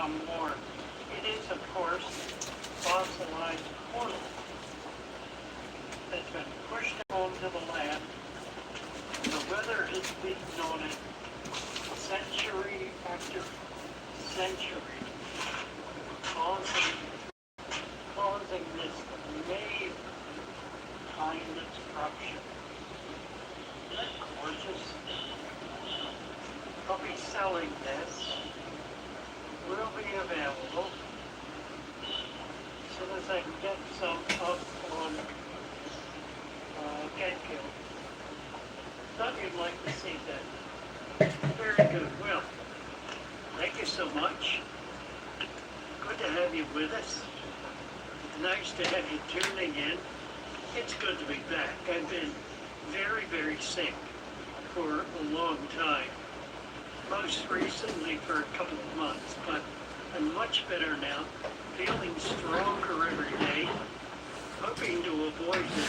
become warm. It is, of course, fossilized coral that's been pushed onto the land. The weather has beaten on it century after century, causing this amazing kind of structure. Isn't that gorgeous? I'll be selling this. Will be available as soon as I can get some up on Kickoff. Thought you'd like to see that. Very good. Well, thank you so much. Good to have you with us. It's nice to have you tuning in. It's good to be back. I've been very, very sick for a long time. Most recently for a couple of months, but I'm much better now, feeling stronger every day, hoping to avoid this.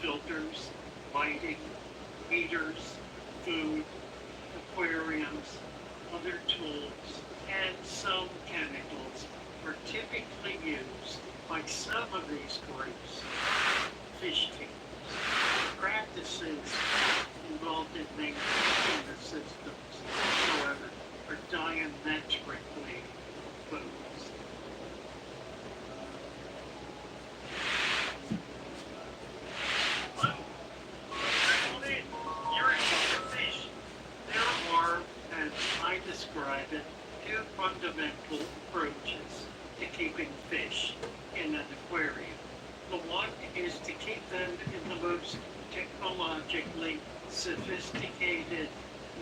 Filters, lighting, heaters, food, aquariums, other tools, and some chemicals are typically used by some of these groups. Fish teams, practices involved in maintaining the systems, however, are diametrically opposed. Describe it, two fundamental approaches to keeping fish in an aquarium. The one is to keep them in the most technologically sophisticated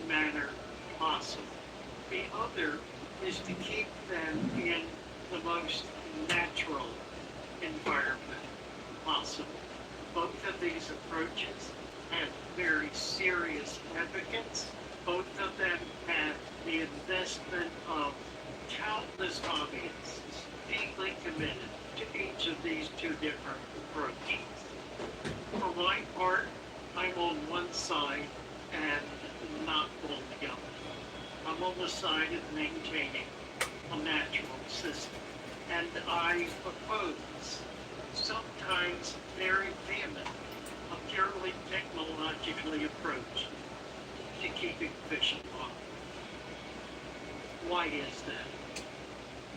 manner possible. The other is to keep them in the most natural environment possible. Both of these approaches have very serious advocates. Both of them have the investment of countless hobbyists deeply committed to each of these two different approaches. For my part, I'm on one side and not on the other. I'm on the side of maintaining a natural system, and I oppose, sometimes very vehement, a purely technologically approach to keeping fish alive. Why is that?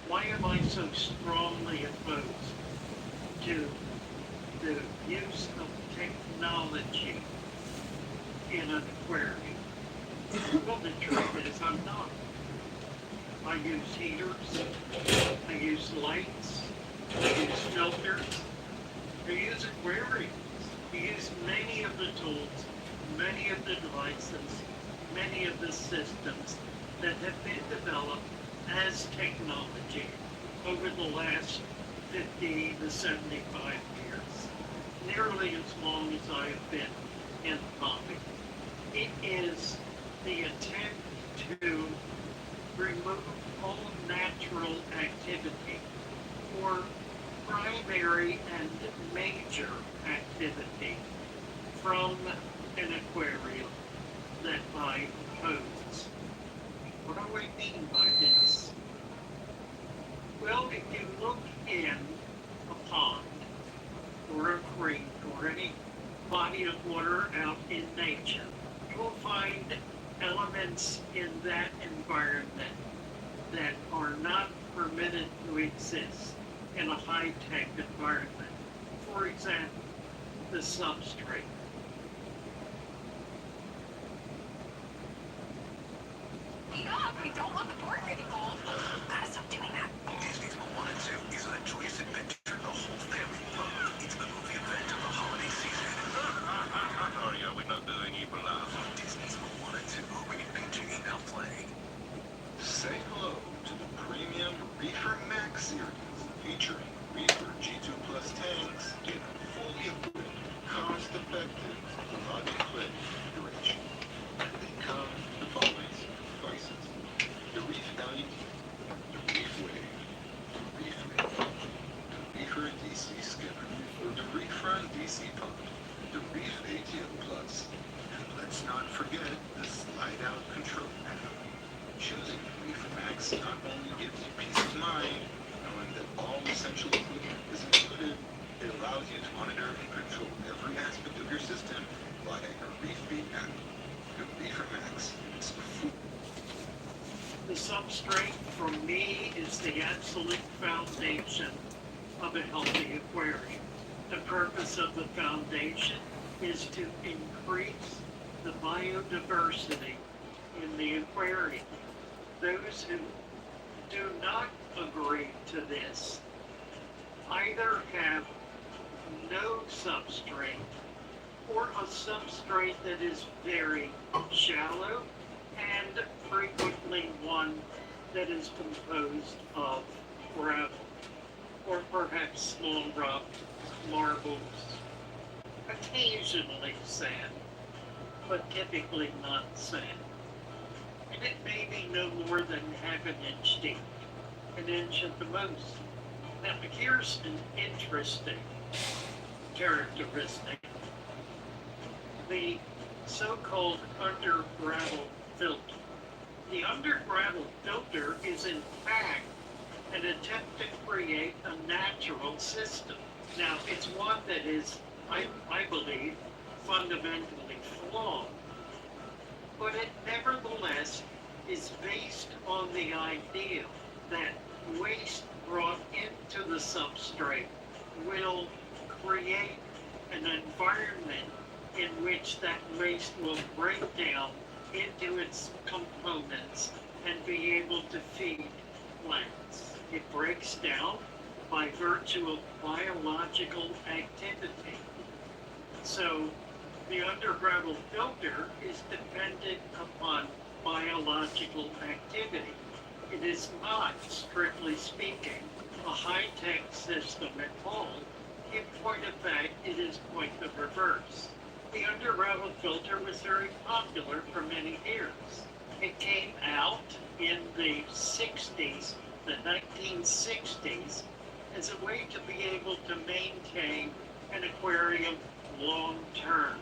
Why am I so strongly opposed to the use of technology in an aquarium? Well, the truth is I'm not. I use heaters, I use lights, I use filters, I use aquariums, I use many of the tools, many of the devices, many of the systems that have been developed as technology over the last 50 to 75 years, nearly as long as I have been in the hobby. It is the attempt to remove all natural activity or primary and major activity from an aquarium that I oppose. What do I mean by this? Well, if you look in a pond or a creek or any body of water out in nature, you will find elements in that environment that are not permitted to exist in a high-tech environment. For example, the substrate. Enough! We don't want the board getting old. Gotta stop doing that. Disney's Moana 2 is a joyous adventure the whole family loves. It's the movie event of the holiday season. Oh yeah, we're not doing evil laugh. Disney's Moana 2, rated PG, now playing. Say hello to the premium Reefer Max series, featuring Reefer G2 Plus tanks in a fully equipped, cost-effective, logic-quick duration. They come the following devices: the Reef LED, the Reef Wave, the Reef Ring, the Reefer DC Skimmer, the Reefrun DC Pump, the Reef ATM Plus, and let's not forget the slide-out control panel. Choosing Reefer Max not only gives you peace of mind, knowing that all essential equipment is included, it allows you to monitor and control every aspect of your system via your Reef Beat app. The Reefer Max is The substrate, for me, is the absolute foundation of a healthy aquarium. The purpose of the foundation is to increase the biodiversity in the aquarium. Those who do not agree to this either have no substrate or a substrate that is very shallow and frequently one that is composed of gravel or perhaps small rock, marbles, occasionally sand, but typically not sand. And it may be no more than half an inch deep, an inch at the most. Now here's an interesting characteristic. The so-called Undergravel filter. The Undergravel filter is in fact an attempt to create a natural system. Now it's one that is, I believe, fundamentally flawed, but it nevertheless is based on the idea that waste brought into the substrate will create an environment in which that waste will break down into its components and be able to feed plants. It breaks down by virtue of biological activity. So the Undergravel filter is dependent upon biological activity. It is not, strictly speaking, a high-tech system at all. In point of fact, it is quite the reverse. The Undergravel filter was very popular for many years. It came out in the 60s, the 1960s, as a way to be able to maintain an aquarium long term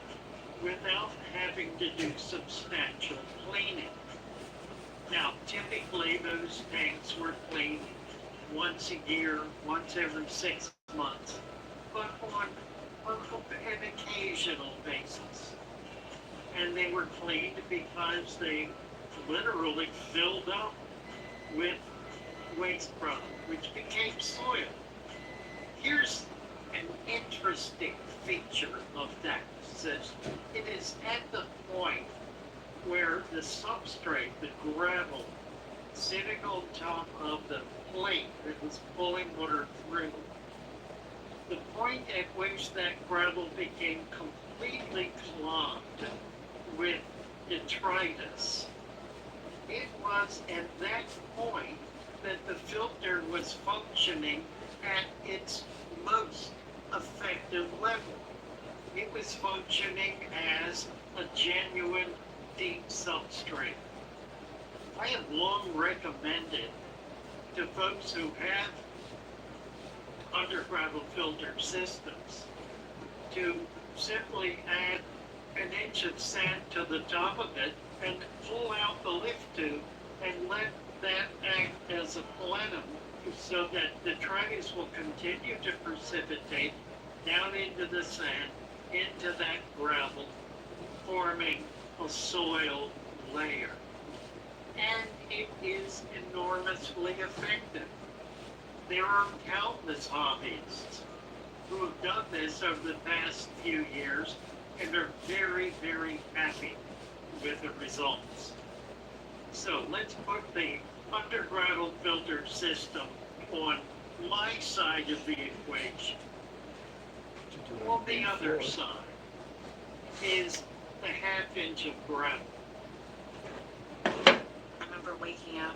without having to do substantial cleaning. Now, typically those tanks were cleaned once a year, once every 6 months, but on an occasional basis. And they were cleaned because they literally filled up with waste product, which became soil. Here's an interesting feature of that system. It is at the point where the substrate, the gravel, sitting on top of the plate that was pulling water through, the point at which that gravel became completely clogged with detritus, it was at that point that the filter was functioning at its most effective level. It was functioning as a genuine deep substrate. I have long recommended to folks who have Undergravel filter systems to simply add an inch of sand to the top of it and pull out the lift tube and let that act as a plenum so that the trays will continue to precipitate down into the sand, into that gravel, forming a soil layer. And it is enormously effective. There are countless hobbyists who have done this over the past few years and are very, very happy with the results. So let's put the Undergravel filter system on my side of the equation. On the other side is the half-inch of gravel. I remember waking up.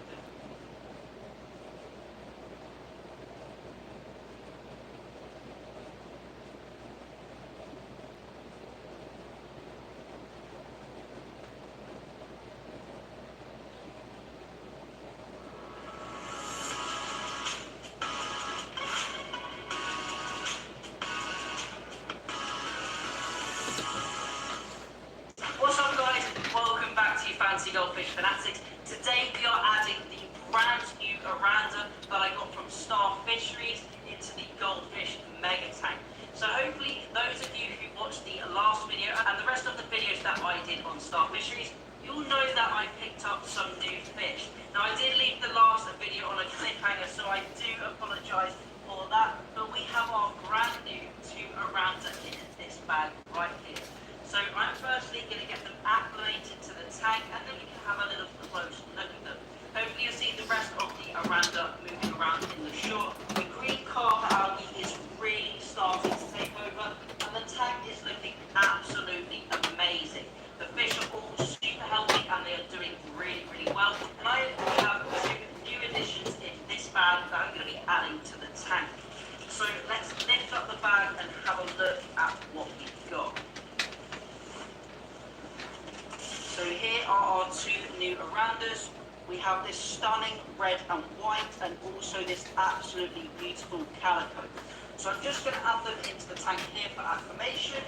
What's up, guys? Welcome back to Fancy Goldfish Fanatics. Today we are adding the brand new Aranda that I got from Star Fisheries into the Goldfish Mega Tank. So hopefully those of you who watched the last video and the rest of the videos that I did on Star Fisheries, you'll know that I picked up some new fish. Now I did leave the last video on a cliffhanger, so I do apologise for that, but we have our brand new 2 Aranda in this bag right here. So I'm firstly going to get them acclimated to the tank, and then we can have a little close look at them. Hopefully you'll see the rest of the Aranda moving around in the shore. The green carpet algae is really starting to take over, and the tank is looking absolutely amazing. The fish are all super healthy, and they are doing really, really well. And I have 2 new additions in this bag that I'm going to be adding to the tank. So let's lift up the bag and have a look at what we've got. So here are our 2 new Arandas. We have this stunning red and white, and also this absolutely beautiful calico. So I'm just going to add them into the tank here for acclimation.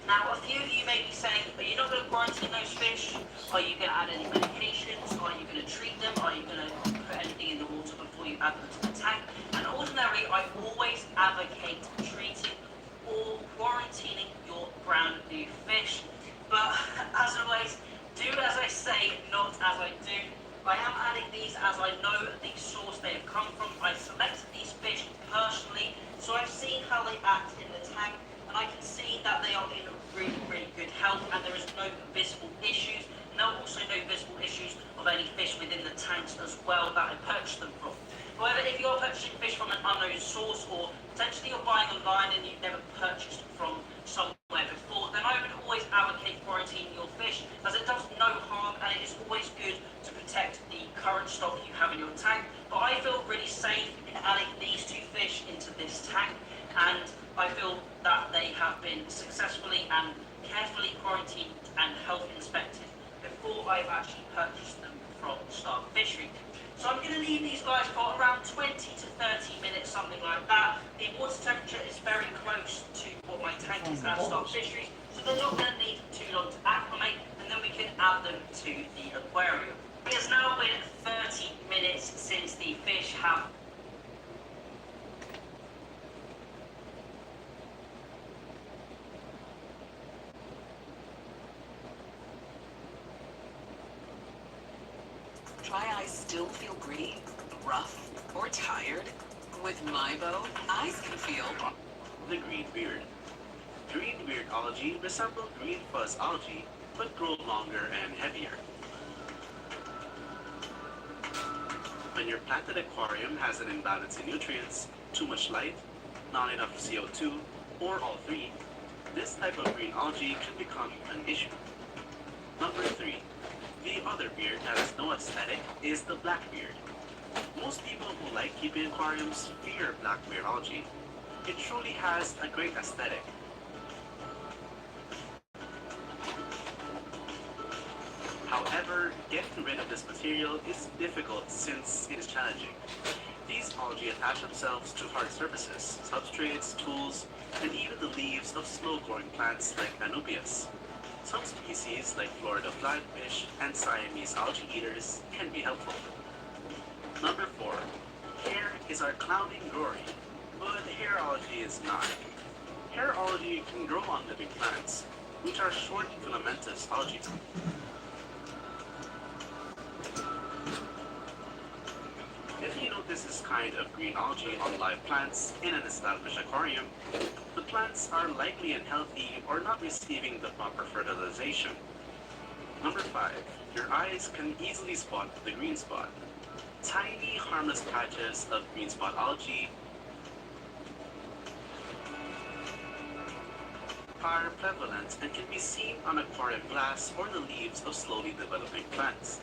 Now, a few of you may be saying, are you not going to quarantine those fish? Are you going to add any medications? Are you going to treat them? Are you going to put anything in the water before you add them to the tank? And ordinarily, I always advocate treating or quarantining your brand new fish. But as always, do as I say, not as I do. I am adding these as I know the source they have come from. I selected these fish personally, so I've seen how they act in the tank, and I can see that they are in really, really good health, and there is no visible issues. And there are also no visible issues of any fish within the tanks as well that I purchased them from. However, if you're purchasing fish from an unknown source, or potentially you're buying online and you've never purchased from somewhere before, then I would always advocate quarantining your fish, as it does no harm, and it is always good to protect the current stock you have in your tank. But I feel really safe in adding these 2 fish into this tank, and I feel that they have been successfully and carefully quarantined and health inspected before I've actually purchased them from Star Fisheries. So I'm going to leave these guys for around 20 to 30 minutes, something like that. The water temperature is very close to what my tank is at Star Fisheries, so they're not going to need too long to acclimate, and then we can add them to the aquarium. It has now been 30 minutes since the fish have Dry eyes still feel green, rough, or tired? With my bow, eyes can feel the green beard. Green beard algae resemble green fuzz algae, but grow longer and heavier. When your planted aquarium has an imbalance in nutrients, too much light, not enough CO2, or all 3, this type of green algae can become an issue. Number 3. The other beard that has no aesthetic is the black beard. Most people who like keeping aquariums fear black beard algae. It truly has a great aesthetic. However, getting rid of this material is difficult since it is challenging. These algae attach themselves to hard surfaces, substrates, tools, and even the leaves of slow-growing plants like Anubias. Some species, like Florida flatfish and Siamese algae eaters, can be helpful. Number 4. Hair is our clowning glory, but hair algae is not. Hair algae can grow on living plants, which are short filamentous algae. If you notice this kind of green algae on live plants in an established aquarium, the plants are likely unhealthy or not receiving the proper fertilization. Number 5. Your eyes can easily spot the green spot. Tiny, harmless patches of green spot algae are prevalent and can be seen on aquarium glass or the leaves of slowly developing plants.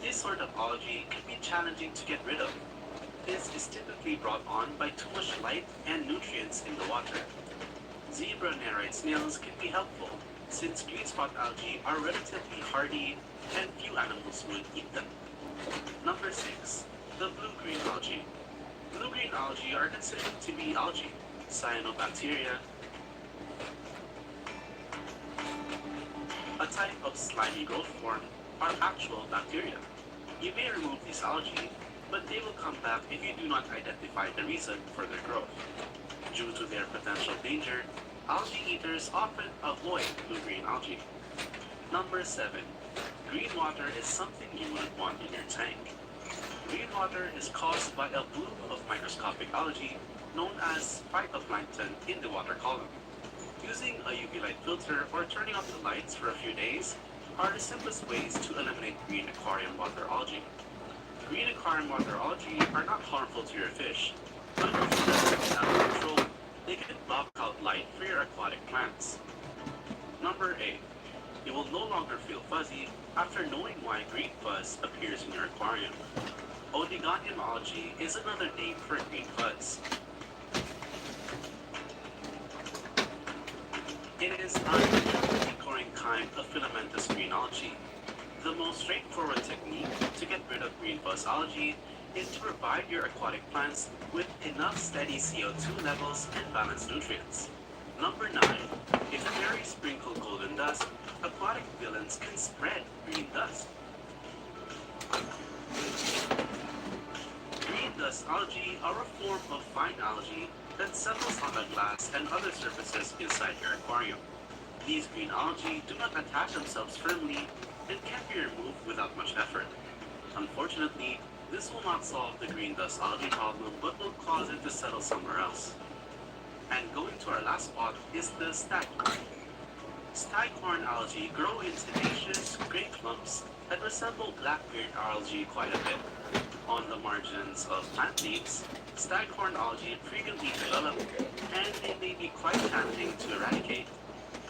This sort of algae can be challenging to get rid of. This is typically brought on by too much light and nutrients in the water. Zebra nereid snails can be helpful, since green spot algae are relatively hardy and few animals would eat them. Number 6. The blue-green algae. Blue-green algae are considered to be algae, cyanobacteria, a type of slimy growth form, are actual bacteria. You may remove these algae, but they will come back if you do not identify the reason for their growth. Due to their potential danger, algae eaters often avoid blue-green algae. Number 7. Green water is something you wouldn't want in your tank. Green water is caused by a bloom of microscopic algae known as phytoplankton in the water column. Using a UV light filter or turning off the lights for a few days are the simplest ways to eliminate green aquarium water algae. Green aquarium water algae are not harmful to your fish, but if you let them out of control, they can block out light for your aquatic plants. Number 8. You will no longer feel fuzzy after knowing why green fuzz appears in your aquarium. Odigonium algae is another name for green fuzz. It is a naturally growing kind of filamentous green algae. The most straightforward technique to get rid of green fuzz algae is to provide your aquatic plants with enough steady CO2 levels and balanced nutrients. Number 9. If fairies sprinkle golden dust, aquatic villains can spread green dust. Green dust algae are a form of fine algae that settles on the glass and other surfaces inside your aquarium. These green algae do not attach themselves firmly and can be removed without much effort. Unfortunately, this will not solve the green dust algae problem, but will cause it to settle somewhere else. And going to our last spot is the staghorn. Staghorn algae grow in tenacious gray clumps that resemble blackbeard algae quite a bit. On the margins of plant leaves, staghorn algae frequently develop, and they may be quite challenging to eradicate.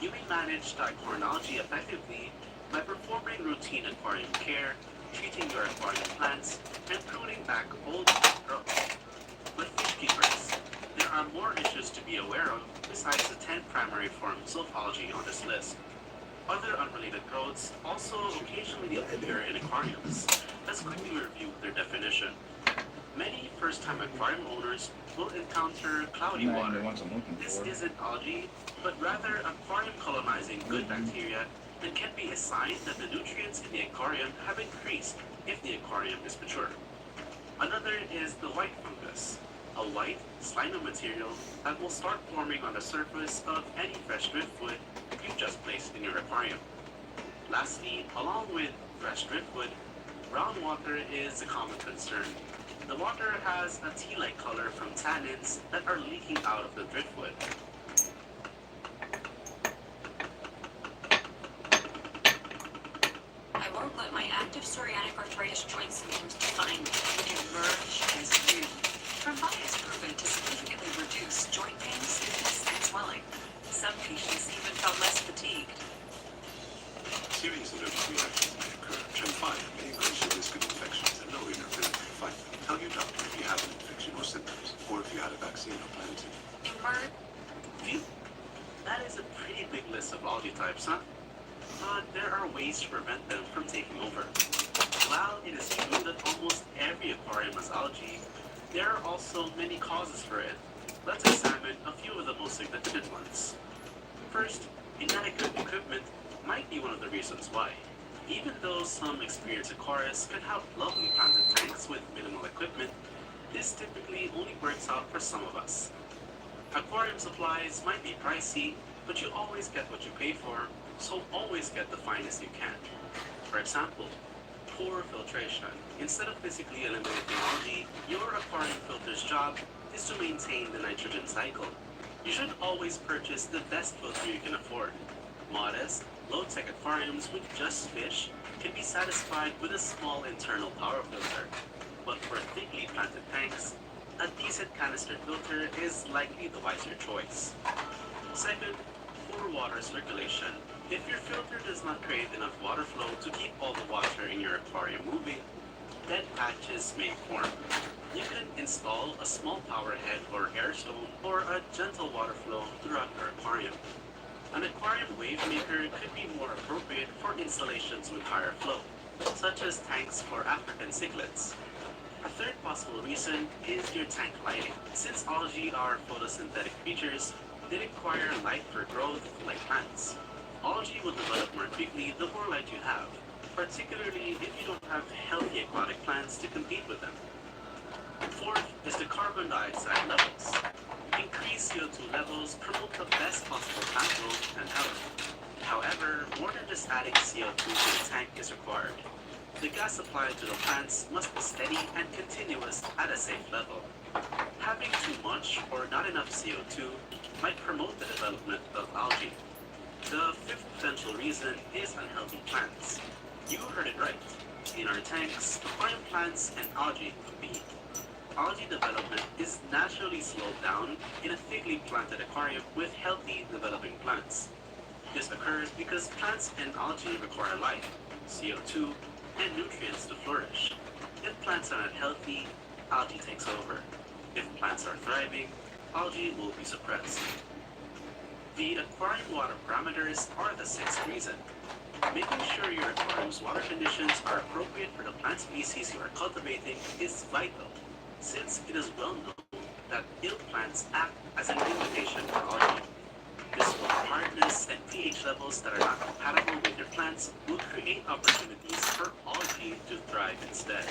You may manage staghorn algae effectively by performing routine aquarium care, treating your aquarium plants, and pruning back old growth. With fish keepers, there are more issues to be aware of besides the 10 primary forms of algae on this list. Other unrelated growths also occasionally appear in aquariums. Let's quickly review their definition. Many first-time aquarium owners will encounter cloudy water. This isn't algae, but rather aquarium colonizing good bacteria that can be a sign that the nutrients in the aquarium have increased if the aquarium is mature. Another is the white fungus, a white, slimy material that will start forming on the surface of any fresh driftwood you've just placed in your aquarium. Lastly, along with fresh driftwood, brown water is a common concern. The water has a tea-like color from tannins that are leaking out of the driftwood. I won't let my active psoriatic arthritis joint symptoms define me. Emerge as you. Trembi is proven to significantly reduce joint pain, stiffness, and swelling. Some patients even felt less fatigued. Serious allergic reactions may occur. Trembi may increase your risk of infections and lower your ability to fight them. Tell your doctor if you have an infection or symptoms, or if you had a vaccine or plan to. Emerge. Phew. That is a pretty big list of algae types, huh? But there are ways to prevent them from taking over. While it is true that almost every aquarium has algae, there are also many causes for it. Let's examine a few of the most significant ones. First, inadequate equipment might be one of the reasons why. Even though some experienced aquarists can have lovely planted tanks with minimal equipment, this typically only works out for some of us. Aquarium supplies might be pricey, but you always get what you pay for, so always get the finest you can. For example, poor filtration. Instead of physically eliminating algae, your aquarium filter's job is to maintain the nitrogen cycle. You should always purchase the best filter you can afford. Modest, low-tech aquariums with just fish can be satisfied with a small internal power filter. But for thickly planted tanks, a decent canister filter is likely the wiser choice. Second, poor water circulation. If your filter does not create enough water flow to keep all the water in your aquarium moving, dead patches may form. You can install a small power head or air stone or a gentle water flow throughout your aquarium. An aquarium wave maker could be more appropriate for installations with higher flow, such as tanks for African cichlids. A third possible reason is your tank lighting. Since algae are photosynthetic creatures, they require light for growth like plants. Algae will develop more quickly the more light you have, particularly if you don't have healthy aquatic plants to compete with them. Fourth is the carbon dioxide levels. Increased CO2 levels promote the best possible plant growth and health. However, more than just adding CO2 to the tank is required. The gas supplied to the plants must be steady and continuous at a safe level. Having too much or not enough CO2 might promote the development of algae. The fifth potential reason is unhealthy plants. You heard it right. In our tanks, aquarium plants and algae compete. Algae development is naturally slowed down in a thickly planted aquarium with healthy developing plants. This occurs because plants and algae require light, CO2, and nutrients to flourish. If plants are not healthy, algae takes over. If plants are thriving, algae will be suppressed. The aquarium water parameters are the sixth reason. Making sure your aquarium's water conditions are appropriate for the plant species you are cultivating is vital, since it is well known that ill plants act as an invitation for algae. This water hardness and pH levels that are not compatible with your plants will create opportunities for algae to thrive instead.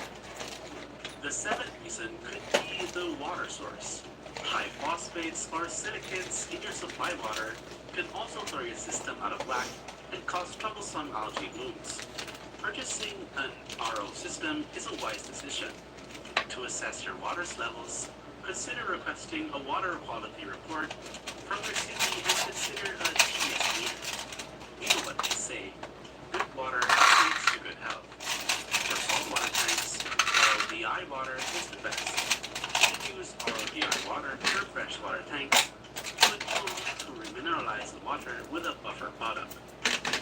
The seventh reason could be the water source. High phosphates or silicates in your supply water can also throw your system out of whack and cause troublesome algae blooms. Purchasing an RO system is a wise decision. To assess your water's levels, consider requesting a water quality report from your city and consider a TS meter. You know what they say, good water leads to good health. For saltwater tanks, RODI water is the best. You can use RODI water for freshwater tanks, but you'll need to remineralize the water with a buffer product.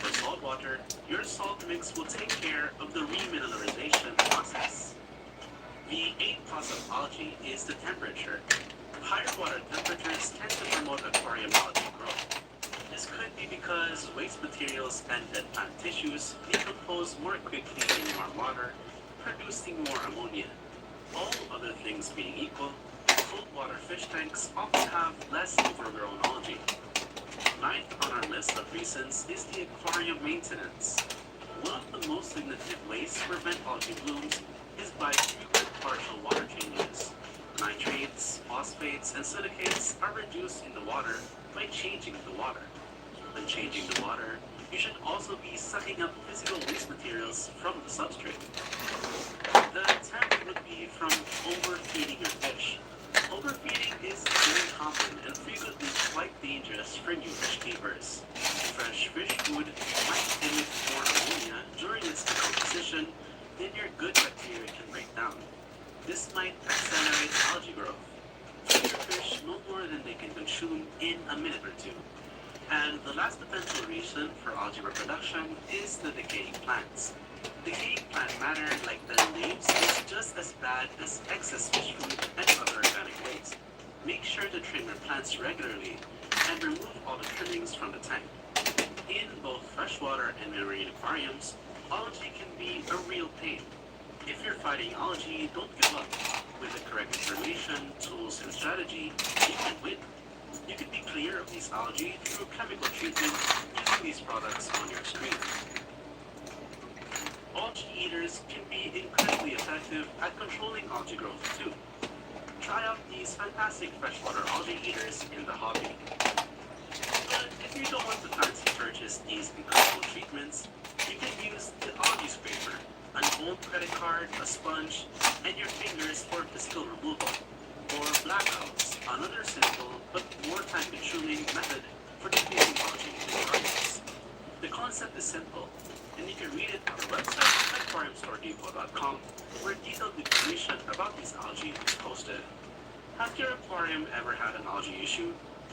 For saltwater, your salt mix will take care of the remineralization process. The eighth cause of algae is the temperature. Higher water temperatures tend to promote aquarium algae growth. This could be because waste materials and dead plant tissues decompose more quickly in warm water, producing more ammonia. All other things being equal, cold water fish tanks often have less overgrown algae. Ninth on our list of reasons is the aquarium maintenance. One of the most significant ways to prevent algae blooms is by frequent partial water changes. Nitrates, phosphates, and silicates are reduced in the water by changing the water. When changing the water, you should also be sucking up physical waste materials from the substrate. The 10th would be from overfeeding your fish. Overfeeding is very common and frequently quite dangerous for new fish keepers. Fresh fish food might emit more ammonia during its decomposition than your good bacteria can break down. This might accelerate algae growth. Feed your fish no more than they can consume in a minute or two. And the last potential reason for algae reproduction is the decaying plants. Decaying plant matter, like the names, is just as bad as excess fish food and other organic waste. Make sure to trim your plants regularly and remove all the trimmings from the tank. In both freshwater and marine aquariums, algae can be a real pain. If you're fighting algae, don't give up. With the correct information, tools, and strategy, you can win. You can be clear of these algae through chemical treatment using these products on your screen. Algae eaters can be incredibly effective at controlling algae growth too. Try out these fantastic freshwater algae eaters in the hobby. But if you don't want to fancy purchase these incredible treatments, you can use the algae scraper, an old credit card, a sponge, and your fingers for physical removal. Or blackouts, another simple but more time-consuming method for decreasing algae in gardens. The concept is simple, and you can read it on our website at aquariumstoredepot.com, where detailed information about these algae is posted. Have your aquarium ever had an algae issue?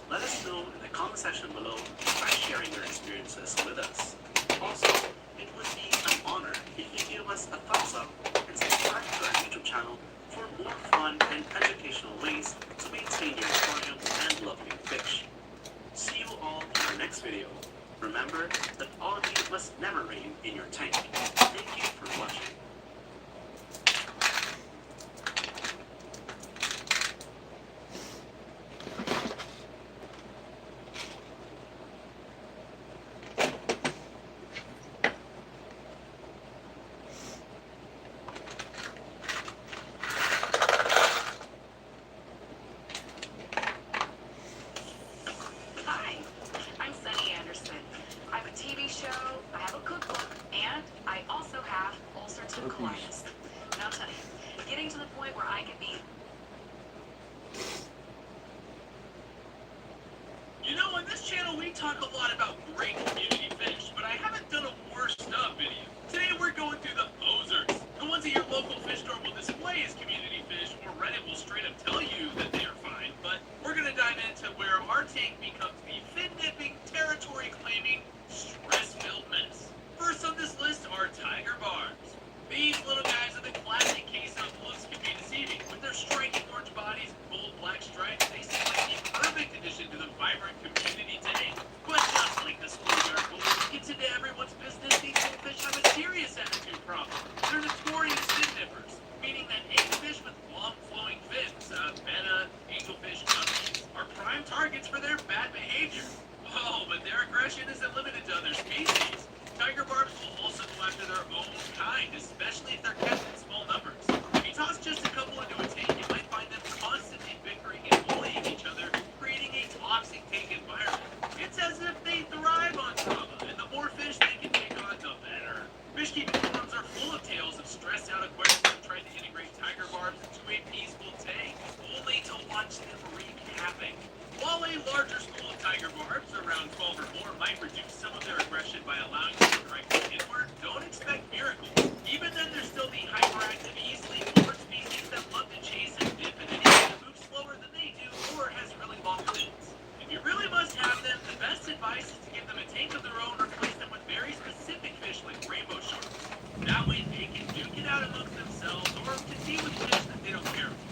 Let us know in the comment section below by sharing your experiences with us. Also, it would be an honor if you give us a thumbs up and subscribe to our YouTube channel for more fun and educational ways to maintain your aquarium and lovely fish. See you all in our next video. Remember that algae must never rain in your tank. Thank you for watching. Hi, I'm Sunny Anderson. I have a TV show, I have a cookbook, and I also have ulcerative colitis. And I'll tell you, getting to the point where I can be You know, on this channel we talk a lot about great community fish, but I haven't done a worst of video. Today we're going through the posers, the ones that your local fish store will display as community fish, or Reddit will straight up tell you that they are fine. But we're going to dive into where our tank becomes the fin-nipping, territory-claiming, stress-filled mess. First on this list are tiger barbs. These little guys are the classic case of looks can be deceiving. With their striking orange bodies and bold black stripes, they seem like the perfect addition to the vibrant community tank. But just like the schoolyard bullies gets into everyone's business, these little fish have a serious attitude problem. They're notorious fin nippers, meaning that any fish with long flowing fins, betta, angelfish, guppies, are prime targets for their bad behavior. Oh, but their aggression isn't limited to other species. Tiger barbs will also go after their own kind, especially if they're kept in small numbers. If you toss just a couple into a tank, you might find them constantly bickering and bullying each other, creating a toxic tank environment. It's as if they thrive on drama, and the more fish they can take on, the better. Fish keeping forums are full of tales of stressed out aquariums that tried to integrate tiger barbs into a peaceful tank, only to watch them wreak havoc. While a larger school of tiger barbs, around 12 or more, might reduce some of their aggression by allowing them to direct inward, don't expect miracles. Even then, there's still the hyperactive, easily bored species that love to chase and dip at anything that moves slower than they do or has really long fins. If you really must have them, the best advice is to give them a tank of their own or replace them with very specific fish like rainbow sharks. That way they can duke it out amongst themselves or compete with fish that they don't care for.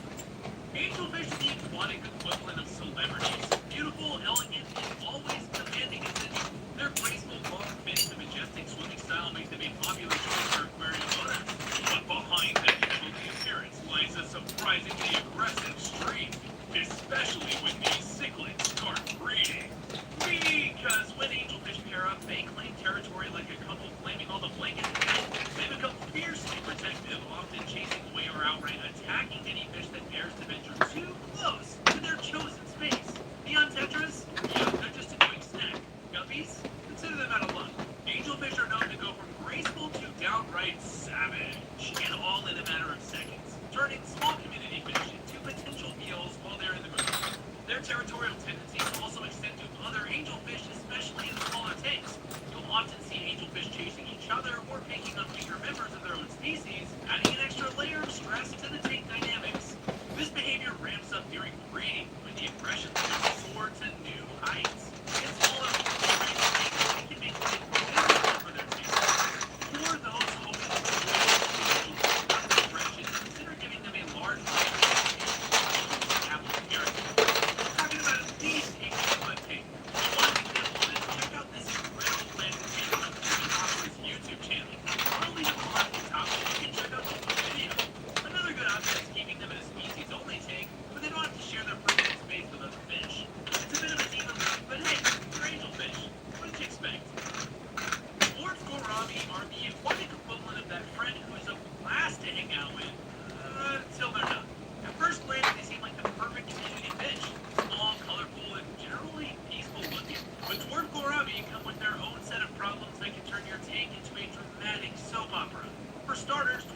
Angelfish are the aquatic equivalent of celebrities. Beautiful, elegant, and always commanding attention. Their graceful, long fins and majestic swimming style make them a popular choice for aquarium owners. But behind that heavenly appearance lies a surprisingly aggressive streak, especially when these cichlids start breeding. Because when angelfish pair up, they claim territory like a couple claiming all the blankets in bed. They become fiercely protective, often chasing away or outright attacking any fish that dares to venture too close to their chosen space. Neon tetras? Yeah, they're just a quick snack. Guppies? Consider them out of luck. Angelfish are known to go from graceful to downright savage, and all in a matter of seconds, turning small community fish into potential meals while they're in the mood. Their territorial tendencies also extend to other angelfish, especially in smaller tanks. You'll often see angelfish chasing each other or picking up weaker members of their own species, adding an extra layer of stress to the tank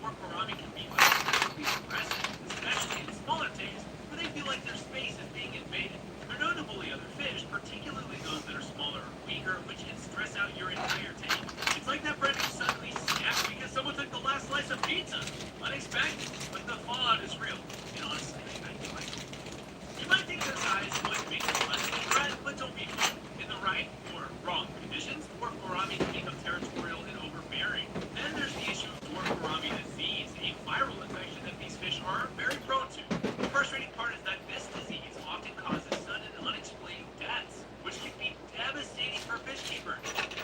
dwarf gourami can be unexpectedly aggressive, especially in smaller tanks where they feel like their space is being invaded. They're known to bully other fish, particularly those that are smaller or weaker, which can stress out your entire tank. It's like that friend who suddenly snapped because someone took the last slice of pizza. Unexpected, but the fallout is real. And honestly, I do like it. You might think their size would make them less of a threat, but don't be fooled. In the right or wrong conditions, dwarf gourami can become territorial and overbearing. Then there's the issue of dwarf gourami disease, a viral infection that these fish are very prone to. The frustrating part is that this disease often causes sudden and unexplained deaths, which can be devastating for fish keepers.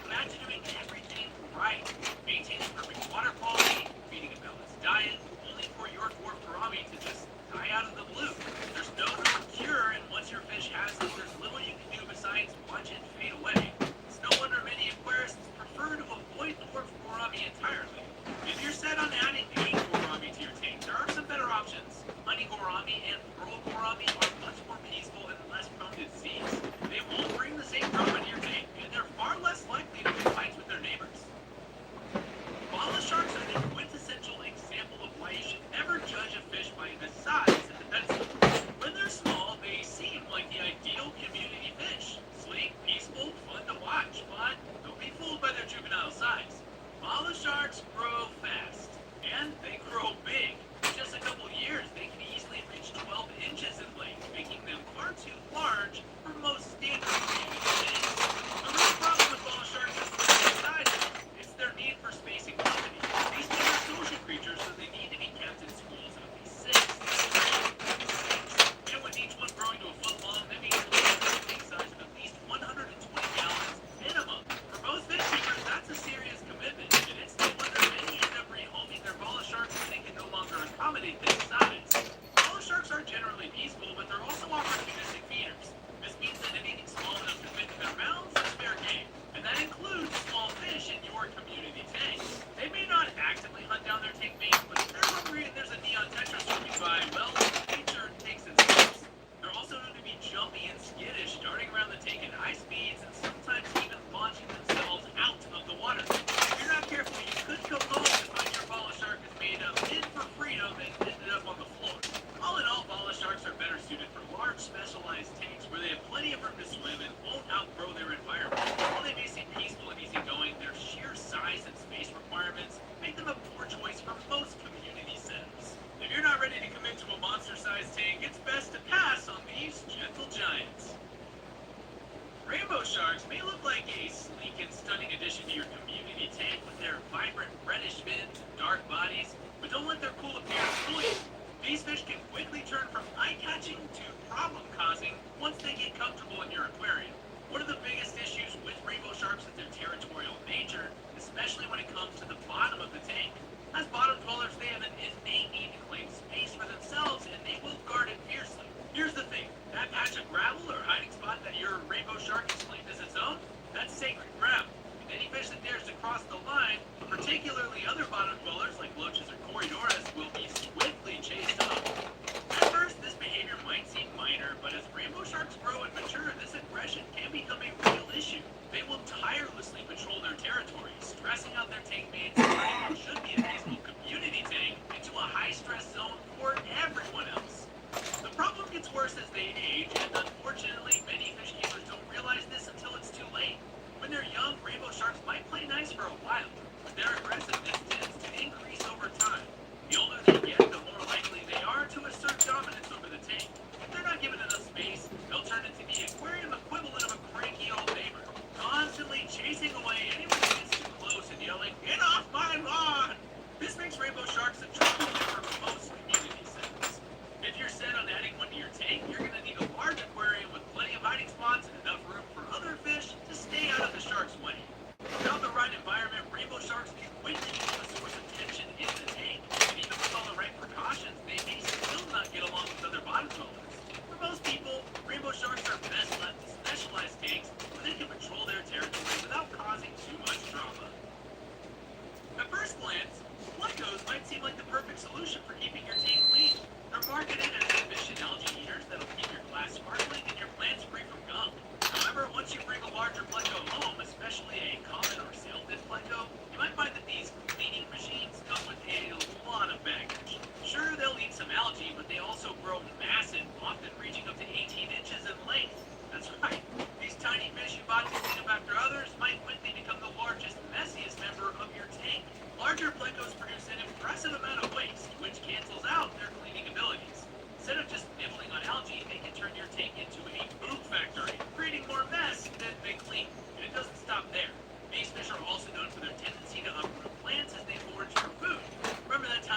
Imagine doing everything right, maintaining perfect water quality, feeding a balanced diet, only for your dwarf gourami to just die out of the blue. There's no known cure, and once your fish has it, there's little you can do besides watch it fade away. It's no wonder many aquarists prefer to avoid dwarf gourami entirely. If you're set on adding pink gourami to your tank, there are some better options. Honey gourami and pearl gourami are much more peaceful and less prone to disease. They won't bring the same drama to your tank, and they're far less likely to make fights with their neighbors. Bolo sharks are the quintessential example of why you should never judge a fish by the size and the pedestal. When they're small, they seem like the ideal community fish. Sleek, peaceful, fun to watch, but don't be fooled by their juvenile size. Bolo sharks grow fast, and they grow big. In just a couple years, they can easily reach 12 inches in length, making them far too large for most standard community fish. The real problem with bolo sharks is not their size, it's their need for space and company. These fish are social creatures, so they need to be kept in schools of at least 6. And with each one growing to a foot long, that means a tank size of at least 120 gallons minimum. For most fish keepers, that's a serious commitment, and it's no wonder many end up rehoming their bolo sharks when they can no longer accommodate this size. Bolo sharks are generally peaceful, but they're also opportunistic feeders. This means that anything small enough to fit in their mouths is fair game, and that includes small fish in your community tank. They may not actively hunt down their tank mates, but if they're hungry and there's a neon tetra swimming by, well, nature takes its steps. They're also known to be jumpy and skittish, darting around the tank at high speeds and sometimes even launching themselves out of the water. If you're not careful, you could come home to find your bolo shark is made of in for freedom and ended up on the floor. All in all, bolo sharks are better suited for large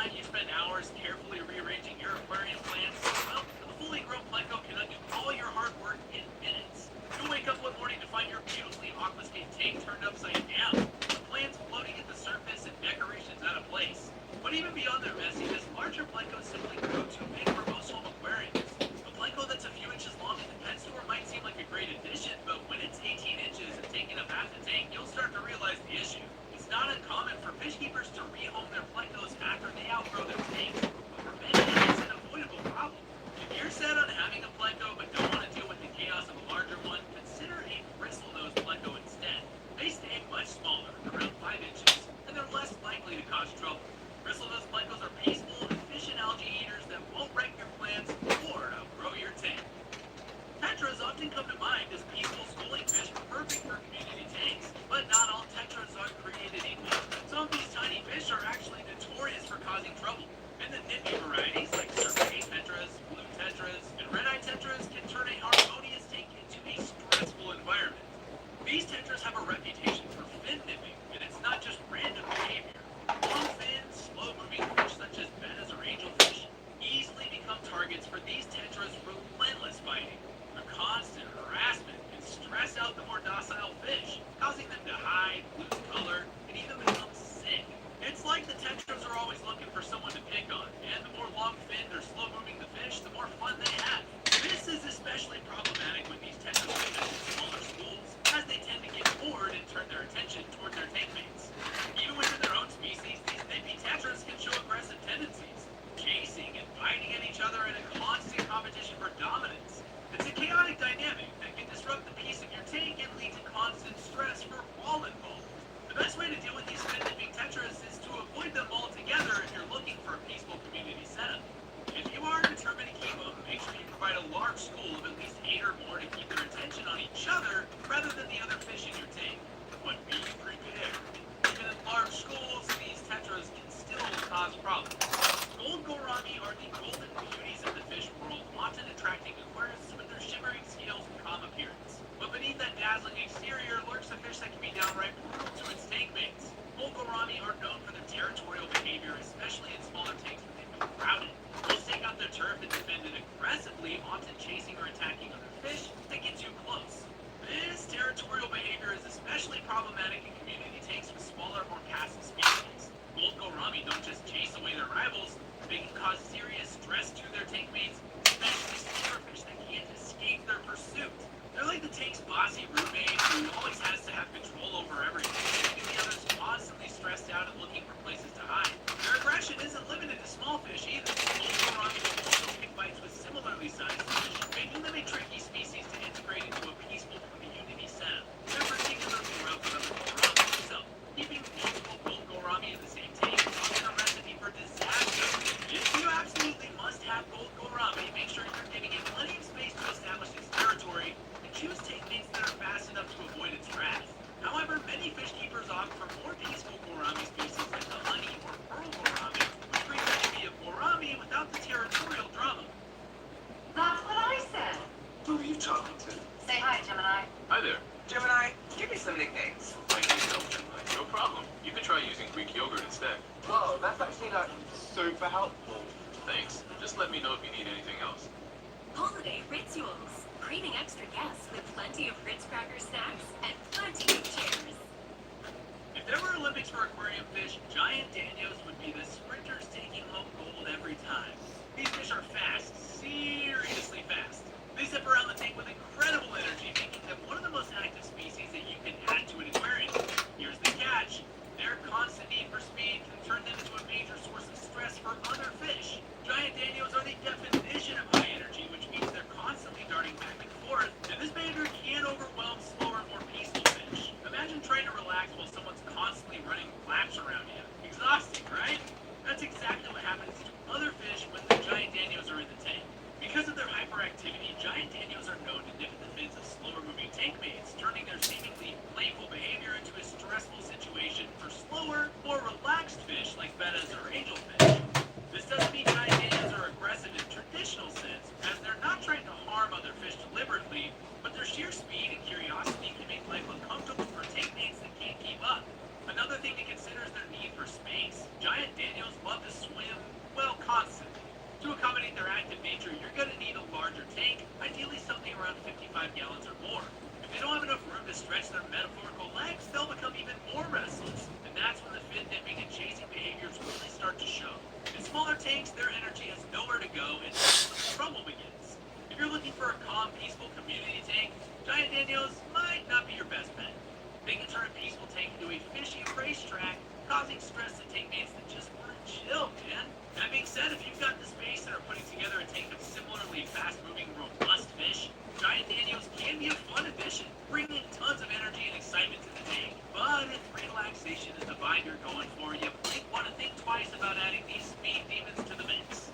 time you spend hours carefully rearranging your aquarium plants, well, a fully grown Pleco can undo all your hard work in minutes. You'll wake up one morning to find your beautifully aquascape tank turned upside down, the plants floating at the surface and decorations out of place. But even beyond their messiness, larger Plecos simply grow too big for most home aquariums. A Pleco that's a few inches long in the pet store might seem like a great addition, but when it's 18 inches and taking up half the tank, you'll start to realize the issue. It's not uncommon for fish keepers to rehome their Plecos after they outgrow their tanks, but for many, it's an avoidable problem. If you're set on having a Pleco but don't want to deal with the chaos of a larger one, consider a bristlenose Pleco instead. They stay much smaller, around 5 inches, and they're less likely to cause trouble. Bristlenose Plecos are peaceful, efficient algae eaters that won't wreck your plants or outgrow your tank. Tetras often come to mind as peaceful schooling fish perfect for community tanks, but not all tetras are created equal. Some of these tiny fish are actually notorious for causing trouble, and the nippy varieties like Substrate tetras, blue tetras, and red-eye tetras can turn a harmonious tank into a stressful environment. These tetras have a reputation for fin nipping, and it's not just random behavior. Long fins, slow-moving fish such as bettas or angelfish easily become targets for these tetras' relentless biting. The constant harassment can stress out the more docile fish, causing them to hide, lose color, and even become sick. It's like the tetras are always looking for someone to pick on, and the more long-finned or slow-moving the fish, the more fun they have. This is especially problematic when these tetras live in smaller schools, as they tend to get bored and turn their attention toward their tank mates. Even within their own species, these nippy tetras can show aggressive tendencies, chasing and biting at each other in a constant competition for dominance. It's a chaotic dynamic that can disrupt the peace of your tank and lead to constant stress for all involved. The best way to deal with these fin-nipping tetras is to avoid them altogether if you're looking for a peaceful community setup. If you are determined to keep them, make sure you provide a large school of at least 8 or more to keep their attention on each other rather than the other fish in your tank. But be prepared. Even in large schools, these tetras can still cause problems. Gold gourami are the golden beauties of the fish world, often attracting aquarists with their shimmering scales and calm appearance. But beneath that dazzling exterior lurks a fish that can be downright brutal to its tank mates. Gold gourami are known for their territorial behavior, especially in smaller tanks when they feel crowded. They'll stake out their turf and defend it aggressively, often chasing or attacking other fish that get too close. This territorial behavior is especially problematic in community tanks with smaller, more passive species. Gold gourami don't just chase away their rivals, they can cause serious stress to their tank mates, especially smaller fish that can't escape their pursuit. They're like the tank's bossy roommate who always has to have control over everything, making the others constantly stressed out and looking for places to hide. Their aggression isn't limited to small fish either. Gold gourami will also pick bites with similarly sized fish, making them a tricky species to integrate into a peaceful community setup. They're particularly rough with other gourami, so keeping multiple gold gourami in the same tank is often a recipe for disaster. If you absolutely must have gold gourami, make sure you're giving it plenty of space to establish its territory, and choose tank mates that are fast enough to avoid its wrath. However, many fish keepers opt for more peaceful gourami species like the honey or pearl gourami, which brings the beauty of gourami without the territorial drama. That's what I said. Who are you talking to? Say hi, Gemini. Hi there. Gemini, give me some nicknames. I can help Gemini. No problem. You can try using Greek yogurt instead. Whoa, that's actually not super helpful. Thanks. Just let me know if you need anything else. Holiday rituals. Greeting extra guests with plenty of Ritz cracker snacks and plenty of cheers. If there were Olympics for aquarium fish, giant danios would be the sprinters taking home gold every time. These fish are fast, seriously fast. They zip around the tank with incredible energy, making them one of the most active species that you can add to an aquarium. Here's the catch. Their constant need for speed can turn them into a major source of stress for other fish. Giant danios are the definition of high energy, which means they're constantly darting back and forth, and this behavior can overwhelm slower, more peaceful fish. Imagine trying to relax while someone's constantly running laps around you. Exhausting, right? That's exactly 25 gallons or more. If they don't have enough room to stretch their metaphorical legs, they'll become even more restless. And that's when the fin dipping and chasing behaviors really start to show. In smaller tanks, their energy has nowhere to go and that's when the trouble begins. If you're looking for a calm, peaceful community tank, giant danios might not be your best bet. They can turn a peaceful tank into a fishy racetrack, causing stress to tank mates that just want to chill, man. That being said, if you've got the space and are putting together a tank of similarly fast-moving, robust fish, giant danios can be a fun addition, bringing tons of energy and excitement to the tank. But if relaxation is the vibe you're going for, you might want to think twice about adding these speed demons to the mix.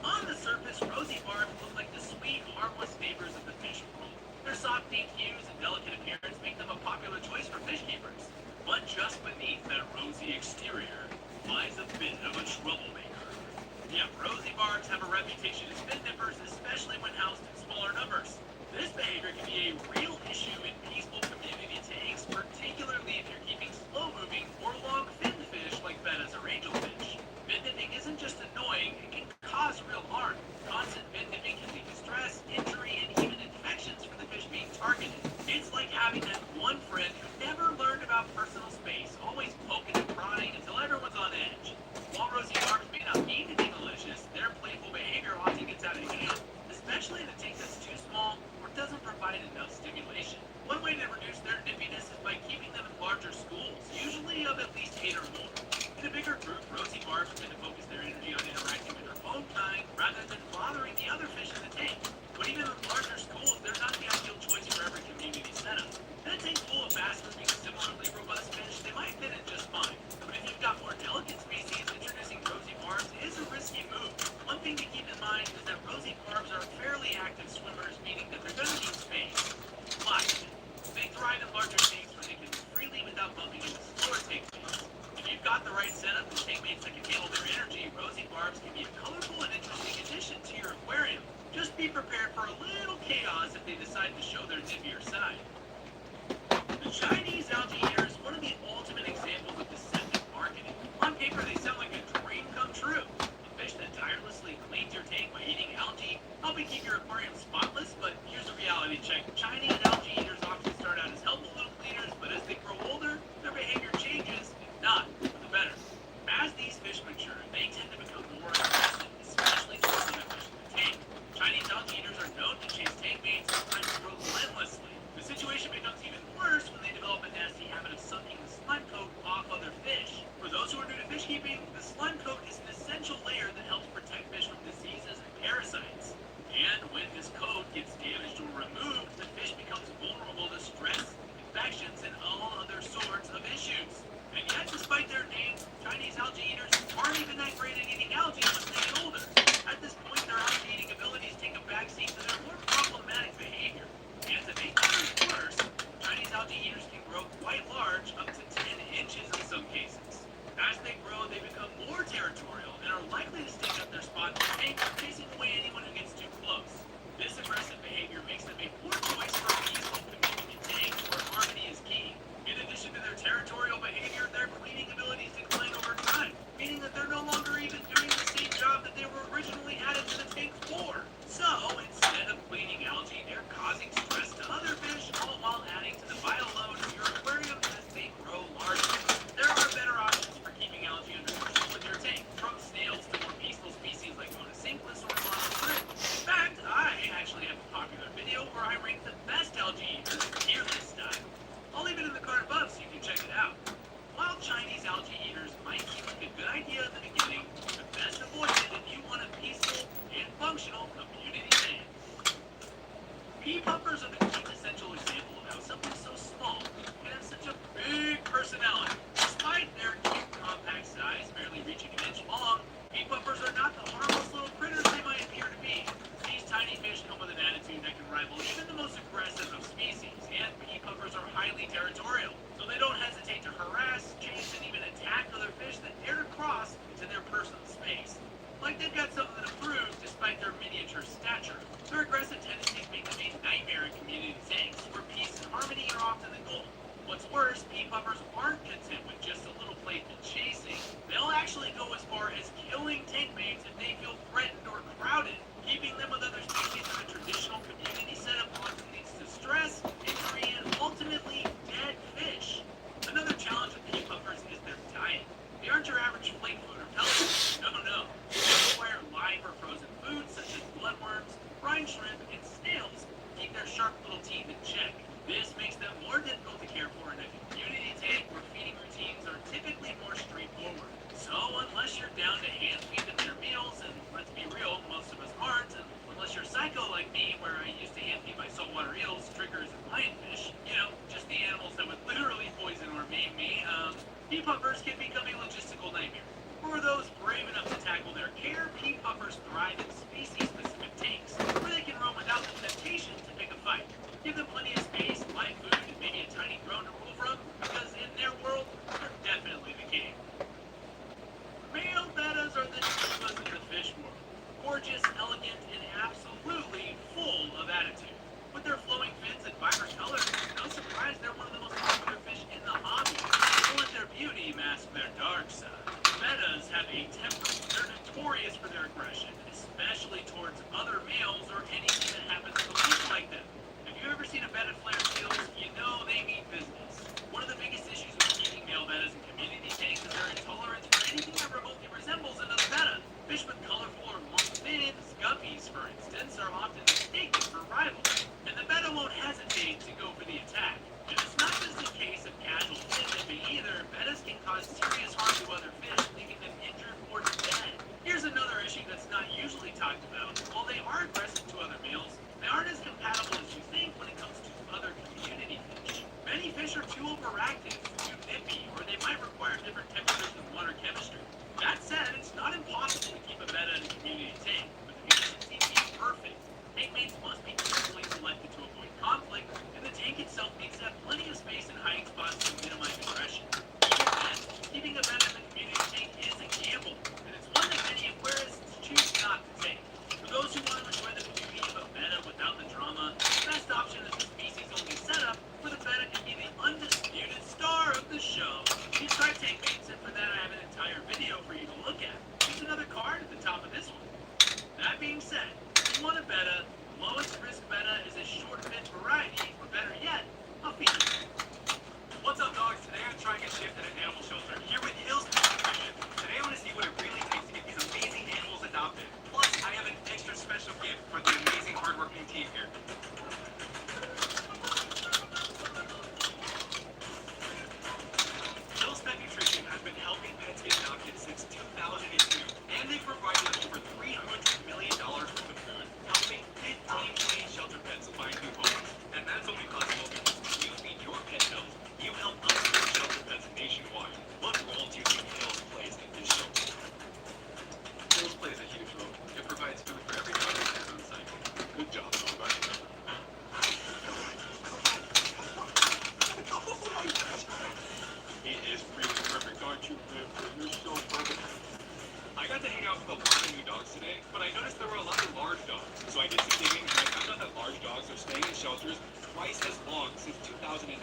On the surface, rosy barbs look like the sweet, harmless neighbors of the fish world. Their soft pink hues and delicate appearance make them a popular choice for fish keepers. But just beneath that rosy exterior lies a bit of a troublemaker. Yeah, rosy barbs have a reputation as fin dippers, especially when housed in smaller numbers. This behavior can be a real issue in peaceful community tanks, particularly if you're keeping slow-moving or long-finned fish like bettas or angelfish. Fin dipping isn't just annoying, it can cause real harm. Constant fin dipping can lead to stress, injury, and even infections from the fish being targeted. It's like having that one friend who never learned about personal space, always poking and prying until everyone's on edge. While rosy barbs may not mean to be malicious, their playful behavior often gets out of hand, especially in a tank that's too small or doesn't provide enough stimulation. One way to reduce their nippiness is by keeping them in larger schools, usually of at least 8 or more. In a bigger group, rosy barbs tend to focus their energy on interacting with their own kind rather than bothering the other fish in the tank. But even in larger schools, they're not the ideal choice for every community setup. In a tank full of fast-moving, similarly robust fish, they might fit in just fine. But if you've got more delicate species, introducing rosy barbs is a risky move. One thing to keep in mind is that rosy barbs are fairly active swimmers, meaning that they're going to need space. But they thrive in larger tanks where they can move freely without bumping into slower tank mates. If you've got the right setup and tank mates that can handle their energy, rosy barbs can be a colorful and interesting addition to your aquarium. Just be prepared for a little chaos if they decide to show their nippier side. The Chinese algae eater is one of the ultimate examples of deceptive marketing. On paper, they sound like a dream come true. A fish that tirelessly cleans your tank by eating algae, helping keep your aquarium spotless, but here's a reality check. Chinese algae eaters often start out as helpful little cleaners, but as they grow older, their behavior changes, and not for the better. As these fish mature, they tend to become more aggressive, especially towards other fish in the tank. Chinese algae eaters are known to chase tank mates sometimes relentlessly. The situation becomes even worse when they develop a nasty habit of sucking the slime coat off other fish. For those who are new to fish keeping, the slime coat is an essential layer that helps protect fish from diseases and parasites. And when this coat gets damaged or removed, the fish becomes vulnerable to stress, infections, and all other sorts of issues. And yet, despite their names, Chinese algae eaters aren't even that great at eating algae once they get older. At this point, their algae eating abilities take a backseat to their more problematic behavior. And to make matters worse, Chinese algae eaters can grow quite large, up to 10 inches in some cases. As they grow, they become more territorial and are likely to stake up their spot in the tank, chasing away anyone who gets too close. This aggressive behavior makes them a poor choice for a peaceful community tank where harmony is key. In addition to their territorial behavior, their cleaning abilities decline over time, meaning that they're no longer even doing the same job that they were originally added to the tank for. So, instead of cleaning algae, they're causing stress to other fish, all while adding to the vital load of your aquarium as they grow larger. There are better options for keeping algae under control in your tank, from snails to more peaceful species like Monocinquus or Monocyte. In fact, I actually have a popular video where I rank the best algae eaters tier list style. I'll leave it in the card above so you can check it out. While Chinese algae eaters might seem like a good idea at the beginning, notorious for their aggression, especially towards other males or anything that happens to look like them. If you've ever seen a bedded flare seals, you know they mean business. One of the biggest issues with keeping male bettas in community tanks is their intolerance for anything that remotely resembles another betta. Fish with colorful or long fins, guppies for instance, are often mistaken for rivals, and the betta won't hesitate to go for the attack. And it's not just a case of casual fin nipping either. Bettas can cause serious harm to other fish, leaving them injured or dead. Here's another issue that's not usually talked about. While they are aggressive to other males, they aren't as compatible as you think when it comes to other community fish. Many fish are too overactive, too nippy, or they might require different temperatures and water chemistry. That said, it's not impossible to keep a betta in a community tank, but the consistency is perfect. Tank mates must be carefully selected to avoid conflict, and the tank itself needs to have plenty of space and hiding spots to minimize aggression. Even then, keeping a betta in the community tank is a gamble, and it's one that many aquarists choose not to take. For those who want to enjoy the beauty of a betta without the drama, the best option is a species-only setup where the betta can be the undisputed star of the show. You try tank mates, and for that I have an entire video for you to look at. There's another card at the top of this one. That being said, if you want a betta, the lowest risk betta is a short fin variety, or better yet, a feeder. What's up, dogs? Today I'm trying a shift at an animal shelter here with Hills Nutrition. Today I want to see what it really takes to get these amazing animals adopted. Plus, I have an extra special gift for the amazing hardworking team here. Hills Pet Nutrition has been helping pets get adopted since 2002, and they've provided over $300 million worth of food, helping 15 plain shelter pets find new homes. And that's only possible because you feed your pet health. You help upstream shelter pets nationwide. What role do you think Hills plays in this shelter? Hills plays a huge role. It provides food for every dog that has on site. Good job, dog. It is really perfect, aren't you, Pepper? You're so perfect. I got to hang out with a lot of new dogs today, but I noticed there were a lot of large dogs. So I did some digging and I found out that large dogs are staying in shelters twice as long since 2019.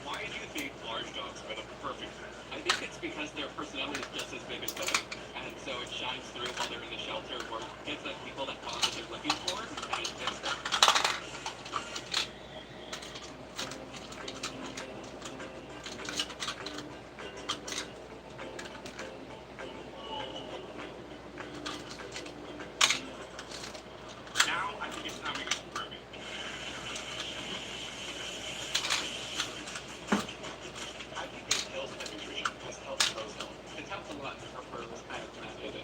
Why do you think large dogs are the perfect fit? I think it's because their personality is just as big as living, and so it shines through while they're in the shelter where it's the people that find what they're looking for, and it fits them. Now I think it's time we go grooming. I think this Hills Pet Nutrition has helped Rose Hill. It's helped a lot for her kind of method.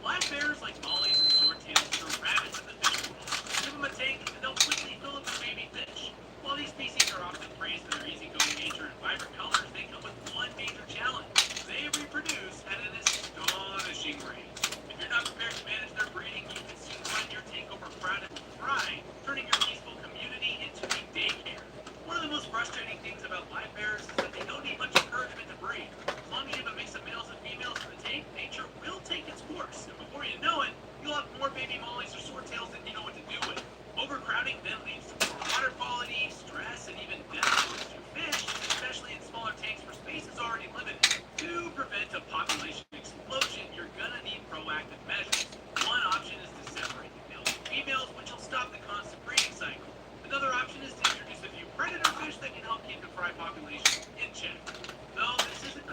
Black bears like mollies and swordtails are rabbits in the fish world. Give them a tank and they'll quickly fill up with baby fish. While these species are often praised for their easygoing nature and vibrant colors, they come with one major challenge. They reproduce at an astonishing rate. If you're not prepared to manage their breeding, you can soon find your tank overcrowded with fry, turning your peaceful community into a daycare. One of the most frustrating things about live bears is that they don't need much encouragement to breed. As long as you have a mix of males and females in the tank, nature will take its course. And before you know it, you'll have more baby mollies or swordtails than you know what to do with. Overcrowding then leads to poor water quality, stress, and even death to fish, especially in smaller tanks where space is already limited. To prevent a population explosion, you're gonna need proactive measures. One option is to separate the males and females, which will stop the constant breeding cycle. Another option is to introduce a few predator fish that can help keep the fry population in check. Though this is a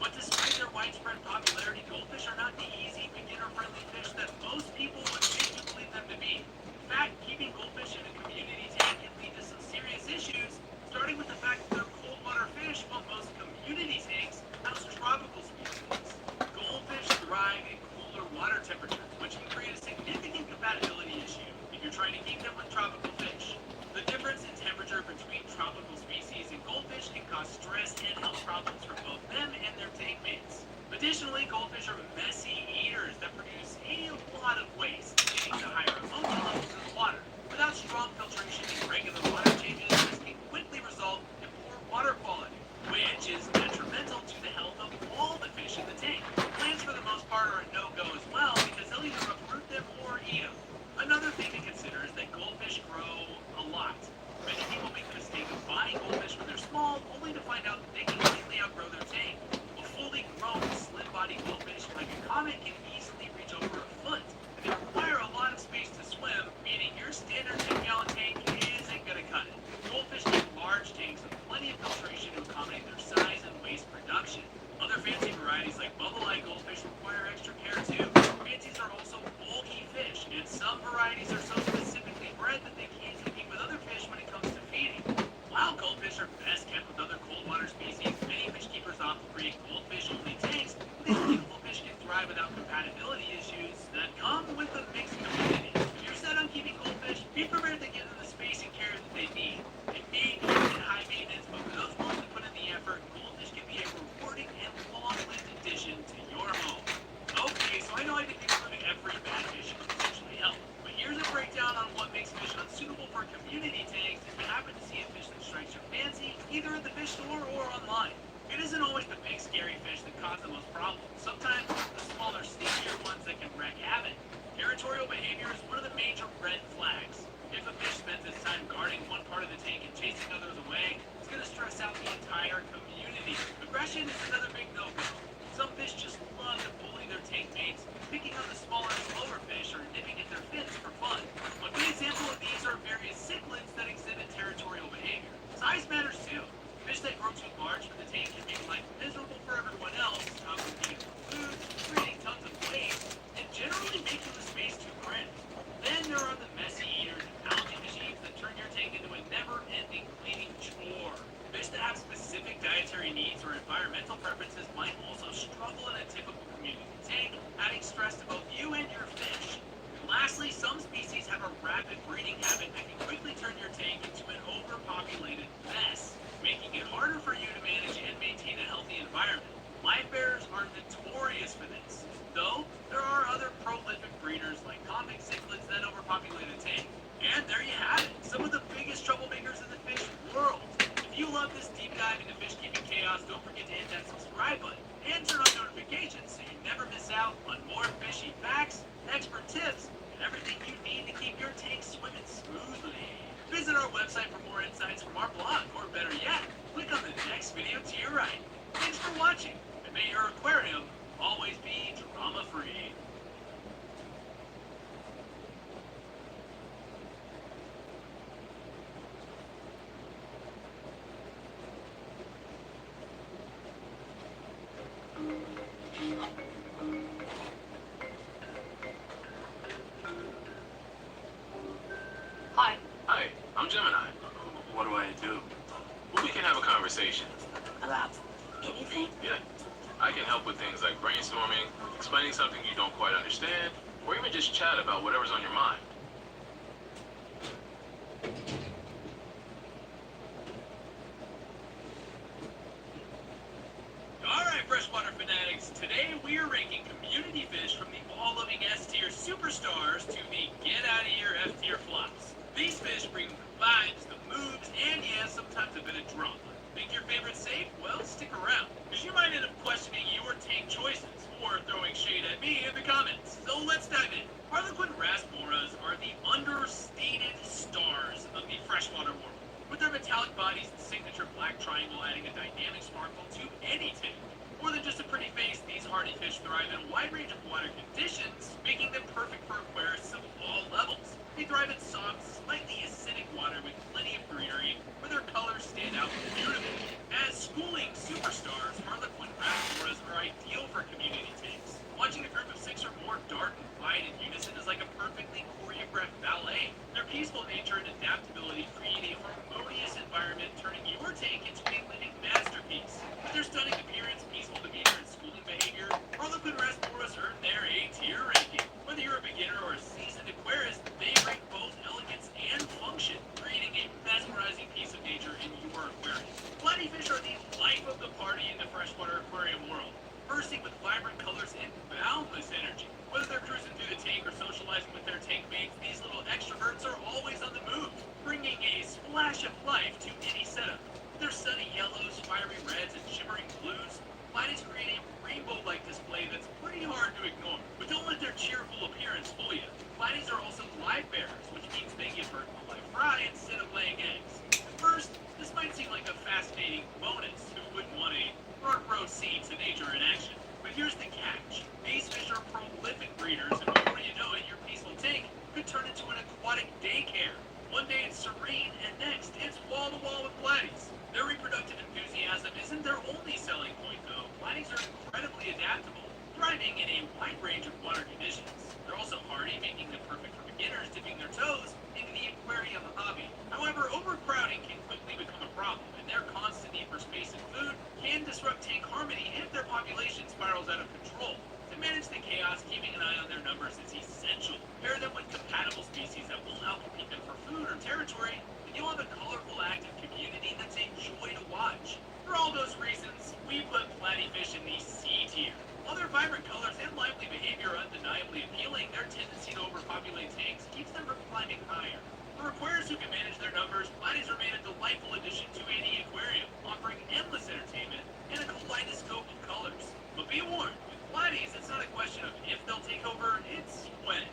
But despite their widespread popularity, goldfish are not the easy, beginner-friendly fish that most people would make you believe them to be. In fact, keeping goldfish in a community tank can lead to some serious issues, starting with the fact that they're cold water fish, while most community tanks house tropical species. Goldfish thrive in cooler water temperatures, which can create a significant compatibility issue if you're trying to keep them with tropical fish. The difference in temperature between tropical species and goldfish can cause stress and health problems for both them and their tank mates. Additionally, goldfish are messy eaters that produce a lot of waste, leading to higher ammonia levels in the water. Without strong filtration and regular water changes, this can quickly result in poor water quality, which is detrimental to the health of all the fish in the tank. Plants, for the most part, are a no-go as well because they'll either uproot them or eat them. Another thing to consider is that goldfish grow a lot. Many people make the mistake of buying goldfish when they're small, only to find out that they can quickly outgrow their tank. A fully grown, slim-bodied goldfish like a comet can easily reach over a foot, and they require a lot of space to swim, meaning your standard 10-gallon tank isn't going to cut it. Goldfish need large tanks with plenty of filtration to accommodate their size and waste production. Other fancy varieties like bubble-eye goldfish require extra care too. Fancies are also bulky fish, and some varieties are so specifically bred that they can't compete with other fish when it comes to feeding. While goldfish are best kept with other cold water species, many fish keepers opt to create goldfish-only tanks. These beautiful fish can thrive without compatibility issues that come with a mixed community. If you're set on keeping goldfish, be prepared to give them the space and care that they need. It may be a bit high maintenance, but for those willing to put in the effort, goldfish can be a rewarding and long-lived addition to your home. Okay, so I know I didn't include every bad fish you can potentially help, but here's a breakdown on what makes fish unsuitable for community tanks if you happen to see a fish that strikes your fancy, either at the fish store or online. It isn't always the big scary fish that cause the most problems. Sometimes it's the smaller, sneakier ones that can wreak havoc. Territorial behavior is one of the major red flags. If a fish spends its time guarding one part of the tank and chasing others away, it's going to stress out the entire community. Aggression is another big no-go. Some fish just love to bully their tank mates, picking on the smaller, slower fish or nipping at their fins for fun. A good example of these are various cichlids that exhibit territorial behavior. Size matters too. Fish that grow too large for the tank can make life miserable for everyone else, competing for food, creating tons of waste, and generally making the space too cramped. Then there are the messy eaters and algae machines that turn your tank into a never-ending cleaning chore. Fish that have specific dietary needs or environmental preferences might also struggle in a typical community tank, adding stress to both you and your fish. And lastly, some species have a rapid breeding habit that can quickly turn your tank into an overpopulated mess, making it harder for you to manage and maintain a healthy environment. Life bearers are notorious for this, though there are other prolific breeders like convict cichlids that overpopulate a tank. And there you have it, some of the biggest troublemakers in the fish world. If you love this deep dive into fish keeping chaos, don't forget to hit that subscribe button and turn on notifications so you never miss out on more fishy facts, expert tips, and everything you need to keep your tank swimming smoothly. Visit our website for more insights from our blog, or better yet, click on the next video to your right. Thanks for watching, and may your aquarium always be drama-free. Hi. Hi, I'm Gemini. What do I do? Well, we can have a conversation. About anything? Yeah. I can help with things like brainstorming, explaining something you don't quite understand, or even just chat about whatever's on your mind. Alright, freshwater fanatics, today we are ranking community fish from the all-loving S-tier superstars to the get-out-of-here F-tier flops. These fish bring the vibes, the moves, and yeah, sometimes a bit of drama. Think your favorite's safe? Well, stick around, because you might end up questioning your tank choices, or throwing shade at me in the comments. So let's dive in. Harlequin rasboras are the understated stars of the freshwater world. With their metallic bodies and signature black triangle adding a dynamic sparkle to any tank. More than just a pretty face, these hardy fish thrive in a wide range of water conditions, making them perfect for aquarists of all levels. They thrive in soft, slightly acidic water with plenty of greenery, where their colors stand out beautifully. As schooling superstars, bursting with vibrant colors and boundless energy. Whether they're cruising through the tank or socializing with their tank mates, these little extroverts are always on the move, bringing a splash of life to any setup. With their sunny yellows, fiery reds, and shimmering blues, Platies create a rainbow-like display that's pretty hard to ignore. But don't let their cheerful appearance fool you. Platies are also live bearers, which means they give birth to live fry instead of laying eggs. At first, this might seem like a fascinating bonus. Who wouldn't want a front row seat to nature in action? But here's the catch. These fish are prolific breeders, and before you know it, your peaceful tank could turn into an aquatic daycare. One day it's serene, and next it's wall-to-wall with platies. Their reproductive enthusiasm isn't their only selling point, though. Platies are incredibly adaptable, thriving in a wide range of water conditions. They're also hardy, making them perfect for beginners dipping their toes into the aquarium hobby. However, overcrowding can quickly become a problem, and their constant need for space and food can disrupt tank harmony if their population spirals out of control. To manage the chaos, keeping an eye on their numbers is essential. Pair them with compatible species that won't outcompete them for food or territory, and you'll have a colorful, active community that's a joy to watch. For all those reasons, we put platyfish in the C tier. While their vibrant colors and lively behavior are undeniably appealing, their tendency to overpopulate tanks keeps them from climbing higher. For aquarists who can manage their numbers, platies remain a delightful addition to any aquarium, offering endless entertainment and a kaleidoscope of colors. But be warned, with platies, it's not a question of if they'll take over, it's when.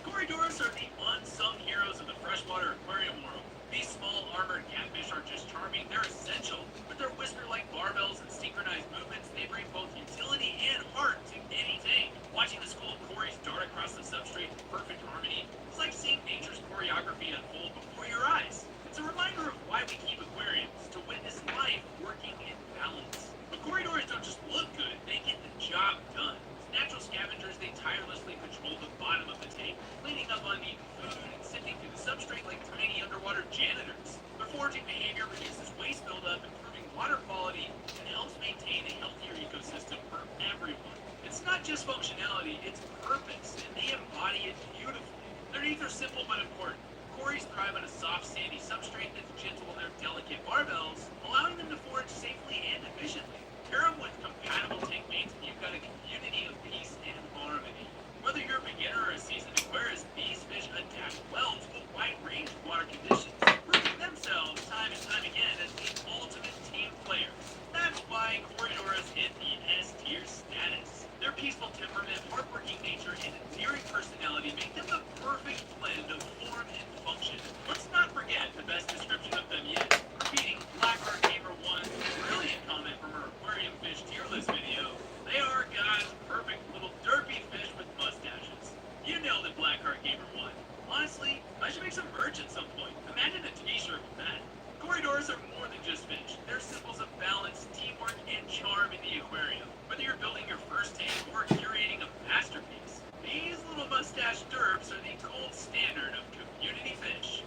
Corydoras are the unsung heroes of the freshwater aquarium world. These small armored catfish are just charming, they're essential. With their whisper-like barbels and synchronized movements, they bring both utility and heart to any tank. Watching the school of Cories dart across the substrate in perfect harmony is like seeing nature's choreography unfold before your eyes. It's a reminder of why we keep aquariums, to witness life working in balance. But Corydoras don't just look good, they get the job done. As natural scavengers, they tirelessly patrol the bottom of the tank, cleaning up uneaten food and sifting through the substrate like tiny underwater janitors. Their foraging behavior reduces waste buildup, improving water quality, and helps maintain a healthier ecosystem for everyone. It's not just functionality, it's purpose, and they embody it beautifully. Their needs are simple but important. Cories thrive on a soft, sandy substrate that's gentle on their delicate barbels, allowing them to forage safely and efficiently. Pair them with compatible tank mates, and you've got a community of peace and harmony. Whether you're a beginner or a seasoned aquarist, these fish adapt well to a wide range of water conditions, proving themselves time and time again as the ultimate team players. That's why Corydoras hit the S tier status. Their peaceful temperament, hardworking nature, and endearing personality make them the perfect blend of form and function. Let's not forget the best description of them yet. Repeating Blackheart Gamer 1's brilliant comment from her aquarium fish tier list video. They are God's perfect little derpy fish with mustaches. You nailed it, Blackheart Gamer 1. Honestly, I should make some merch at some point. Imagine a t-shirt with that. Corydoras are more than just fish. They're symbols of balance, teamwork, and charm in the aquarium. Whether you're building your first tank or curating a masterpiece, these little mustache derps are the gold standard of community fish.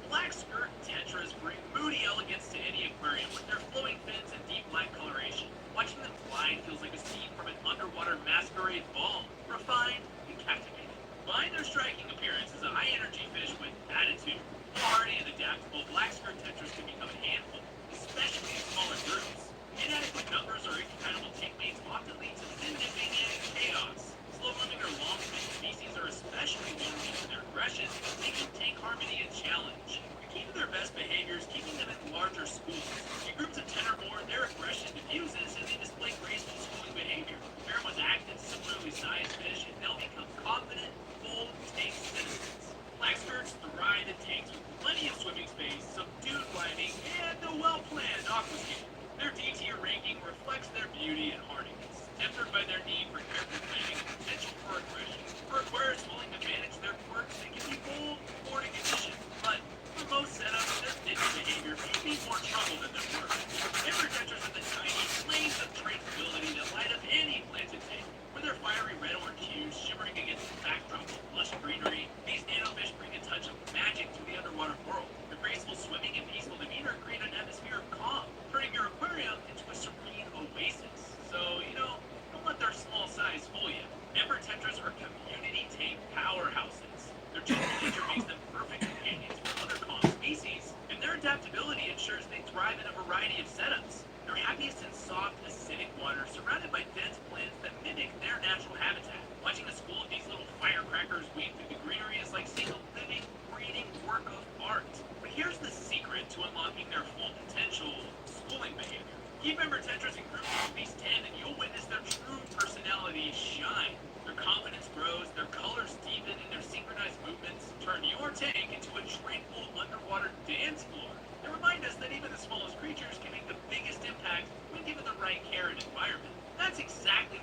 Black skirt tetras bring moody elegance to any aquarium with their flowing fins and deep black coloration. Watching them glide feels like a scene from an underwater masquerade ball, refined and captivating. Behind their striking appearance is a high-energy fish with attitude. Hardy and adaptable, black skirt tetras can become a handful, especially in smaller groups. Inadequate numbers or incompatible tank mates often lead to fin dipping and chaos. Slow-moving or long-fin species are especially vulnerable to their aggression, making tank harmony a challenge. The key to their best behavior is keeping them in larger schools. In groups of 10 or more, their aggression diffuses and they display graceful schooling behavior. Pair them with active, similarly sized fish, and they'll become confident, bold tank citizens. Black skirt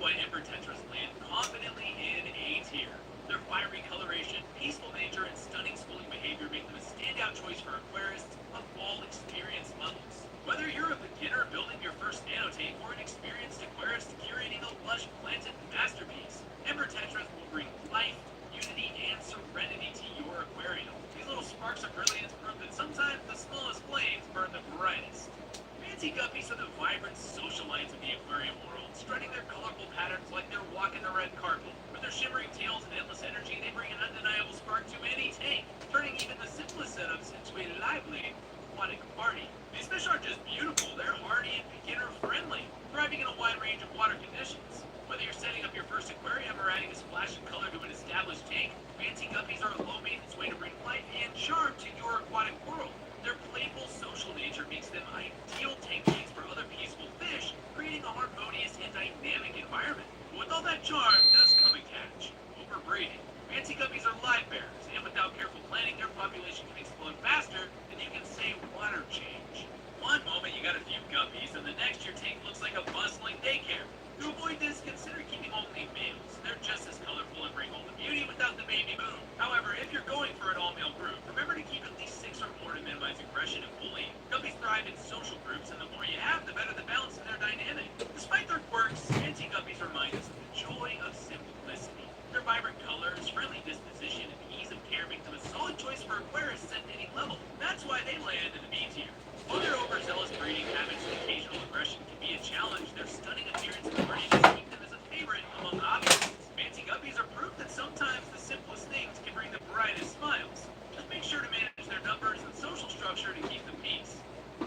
why Emperor Tetras land confidently in A tier. Their fiery coloration, peaceful nature, and stunning schooling behavior make them a standout choice for aquarists of all experience levels. Whether you're a beginner building your first nanotank or an experienced aquarist curating a lush planted masterpiece, Emperor Tetras will bring life, unity, and serenity to your aquarium. These little sparks of brilliance prove that sometimes the smallest flames burn the brightest. Fancy guppies are the vibrant socialites of the aquarium world, strutting their colorful patterns like they're walking the red carpet. With their shimmering tails and endless energy, they bring an undeniable spark to any tank, turning even the simplest setups into a lively aquatic party. These fish aren't just beautiful, they're hardy and beginner-friendly, thriving in a wide range of water conditions. Whether you're setting up your first aquarium or adding a splash of color to an established tank, fancy guppies are a low-maintenance way to bring life and charm to your aquatic world. Their playful social nature makes them ideal tank mates for other peaceful fish, creating a harmonious and dynamic environment. But with all that charm does come a catch: overbreeding. Fancy guppies are live bearers, and without careful planning, their population can explode faster than you can say water change. One moment you got a few guppies, and the next your tank looks like a bustling daycare. To avoid this, consider keeping only males. They're just as colorful and bring all the beauty without the baby boom. However, if you're going for an all-male group, remember to keep at least 6 or more to minimize aggression and bullying. Guppies thrive in social groups, and the more you have, the better the balance in their dynamic. Despite their quirks, fancy guppies remind us of the joy of simplicity. Their vibrant colors, friendly disposition, and ease of care make them a solid choice for aquarists at any level. That's why they land in the B tier. While their overzealous breeding habits and occasional aggression can be a challenge, their stunning appearance and hardiness keep them as a favorite among hobbyists. Fancy guppies are proof that sometimes the simplest things can bring the brightest smiles. Just make sure to manage their numbers and social structure to keep the peace.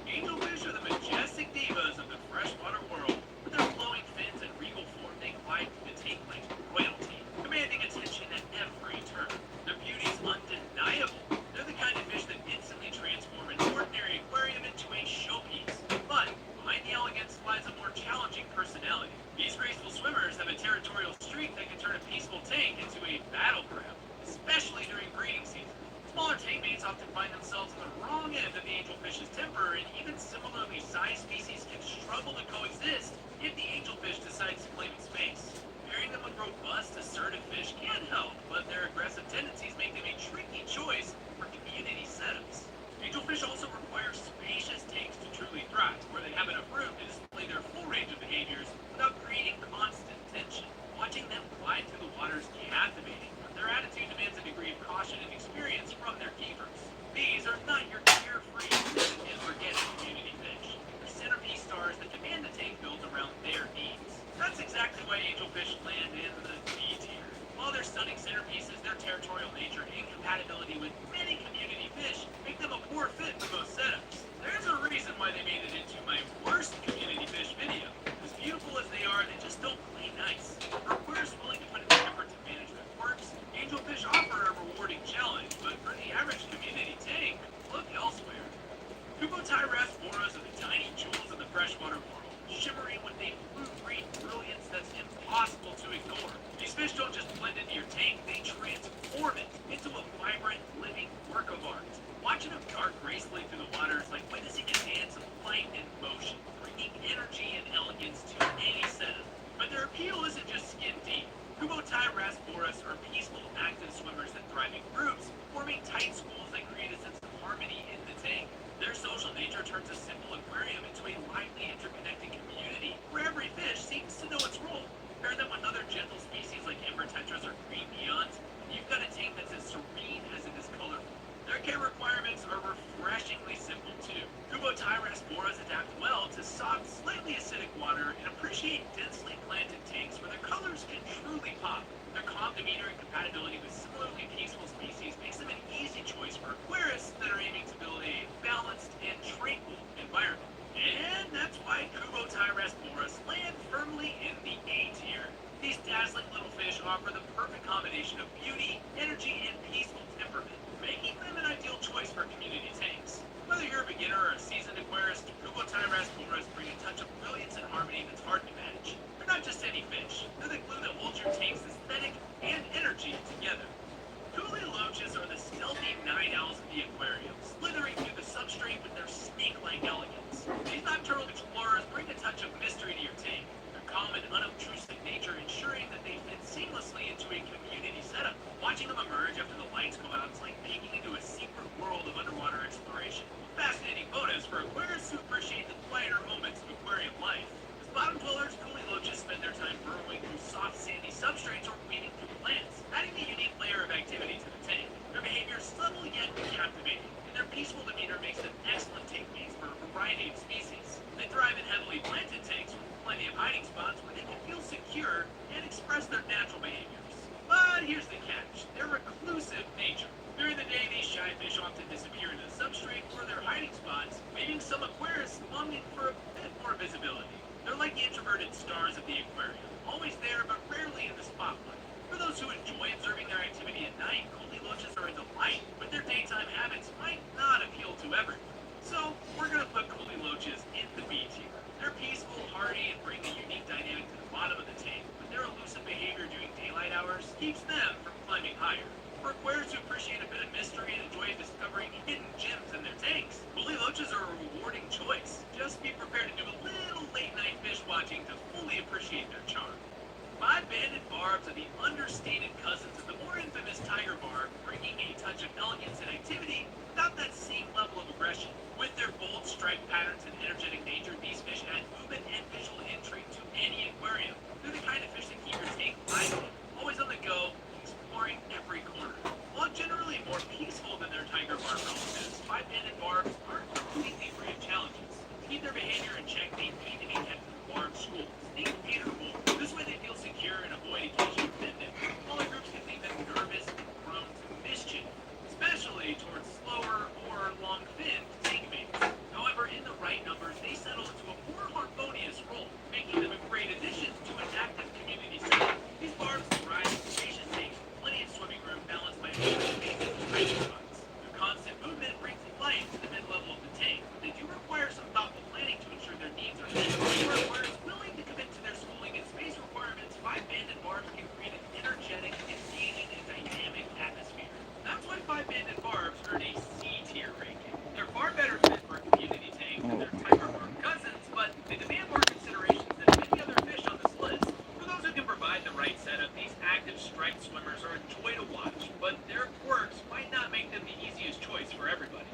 Angelfish are the majestic divas of the freshwater world. With their flowing fins and regal form, they glide through the tank like royalty, commanding attention at every turn. Their beauty is undeniable. They're the kind of fish that instantly transform an ordinary aquarium into a showpiece. But behind the elegance lies a more challenging personality. These graceful swimmers have a territorial streak that can turn a peaceful tank into a battleground, especially during breeding season. Smaller tank mates often find themselves on the wrong end of the angelfish's temper, and even similarly sized species can struggle to coexist if the angelfish decides to claim its space. Pairing them with robust, assertive fish can help, but their aggressive tendencies make them a tricky choice for community setups. Angelfish also require spacious tanks to truly thrive, where they have enough room to display their full range of behaviors without creating constant tension. Watching them glide through the water is captivating, but their attitude demands a degree of caution and experience from their keepers. These are not your carefree and forget community fish. They're centerpiece stars that demand the tank built around their needs. That's exactly why angelfish land in the D tier. While they're stunning centerpieces, their territorial nature and incompatibility with many community fish make them a poor fit for most setups. There's a reason why they made it into my worst community fish video. As beautiful as they are, they just don't play nice. For aquarists willing to put in the effort to manage their quirks, angelfish offer a rewarding challenge, but for the average community tank, look elsewhere. Kubotai-rasboras are the tiny jewels of the freshwater world, shimmering with a blue-green brilliance that's impossible to ignore. These fish don't just blend into your tank, they transform it into a vibrant, living work of art. Watching them dart gracefully through the water is like witnessing a dance of light and motion, bringing energy and elegance to any setup. But their appeal isn't just skin deep. Kubotai-rasboras are peaceful, active swimmers that thrive in groups, forming tight schools that create a sense of harmony in the tank. Their social nature turns a simple aquarium into a lively, interconnected community, where every fish seems to know its role. Pair them with other gentle species like Emperor Tetras or green peons, and you've got a tank that's as serene as it is colorful. Their care requirements are refreshingly simple too. Kubotai-rasboras adapt well to soft, slightly acidic water and appreciate densely planted tanks where their colors can truly pop. Their calm demeanor and compatibility with similarly peaceful species makes them an easy choice for aquarists that are aiming to build a balanced and tranquil environment. And that's why Kubotai-rasboras land firmly in the A tier. These dazzling little fish offer the perfect combination of beauty, energy, and peaceful temperament, making them an ideal choice for community tanks. Whether you're a beginner or a seasoned aquarist, Kubotai-rasboras bring a touch of brilliance and harmony that's hard to match. They're not just any fish, they're the glue that holds your tank's aesthetic and energy together. Coolie loaches are the stealthy night owls of the aquarium, slithering through the substrate with their snake-like elegance. These nocturnal explorers bring a touch of mystery to your tank. Their calm and unobtrusive nature longing for a bit more visibility. They're like the introverted stars of the aquarium, always there but rarely in the spotlight. For those who enjoy observing their activity at night, Coley loaches are a delight, but their daytime habits might not appeal to everyone. So, we're going to put Coley loaches in the B tier. They're peaceful, hardy, and bring a unique dynamic to the bottom of the tank, but their elusive behavior during daylight hours keeps them from climbing higher. For aquarists who appreciate a bit of mystery and enjoy discovering hidden gems in their tanks, Coley loaches are a rewarding choice. Just be prepared to do a little late-night fish watching to fully appreciate their charm. Five-banded barbs are the understated cousins of the more infamous tiger barb, bringing a touch of elegance and activity without that same level of aggression. With their bold stripe patterns and energetic nature, these fish add movement and visual intrigue to any aquarium. They're the kind of fish that keep your tank lively, always on the go, exploring every corner. While generally more peaceful than their tiger barb relatives, five-banded barbs aren't completely free of challenges. To keep their behavior in check, they need to be kept in large schools, named Peter Moore. This way they feel secure and avoid occasional offending. Smaller groups can leave them nervous and prone to mischief, especially towards slower or long-finned tank mates. However, in the right numbers, they settle into a more harmonious role, making them a great addition to an active community setting. These barbs thrive in spacious tanks, plenty of swimming room balanced by open spaces and hiding spots. Their constant movement brings life to the mid-level of the tank, but they do require some thoughtful planning to ensure their needs are met. For aquarists willing to commit to their schooling and space requirements, five-banded barbs can create an energetic, engaging, and dynamic atmosphere. That's why five-banded barbs earn a C-tier ranking. They're far better fit for a community tank than their tiger barb cousins, but they demand more considerations than many other fish on this list. For those who can provide the right setup, these active striped swimmers are a joy to watch, but their quirks might not make them the easiest choice for everybody.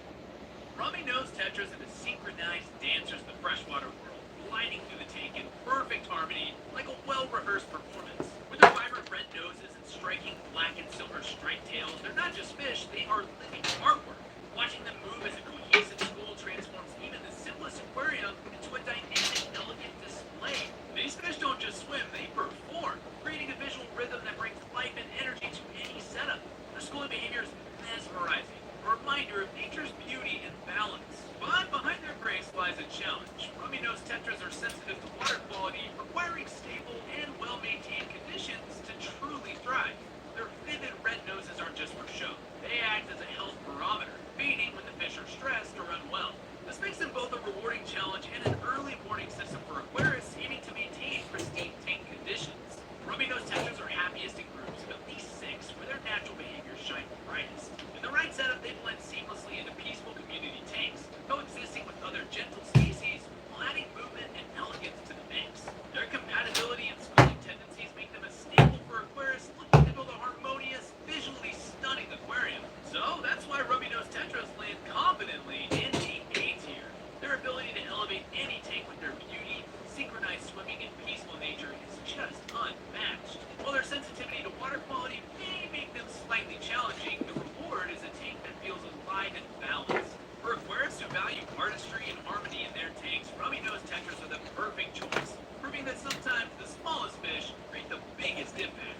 Rummy-nosed tetras are the synchronized dancers of the freshwater world, gliding through the tank in perfect harmony, like a well-rehearsed performance. With their vibrant red noses and striking black and silver striped tails, they're not just fish, they are living artwork. Watching them move as a cohesive school transforms even the simplest aquarium into a dynamic, elegant display. These fish don't just swim, they perform, creating a visual rhythm that brings life and energy to any setup. Their schooling behavior is mesmerizing, a reminder of nature's beauty and balance. But behind their grace lies a challenge. Rummy-nosed tetras are sensitive to water quality, requiring stable and well-maintained conditions to truly thrive. Their vivid red noses aren't just for show. They act as a health barometer, fading when the fish are stressed or unwell. This makes them both a rewarding challenge and an early warning system for aquarists aiming to maintain pristine tank conditions. Rummy-nosed tetras are happiest in groups of at least 6, where their natural behaviors shine brightest. In the right setup, they blend seamlessly into peaceful community tanks, coexisting with other gentle species while adding movement and elegance to the mix. Their compatibility and schooling tendencies make them a staple for aquarists looking to build a harmonious, visually stunning aquarium. So that's why rummy-nosed tetras land confidently in the A tier. Their ability to elevate any tank with their beauty, synchronized swimming, and peaceful nature is just unmatched. While their sensitivity to water quality may make them slightly challenging, the reward is a tank that feels alive and balanced. For aquarists who value artistry and harmony in their tanks, rummy-nosed tetras are the perfect choice, proving that sometimes the smallest fish create the biggest impact.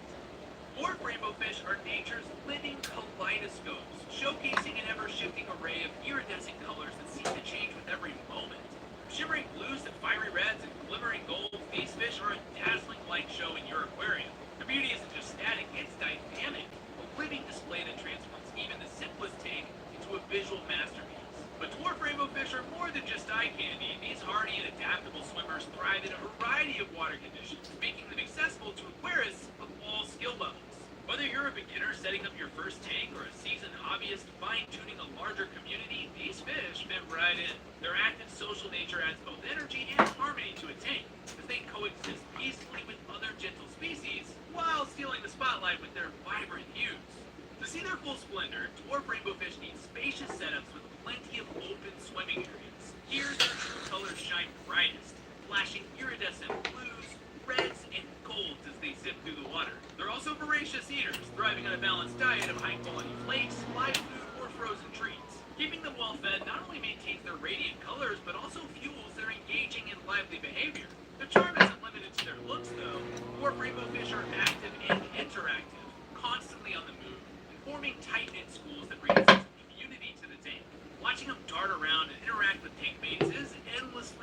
Dwarf rainbow fish are nature's living kaleidoscopes, showcasing an ever-shifting array of iridescent colors that seem to change with every moment. From shimmering blues to fiery reds and glimmering golds, these fish are a dazzling light show in your aquarium. Their beauty isn't just static, it's dynamic, a living display that transforms even the simplest tank into a visual masterpiece. But dwarf rainbow fish are more than just eye candy. These hardy and adaptable swimmers thrive in a variety of water conditions, making them accessible to aquarists of all skill levels. Whether you're a beginner setting up your first tank or a seasoned hobbyist fine-tuning a larger community, these fish fit right in. Their active social nature adds both energy and harmony to a tank, as they coexist peacefully with other gentle species, while stealing the spotlight with their vibrant hues. To see their full splendor, dwarf rainbow fish need spacious setups with plenty of open swimming areas. Here, their true colors shine brightest, flashing iridescent blues, reds, and golds as they zip through the water. They're also voracious eaters, thriving on a balanced diet of high-quality flakes, live food, or frozen treats. Keeping them well-fed not only maintains their radiant colors, but also fuels their engaging and lively behavior. Their charm isn't limited to their looks, though. Dwarf rainbow fish are active and interactive, constantly on the move, and forming tight-knit schools that bring a sense of community to the tank. Watching them dart around and interact with tank mates is endlessly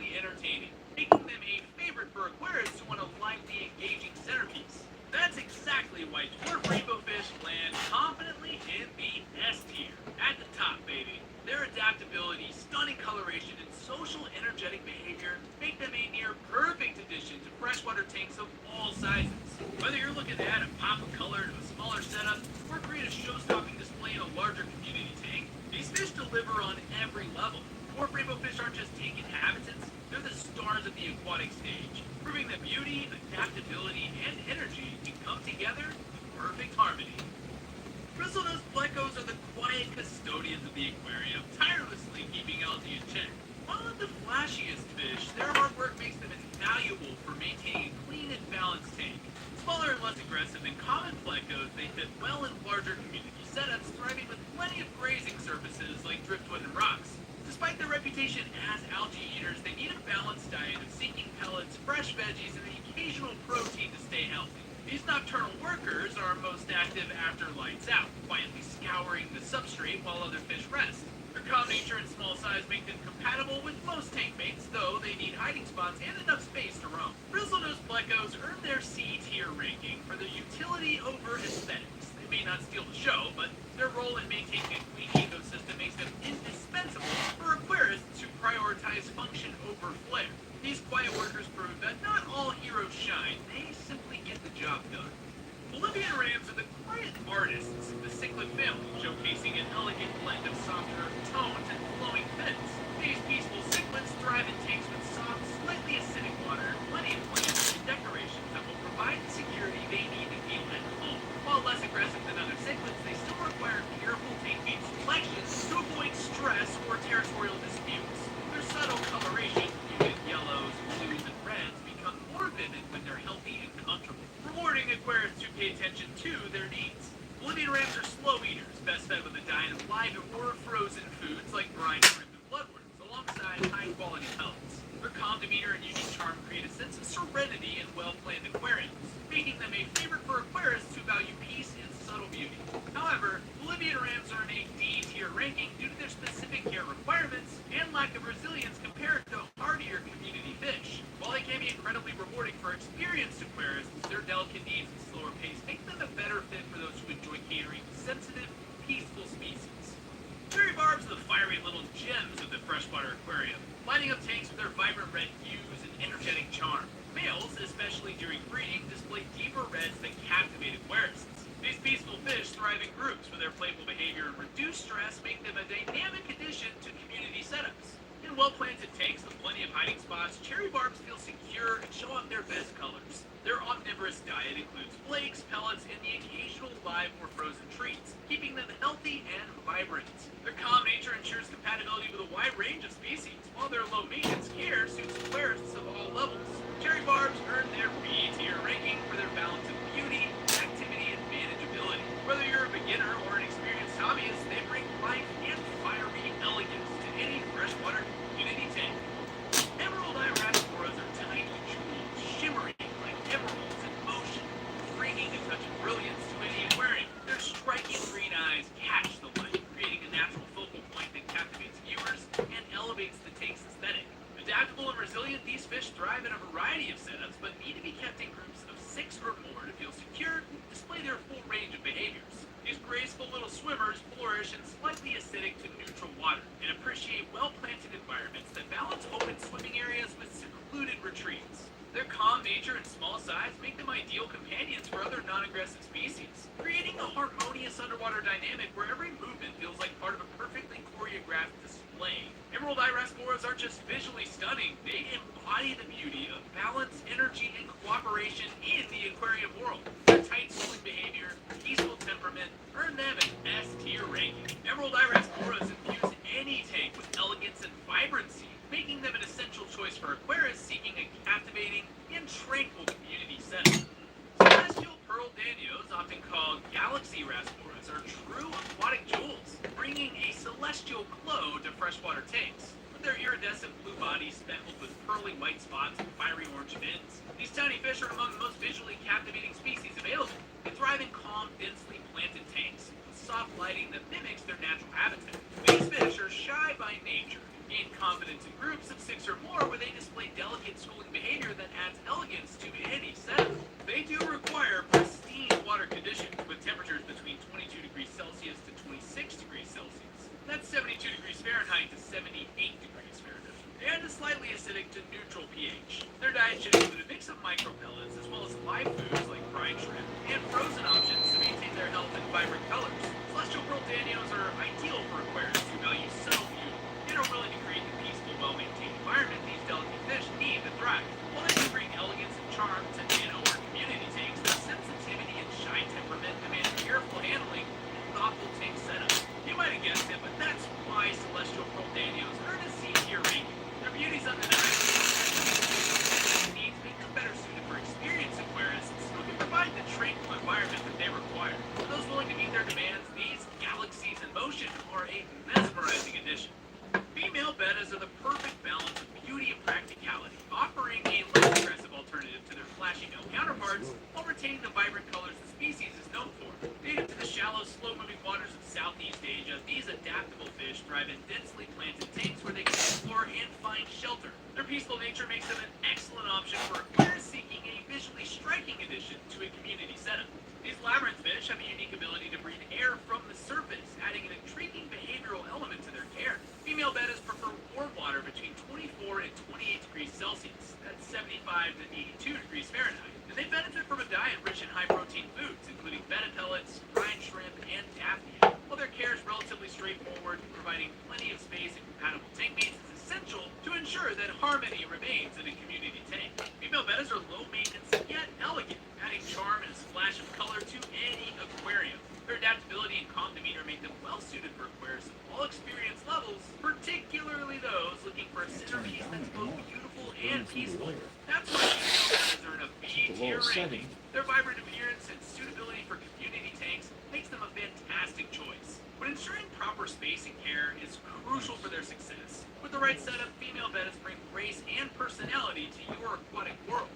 exactly why dwarf rainbow fish land confidently in the S tier. At the top, baby. Their adaptability, stunning coloration, and social energetic behavior make them a near perfect addition to freshwater tanks of all sizes. Whether you're looking to add a pop of color to a smaller setup or create a show-stopping display in a larger community tank, these fish deliver on every level. Dwarf rainbow fish aren't just tank inhabitants, they're the stars of the aquatic stage, proving that beauty, adaptability, and energy can come together in perfect harmony. Bristlenose plecos are the quiet custodians of the aquarium, tirelessly keeping algae in check. While not the flashiest fish, their hard work makes them invaluable for maintaining a clean and balanced tank. Smaller and less aggressive than common plecos, they fit well in larger community setups, thriving with plenty of grazing surfaces like driftwood and rocks. Despite their reputation as algae eaters, they need a balanced diet of seeking pellets, fresh veggies, and the occasional protein to stay healthy. These nocturnal workers are most active after lights out, quietly scouring the substrate while other fish rest. Their calm nature and small size make them compatible with most tank mates, though they need hiding spots and enough space to roam. Bristlenose plecos earn their C-tier ranking for their utility over aesthetics. They may not steal the show, but their role in maintaining a clean ecosystem makes them indispensable for aquarists who prioritize function over flair. These quiet workers prove that not all heroes shine, they simply get the job done. Bolivian rams are the quiet artists of the cichlid family, showcasing an elegant blend of softer tones and flowing fins. These peaceful cichlids thrive in tanks with soft, slightly acidic water, plenty of plants, and decorations that will provide the security they need to feel at home. While less aggressive than other cichlids, they still require careful tank mate selection to avoid stress or territorial disputes. Their subtle coloration, muted yellows, blues, and reds, become more vivid when they're healthy and comfortable, rewarding aquarists who pay attention to their needs. Bolivian rams are slow eaters, best fed with a diet of live or frozen foods like brine shrimp and bloodworms, alongside high-quality pellets. Their calm demeanor and unique charm create a sense of serenity in well-planned aquariums, making them a favorite for aquarists who value peace and subtle beauty. However, Bolivian rams earn a D-tier ranking due to their specific care requirements and lack of resilience compared to hardier community fish. While they can be incredibly rewarding for experienced aquarists, their delicate needs and slower pace make them a better fit for those who enjoy catering to sensitive, peaceful species. Cherry barbs are the fiery little gems of the freshwater aquarium, lighting up tanks with their vibrant red hues and energetic charm. Males, especially during breeding, display deeper reds that captivate aquarists. These peaceful fish thrive in groups where their playful behavior and reduced stress make them a dynamic addition to community setups. In well-planted tanks with plenty of hiding spots, cherry barbs feel secure and show off their best colors. Their omnivorous diet includes flakes, pellets, and the occasional live or frozen treats, keeping them healthy and vibrant. Their calm nature ensures compatibility with a wide range of species, while their low-maintenance care suits aquarists of all levels. Cherry barbs earn their B-tier ranking for their balance of beauty, activity, and manageability. Whether you're a beginner or an experienced hobbyist, they bring life and fiery elegance to any freshwater community tank. Emerald irasporas are tiny jewels, shimmering like emeralds in motion, bringing a touch of brilliance to any aquarium. Their striking green eyes catch the light, creating a natural focal point that captivates viewers and elevates the tank's aesthetic. Adaptable and resilient, these fish thrive in a variety of setups, but need to be kept in groups of 6 or more to feel secure and display their full range of behaviors. These graceful little swimmers flourish in slightly acidic to neutral water and appreciate well-planted environments that balance open swimming areas with secluded retreats. Their calm nature and small size make them ideal companions for other non-aggressive species, creating a harmonious underwater dynamic where every movement feels like part of a perfectly choreographed display. Emerald irasporas aren't just visually stunning, they embody the beauty of balance, energy, and cooperation in the aquarium world. Their tight schooling behavior, peaceful temperament, earn them an S-tier ranking. Emerald irasporas infuse any tank with elegance and vibrancy, making them an essential choice for aquarists seeking a captivating and tranquil community setting. Celestial pearl danios, often called galaxy irasporas, are true aquatic jewels, bringing a celestial glow to freshwater tanks. With their iridescent blue bodies speckled with pearly white spots and fiery orange fins, these tiny fish are among the most visually captivating species available. They thrive in calm, densely planted tanks with soft lighting that mimics their natural habitat. These fish are shy by nature, gain confidence in groups of 6 or more where they display delicate schooling behavior that adds elegance to any setup. They do require pristine water conditions with temperatures between 22 degrees Celsius to 26 degrees Celsius. That's 72 degrees Fahrenheit to 78 degrees Fahrenheit. And a slightly acidic to neutral pH. Their diet should include a mix of micropellets as well as live foods like fried shrimp and frozen options to maintain their health and vibrant colors. Celestial pearl danios are ideal for aquariums who value subtle beauty and are willing to create the peaceful, well-maintained environment these delicate fish need to thrive. While they can bring elegance and charm to nano or community tanks, their sensitivity and shy temperament demand careful handling and thoughtful tank setup. You might have guessed it, but that's why celestial pearl danios earn a C-tier ranking. Their beauty's undeniable. Needs make them better suited for experienced aquarists who can provide the tranquil environment that they require. For those willing to meet their demands, these galaxies in motion are a mesmerizing addition. Female bettas are the perfect balance of beauty and practicality, offering a less aggressive alternative to their flashy male counterparts while retaining the vibrant colors the species is known for. Native to the shallow, slow-moving waters of Southeast Asia, these adaptable fish thrive in densely planted tanks where they can explore and find shelter. Their peaceful nature makes them an excellent option for aquarists seeking a visually striking addition to a community setup. These labyrinth fish have a unique ability to breathe air from the surface, adding an intriguing behavioral element to their care. Female bettas prefer warm water between 24 and 28 degrees Celsius. That's 75 to 82 degrees Fahrenheit. And they benefit from a diet rich in high-protein foods, including betta pellets, fried shrimp, and daphnia. While their care is relatively straightforward, providing plenty of space and compatible tank mates is essential to ensure that harmony remains in a community tank. Female bettas are low maintenance yet elegant, adding charm and a splash of color to any aquarium. Their adaptability and calm demeanor make them well suited for aquarists of all experience levels, particularly those looking for a centerpiece that's both beautiful and peaceful. That's why female bettas are in a B-tier ranking. Their vibrant appearance and suitability for community tanks makes them a fantastic choice. But ensuring proper space and care is crucial for their success. With the right setup, female bettas bring grace and personality to your aquatic world.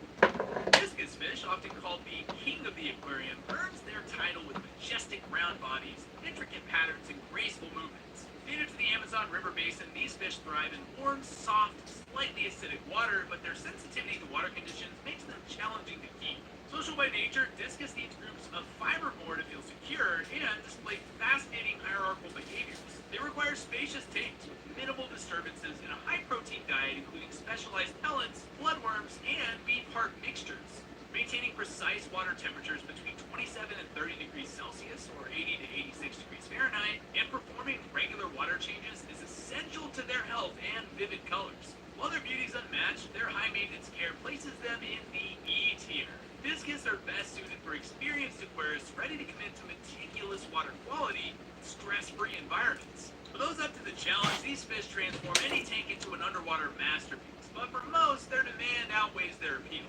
Discus fish, often called the king of the aquarium, earns their title with majestic round bodies, intricate patterns, and graceful movements. Native to the Amazon River basin, these fish thrive in warm, soft, slightly acidic water, but their sensitivity to water conditions makes them challenging to keep. Social by nature, discus needs groups of fiberboard to feel secure and display fascinating hierarchical behaviors. They require spacious tanks with minimal disturbances and a high-protein diet, including specialized pellets, bloodworms, and beef heart mixtures. Maintaining precise water temperatures between 27 and 30 degrees Celsius, or 80 to 86 degrees Fahrenheit, and performing regular water changes is essential to their health and vivid colors. While their beauty is unmatched, their high-maintenance care places them in the E tier. Discus are best suited for experienced aquarists ready to commit to meticulous water quality and stress-free environments. For those up to the challenge, these fish transform any tank into an underwater masterpiece, but for most, their demand outweighs their appeal.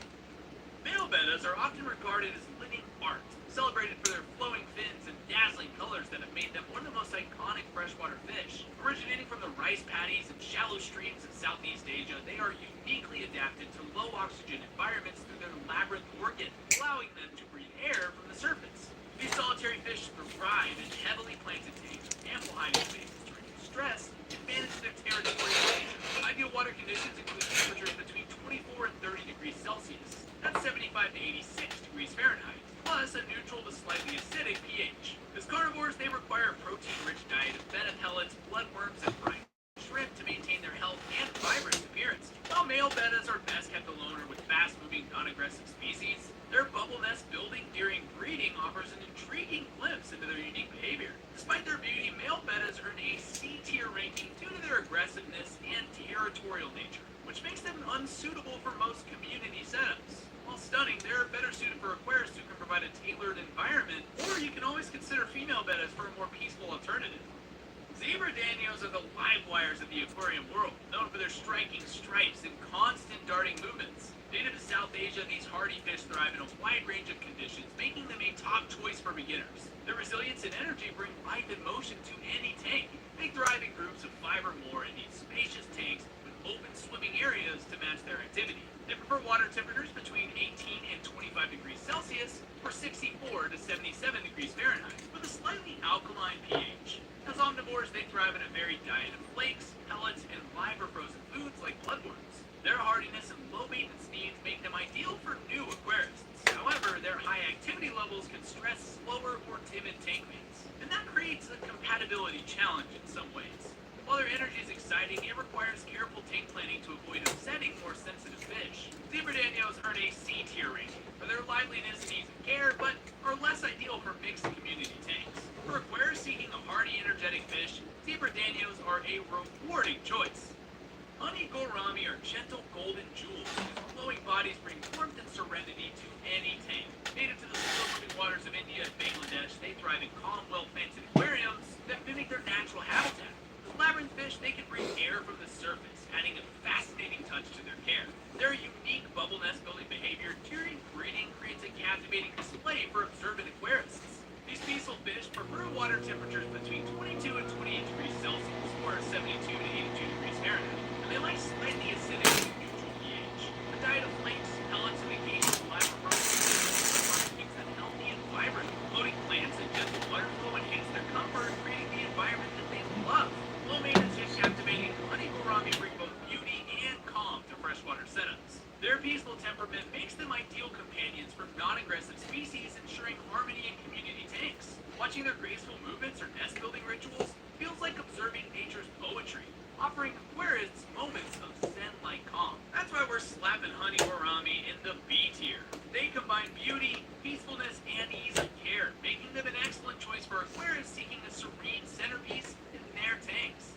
Male bettas are often regarded as living art, celebrated for their flowing fins and dazzling colors that have made them one of the most iconic freshwater fish. Originating from the rice paddies and shallow streams in Southeast Asia, they are uniquely adapted to low oxygen environments through their labyrinth organ, allowing them to breathe air from the surface. These solitary fish thrive in heavily planted tanks with ample hiding spaces to reduce stress and manage their territorial nature. Ideal water conditions include temperatures between 24 and 30 degrees Celsius. That's 75 to 86 degrees Fahrenheit, plus a neutral to slightly acidic pH. As carnivores, they require a protein-rich diet of betta pellets, bloodworms, and fried shrimp to maintain their health and vibrant appearance. While male bettas are best kept alone or with fast-moving, non-aggressive species, their bubble nest building during breeding offers an intriguing glimpse into their unique behavior. Despite their beauty, male bettas earn a C-tier ranking due to their aggressiveness and territorial nature, which makes them unsuitable for most community setups. While stunning, they're better suited for aquarists who can provide a tailored environment, or you can always consider female bettas for a more peaceful alternative. Zebra danios are the live wires of the aquarium world, known for their striking stripes and constant darting movements. Native to South Asia, these hardy fish thrive in a wide range of conditions, making them a top choice for beginners. Their resilience and energy bring life and motion to any tank. They thrive in groups of 5 or more and need spacious tanks with open swimming areas to match their activity. They prefer water temperatures between 18 and 25 degrees Celsius, or 64 to 77 degrees Fahrenheit, with a slightly alkaline pH. As omnivores, they thrive in a varied diet of flakes, pellets, and live or frozen foods like bloodworms. Their hardiness and low maintenance needs make them ideal for new aquarists. However, However, their high activity levels can stress slower or timid tank mates, and that creates a compatibility challenge in some ways. While their energy is exciting, it requires careful tank planning to avoid upsetting more sensitive fish. Zebra Danios earn a C tier ranking for their liveliness and ease of care, but are less ideal for mixed community tanks. For aquarists seeking a hardy, energetic fish, Zebra Danios are a rewarding choice. Honey gourami are gentle golden jewels whose glowing bodies bring warmth and serenity to any tank. Native to the slow-moving waters of India and Bangladesh, they thrive in calm, well-fenced aquariums that mimic their natural habitat. Labyrinth fish, they can breathe air from the surface, adding a fascinating touch to their care. Their unique bubble nest building behavior during breeding creates a captivating display for observant aquarists. These peaceful fish prefer water temperatures between 22 and 28 degrees Celsius, or 72 to 82 degrees Fahrenheit, and they like slightly acidic to neutral pH. A diet of flakes, pellets, and occasional fiber proteins keeps them healthy and vibrant. Floating plants and gentle water flow enhance their comfort, creating the environment that they love. Low maintenance yet captivating, honey gourami bring both beauty and calm to freshwater setups. Their peaceful temperament makes them ideal companions for non-aggressive species, ensuring harmony in community tanks. Watching their graceful movements or nest-building rituals feels like observing nature's poetry, offering aquarists moments of zen-like calm. That's why we're slapping honey gourami in the B tier. They combine beauty, peacefulness, and ease of care, making them an excellent choice for aquarists seeking a serene centerpiece in their tanks.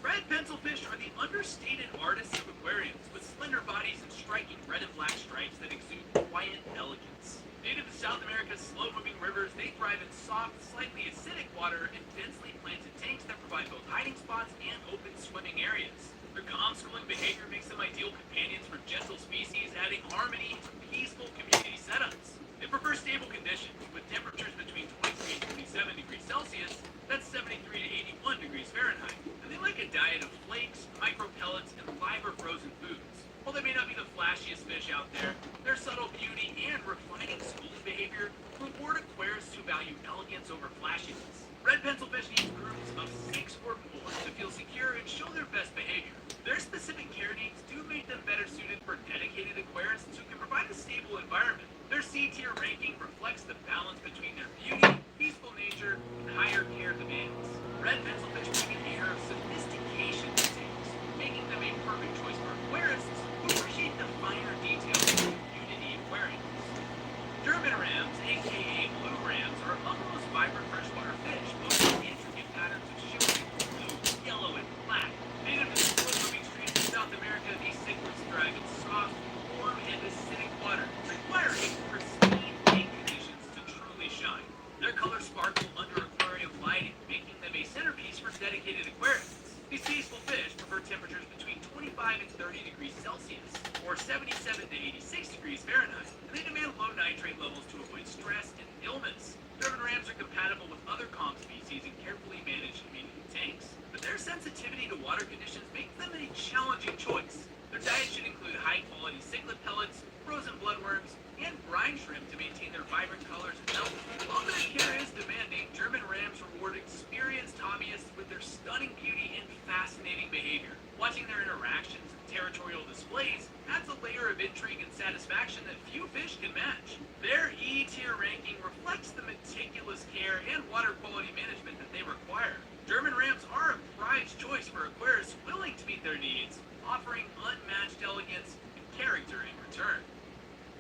Red pencilfish are the understated artists of aquariums, with slender bodies and striking red and black stripes that exude quiet elegance. Native to South America's slow-moving rivers, they thrive in soft, slightly acidic water and densely planted tanks that provide both hiding spots and open swimming areas. Their calm, schooling behavior makes them ideal companions for gentle species, adding harmony to peaceful community setups. They prefer stable conditions, with temperatures between 23 and 27 degrees Celsius, that's 73 to 81 degrees Fahrenheit, and they like a diet of flakes, micropellets, and fiber frozen foods. While they may not be the flashiest fish out there, their subtle beauty and refining schooling behavior reward aquarists who value elegance over flashiness. Red pencilfish need groups of 6 or more to feel secure and show their best behavior. Their specific care needs do make them better suited for dedicated aquarists who can provide a stable environment. Their C-tier ranking reflects the balance between their beauty, peaceful nature, and higher care demands. Red pencilfish bring an air of sophistication to tanks, making them a perfect choice for aquarists who appreciate the finer details of community aquariums. German rams, aka blue rams, are among the most vibrant freshwater fish, boasting intricate patterns of showing blue, yellow, and black. Native to the slow-moving streams of South America, these cichlids thrive in soft, warm, and acidic water, requiring pristine tank conditions to truly shine. Their colors sparkle under aquarium lighting, making them a centerpiece for dedicated aquarists. These peaceful fish prefer temperatures between 25 and 30 degrees Celsius, or 77 to 86 degrees Fahrenheit, and they demand low nitrate levels to avoid stress and illness. German rams are compatible with other calm species in carefully managed community tanks, but their sensitivity to water conditions makes them a challenging choice. Their diet should include high-quality cichlid pellets, frozen bloodworms, and brine shrimp to maintain their vibrant colors and health. While their care is demanding, German rams reward experienced hobbyists with their stunning beauty and fascinating behavior. Watching their interactions and territorial displays adds a layer of intrigue and satisfaction that few fish can match. Their E-tier ranking reflects the meticulous care and water quality management that they require. German rams are a prized choice for aquarists willing to meet their needs, offering unmatched elegance and character in return.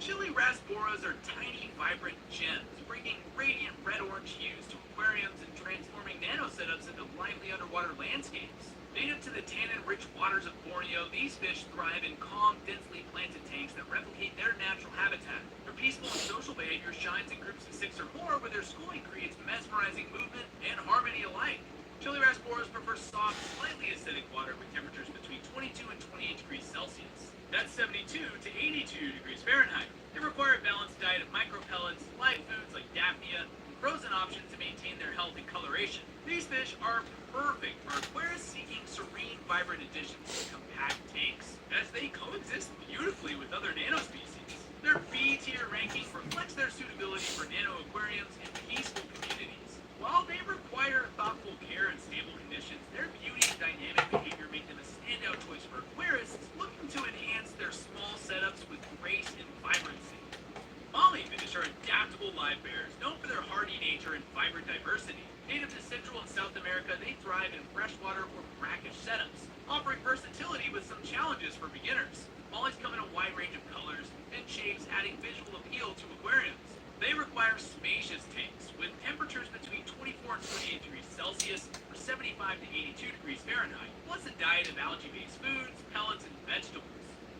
Chili rasboras are tiny, vibrant gems, bringing radiant red-orange hues to aquariums and transforming nano setups into lively underwater landscapes. Native to the tannin-rich waters of Borneo, these fish thrive in calm, densely planted tanks that replicate their natural habitat. Their peaceful and social behavior shines in groups of 6 or more, where their schooling creates mesmerizing movement and harmony alike. Chili rasboras prefer soft, slightly acidic water with temperatures between 22 and 28 degrees Celsius. That's 72 to 82 degrees Fahrenheit. They require a balanced diet of micropellets, live foods like daphnia, and frozen options to maintain their health and coloration. These fish are perfect for aquarists seeking serene, vibrant additions to compact tanks, as they coexist beautifully with other nanospecies. Their B-tier ranking reflects their suitability for nano aquariums and peaceful communities. While they require thoughtful care and stable conditions, their beauty and dynamic behavior make them a standout choice for aquarists looking to enhance their small setups with grace and vibrancy. Mollyfish are a live bears, known for their hardy nature and vibrant diversity. Native to Central and South America, they thrive in freshwater or brackish setups, offering versatility with some challenges for beginners. Mollies come in a wide range of colors and shapes, adding visual appeal to aquariums. They require spacious tanks with temperatures between 24 and 28 degrees Celsius or 75 to 82 degrees Fahrenheit, plus a diet of algae-based foods, pellets, and vegetables.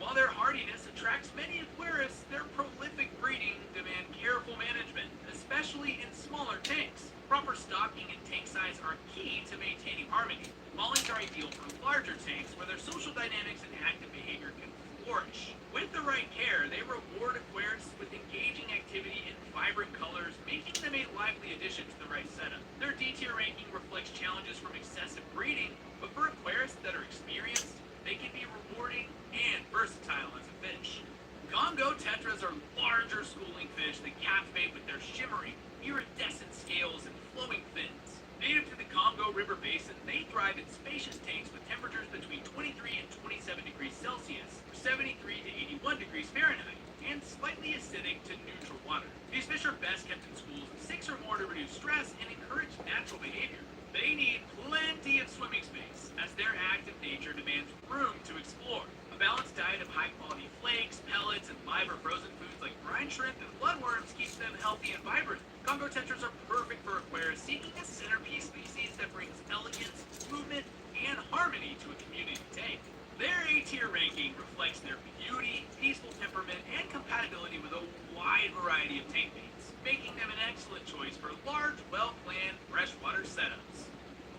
While their hardiness attracts many aquarists, their prolific breeding demand careful management, especially in smaller tanks. Proper stocking and tank size are key to maintaining harmony. Mollies are ideal for larger tanks where their social dynamics and active behavior can flourish. With the right care, they reward aquarists with engaging activity in vibrant colors, making them a lively addition to the right setup. Their D-tier ranking reflects challenges from excessive breeding, but for aquarists that are experienced, they can be rewarding and versatile as a fish. Congo tetras are larger schooling fish that captivate with their shimmering, iridescent scales and flowing fins. Native to the Congo River Basin, they thrive in spacious tanks with temperatures between 23 and 27 degrees Celsius, or 73 to 81 degrees Fahrenheit, and slightly acidic to neutral water. These fish are best kept in schools of 6 or more to reduce stress and encourage natural behavior. They need plenty of swimming space, as their active nature demands room to explore. A balanced diet of high-quality flakes, pellets, and live or frozen foods like brine shrimp and bloodworms keeps them healthy and vibrant. Congo tetras are perfect for aquarists seeking a centerpiece species that brings elegance, movement, and harmony to a community tank. Their A-tier ranking reflects their beauty, peaceful temperament, and compatibility with a wide variety of tank mates, making them an excellent choice for large, well-planned freshwater setups.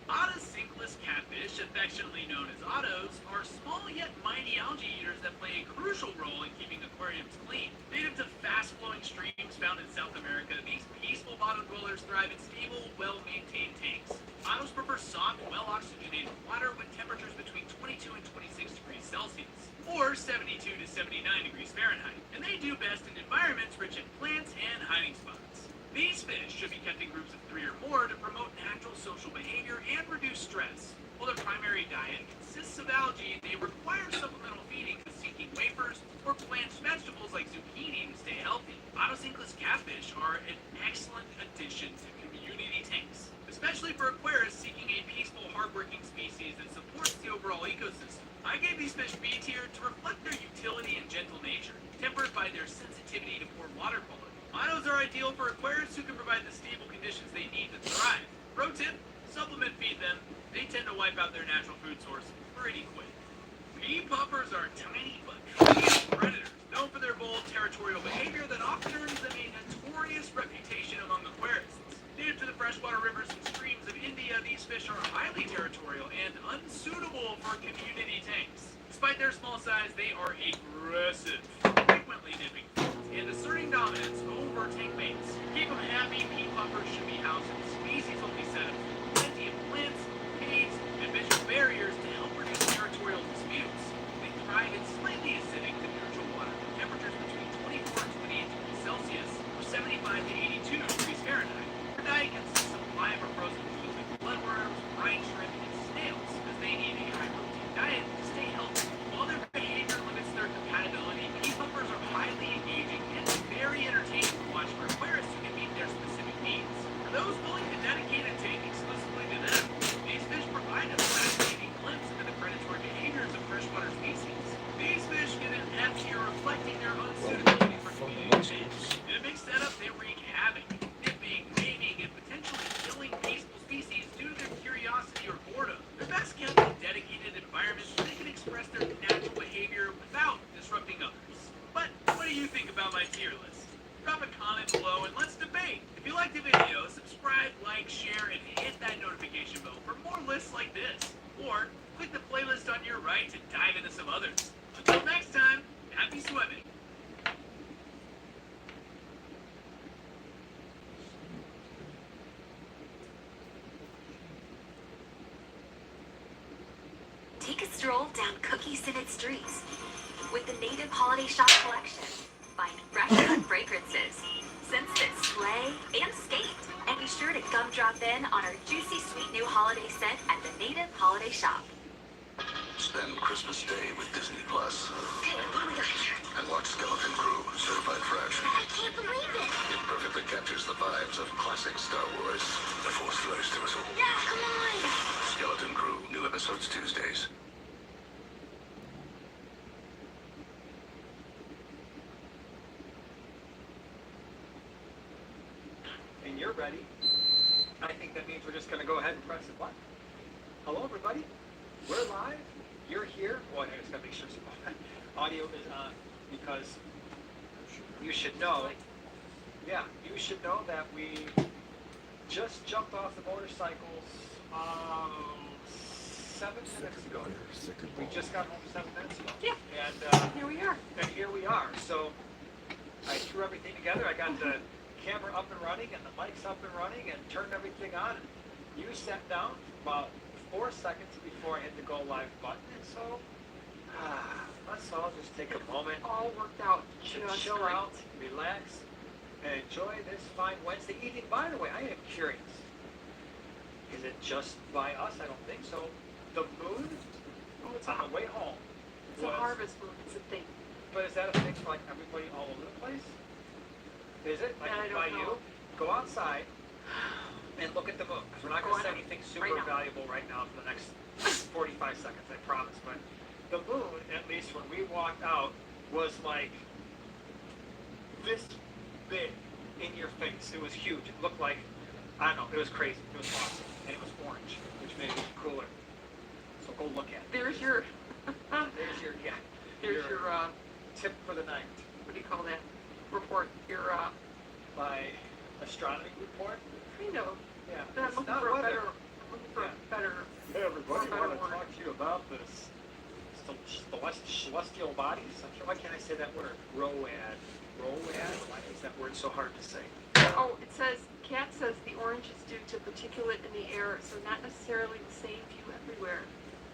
Otocinclus catfish, affectionately known as ottos, are small yet mighty algae eaters that play a crucial role in keeping aquariums clean. Native to fast-flowing streams found in South America, these peaceful bottom dwellers thrive in stable, well-maintained tanks. Ottos prefer soft, well-oxygenated water with temperatures between 22 and 26 degrees Celsius, or 72 to 79 degrees Fahrenheit, and they do best in environments rich in plants and hiding spots. These fish should be kept in groups of 3 or more to promote natural social behavior and reduce stress. While their primary diet consists of algae, they require supplemental feeding seeking wafers or plant vegetables like zucchini to stay healthy. Otocinclus catfish are an excellent addition to community tanks, especially for aquarists seeking a peaceful, hardworking species that supports the overall ecosystem. I gave these fish B tier to reflect their utility and gentle nature, tempered by their sensitivity to poor water quality. Ottos are ideal for aquarists who can provide the stable conditions they need to thrive. Pro tip, supplement feed them. They tend to wipe out their natural food source pretty quick. Pea puffers are tiny but fierce predators, known for their bold territorial behavior that often earns them a notorious reputation among aquarists. Native to the freshwater rivers and streams of India, these fish are highly territorial and unsuitable for community tanks. Despite their small size, they are aggressive, frequently nipping and asserting dominance over tank mates. Keep them happy, pea puffers should be housed in species-only setups with plenty of plants, caves, and visual barriers to help reduce territorial disputes. They thrive in slightly acidic to neutral water with temperatures between 24 and 28 degrees Celsius or 75 to 82 degrees Fahrenheit. Their diet consists of live or frozen foods like bloodworms, brine shrimp, and snails, as they need a high-protein diet to stay healthy. While their behavior limits their compatibility, pea puffers are highly engaging and very entertaining to watch for aquarists who can meet their specific needs. For those willing to dedicate a tank exclusively to them, these fish provide a fascinating glimpse into the predatory behaviors of freshwater species. These fish get an F tier reflecting their unsuitability for community tanks. In a mixed setup, they wreak havoc, nipping, maiming, and potentially killing peaceful species due to their curiosity or boredom. They're best kept in dedicated environments where they can express their natural behavior without disrupting others. But what do you think about my tier list? Drop a comment below and let's debate. If you liked the video, subscribe, like, share, and hit that notification bell for more lists like this. Or click the playlist on your right to dive into some others. Until next time, happy swimming. Take a stroll down cookie-scented streets with the Native Holiday Shop collection. Find fresh cut fragrances, scents that slay and skate. And be sure to drop in on our juicy sweet new holiday scent at the Native Holiday Shop. Spend Christmas Day with Disney Plus. Hey, what do we got here? And watch Skeleton Crew, certified fresh. I can't believe it. It perfectly captures vibes of classic Star Wars. The Force flows to us all. Yeah, come on! Skeleton Crew, new episodes Tuesdays. And you're ready. I think that means we're just going to go ahead and press the button. Hello, everybody. We're live. You're here. Boy, I just got to make sure audio is on because you should know. Yeah, you should know that we just jumped off the motorcycles 7 minutes ago. We just got home 7 minutes ago. Yeah. And Here we are. here we are. So I threw everything together. I got the camera up and running and the mics up and running and turned everything on. And you sat down about 4 seconds before I hit the go live button. And so let's all just take a moment. All worked out to just chill great. out, relax, and enjoy this fine Wednesday evening. By the way, I am curious. Is it just by us? I don't think so. The moon Oh, it's on the way home a harvest moon. It's a thing. But is that a thing for like everybody all over the place? Is it? Like I don't by know. you? Go outside and look at the moon. Because we're not Go going to on say anything right super now. valuable right now for the next 45 seconds, I promise. But the moon, at least when we walked out, was like this big in your face. It was huge. It looked like, I don't know, it was crazy. It was awesome. And it was orange, which made it cooler. So go look at it. There's your, There's your, yeah. there's your, tip for the night. what do you call that? Report. Your, My astronomy report. kind of. Yeah. But I'm It's looking not for a weather. better, I'm looking for Yeah. a better, Hey everybody, Or I want to better talk to you about this celestial bodies. Why can't I say that word? Road. Why is that word so hard to say? oh, it says, Kat says the orange is due to particulate in the air, so not necessarily the same view everywhere.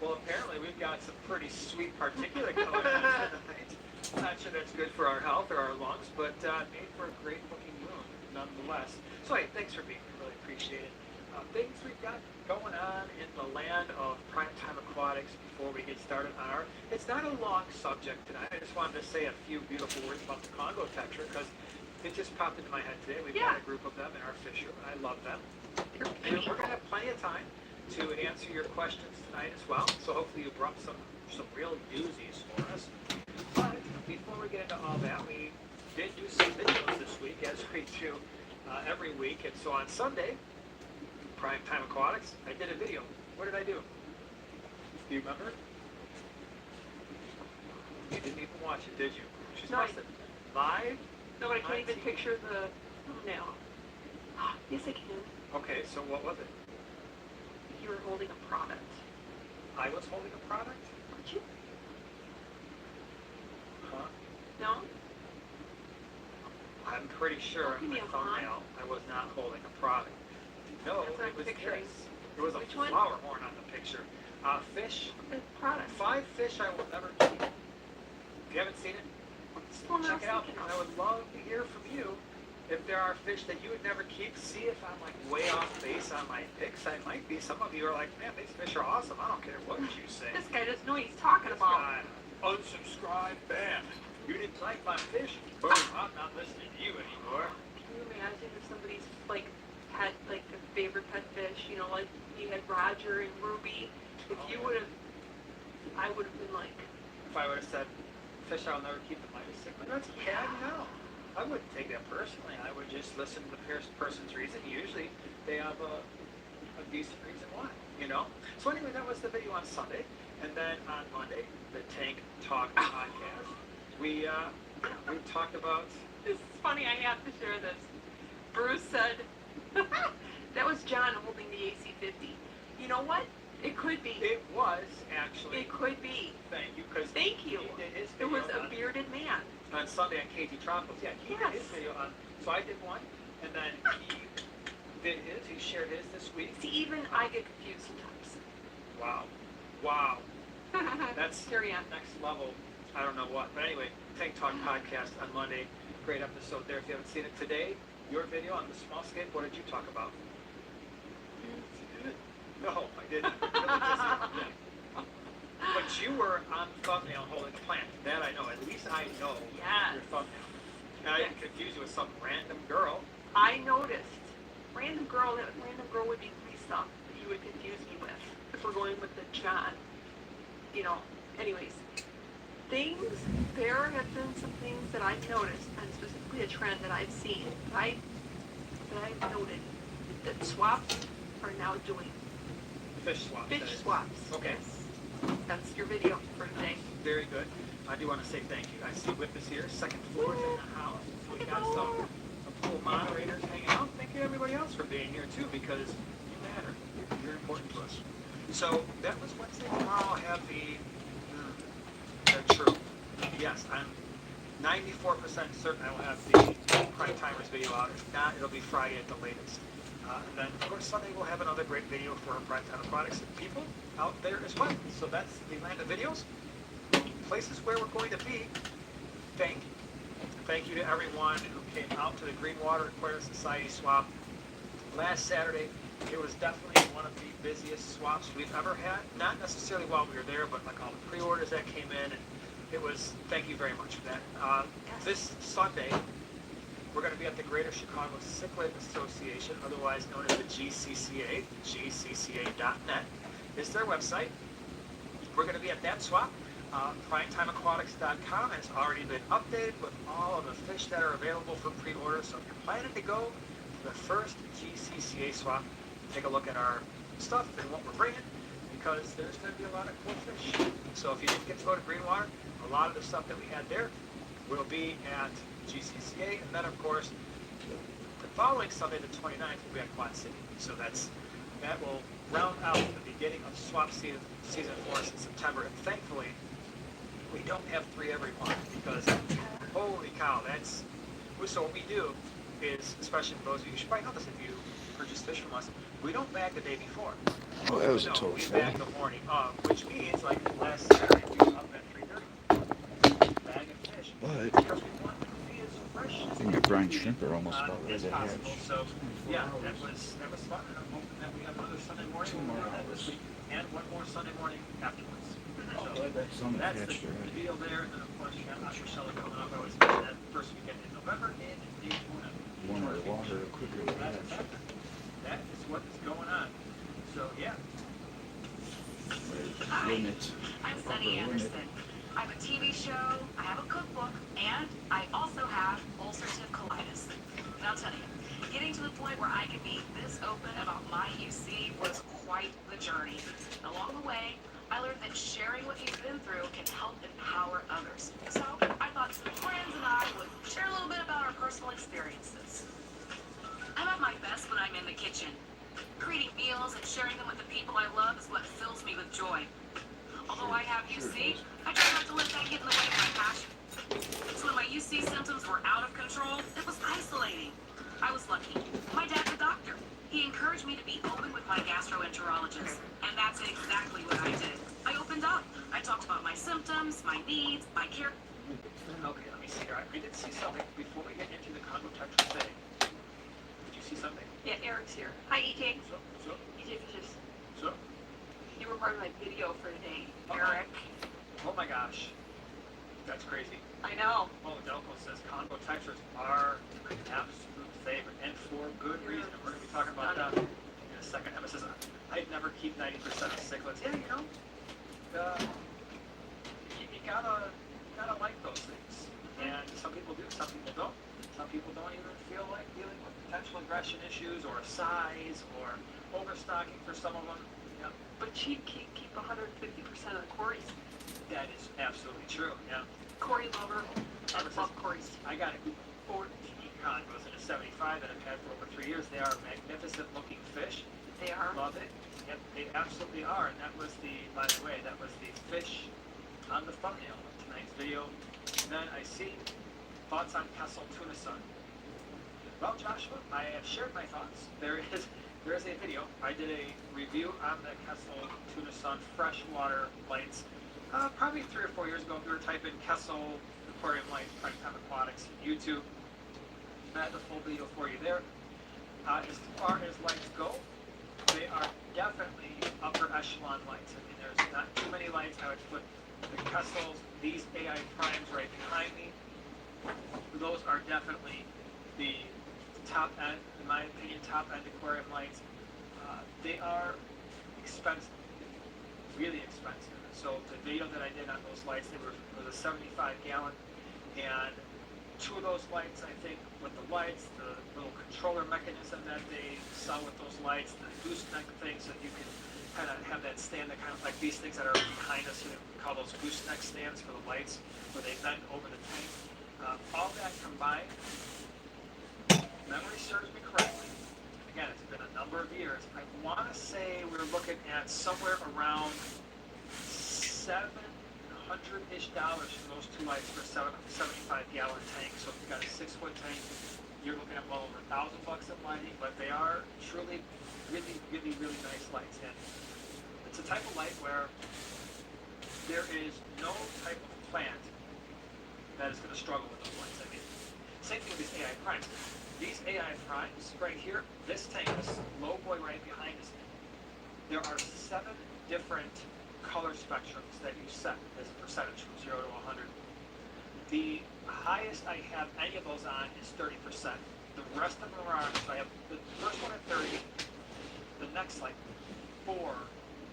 Well, apparently we've got some pretty sweet particulate going on tonight. I'm not sure that's good for our health or our lungs, but made for a great looking moon nonetheless. So hey, thanks for being here. Really appreciate it. Things we've got going on in the land of primetime aquatics before we get started on our, it's not a long subject tonight. I just wanted to say a few beautiful words about the Congo tetra because it just popped into my head today. We've got a group of them in our fisher, and I love them. And we're going to have plenty of time to answer your questions tonight as well. So hopefully you brought some real doozies for us. But before we get into all that, we did do some videos this week, as we do every week. And so on Sunday, Primetime Aquatics, I did a video. What did I do? Do you remember? You didn't even watch it, did you? She's No, I- busted. Live? No, but I can't even TV. picture the thumbnail. Yes, I can. Okay, so what was it? You were holding a product. I was holding a product? Weren't you? Huh? No? I'm pretty sure Give in me the a line. thumbnail I was not holding a product. No, That's what it I'm was picturing. this. There was a Which one? flower horn on the picture. Fish. The product. 5 fish I will never keep. If you haven't seen it, What's the one I check was it out. thinking Because of? I would love to hear from you. If there are fish that you would never keep, see if I'm like way off base on my picks. I might be. Some of you are like, man, these fish are awesome. I don't care what you say. This guy doesn't know what he's talking This about. guy, unsubscribe, bam. You didn't like my fish? Boom, I'm not listening to you anymore. Can you imagine if somebody's like had like a favorite pet fish, you know, like you had Roger and Ruby. If you would have, I would have been like, If I would have said, fish I'll never keep, it might have said, that's bad, no. I wouldn't take that personally. I would just listen to the person's reason. Usually they have a decent reason why, you know? So anyway, that was the video on Sunday. And then on Monday, the Tank Talk podcast. We talked about, this is funny, I have to share this. Bruce said, that was John holding the AC-50. You know what? It could be. it was actually, It could be. thank you, because Thank you. he did his It video was a bearded man. on Sunday on KT Tropicals. Yeah, he did his Yes. video on, so I did one, and then he did his, he shared his this week. See, even I get confused sometimes. Wow. That's Carry on. next level. I don't know what. But anyway, Tank Talk podcast on Monday. Great episode there. If you haven't seen it today, your video on the small scale, what did you talk about? No, I didn't. Really just- but you were on thumbnail holding a plant. That I know. At least I know Yes. your thumbnail. And I didn't confuse you with some random girl. I noticed. random girl would be Lisa that you would confuse me with if we're going with the John. You know, anyways. There have been some things that I've noticed, and specifically a trend that I've seen, that I've noted, that swaps are now doing. Fish swaps. Fish swaps. Okay. Yes. That's your video for today. Very good. I do want to say thank you. I see Whip is here, second floor in the house. We got some pool moderators hanging out. Thank you everybody else for being here too, because you matter. You're important to us. So that was Wednesday. Tomorrow I'll have true. Yes, I'm 94% certain I will have the Prime Timers video out. If not, it'll be Friday at the latest. And then, of course, Sunday we'll have another great video for our Prime Timer products and people out there as well. So that's the land of videos. Places where we're going to be. Thank you. Thank you to everyone who came out to the Greenwater Aquarium Society swap last Saturday. It was definitely one of the busiest swaps we've ever had. Not necessarily while we were there, but like all the pre-orders that came in. And it was, thank you very much for that. This Sunday, we're going to be at the Greater Chicago Cichlid Association, otherwise known as the GCCA. GCCA.net is their website. We're going to be at that swap. PrimetimeAquatics.com has already been updated with all of the fish that are available for pre-order. So if you're planning to go to the first GCCA swap, take a look at our stuff and what we're bringing, because there's going to be a lot of cool fish. So if you didn't get to go to Greenwater, a lot of the stuff that we had there will be at GCCA, and then of course the following Sunday, the 29th, will be at Quad City. So that will round out the beginning of swap season for us in September. And thankfully, we don't have 3 every month, because holy cow, so what we do is, especially for those of you, you should probably know this if you purchase fish from us, we don't bag the day before. Oh, that was a total we fail. bag the morning of, which means like last Saturday we were up at 3:30 bagging fish. But Because we want them to be as fresh I as think the brine shrimp are almost about ready as to hatch. possible. So yeah, that was fun, and I'm hoping that we have another Sunday morning. 2 more We'll do that hours. this week, and one more Sunday morning afterwards. Oh, So glad that some that's hatched the already. deal there. And then of course you got Usher coming up. I always mention that first weekend in November in Daytona. Warmer the water, the quicker they That's hatch. that is what is going on. So yeah. Hi, Limit. I'm Sunny Anderson. I have a TV show, I have a cookbook, and I also have ulcerative colitis. And I'll tell you, getting to the point where I can be this open about my UC was quite the journey. Along the way, I learned that sharing what you've been through can help empower others. So I thought friends and I would share a little bit about our personal experiences. I'm at my best when I'm in the kitchen. Creating meals and sharing them with the people I love is what fills me with joy. Although I have UC, I try not to let that get in the way of my passion. So when my UC symptoms were out of control, it was isolating. I was lucky. My dad's a doctor. He encouraged me to be open with my gastroenterologist, and that's exactly what I did. I opened up. I talked about my symptoms, my needs, my care. Okay, let me see here. I did see something before we get into the Congo Tetra today. Did you see something? Yeah, Eric's here. Hi, EJ. So, EJ Fishes. so. You were part of my video for today, Uh-oh. Eric. Oh my gosh. That's crazy. I know. Oh, Delco says Congo Tetras are an absolute favorite, and for good reason. We're going to be talking about that in a second. Emma says, I'd never keep 90% of cichlids. Yeah, you know, you gotta like those things. And some people do, some people don't. Some people don't even feel like dealing with potential aggression issues or size or overstocking for some of them. Yeah. But she'd keep 150% of the Corys. That is absolutely true, yeah. Corey lover. I love Corys. I got 14 Congos in a 75 that I've had for over 3 years. They are magnificent looking fish. They are. Love it. Yep, they absolutely are. And that was by the way, that was the fish on the thumbnail of tonight's video. And then I see thoughts on Kessel Tuna Sun. Well, Joshua, I have shared my thoughts. There is a video. I did a review on the Kessel Tuna Sun freshwater lights. Probably 3 or 4 years ago. If you were to type in Kessel Aquarium Lights, Primetime Aquatics, YouTube, I had the full video for you there. As far as lights go, they are definitely upper echelon lights. I mean, there's not too many lights. I would put the Kessels, these AI primes right behind me. Those are definitely the top end, in my opinion, top end aquarium lights. They are expensive, really expensive. So the video that I did on those lights, it was a 75 gallon, and two of those lights, I think, with the lights, the little controller mechanism that they sell with those lights, the gooseneck thing, so you can kind of have that stand that kind of like these things that are behind us, we call those gooseneck stands for the lights, where they bend over the tank. All that combined, memory serves me correctly. Again, it's been a number of years. I want to say we're looking at somewhere around $700-ish for those two lights for a 75 gallon tank. So if you've got a 6-foot tank, you're looking at well over $1,000 in lighting, but they are truly really, really, really nice lights. And it's a type of light where there is no type of plant that is going to struggle with those lights. I mean, same thing with these AI primes. These AI primes right here, this tank, this low boy right behind us, there are 7 different color spectrums that you set as a percentage from 0 to 100. The highest I have any of those on is 30%. The rest of them are on, so I have the first one at 30, the next like 4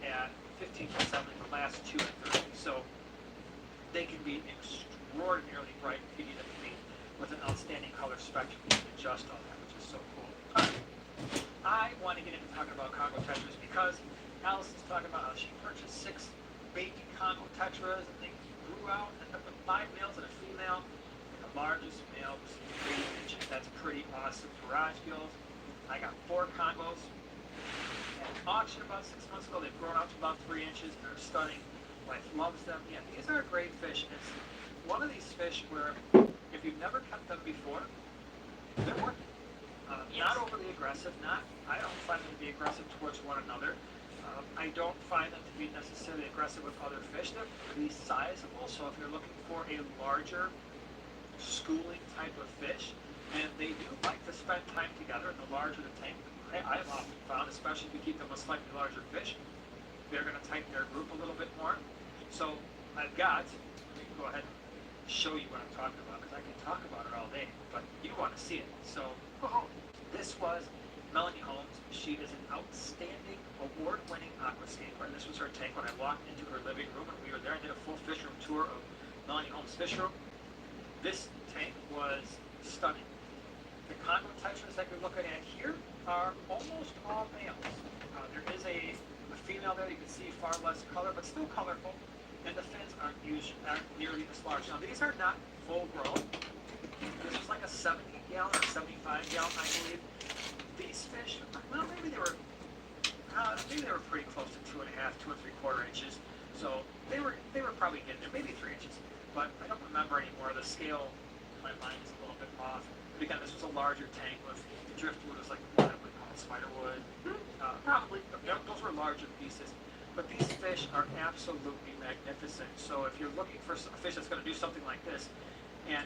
at 15%, and the last 2 at 30. So they can be extraordinarily bright if you need them to be, with an outstanding color spectrum. You can adjust all that, which is so cool. I want to get into talking about Congo tetras because Allison's talking about how she purchased 6 baby Congo tetras, and they grew out and ended up with 5 males and a female. And the largest male was 3 inches. That's pretty awesome garage gills. I got 4 Congos at an auction about 6 months ago. They've grown out to about 3 inches. They're stunning. Wife loves them. Yeah, these are a great fish. And it's one of these fish where if you've never kept them before, they're working. Not overly aggressive. I don't find them to be aggressive towards one another. I don't find them to be necessarily aggressive with other fish. They're pretty sizable, so if you're looking for a larger schooling type of fish, and they do like to spend time together, and the larger the tank, I've often found, especially if you keep them with slightly larger fish, they're going to tighten their group a little bit more. So I've got, let me go ahead and show you what I'm talking about, because I can talk about it all day, but you want to see it. So this was Melanie Holmes. She is an outstanding, award-winning aquascaper, and this was her tank when I walked into her living room, and we were there and did a full fish room tour of Melanie Holmes' fish room. This tank was stunning. The Congo tetras that you're looking at here are almost all males. There is a female there. You can see far less color, but still colorful, and the fins aren't nearly this large. Now, these are not full-grown. This was like a 70-gallon or 75-gallon, I believe. These fish, well, maybe they were pretty close to 2.5, 2 3/4 inches. So they were probably getting there, maybe 3 inches. But I don't remember anymore. The scale in my mind is a little bit off. But again, this was a larger tank with the driftwood was like what I would call spiderwood. Probably those were larger pieces. But these fish are absolutely magnificent. So if you're looking for a fish that's going to do something like this, and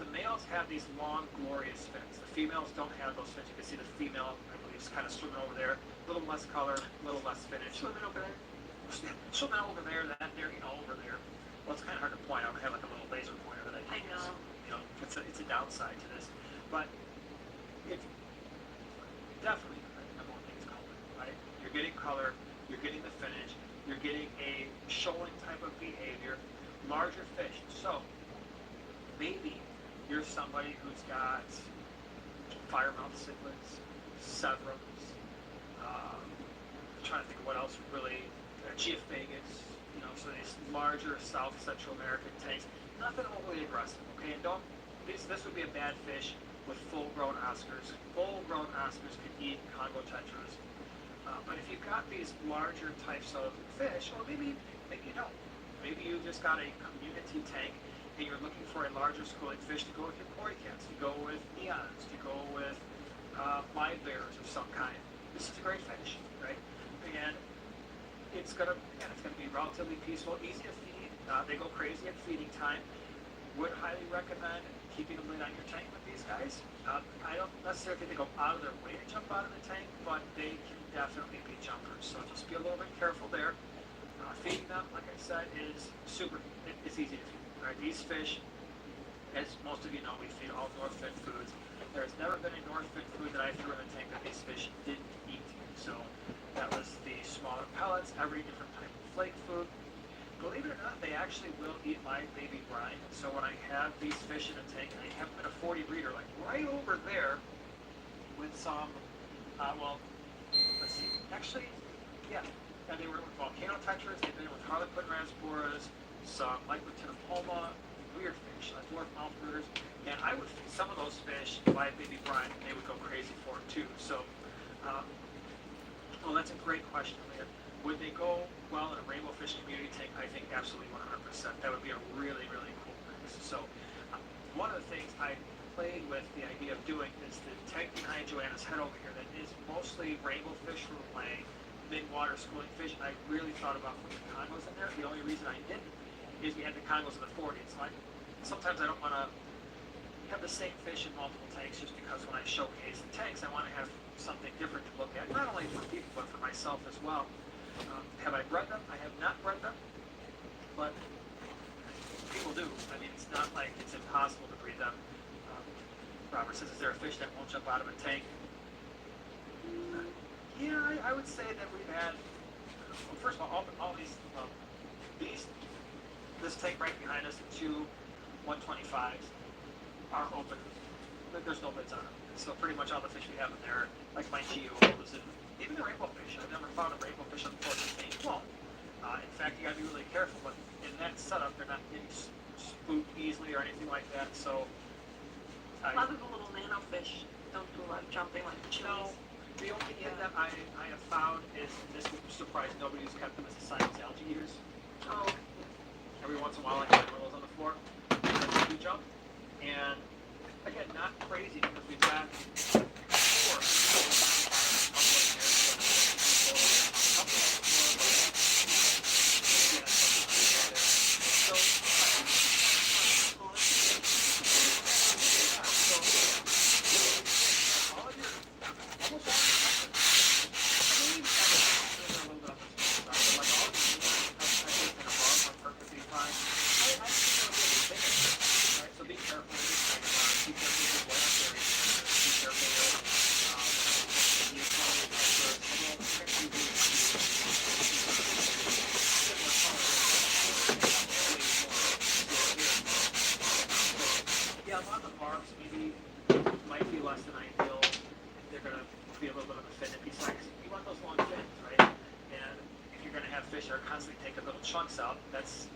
the males have these long, glorious fins. The females don't have those fins. You can see the female, I believe, is kind of swimming over there. A little less color, a little less finish. Swimming over there. Swimming over there, that there, over there. Well, it's kind of hard to point out. I have like a little laser pointer that I use. know. It's a downside to this. But it's definitely, number one thing is color, right? You're getting color, you're getting the finish, you're getting a shoaling type of behavior, larger fish. So, maybe you're somebody who's got firemouth cichlids, severums, I'm trying to think of what else really, geophagus, so these larger South Central American tanks, nothing overly aggressive, okay? And this would be a bad fish with full-grown Oscars. Full-grown Oscars could eat Congo tetras. But if you've got these larger types of fish, or maybe you don't. Maybe you just got a community tank and you're looking for a larger schooling fish to go with your koi cats, to go with neons, to go with live bears of some kind. This is a great fish, right? And it's gonna be relatively peaceful, easy to feed. They go crazy at feeding time. Would highly recommend keeping a lid on your tank with these guys. I don't necessarily think they go out of their way to jump out of the tank, but they can definitely be jumpers. So just be a little bit careful there. Feeding them, like I said, is super. It's easy to feed. Right? These fish, as most of you know, we feed all Northfed foods. There's never been a North Fin food that I threw in the tank that these fish didn't eat. So that was the smaller pellets, every different type of flake food. Believe it or not, they actually will eat my baby brine. So when I have these fish in a tank, and I have them in a 40 breeder, like right over there, with some, let's see, actually, yeah, they were with volcano tetras, they've been with harlequin rasboras, some Lycoptenopoma, weird fish, like dwarf mouth brooders, and I would feed some of those fish my baby brine, and they would go crazy for it too. So, well, that's a great question, Leah. Would they go well in a rainbow fish community tank? I think absolutely 100%. That would be a really, really cool mix. So one of the things I played with the idea of doing is the tank behind Joanna's head over here that is mostly rainbow fish from laying, mid-water schooling fish. I really thought about putting congos in there. The only reason I didn't is we had the congos in the 40s. So sometimes I don't want to have the same fish in multiple tanks just because when I showcase the tanks, I want to have something different to look at, not only for people, but for myself as well. Have I bred them? I have not bred them, but people do. I mean, it's not like it's impossible to breed them. Robert says, is there a fish that won't jump out of a tank? Yeah, I would say that we've had, well, first of all these, this tank right behind us, the two 125s, are open. There's no lids on them. So pretty much all the fish we have in there, like my geos and even the rainbow fish. I've never found a rainbow fish on the 14 won't. In fact, you gotta be really careful. But in that setup, they're not getting spooked easily or anything like that. So A lot of the little nano fish don't do a lot of jumping like the no, chilies. the only thing that I have found is, and this would surprise nobody who's kept them as a science algae eaters. Oh, Every once in a while, I get one of those on the floor. They do jump, and again, not crazy because we've got four. Chunks out, that's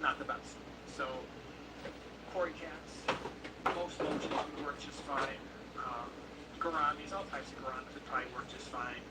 not the best. So, Cory cats, most loaches would work just fine. Gouramis, all types of gouramis would probably work just fine.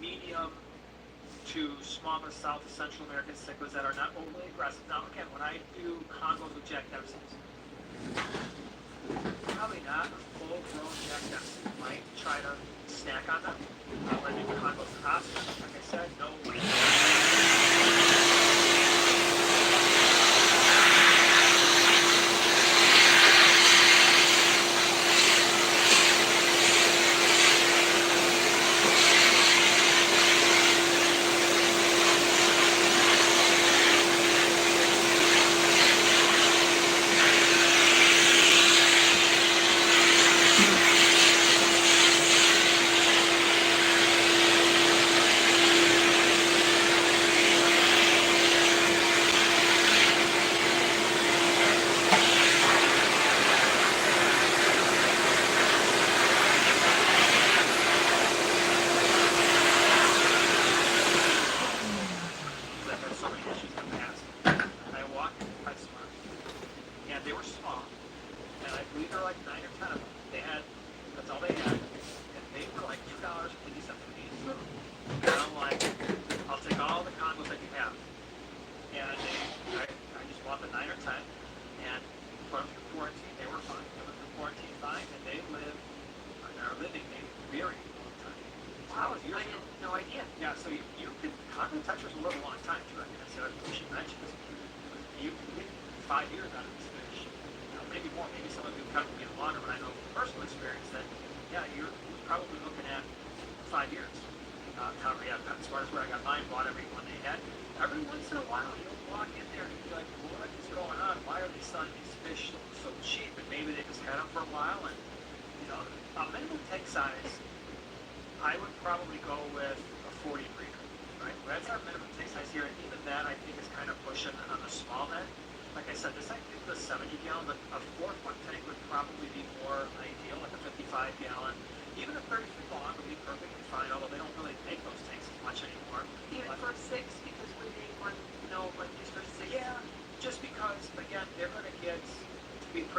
medium to smaller South and Central American cichlids that are not overly aggressive. Now, again, when I do combos with Jack Dempsey's, probably not a full-grown Jack Dempsey. Might try to snack on them. When I do combos with Oscar, like I said, no.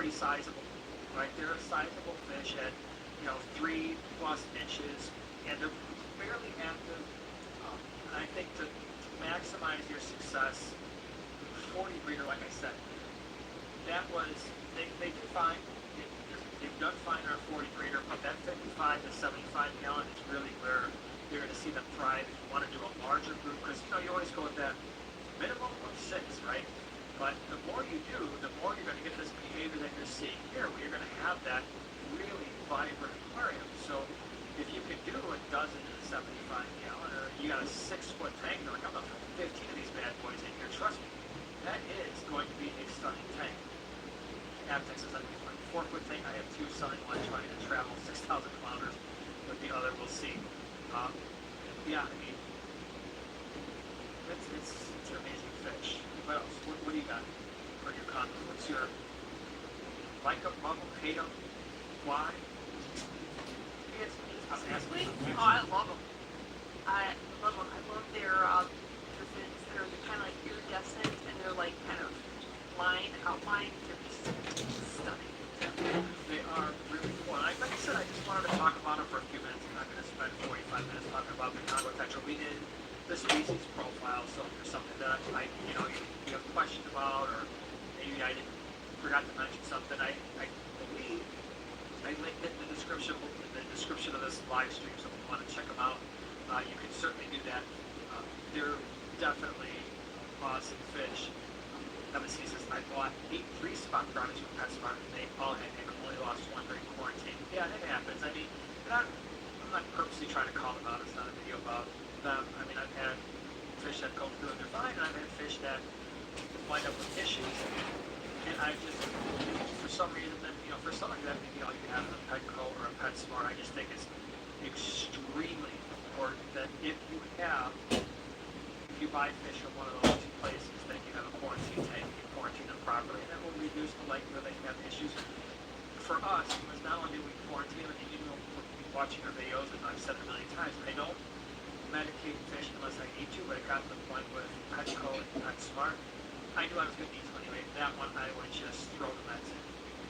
Sizable, right? They're a sizable fish at, 3+ inches, and they're fairly active. And I think to maximize your success, 40 breeder, like I said, that was they did fine. They've done fine on a 40 breeder, but that 55 to 75 gallon is really where you're going to see them thrive. If you want to do a larger group, because you always go with that minimum of 6, right? But the more you do, the more you're going to get this behavior that you're seeing here, where you're going to have that really vibrant aquarium. So if you can do a dozen in a 75 gallon, or you got a 6-foot tank, you're like, I'm going to put 15 of these bad boys in here. Trust me, that is going to be a stunning tank. Avtex is a 4-foot tank. I have 2 selling one trying to travel 6,000 kilometers with the other. We'll see. Yeah, I mean, it's an amazing fish. What else? What do you got for your condo? What's your like them, love them, hate them? Why? Seriously? Oh, I love them. I love them. I love their fins. They're kind of like iridescent, and they're like kind of outlined. They're just stunning. Yeah, they are really cool. And like I said, I just wanted to talk about them for a few minutes. I'm not going to spend 45 minutes talking about the Congo tetra. We did the species profile, so if there's something that you have questions about, or maybe I forgot to mention something, I believe I linked it in the description of this live stream, so if you want to check them out, you can certainly do that. They're definitely awesome fish. MSC says, I bought 8 3-spot brownies from PetSmart, and they all had only lost one during quarantine. Yeah, that happens. I mean, I'm not purposely trying to call them out. It's not a video about them. I mean, I've had fish that go through and they're fine, and I've had fish that wind up with issues. And I just, for some reason, for something that maybe all you can have in a Petco or a PetSmart, I just think it's extremely important that if you buy fish from one of those 2 places, that you have a quarantine tank, you quarantine them properly, and that will reduce the likelihood that you have issues. For us, because not only do we quarantine them, and even we're watching our videos, and I've said it a million times, I don't medicate fish unless I need to, but it got to the point with Petco and PetSmart, I knew I was going to need to anyway. That one I would just throw the meds in,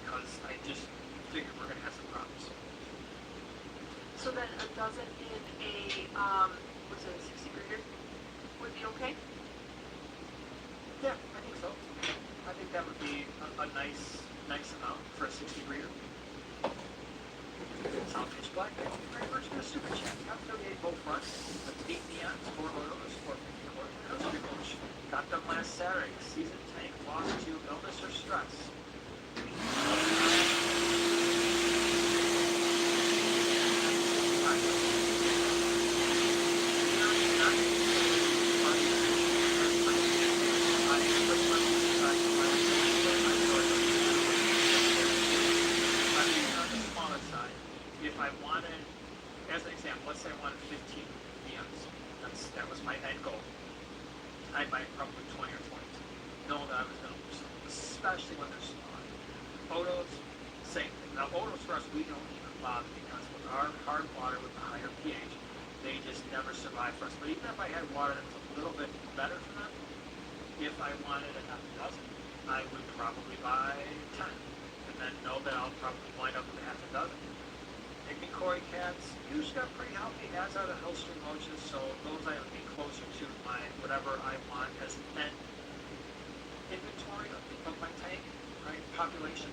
because I just figured we're going to have some problems. So then a dozen in a was it a 60 grader? Would be okay? Yeah, I think so. I think that would be a nice amount for a 60 breeder. Sound pitch black. Thank you very much for the super chat. Got 38 both fronts, 8 neons, 4 oils, 450 quarter. That was pretty much. Got them last Saturday. Season tank, lost to illness or stress. If I wanted, as an example, let's say I wanted 15 neons. That was my end goal. I'd buy probably 20 or 22. Know that I was going to lose them, especially when they're small. Photos, same thing. Now, photos for us, we don't even bother because with our hard water with the higher pH, they just never survive for us. But even if I had water that was a little bit better for them, if I wanted a half a dozen, I would probably buy 10. And then know that I'll probably wind up with a half a dozen. Pygmy Cory cats usually are pretty healthy, as are the Hillstream roaches, so those I would be closer to my whatever I want as an inventory of my tank, right? Population.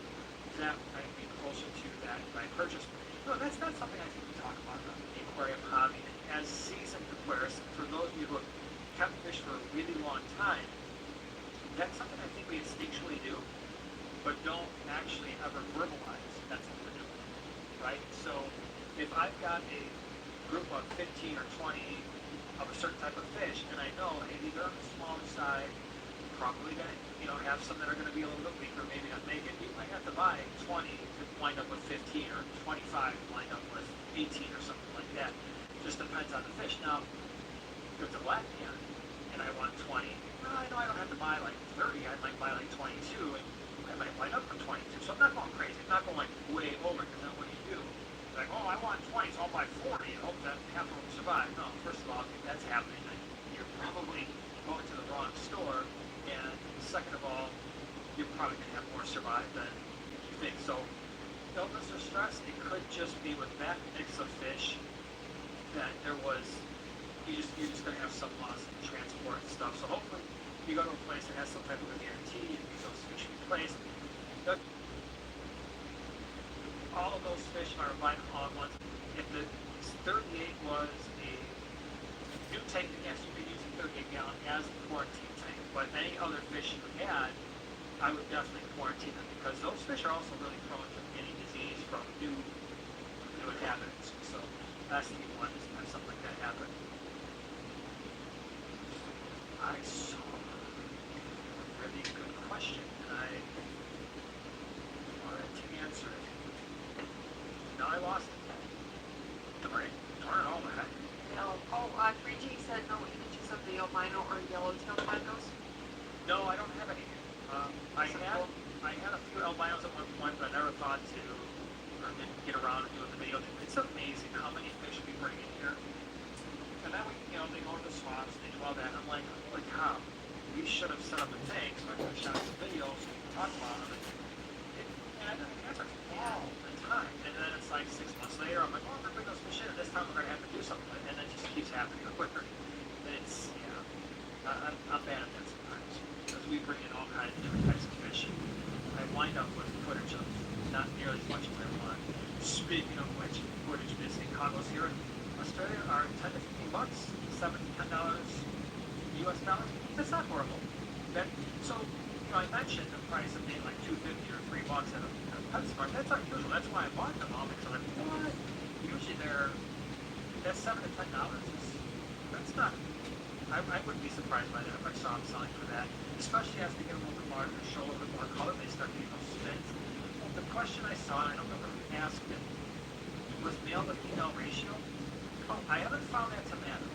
That I'd be closer to that my purchase. No, that's not something I think we talk about in the aquarium hobby. As seasoned aquarists, for those of you who have kept fish for a really long time, that's something I think we instinctually do, but don't actually ever verbalize that's what we're doing, right? So if I've got a group of 15 or 20 of a certain type of fish, and I know, hey, these are on the smaller side, probably going to, have some that are going to be a little bit weaker, maybe not make it. You might have to buy 20 to wind up with 15 or 25 to wind up with 18 or something like that. Just depends on the fish. Now, if it's a black neon and I want 20, well, I know I don't have to buy like 30. I might buy like 22, and I might wind up with 22. So I'm not going crazy. I'm not going like way over, because then what do you do? Like, oh, I want 20, so I'll buy 40 and hope that half of them survive. No, first of all, if that's happening, then you're probably going to the wrong store. And second of all, you're probably going to have more survive than you think. So illness or stress, it could just be with that mix of fish that there was, you're just going to have some loss in transport and stuff. So hopefully you go to a place that has some type of a guarantee and those fish replaced. All of those fish are buying all at once. If the 38 was a new tank, then yes, you could use a 38 gallon as a quarantine tank. But any other fish you had, I would definitely quarantine them, because those fish are also really prone to any disease from new inhabitants. So last thing you want is to have something like that happen. I saw a really good question, and I wanted to answer it. Now I lost it. Darn all that. No. 3G said no images of the albino or yellowtail flamingos. No, I don't have any. I had a few albinos at one point, but I never thought to, or didn't get around to doing the video. It's amazing how many fish we bring in here. And then they go to the swamps, they do all that. I'm like, holy cow, we should have set up a tank so I could have shot some videos so we could talk about them. And I didn't answer all the time. And then it's like 6 months later, I'm like, oh, we're going to bring those fish in, and this time we're going to have to do something. And it just keeps happening quicker. And it's, I'm bad at that sometimes, because we bring in all kinds of different types of fish. I wind up with footage of not nearly as much as I want. Speaking of which, footage missing. Congos here in Australia are 10 to 15 bucks, $7 to $10 US dollars. That's not horrible. Okay? So, I mentioned the price of being like $2.50 or $3 at a PetSmart. That's unusual. That's why I bought them all, because I'm like, what? Usually that's $7 to $10 that's not. I wouldn't be surprised by that if I saw them selling for that. Especially as they get a little bit larger, show a little bit more color, they start getting those spins. The question I saw, and I don't remember who asked it, was male to female ratio. I haven't found that to matter.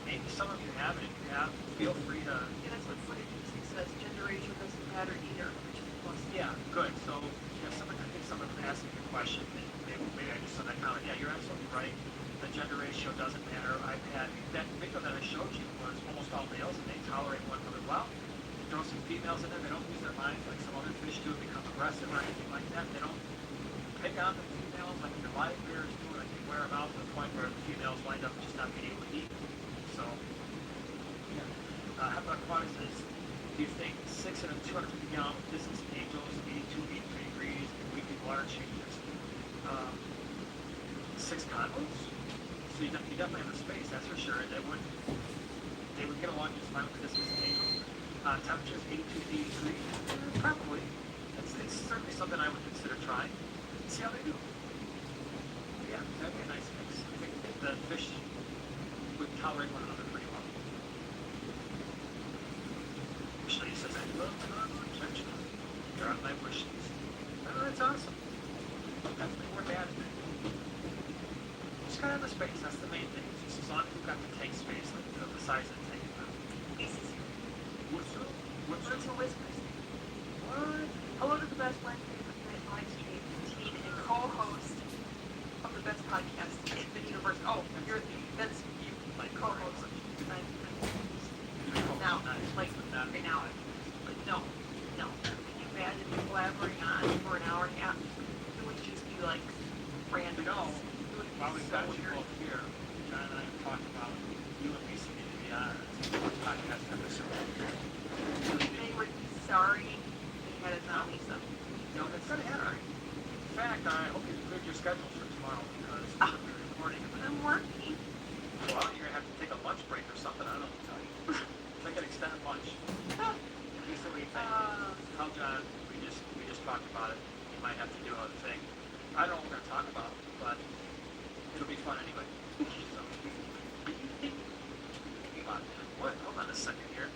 Maybe some of you have, and if you have, feel free to. Yeah, that's what footage says. Gender ratio doesn't matter either, which is plus. Yeah, good. So, I think someone asked me a question, and maybe I just saw that comment. Yeah, you're absolutely right. The gender ratio doesn't matter. I've had, that video that I showed you was almost all males, and they tolerate one another well. Throw some females in there, they don't lose their minds like some other fish do, become aggressive or anything like that. They don't pick on the females like your live bears do, like they wear them out to the point where the females wind up just not being able to eat. So, yeah. How about Aquarium says, do you think 6 and a 250 gallon distance angels, 82, 83 degrees, and weekly water changes? 6 condos? So you definitely have the space, that's for sure. They would get along just fine with the distance angels. Temperatures 82 to 83, probably. It's certainly something I would consider trying. See how they do. Yeah, that'd be a nice mix. I think the fish would tolerate one another pretty well. Actually, he says, I love cargo attention. They're on my wish list. Oh, that's awesome. Definitely worth adding. Just gotta have the space, that's the main thing. Just as long as you've got the tank space, like the size of the tank. Lisa's here. What's up? What's What's up? your whispers? What? Hello to the best Wednesday live stream team and co-host of the best podcast in the universe. Oh, you're the best Like co-host. Now, like right now, but no. Can you imagine collaborating on for an hour and a half? It would just be like random. No. It would be While we've so got you weird. both here, John and I have talked about you and Lisa need to be on a podcast episode. They would be sorry they had it on Lisa. No, it's gonna happen. In fact, I hope you cleared your schedule for tomorrow because we're gonna be recording. I'm working. Well, you're gonna have to take a lunch break or something. I don't know what to tell you. Take an extended lunch. Lisa, what do you think? Tell John we just talked about it. You might have to do another thing. I don't know what we're gonna talk about, but it'll be fun anyway. So, what do you think? What? Hold on a second here.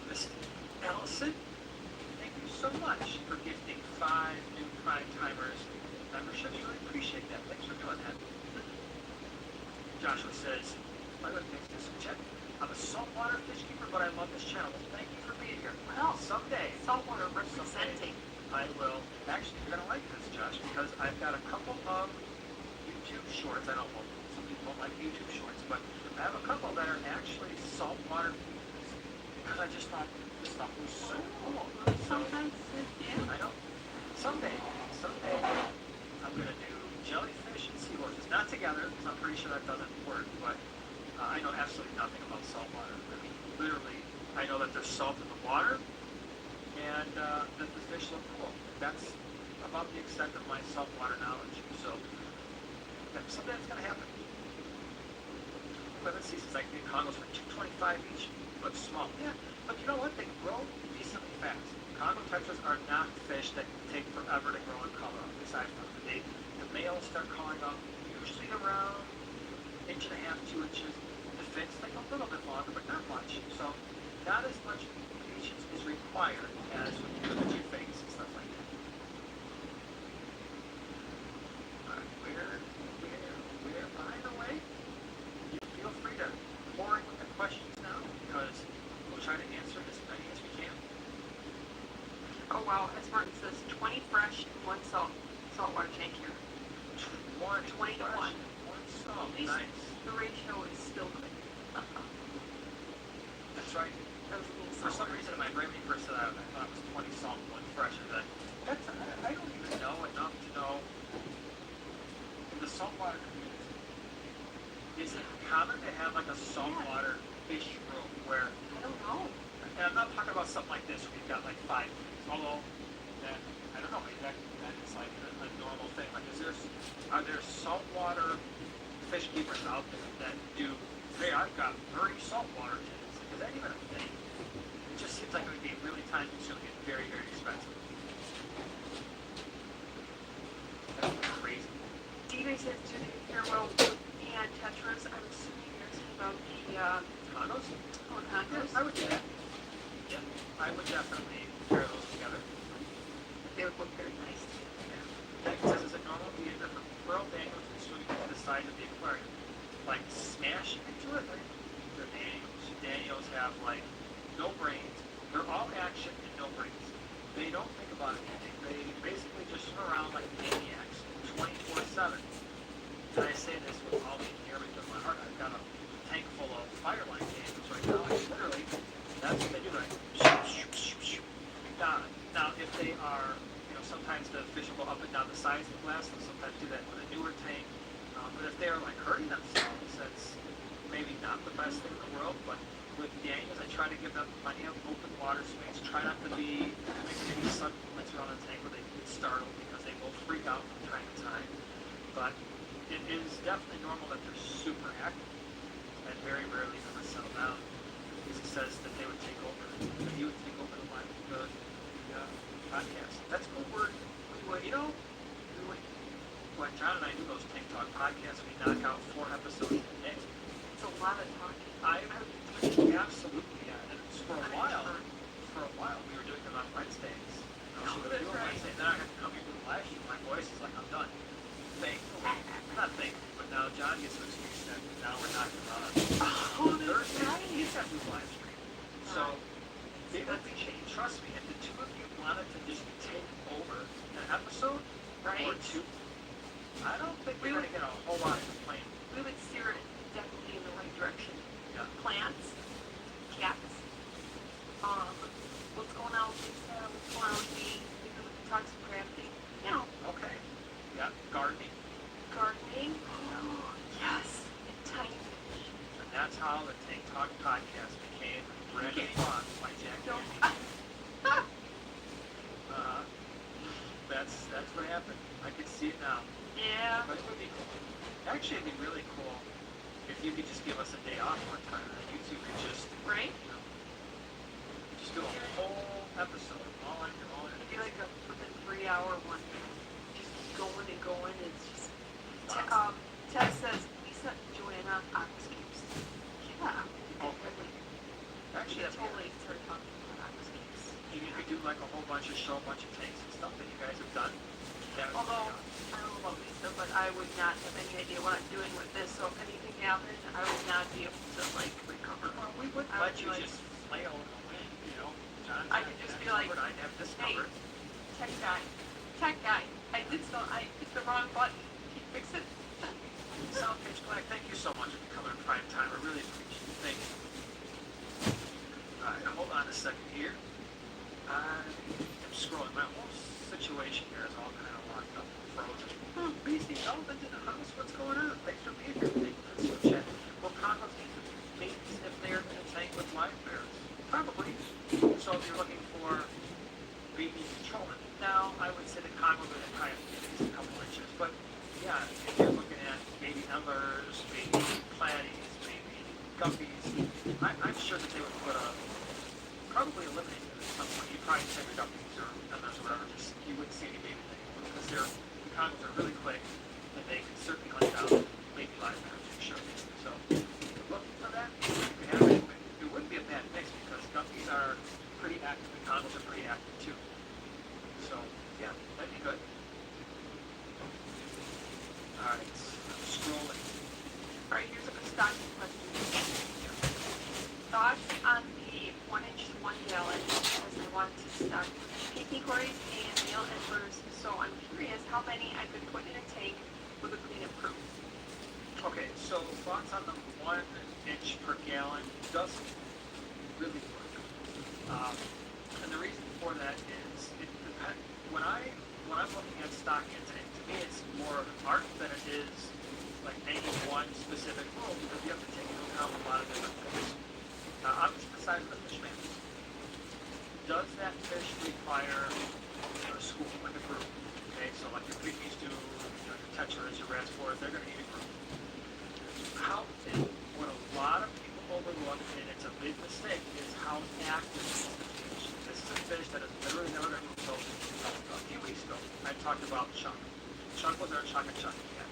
Miss Allison, thank you so much for gifting 5 new Prime Timers memberships. Really appreciate that. Thanks for doing that. Joshua says, by the way, thanks to some check. I'm a saltwater fish keeper, but I love this channel. Well, thank you for being here. Well, Someday, saltwater representing. I will. Actually, you're gonna like this, Josh, because I've got a couple of YouTube shorts. I don't know, some people don't like YouTube shorts, but I have a couple that are actually saltwater videos because I just thought this stuff was so cool. Sometimes, yeah. I know. Someday, I'm gonna do jellyfish and seahorses. Not together, because I'm pretty sure that doesn't work. But I know absolutely nothing about saltwater. I mean, literally, I know that there's salt in the water, and that the fish look cool. That's about the extent of my saltwater knowledge. So someday it's gonna happen. Let's see, since I can get Congos for $2.25 each, but small. Yeah, but you know what? They grow decently fast. Congo tetras are not fish that take forever to grow and color up. Aside from the males start calling up usually around 1.5 to 2 inches. The fins take a little bit longer, but not much. So not as much patience is required as when you look at your face and stuff like that. All right, where, by the way, you feel free to pour in with the questions now because we'll try to answer as many as we can. Oh wow, as Martin says, 20 fresh and 1 saltwater tank here. 20 to 1. One salt. At least Nice. the ratio is still good. That's right. That was a little For some saltwater. reason, in my brain when you first said that, I thought it was 20 salt and 1 fresh. I don't even know enough to know in the saltwater community. Is it common to have like a saltwater fish room where, I don't know. and I'm not talking about something like this where you've got like 5 things, although that, I don't know, maybe that is like a normal thing. Like are there saltwater fish keepers out there that do, hey, I've got 30 saltwater tanks. Is that even a thing? It just seems like it would be really time consuming and very, very expensive. That's crazy. D-Day says to the farewell and tetras. I'm assuming you're asking about the Condos? condos. I would do that. Yeah, I would definitely pair those together. They would look very nice together. That says, is it normal behavior for pearl danios and swimming to the side of the aquarium? Like smash into it? The danios have like no brains. They're all action and no brains. They don't think about anything. They basically just swim around like maniacs 24/7. And I say this with all the endearment of my heart. I've got a tank full of Fireline danios right now. And literally, that's what they do. Like, shoot, shoot, shoot, shoot. Got it. Now, if they are, sometimes the fish will go up and down the sides of the glass. They'll sometimes do that with a newer tank. But if they are like hurting themselves, that's maybe not the best thing in the world, but with the anglers, I try to give them plenty of open water space. Try not to be making any sudden movements around the tank where they get startled because they will freak out from time to time. But it is definitely normal that they're super active and very rarely ever settle down. Because he says that they would take over, that he would take over the podcast. That's what we would, you know, when John and I do those Tank Talk podcasts, we knock out 4 episodes a day. It's a lot of talking. Absolutely, yeah. And for a while, we were doing them on Wednesdays. You know, so we were doing Wednesday, then I had to come here to the live stream. My voice is like, I'm done. Not thankful, but now John gets to experience that. Now we're knocking them out on Thursday. He's got to do live stream. So, it would be changed. Trust me, if the two of you wanted to just take over an episode or 2, I don't think we're going to get a whole lot of complaint. We would steer it definitely in the right direction. Yeah. Plants, cats, what's going on with Lisa, what's going on with me, maybe we can talk some crafting, you know, Okay. Yeah, gardening. gardening. Oh, yes, and tiny fish. And that's how the Tank Talk podcast became Bread and Fun by Jack No. Candy. That's what happened. I can see it now. Yeah. But it would be cool. Actually, it'd be really cool if you could just give us a day off one time and then you two could just, Right? you know, just do a whole episode all on your own. It'd be like a freaking 3-hour one. Just going and going. It's just. Ted says Lisa and Joanna aquascapes. Yeah. Oh. Really. Actually, that's Totally started talking about aquascapes. You could do like a whole bunch of show, a bunch of tanks and stuff that you guys have done. That would Although, be, I don't know about Lisa, but I would not have any idea what I'm doing with this, so if anything happened, I would not be able to, like, recover. well, we wouldn't I let would you be like, just flail in the wind, you know? John, I could just be like, I'd have this hey, covered. tech guy, I hit the wrong button, can you fix it? Sound Pitch Black, thank you so much for coming in prime time. I really appreciate it. Thank you. Alright, hold on a second here. I am scrolling. My whole situation here is all kind of locked up and frozen. Beastie Elephant in the house, what's going on? Thanks for being here. Thank you for the super chat. Will Congos need babies if they're in a tank with live bears? Probably. So if you're looking for baby controlment, now I would say the Congos are kind of a couple inches. But yeah, if you're looking at baby Emmers, baby Platties, baby Guppies, I'm sure that they would put probably eliminate them at some point. You'd probably say the Guppies or Emmers or whatever, just you wouldn't see any babies anymore because the Congos are really quick and they can certainly hunt down baby live bears for sure. So if you're looking for that, you could have it. It wouldn't be a bad mix because Guppies are pretty active and Congos are pretty active too. So yeah, that'd be good. Alright, I'm scrolling. Alright, here's a stocking question. Thoughts on the 1-inch to 1 gallon, as I want to stock picnic quarries and meal embers, so I'm curious how many I could put in a tank with a cleanup crew. Okay, so thoughts on the 1 inch per gallon doesn't really work. And the reason for that is it depends. When I'm looking at stocking a tank, to me it's more of an art than it is like any one specific rule because you have to take into account a lot of different things. Obviously the size of the fish man. Does that fish require a school, like a group? Okay, so like your pygmies do, your tetras, your reservoirs, they're going to need a group. What a lot of people overlook, and it's a big mistake, is how active is the fish. This is a fish that has literally never been moved. So a few weeks ago, I talked about Chuck. Chuck was our Chuck and Chuck cat.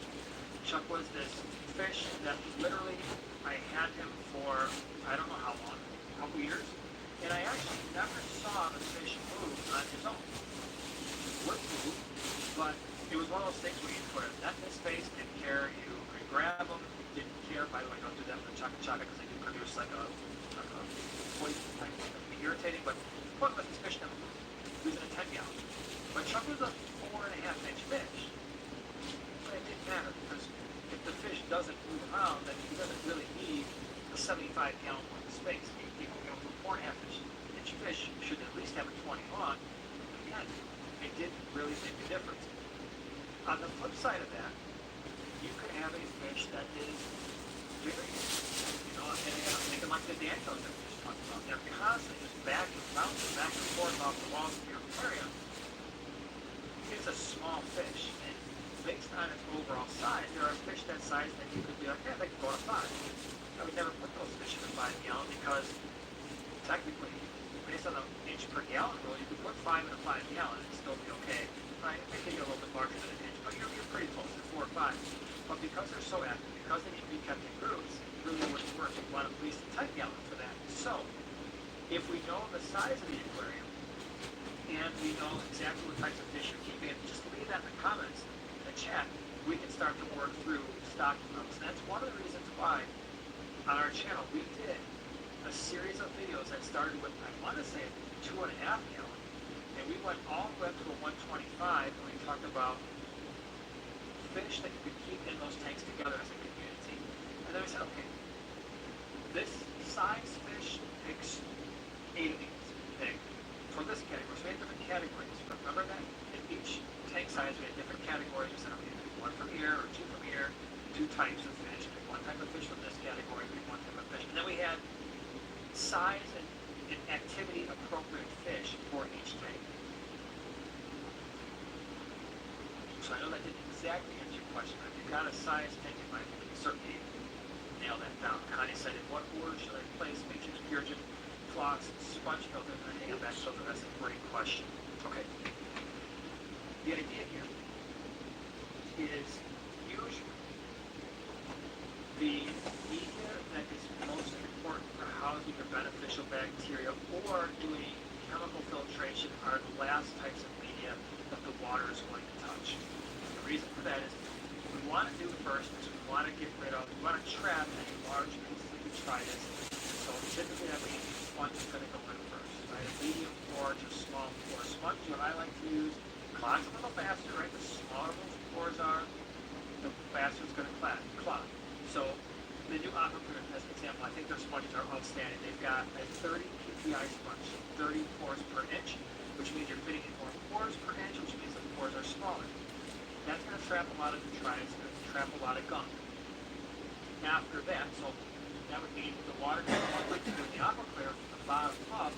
Chuck was this fish that literally, I had him for, I don't know how long, a couple years, and I actually never saw the fish move on his own. Would move, but it was one of those things where you put a net in his face, didn't care, you could grab him, didn't care. By the way, don't do that for Chuck and Chuck because they do produce like a poison type thing that can be irritating, but point was this fish never moved. He was in a 10 gallon. But Chuck was a 4.5-inch fish. But it didn't matter because if the fish doesn't move around, then he doesn't really need a 75-gallon worth of space. You know, for 4.5-inch fish should at least have a 20 long. Again, it didn't really make a difference. On the flip side of that, you could have a fish that is very, you know, and danios that we just talked about, they're constantly just bouncing back and forth off the walls of your aquarium. It's a small fish, and based on its overall size, there are fish that size that you could be like, yeah, they can go to 5. I would never put those fish in a 5 gallon because technically, based on the inch per gallon rule, you could put 5 in a 5 gallon and still be okay. Right? It may get a little bit larger than an inch, but you're pretty close to 4 or 5. But because they're so active, because they need to be kept in groups, it really wouldn't work. You want at least a 10 gallon for that. So, if we know the size of the aquarium, and we know exactly what types of fish you're keeping, just leave that in the comments, in the chat, we can start to work through stocking levels. And that's one of the reasons why, on our channel, we did a series of videos that started with, I want to say, 2.5 gallon. And we went all the way up to a 125, and we talked about fish that you could keep in those tanks together as a community. And then we said, okay, this size fish picks 8 of these big for this category. So we had different categories. Remember that? In each tank size, we had different categories. We said, okay, pick 1 from here, or 2 from here, 2 types of fish. Pick 1 type of fish from this category, pick 1 type of fish. And then we had size and activity appropriate fish for each tank. So I know that didn't exactly answer your question, but if you've got a size tank in mind, you can certainly nail that down. Connie said, in what order should I place matrix, purgin, flocks, sponge filter, and hang back filter? That's a great question. Okay. The idea here is usually the media that is most important for housing your beneficial bacteria or doing chemical filtration are the last types of media that the water is going to touch. The reason for that is what we want to do first is we want to get rid of, we want to trap any large pieces of detritus. So typically that means the sponge is going to go in first, right? A medium pore to small pore. Sponge, what I like to use, clogs a little faster, right? The smaller those pores are, the faster it's going to clog. So the new Aquarium, as an example, I think their sponges are outstanding. They've got a 30 ppi sponge, 30 pores per inch, which means you're fitting in more pores per inch, which means the pores are smaller. That's going to trap a lot of detritus, it's going to trap a lot of gunk. After that, so that would mean the water can go like to do in the Aquarium from the bottom up.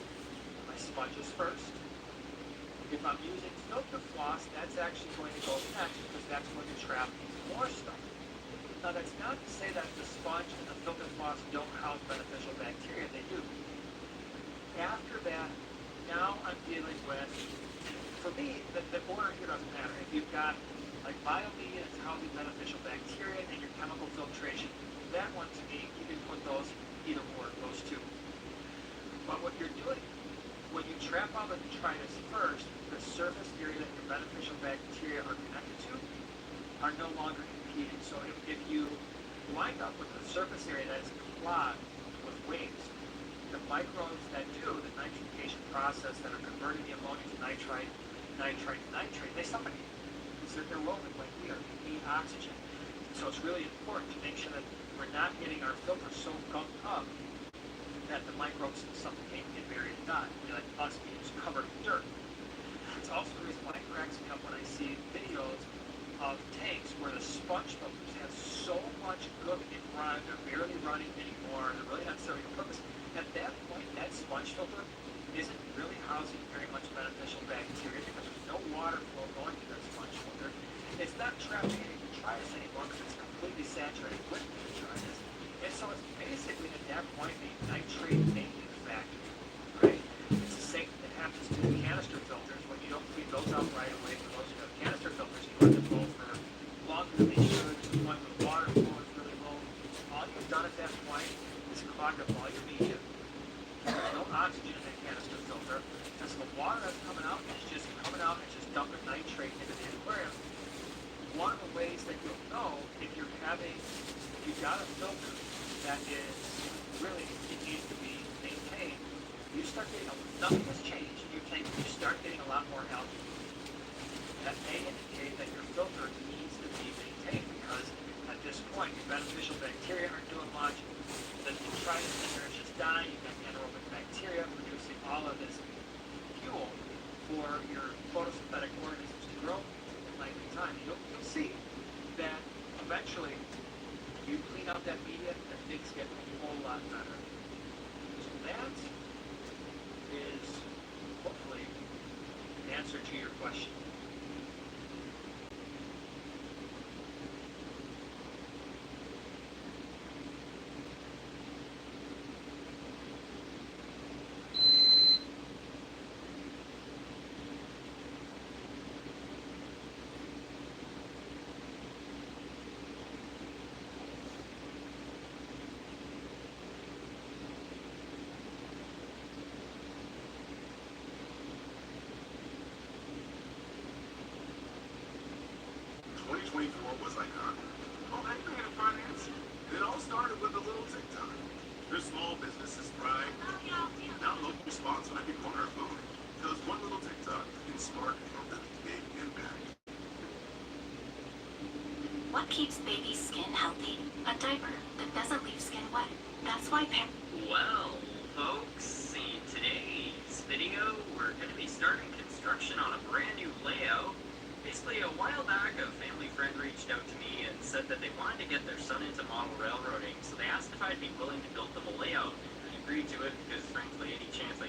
My sponges first. If I'm using filter floss, that's actually going to go next because that's going to trap more stuff. Now that's not to say that the sponge and the filter floss don't house beneficial bacteria, they do. After that, now I'm dealing with, for me, the order here doesn't matter. If you've got like biomedia that's housing beneficial bacteria and your chemical filtration, that one to me, you can put those either or, those two. But what you're doing, when you trap out the detritus first, the surface area that your beneficial bacteria are connected to are no longer impeded. So if you wind up with a surface area that is clogged with waste, the microbes that do the nitrification process that are converting the ammonia to nitrite, nitrite to nitrate, they suffocate. Because they're rolling like we are. We need oxygen. So it's really important to make sure that we're not getting our filter so gunked up that the microbes suffocate and bury and die. Like us being just covered in dirt. It's also the reason why it cracks me up when I see videos of tanks where the sponge filters have so much gook and grime, they're barely running anymore, they're really not serving a purpose. At that point, that sponge filter isn't really housing very much beneficial bacteria because there's no water flow going through that sponge filter. It's not trapping any detritus anymore because it's completely saturated with detritus. And so it's basically at that point a nitrate making factory, right? It's the same that happens to the canister filters when you don't clean those out right away. For those who have canister filters, you let them go for longer than they should. To the point where the water flow is really low. All you've done at that point is clog up all your media. There's no oxygen in that canister filter. And so the water that's coming out is just coming out and just dumping nitrate into the aquarium. One of the ways that you'll know if you've got a filter that is really, it needs to be maintained, you start getting, nothing has changed in your tank, you start getting a lot more algae. That may indicate that your filter needs to be maintained because at this point, your beneficial bacteria aren't doing much, the detritus in there is just dying, you've got anaerobic bacteria producing all of this fuel for your photosynthetic organisms to grow. It might be time. You'll see that eventually you clean out that media and things get a whole lot better. answer to your question. Was like, oh, hey, man, finance. It all started with a little TikTok. Their small businesses thrive. Now local spots on every corner of food. Because one little TikTok can spark a really big impact. What keeps baby's skin healthy? A diaper that doesn't leave skin wet. That's why Well, folks, in today's video, we're going to be starting construction on a brand new layout. Basically, a while back, a family friend reached out to me and said that they wanted to get their son into model railroading, so they asked if I'd be willing to build them a layout. I agreed to it because, frankly, any chance I...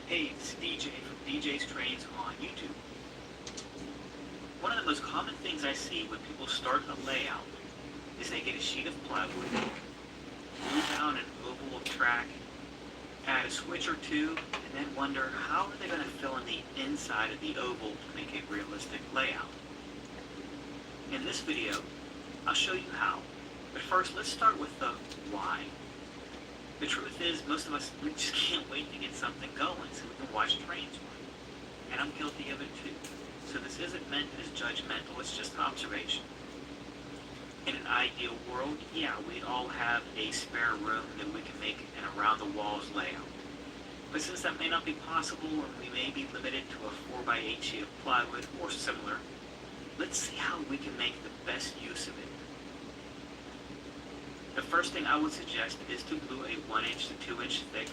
Hey, it's DJ from DJ's Trains on YouTube. One of the most common things I see when people start a layout is they get a sheet of plywood, glue down an oval of track, add a switch or two, and then wonder how are they going to fill in the inside of the oval to make a realistic layout. In this video, I'll show you how. But first, let's start with the why. The truth is, most of us, we just can't wait to get something going so we can watch trains run. And I'm guilty of it too. So this isn't meant as judgmental, it's just observation. In an ideal world, yeah, we'd all have a spare room that we can make an around-the-walls layout. But since that may not be possible, or we may be limited to a 4x8 sheet of plywood or similar, let's see how we can make the best use of it. The first thing I would suggest is to glue a 1-inch to 2-inch thick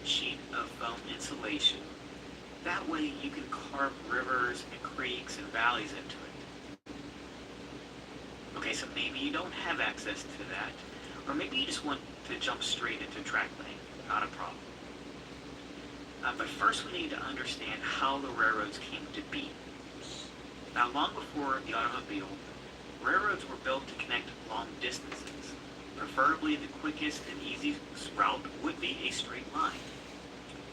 sheet of foam insulation. That way you can carve rivers and creeks and valleys into it. Okay, so maybe you don't have access to that, or maybe you just want to jump straight into track laying. Not a problem. But first we need to understand how the railroads came to be. Now, long before the automobile, railroads were built to connect long distances. Preferably the quickest and easiest route would be a straight line.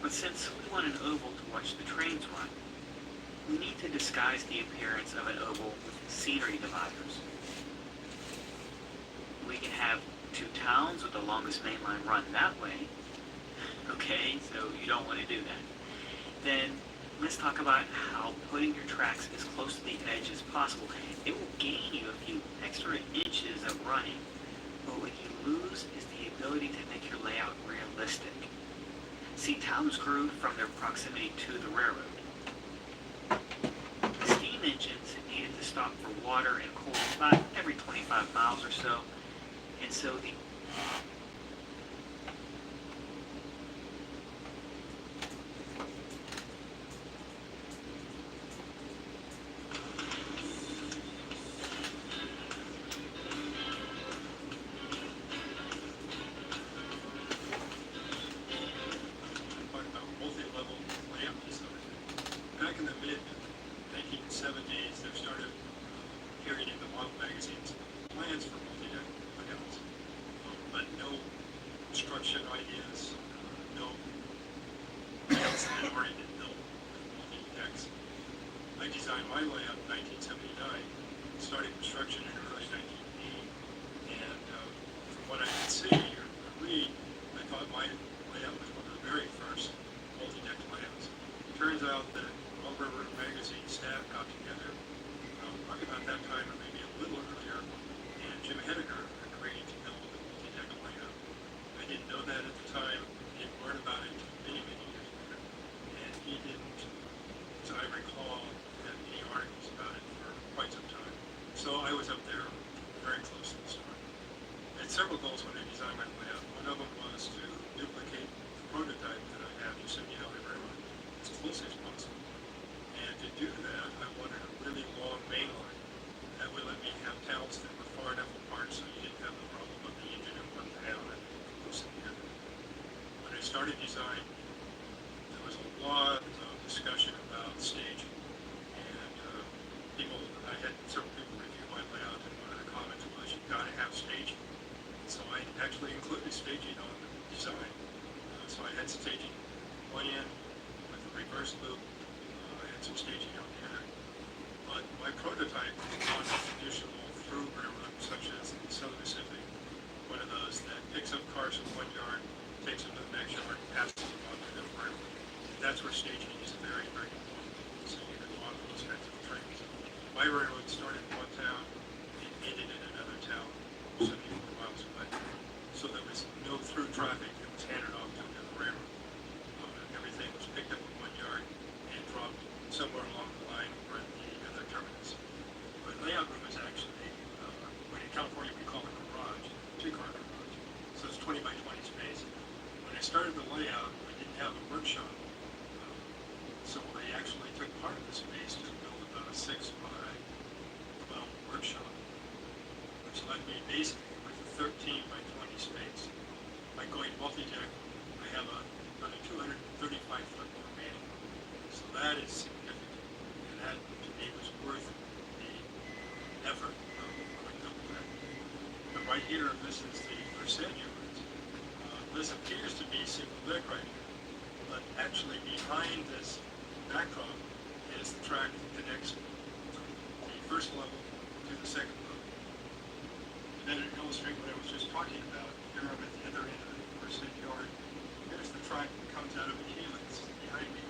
But since we want an oval to watch the trains run, we need to disguise the appearance of an oval with scenery dividers. We can have two towns with the longest main line run that way. Okay, so you don't want to do that. Then let's talk about how putting your tracks as close to the edge as possible. It will gain you a few extra inches of running. But what you lose is the ability to make your layout realistic. See, towns grew from their proximity to the railroad. The steam engines needed to stop for water and coal about every 25 miles or so, and so the Back in the mid-1970s, there started appearing in the model magazines plans for multi-deck layouts. But no staging on the design. So I had staging one end with a reverse loop. I had some staging out there. But my prototype was a traditional through railroad, such as the Southern Pacific, one of those that picks up cars from one yard, takes them to the next yard, and passes them on to the railroad. That's where staging is very, very important. So you can model those kinds of trains. My railroad started in one town and ended in another town, 74 miles away. So there was no through traffic. It was handed off to another railroad. Everything was picked up in one yard and dropped somewhere along the line or at the other terminus. But layout room is actually, what in California we call a garage, two-car garage. So it's 20 by 20 space. When I started the layout, we didn't have a workshop. So I actually took part of the space to build about a 6 by 12 workshop, which led me basically with a 13 by 20 space. By going multi-deck, I have about a 235-foot remaining. So that is significant, and that to me was worth the effort of going double deck. But right here, this is the percent yards. This appears to be single deck right here, but actually behind this backdrop is the track that connects the first level to the second level. And then to illustrate what I was just talking about, here I'm at the other end of the percent yard. Here's the track that comes out of the helix behind me.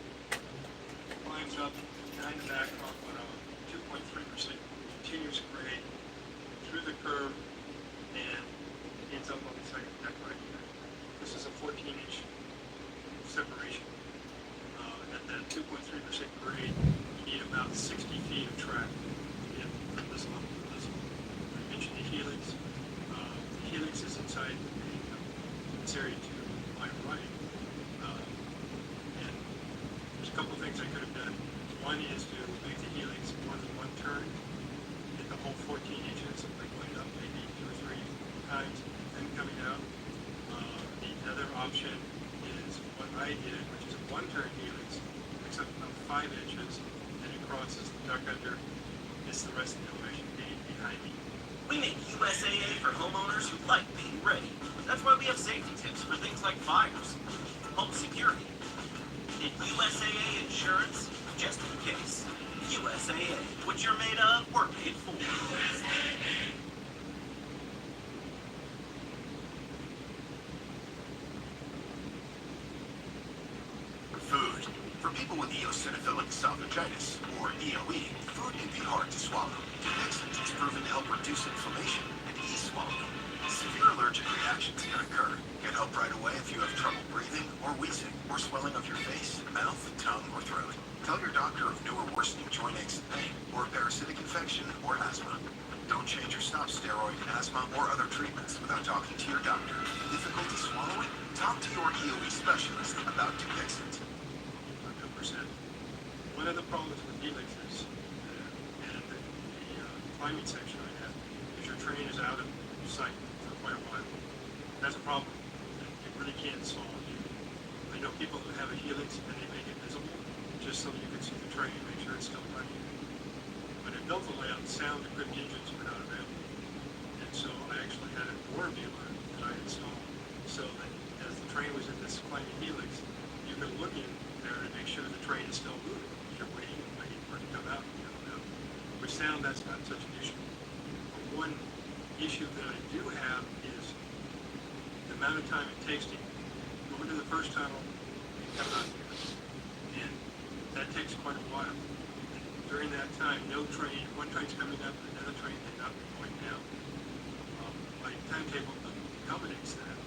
It climbs up behind the backdrop on a 2.3% continuous grade through the curve and ends up on the second deck right here. This is a 14-inch separation. At that 2.3% grade, you need about 60 feet of track to get from this level to this level. I mentioned the helix. The helix is inside this area to my right. And there's a couple of things I could have done. One is to make the helix more than one turn, get the whole 14 inches, by going up maybe 2 or 3 times, then coming out. The other option is what I did, which is a one-turn helix, picks up about 5 inches, and it crosses the duck under, gets the rest of the elevation gain behind me. We make USAA for homeowners who like being ready. That's why we have safety tips for things like fires, home security, and USAA insurance, just in case. USAA, what you're made of, we're paid for. Food. For people with eosinophilic esophagitis, or EOE, food can be hard to swallow. Dupixent is proven to help reduce inflammation and ease swallowing. Severe allergic reactions can occur. Get help right away if you have trouble breathing, or wheezing, or swelling of your face, mouth, tongue, or throat. Tell your doctor of new or worsening joint aches and pain, or parasitic infection, or asthma. Don't change your stop steroid, asthma, or other treatments without talking to your doctor. Difficulty swallowing? Talk to your EOE specialist about Dupixent. One of the problems with helixes and the climbing section I have is your train is out of sight for quite a while. That's a problem that you really can't solve. I know people who have a helix and they make it visible just so you can see the train and make sure it's still running. When I built the layout, sound equipped engines were not available. And so I actually had a door viewer that I installed so that as the train was in this climbing helix, you could look in there and make sure the train is still moving. You're waiting for it to come out and come out. With sound, that's not such an issue. But one issue that I do have is the amount of time it takes to go into the first tunnel and come out here. And that takes quite a while. And during that time, one train's coming up and another train may not be going down. My timetable accommodates that.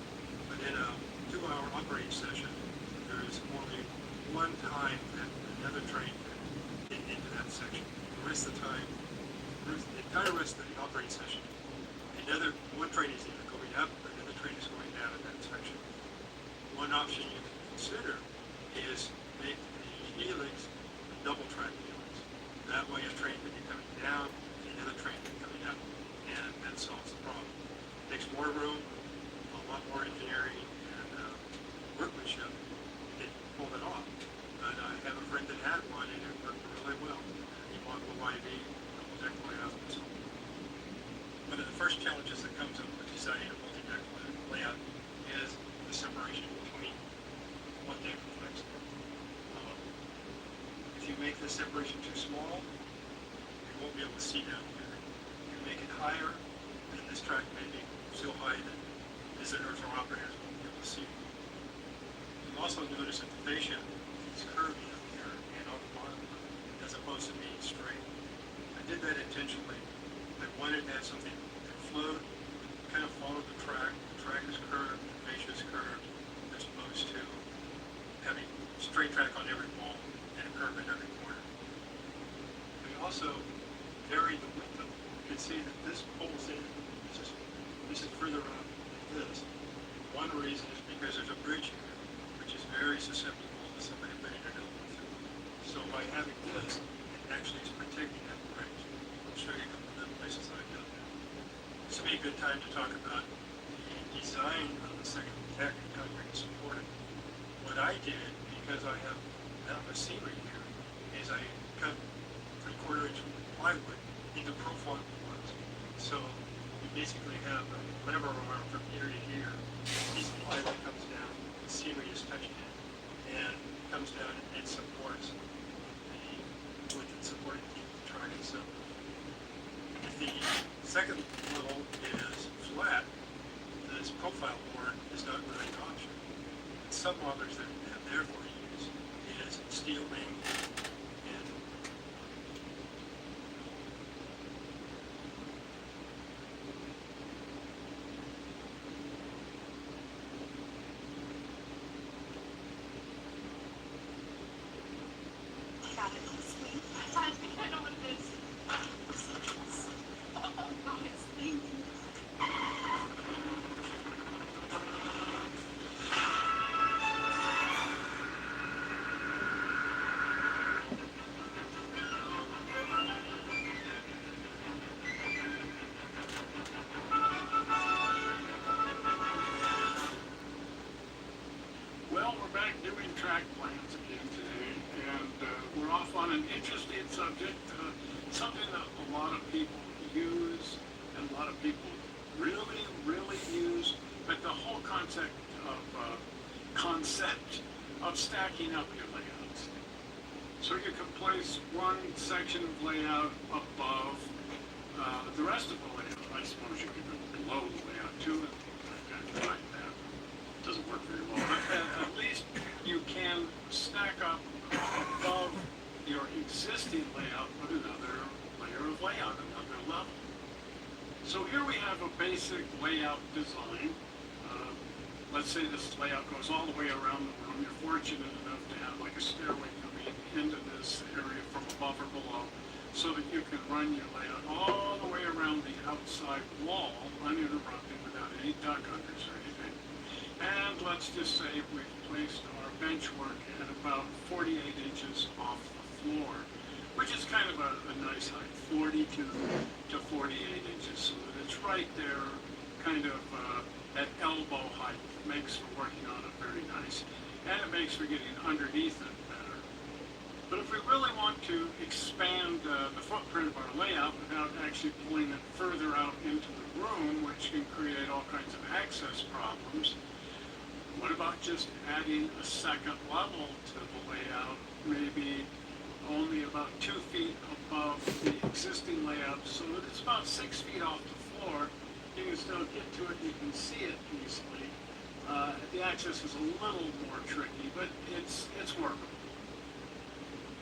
But in a 2-hour operating session, there is only one time that another train can get into that section. The rest of the time, the entire rest of the operating session, one train is either going up or another train is going down in that section. One option you can consider is make the helix a double track helix. That way a train can be coming down and another train can be coming up, and that solves the problem. It takes more room, a lot more engineering and workmanship to pull it off. But I have a friend that had one and it worked really well. He bought a YV, double deck layout, and so on. One of the first challenges that comes up with designing a multi-deck layout is able to see down here. You make it higher, and this track may be so high that visitors or operators won't be able to see. You'll also notice that the fascia is curvy up here and on the bottom, as opposed to being straight. I did that intentionally. I wanted to have something that flowed, kind of followed the track. The track is curved, the fascia is curved, as opposed to having straight track on every wall and a curve at every corner. We also varied the width of it. You can see that this pulls in. This is further out than this. One reason is because there's a bridge here, which is very susceptible to somebody putting an elbow through. So by having this, it actually is protecting that bridge. I'll show you a couple of other places I've done that. This would be a good time to talk about the design of the second deck and how you're going to support it. What I did, because I have a scenery here, is I cut 3/4 inch plywood into profile boards. So you basically have a lever arm from here to here. This plywood comes down, the scenery is touching it, and comes down and supports the wood that's supporting the track itself. If the second level is flat, this profile board is not really an option. And some modelers that have therefore used is steel ring and Got it. Sweet. I think I know what it is. Oh, yes, thank you. Well, we're back doing track plans again today, and we're off on an interesting subject, something that a lot of people use and a lot of people really, really use, but the whole concept of stacking up your layouts. So you can place one section of layout above the rest of the layout. I suppose you could go below the layout too, and I tried that. Doesn't work very well, but at least you can stack up above your existing layout with another layer of layout, another level. So here we have a basic layout design. Let's say this layout goes all the way around the room. You're fortunate enough to have like a stairway coming into this area from above or below, so that you can run your layout all the way around the outside wall uninterrupted without any duck unders or anything. And let's just say we've placed our bench work at about 48 inches off the floor, which is kind of a nice height, 42 to 48 inches, so that it's right there, kind of at elbow height. Makes for working on it very nice, and it makes for getting underneath it better. But if we really want to expand the footprint of our layout without actually pulling it further out into the room, which can create all kinds of access problems, what about just adding a second level to the layout, maybe only about 2 feet above the existing layout, so that it's about 6 feet off the floor. You can still get to it, you can see it easily. The access is a little more tricky, but it's workable.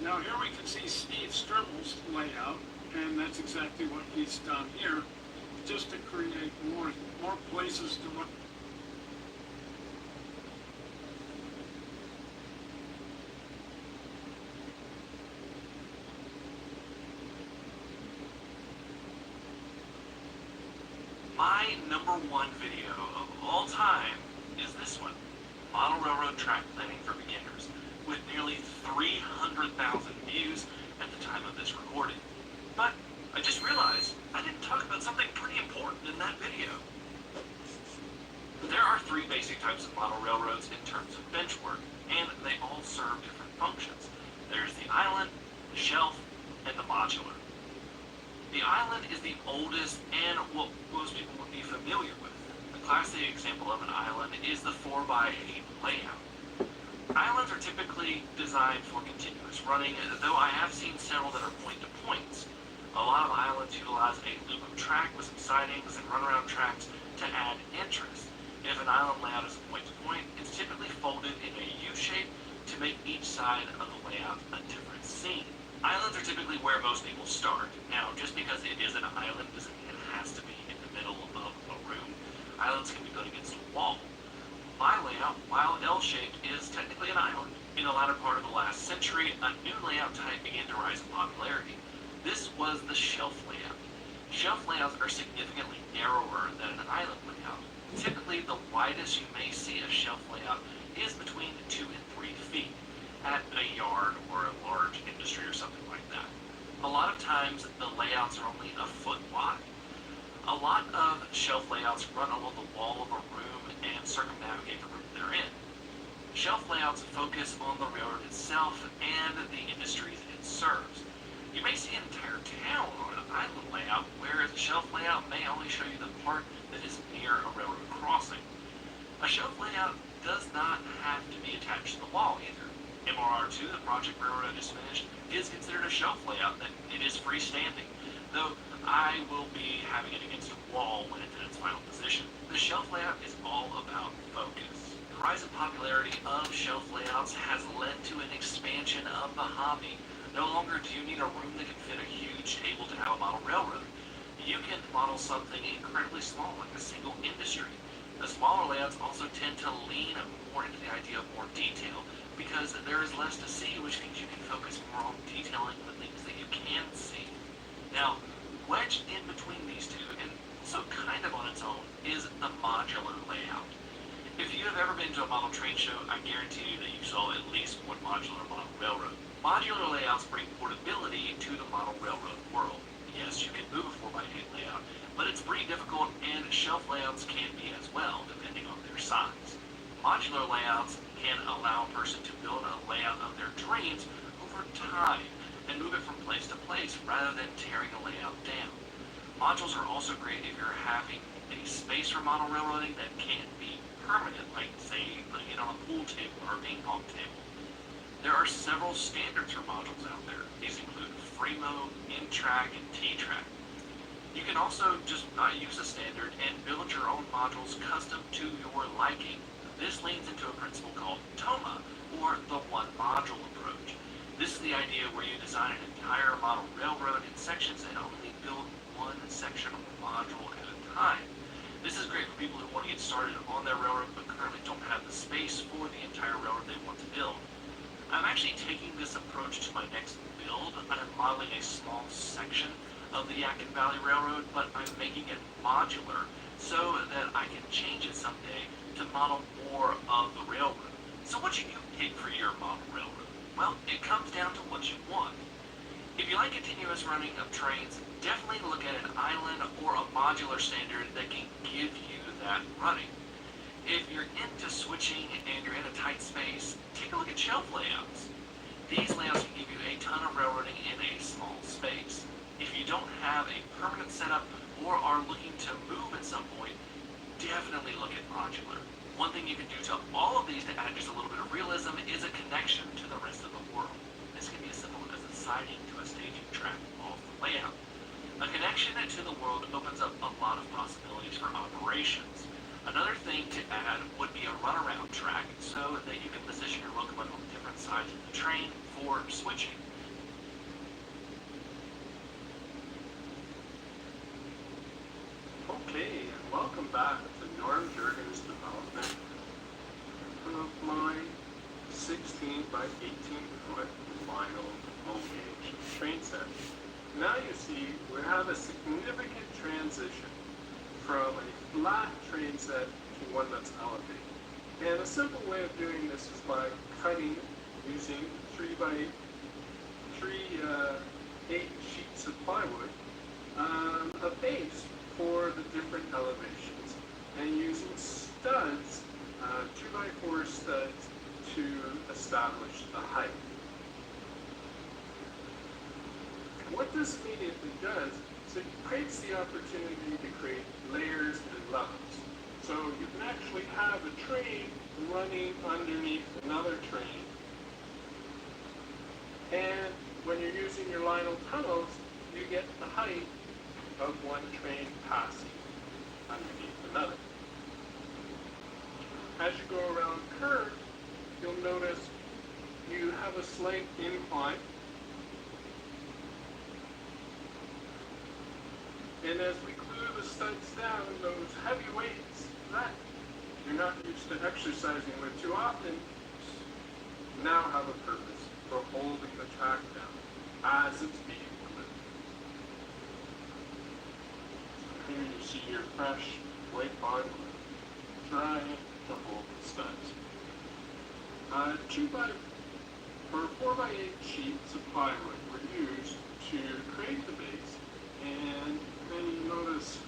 Now here we can see Steve Stribble's layout, and that's exactly what he's done here, just to create more places to look. My #1 video of all time is this one, Model Railroad Track Planning for Beginners, with nearly 300,000 views at the time of this recording. But I just realized I didn't talk about something pretty important in that video. There are 3 basic types of model railroads in terms of bench work, and they all serve different functions. There's the island, the shelf, and the modular. The island is the oldest and what most people would be familiar with. A classic example of an island is the 4x8 layout. Islands are typically designed for continuous running, though I have seen several that are point-to-points. A lot of to utilize a loop of track with some sidings and runaround tracks to add interest. If an island layout is point to point, it's typically folded in a U shape to make each side of the layout a different scene. Islands are typically where most people start. Now, just because it is an island doesn't mean it has to be in the middle of a room. Islands can be built against a wall. My layout, while L-shaped, is technically an island. In the latter part of the last century, a new layout type began to rise in popularity. This was the shelf layout. Shelf layouts are significantly narrower than an island layout. Typically, the widest you may see a shelf layout is between 2 and 3 feet at a yard or a large industry or something like that. A lot of times, the layouts are only a foot wide. A lot of shelf layouts run along the wall of a room and circumnavigate the room they're in. Shelf layouts focus on the railroad itself and the industries it serves. You may see an entire town on an island layout, whereas a shelf layout may only show you the part that is near a railroad crossing. A shelf layout does not have to be attached to the wall either. MRR2, the project railroad just finished, is considered a shelf layout, that it is freestanding, though I will be having it against a wall when it's in its final position. The shelf layout is all about focus. The rise in popularity of shelf layouts has led to an expansion of the hobby. No longer do you need a room that can fit a huge table to have a model railroad. You can model something incredibly small, like a single industry. The smaller layouts also tend to lean more into the idea of more detail, because there is less to see, which means you can focus more on detailing the things that you can see. Now, wedged in between these two, and so kind of on its own, is the modular layout. If you have ever been to a model train show, I guarantee you that you saw at least one modular model railroad. Modular layouts bring portability to the model railroad world. Yes, you can move a 4x8 layout, but it's pretty difficult, and shelf layouts can be as well, depending on their size. Modular layouts can allow a person to build a layout of their dreams over time and move it from place to place rather than tearing a layout down. Modules are also great if you're having a space for model railroading that can't be permanent, like, say, putting it on a pool table or a ping pong table. There are several standards for modules out there. These include Fremo, N-Track, and T-Track. You can also just not use a standard and build your own modules custom to your liking. This leans into a principle called TOMA, or the one module approach. This is the idea where you design an entire model railroad in sections and only build one section of the module at a time. This is great for people who want to get started on their railroad but currently don't have the space for the entire railroad they want to build. I'm actually taking this approach to my next build. I'm modeling a small section of the Yakima Valley Railroad, but I'm making it modular so that I can change it someday to model more of the railroad. So what should you pick for your model railroad? Well, it comes down to what you want. If you like continuous running of trains, definitely look at an island or a modular standard that can give you that running. If you're into switching and you're in a tight space, take a look at shelf layouts. These layouts can give you a ton of railroading in a small space. If you don't have a permanent setup or are looking to move at some point, definitely look at modular. One thing you can do to all of these to add just a little bit of realism is a connection to the rest of the world. This can be as simple as a siding to a staging track off the layout. A connection to the world opens up a lot of possibilities for operations. Another thing to add would be a runaround track so that you can position your locomotive on different sides of the train for switching. Okay, and welcome back to Norm Jurgen's development of my 16 by 18 foot vinyl home gauge train set. Now you see we have a significant transition from a flat train set to one that's elevated. And a simple way of doing this is by cutting using 8 sheets of plywood, a base for the different elevations, and using studs, 2x4 studs, to establish the height. What this immediately does is it creates the opportunity to create layers and levels. So you can actually have a train running underneath another train, and when you're using your linal tunnels, you get the height of one train passing underneath another. As you go around curves, you'll notice you have a slight incline. And as we glue the studs down, those heavy weights that you're not used to exercising with too often now have a purpose for holding the track down as it's being glued. Here you see your fresh white bond glue drying to hold the studs. 4x8 sheets of plywood were used to create the base, and then you notice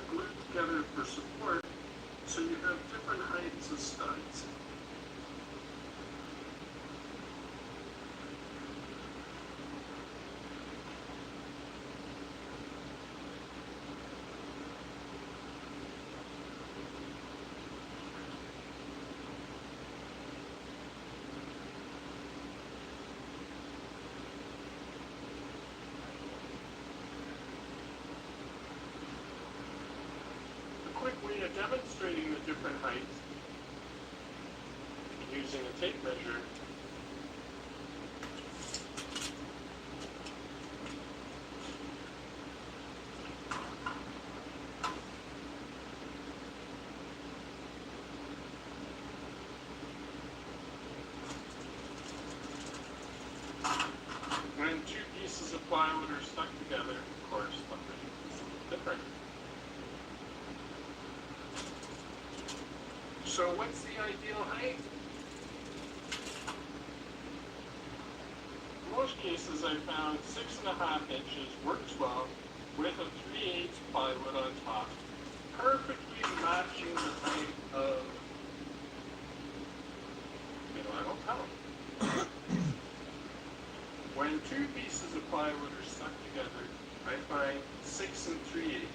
glued together for support, so you have different heights of studs. Quick way of demonstrating the different heights using a tape measure. When two pieces of plywood are stuck together, of course, something different. So what's the ideal height? In most cases I found 6.5 inches works well with a 3/8 plywood on top, perfectly matching the height of, I don't tell. When two pieces of plywood are stuck together, I find 6 3/8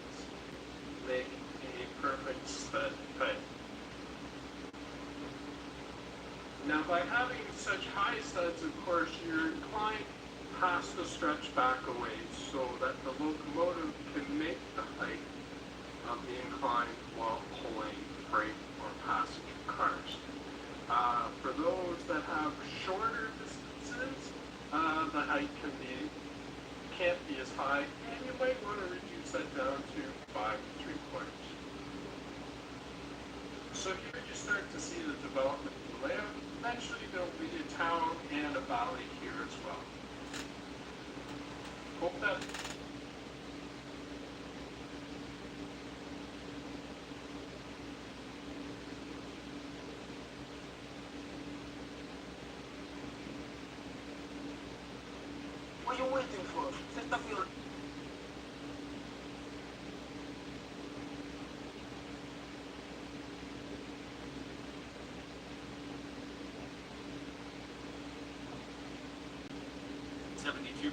make a perfect stud height. Now, by having such high studs, of course, your incline has to stretch back a ways so that the locomotive can make the height of the incline while pulling freight or passenger cars. For those that have shorter distances, the height can't be as high, and you might want to reduce that down to 5 3/4. So here you start to see the development of the layout. Eventually there'll be a town and a valley here as well. Hope that What are you waiting for? Set up your...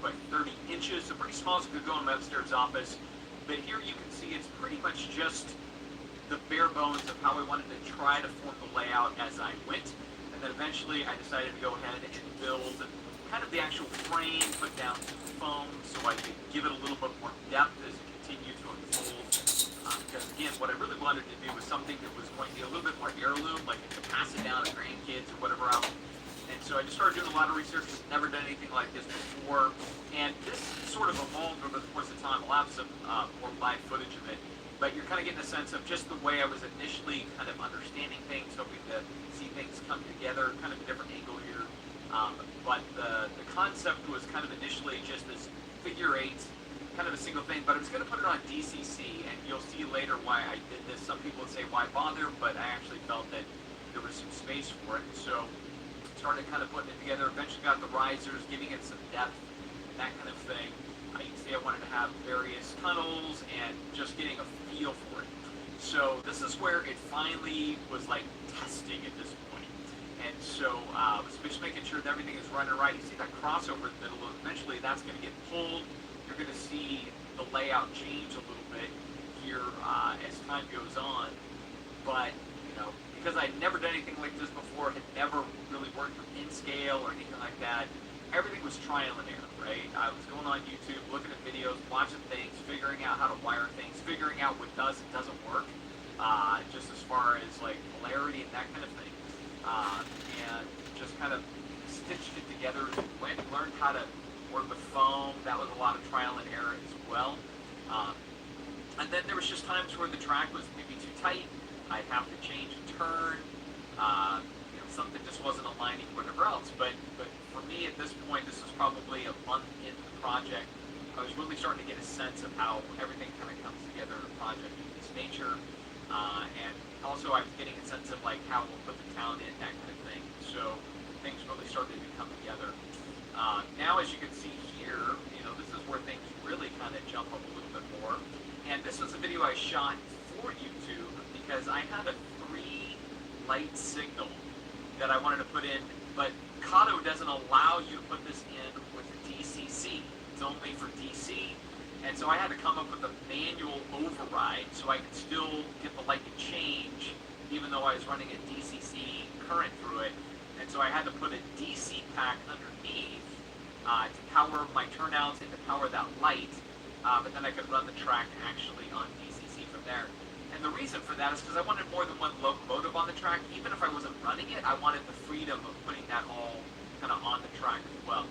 by 30 inches, so pretty small, so it could go in my upstairs office. But here you can see it's pretty much just the bare bones of how I wanted to try to form the layout as I went. And then eventually I decided to go ahead and build kind of the actual frame, put down some foam so I could give it a little bit more depth as it continued to unfold. Because again, what I really wanted to do was something that was going to be a little bit more heirloom, like I could pass it down to grandkids or whatever else. And so I just started doing a lot of research. I've never done anything like this before. And this sort of evolved over the course of time. I'll have some more live footage of it. But you're kind of getting a sense of just the way I was initially kind of understanding things, hoping to see things come together, kind of a different angle here. But the concept was kind of initially just this figure eight, kind of a single thing. But I was going to put it on DCC, and you'll see later why I did this. Some people would say, why bother? But I actually felt that there was some space for it. So started kind of putting it together, eventually got the risers, giving it some depth, and that kind of thing. You can see I wanted to have various tunnels and just getting a feel for it. So this is where it finally was like testing at this point. And so just making sure that everything is running right. You see that crossover in the middle, eventually that's going to get pulled. You're going to see the layout change a little bit here as time goes on. But, you know, because I'd never done anything like this before, had never really worked with in-scale or anything like that, everything was trial and error, right? I was going on YouTube, looking at videos, watching things, figuring out how to wire things, figuring out what does and doesn't work, just as far as like polarity and that kind of thing, and just kind of stitched it together as we went. Learned how to work with foam. That was a lot of trial and error as well. And then there was just times where the track was maybe too tight. I'd have to change a turn. Something just wasn't aligning with whatever else. But for me at this point, this was probably a month into the project. I was really starting to get a sense of how everything kind of comes together in a project of this nature. And also I was getting a sense of like how we'll put the town in, that kind of thing. So things really started to come together. Now as you can see here, this is where things really kind of jump up a little bit more. And this was a video I shot for YouTube because I had a 3-light signal that I wanted to put in, but Kato doesn't allow you to put this in with DCC. It's only for DC. And so I had to come up with a manual override so I could still get the light to change even though I was running a DCC current through it. And so I had to put a DC pack underneath to power my turnouts and to power that light. But then I could run the track actually on DCC from there. And the reason for that is because I wanted more than one locomotive on the track. Even if I wasn't running it, I wanted the freedom of putting that all kind of on the track as well.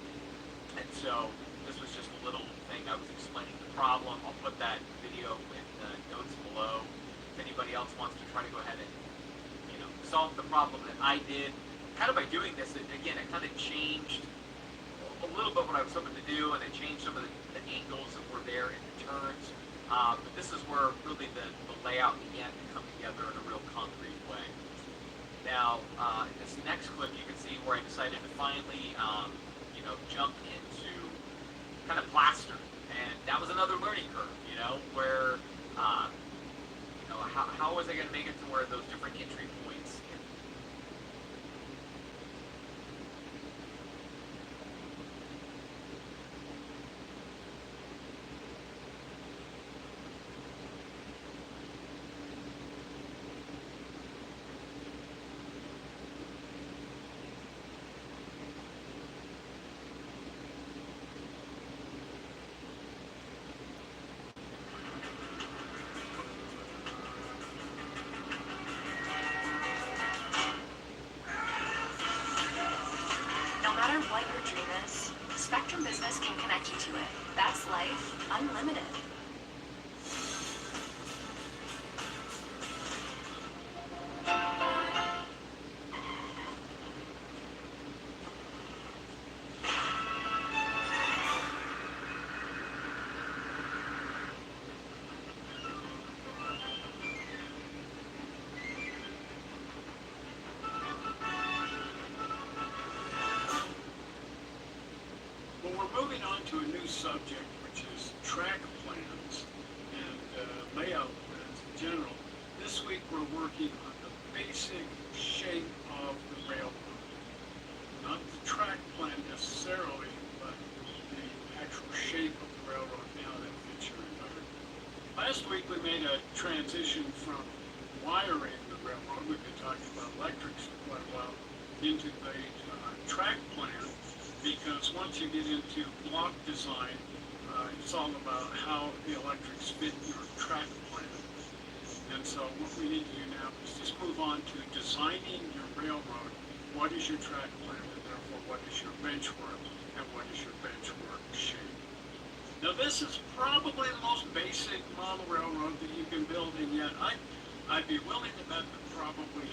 And so this was just a little thing I was explaining the problem. I'll put that video in the notes below. If anybody else wants to try to go ahead and solve the problem that I did, kind of by doing this, again, it kind of changed a little bit what I was hoping to do, and it changed some of the angles that were there in the turns. But this is where really the layout began to come together in a real concrete way. Now, in this next clip, you can see where I decided to finally, jump into kind of plaster. And that was another learning curve, where, how was I going to make it to where those different entry points what your dream is, Spectrum Business can connect you to it. That's life unlimited. Moving on to a new subject, which is track plans and layout plans in general. This week we're working on the basic shape of the railroad. Not the track plan necessarily, but the actual shape of the railroad and how that fits your environment. Last week we made a transition from wiring the railroad, we've been talking about electrics for quite a while, into the track plan. Because once you get into block design, it's all about how the electrics fit your track plan. And so what we need to do now is just move on to designing your railroad. What is your track plan, and therefore what is your benchwork, and what is your benchwork shape? Now this is probably the most basic model railroad that you can build, and yet I'd be willing to bet that probably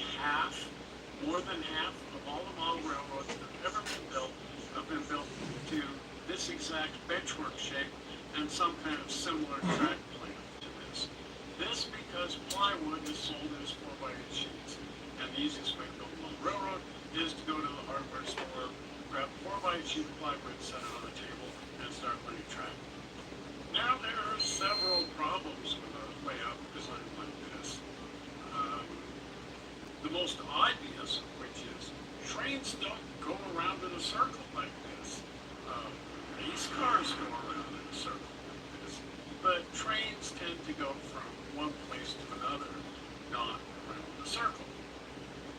more than half of all the model railroads that have ever been built have been built to this exact benchwork shape and some kind of similar track plan to this. This because plywood is sold as 4x8 sheets, and the easiest way to build a model railroad is to go to the hardware store, grab a 4x8 sheet of plywood, set it on the table, and start laying track. Now there are several problems with a layout design like this. The most obvious, which is trains don't go around in a circle like this. These cars go around in a circle like this, but trains tend to go from one place to another, not around a circle.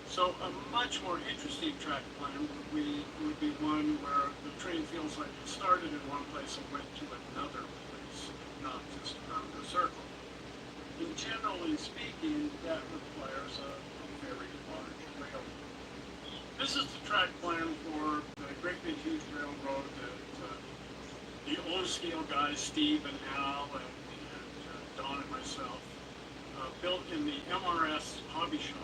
So a much more interesting track plan would be one where the train feels like it started in one place and went to another place. and that requires a very large railroad. This is the track plan for the Great Big Huge Railroad that the O-scale guys, Steve and Al and Don and myself, built in the MRS hobby shop.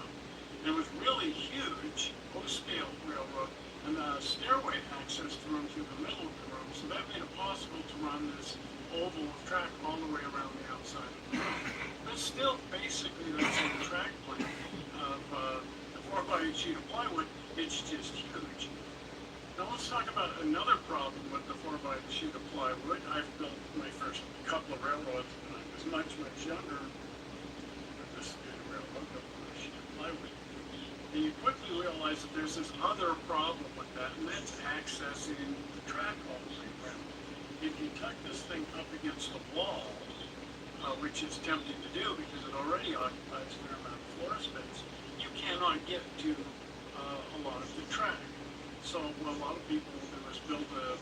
And it was really huge, O-scale railroad, and the stairway access through to the middle of the room, so that made it possible to run this oval track all the way around the outside of the room. But still, basically, the same track plan of the 4x8 sheet of plywood. It's just huge. Now let's talk about another problem with the 4x8 sheet of plywood. I've built my first couple of railroads when I was much, much younger. This is a railroad built on a sheet of plywood. And you quickly realize that there's this other problem with that, and that's accessing the track all the way around. If you tuck this thing up against the wall, which is tempting to do because it already occupies a fair amount of floor space, you cannot get to a lot of the track. So what a lot of people will do is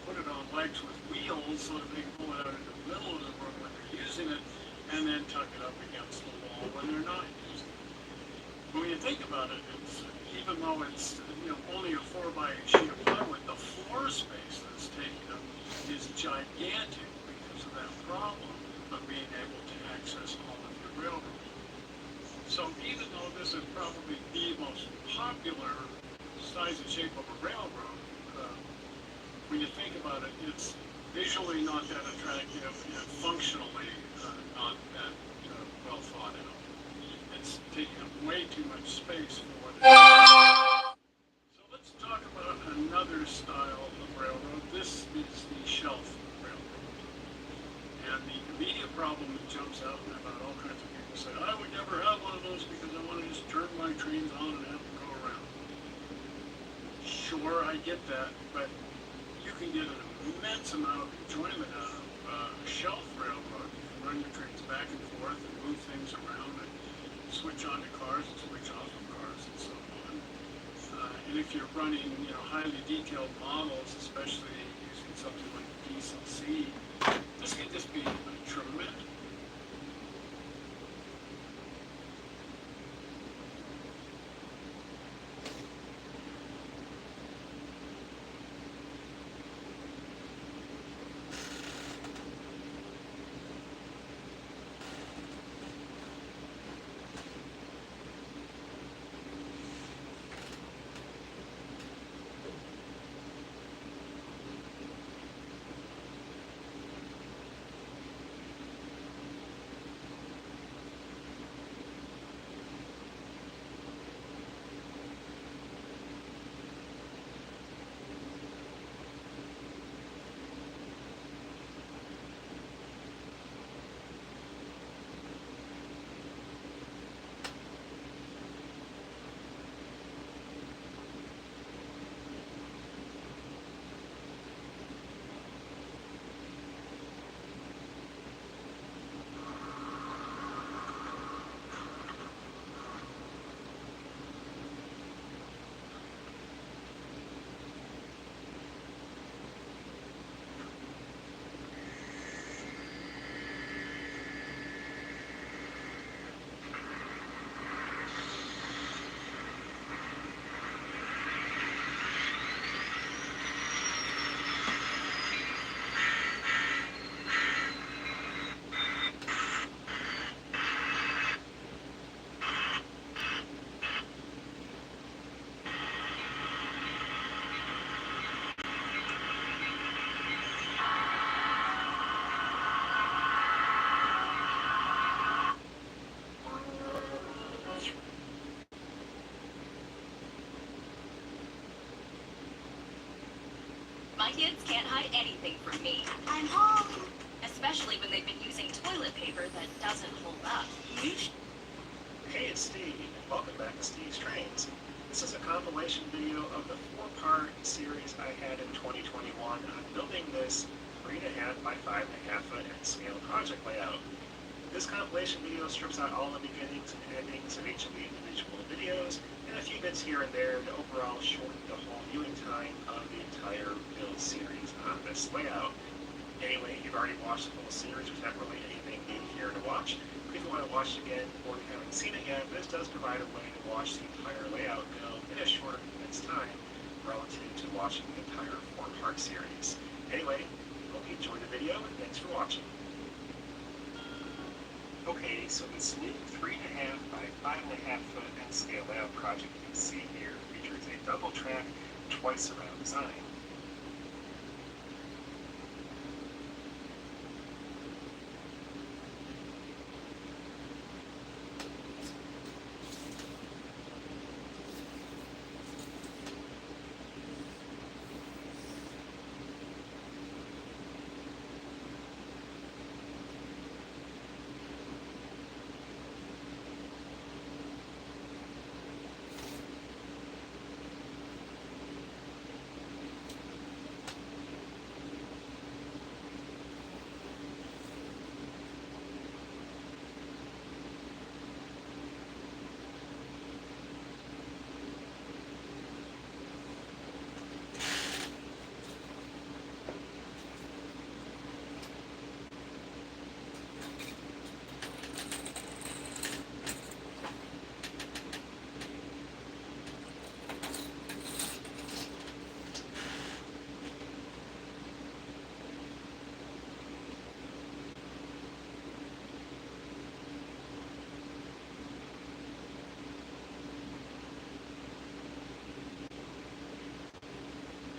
put it on legs with wheels so that they can pull it out into the middle of the room when they're using it, and then tuck it up against the wall when they're not using it. When you think about it, even though it's only a 4x8 sheet of plywood, the floor space that's taken up is gigantic because of that problem of being able to access all of your railroad. So even though this is probably the most popular size and shape of a railroad, when you think about it, it's visually not that attractive and functionally not that well thought out. It's taking up way too much space for this. So let's talk about another style of railroad. This is the shelf railroad. And the immediate problem that jumps out about all kinds of people say, I would never have one of those because I want to just turn my trains on and have them go around. Sure, I get that, but you can get an immense amount of enjoyment out of a shelf railroad. You can run your trains back and forth and move things around and switch on to cars and switch off of cars and so on. And if you're running, highly detailed models, especially using something like PCC, this can just be tremendous. My kids can't hide anything from me. I'm home. Especially when they've been using toilet paper that doesn't hold up. Hey, it's Steve, and welcome back to Steve's Trains. This is a compilation video of the 4-part series I had in 2021 on building this 3.5 by 5.5 foot at scale project layout. This compilation video strips out all the beginnings and endings of each of the individual videos, and a few bits here and there to overall shorten the whole viewing time of the entire build series on this layout. Anyway, you've already watched the whole series, there's not really anything new here to watch, but if you want to watch it again, or you haven't seen it yet, this does provide a way to watch the entire layout build in a shorter minute's time relative to watching the entire four-part series. Anyway, hope you enjoyed the video and thanks for watching. Okay, so the sleek 3.5 by 5.5 foot end scale layout project you can see here features a double track, twice around design.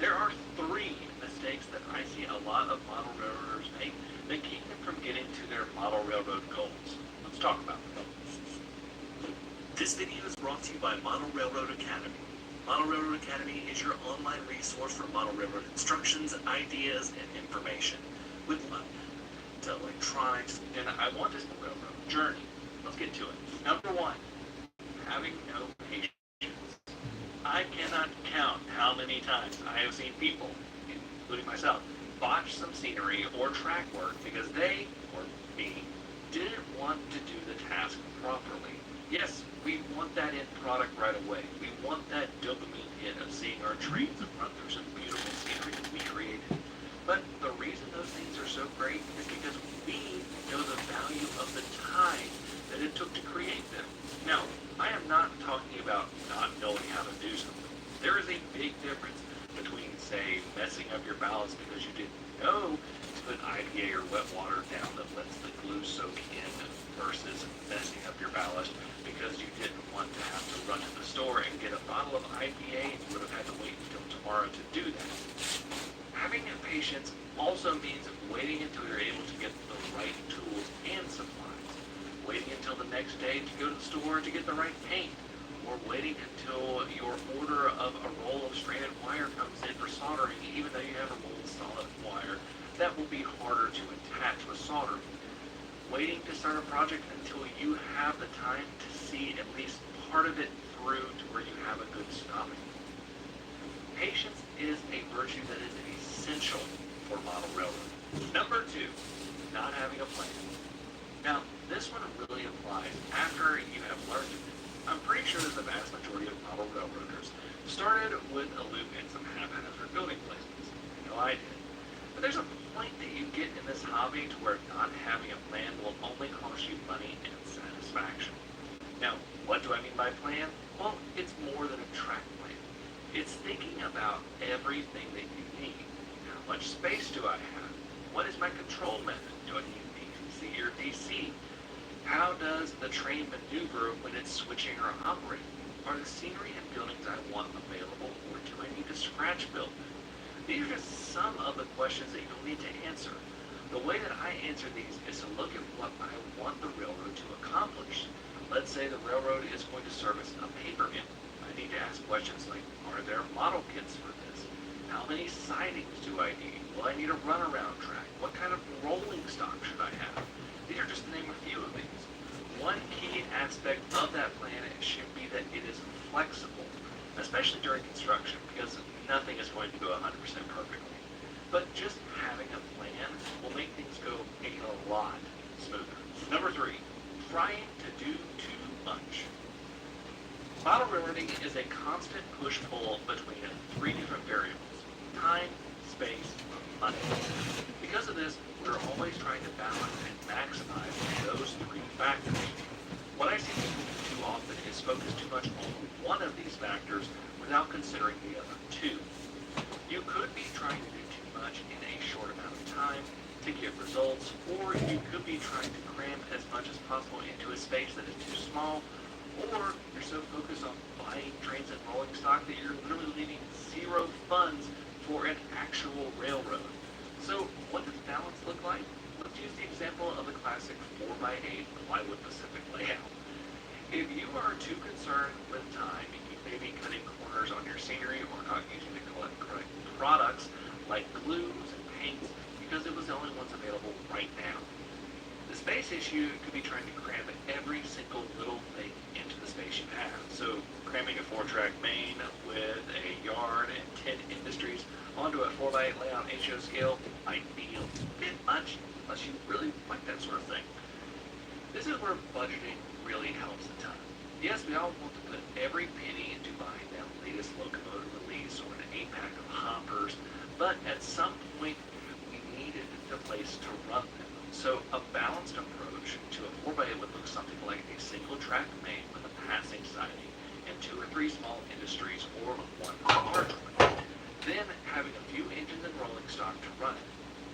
There are three mistakes that I see a lot of model railroaders make that keep them from getting to their model railroad goals. Let's talk about them. This video is brought to you by Model Railroad Academy. Model Railroad Academy is your online resource for model railroad instructions, ideas, and information with love to electronics. And I want this railroad journey. Let's get to it. Number one, having no patience. I cannot count how many times I have seen people, including myself, botch some scenery or track work because they, or me, didn't want to do the task properly. Yes, we want that end product right away. We want that dopamine hit of seeing our trains run through some beautiful scenery that we created. But the reason those things are so great is because we know the value of the time that it took to create them. Now, I am not talking about not knowing how to do something. There is a big difference between, say, messing up your ballast because you didn't know to put IPA or wet water down that lets the glue soak in versus messing up your ballast because you didn't want to have to run to the store and get a bottle of IPA and you would have had to wait until tomorrow to do that. Having patience also means waiting until you're able to get the right tools and supplies. Waiting until the next day to go to the store to get the right paint, or waiting until your order of a roll of stranded wire comes in for soldering, even though you have a roll of solid wire that will be harder to attach with soldering. Waiting to start a project until you have the time to see at least part of it through to where you have a good stopping. Patience is a virtue that is essential for model railroad. Number two, not having a plan. Now, this one really applies after you have learned it. I'm pretty sure that the vast majority of model railroaders started with a loop and some haphazard building placements. I know I did. But there's a point that you get in this hobby to where not having a plan will only cost you money and satisfaction. Now, what do I mean by plan? Well, it's more than a track plan. It's thinking about everything that you need. How much space do I have? What is my control method? Do I need PCC or DC? How does the train maneuver when it's switching or operating? Are the scenery and buildings I want available, or do I need to scratch build them? These are just some of the questions that you'll need to answer. The way that I answer these is to look at what I want the railroad to accomplish. Let's say the railroad is going to service a paper mill. I need to ask questions like, are there model kits for this? How many sidings do I need? Will I need a runaround track? What kind of rolling stock should I have? These are just to name a few of these. One key aspect of that plan should be that it is flexible, especially during construction, because nothing is going to go 100% perfectly. But just having a plan will make things go a lot smoother. Number three, trying to do too much. Model railroading is a constant push-pull between three different variables: time, space, money. Because of this, we're always trying to balance and maximize those three factors. What I see people trying to cram as much as possible into a space that is too small, or you're so focused on buying trains and rolling stock that you're literally leaving zero funds for an actual railroad. So what does balance look like? Let's use the example of the classic 4x8 plywood Pacific layout. If you are too concerned with time, you may be cutting corners on your scenery or not using the correct products like glues and paints because it was the only ones available right now. The space issue could be trying to cram every single little thing into the space you have. So cramming a 4-track main with a yard and 10 industries onto a 4x8 layout HO scale might be a bit much unless you really like that sort of thing. This is where budgeting really helps a ton. Yes, we all want to put every penny into buying that latest locomotive release or an 8-pack of hoppers, but at some point we needed a place to run them. So a balanced approach to a 4x8 would look something like a single track main with a passing siding and 2 or 3 small industries or 1 large one. Then having a few engines and rolling stock to run it.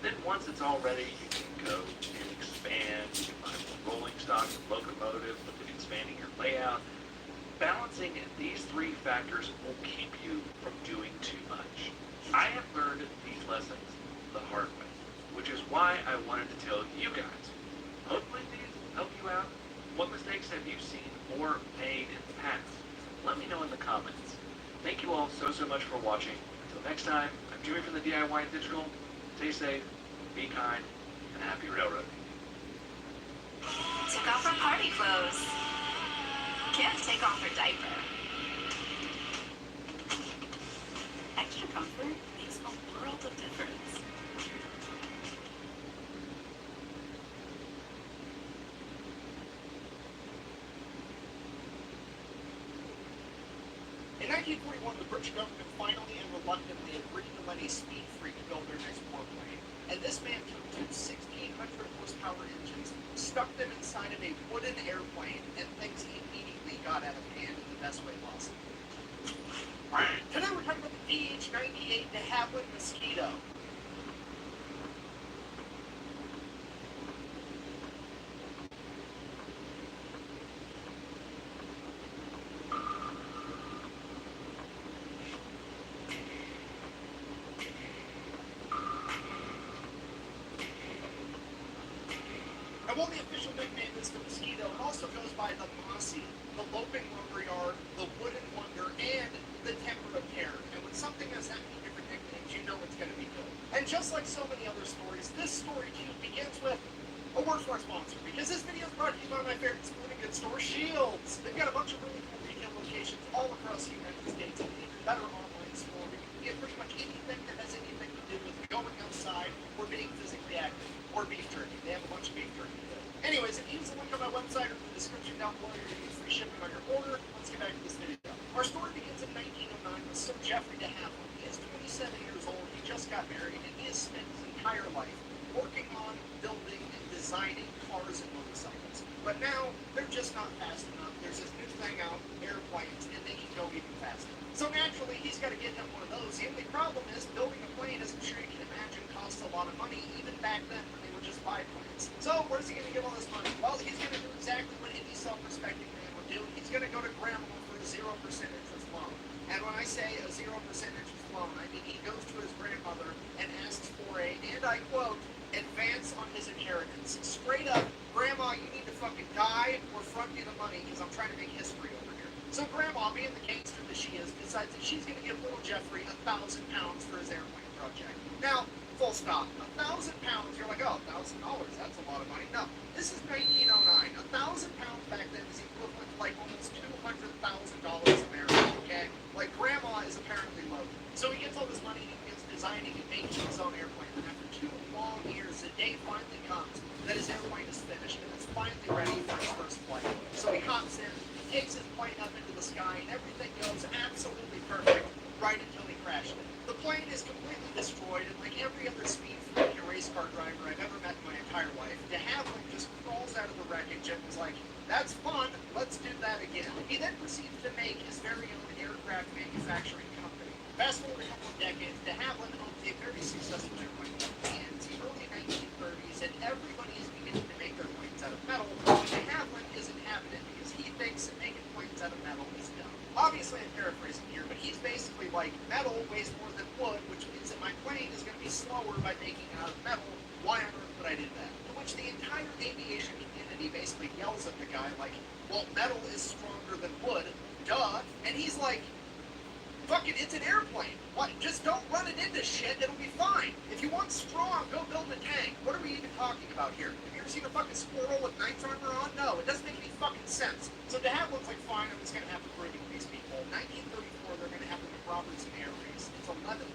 Then once it's all ready, you can go and expand, you can buy more rolling stock, locomotive, look at expanding your layout. Balancing these 3 factors will keep you from doing too much. I have learned these lessons the hard way, which is why I wanted to tell you guys. Hopefully these help you out. What mistakes have you seen or made in the past? Let me know in the comments. Thank you all so much for watching. Until next time, I'm Jimmy from the DIY Digital. Stay safe, be kind, and happy railroading. Took off her party clothes. Can't take off her diaper. Extra comfort makes a world of difference. In 1941, the British government finally and reluctantly agreed to let a speed freak build their next warplane. And this man took 2 1,600 horsepower engines, stuck them inside of a wooden airplane, and things immediately got out of hand in the best way possible. Today we're talking about the DH-98 de Havilland Mosquito. And while the official nickname is the Mosquito, it also goes by the Mossy, the Loping Lumberyard, the Wooden Wonder, and the Temper of Terror. And when something has that many different nicknames, you know it's going to be good. And just like so many other stories, this story too begins with a word from our sponsor, because this video is brought to you by my favorite sporting goods store, Shields. They've got a bunch of really cool retail locations all across the United States, and an even better online store where you can get pretty much anything that has anything to do with going outside or being physically active, or beef jerky. They have a bunch of beef jerky. Anyways, if you use the link on my website or in the description down below, you're going to get free shipping on your order. Let's get back to this video. Our story begins in 1909 with Sir Geoffrey de Havilland. He is 27 years old, he just got married, and he has spent his entire life working on, building, and designing cars and motorcycles. But now, they're just not fast enough. There's this new thing out, airplanes, and they can go even faster. So naturally, he's got to get him one of those. The only problem is, building a plane, as I'm sure you can imagine, costs a lot of money, even back then when they were just biplanes. So where's he going to get all this money? Well, he's going to do exactly what any self-respecting man would do. He's going to go to grandma for a 0% interest loan. And when I say a 0% interest loan, I mean he goes to his grandmother and asks for a, and I quote, advance on his inheritance. Straight up, grandma, you need to fucking die or front me the money because I'm trying to make history over here. So grandma, being the gangster that she is, decides that she's going to give little Jeffrey £1,000 for his airplane project. Now, full stop. £1,000, you're like, oh, $1,000, that's a lot of money. No, this is 1909. £1,000 back then is equivalent to like almost $200,000 American, okay? Like, grandma is apparently loaded. So he gets all this money and he begins designing and making his own airplane. And after 2 long years, the day finally comes that his airplane is finished and it's finally ready for his first flight. So he hops in, takes his plane up into the sky, and everything goes absolutely perfect right until he crashed it. The plane is completely destroyed, and like every other speed freak and race car driver I've ever met in my entire life, de Havilland just crawls out of the wreckage and was like, that's fun, let's do that again. He then proceeds to make his very own aircraft manufacturing company. Fast forward a couple of decades, de Havilland owns a very successful airplane company in the early 1930s, and everybody is beginning to make their like, metal weighs more than wood, which means that my plane is going to be slower by making it out of metal. Why on earth would I do that? To which the entire aviation community basically yells at the guy like, well, metal is stronger than wood, duh. And he's like, fucking, it's an airplane. What? Just don't run it into shit, it'll be fine. If you want strong, go build a tank. What are we even talking about here? Have you ever seen a fucking squirrel with Knight's armor on? No, it doesn't make any fucking sense. So to have one's like, fine, I'm just gonna have to prove it to these people. 1934, they're gonna have the Robertson Air Race. It's 11,200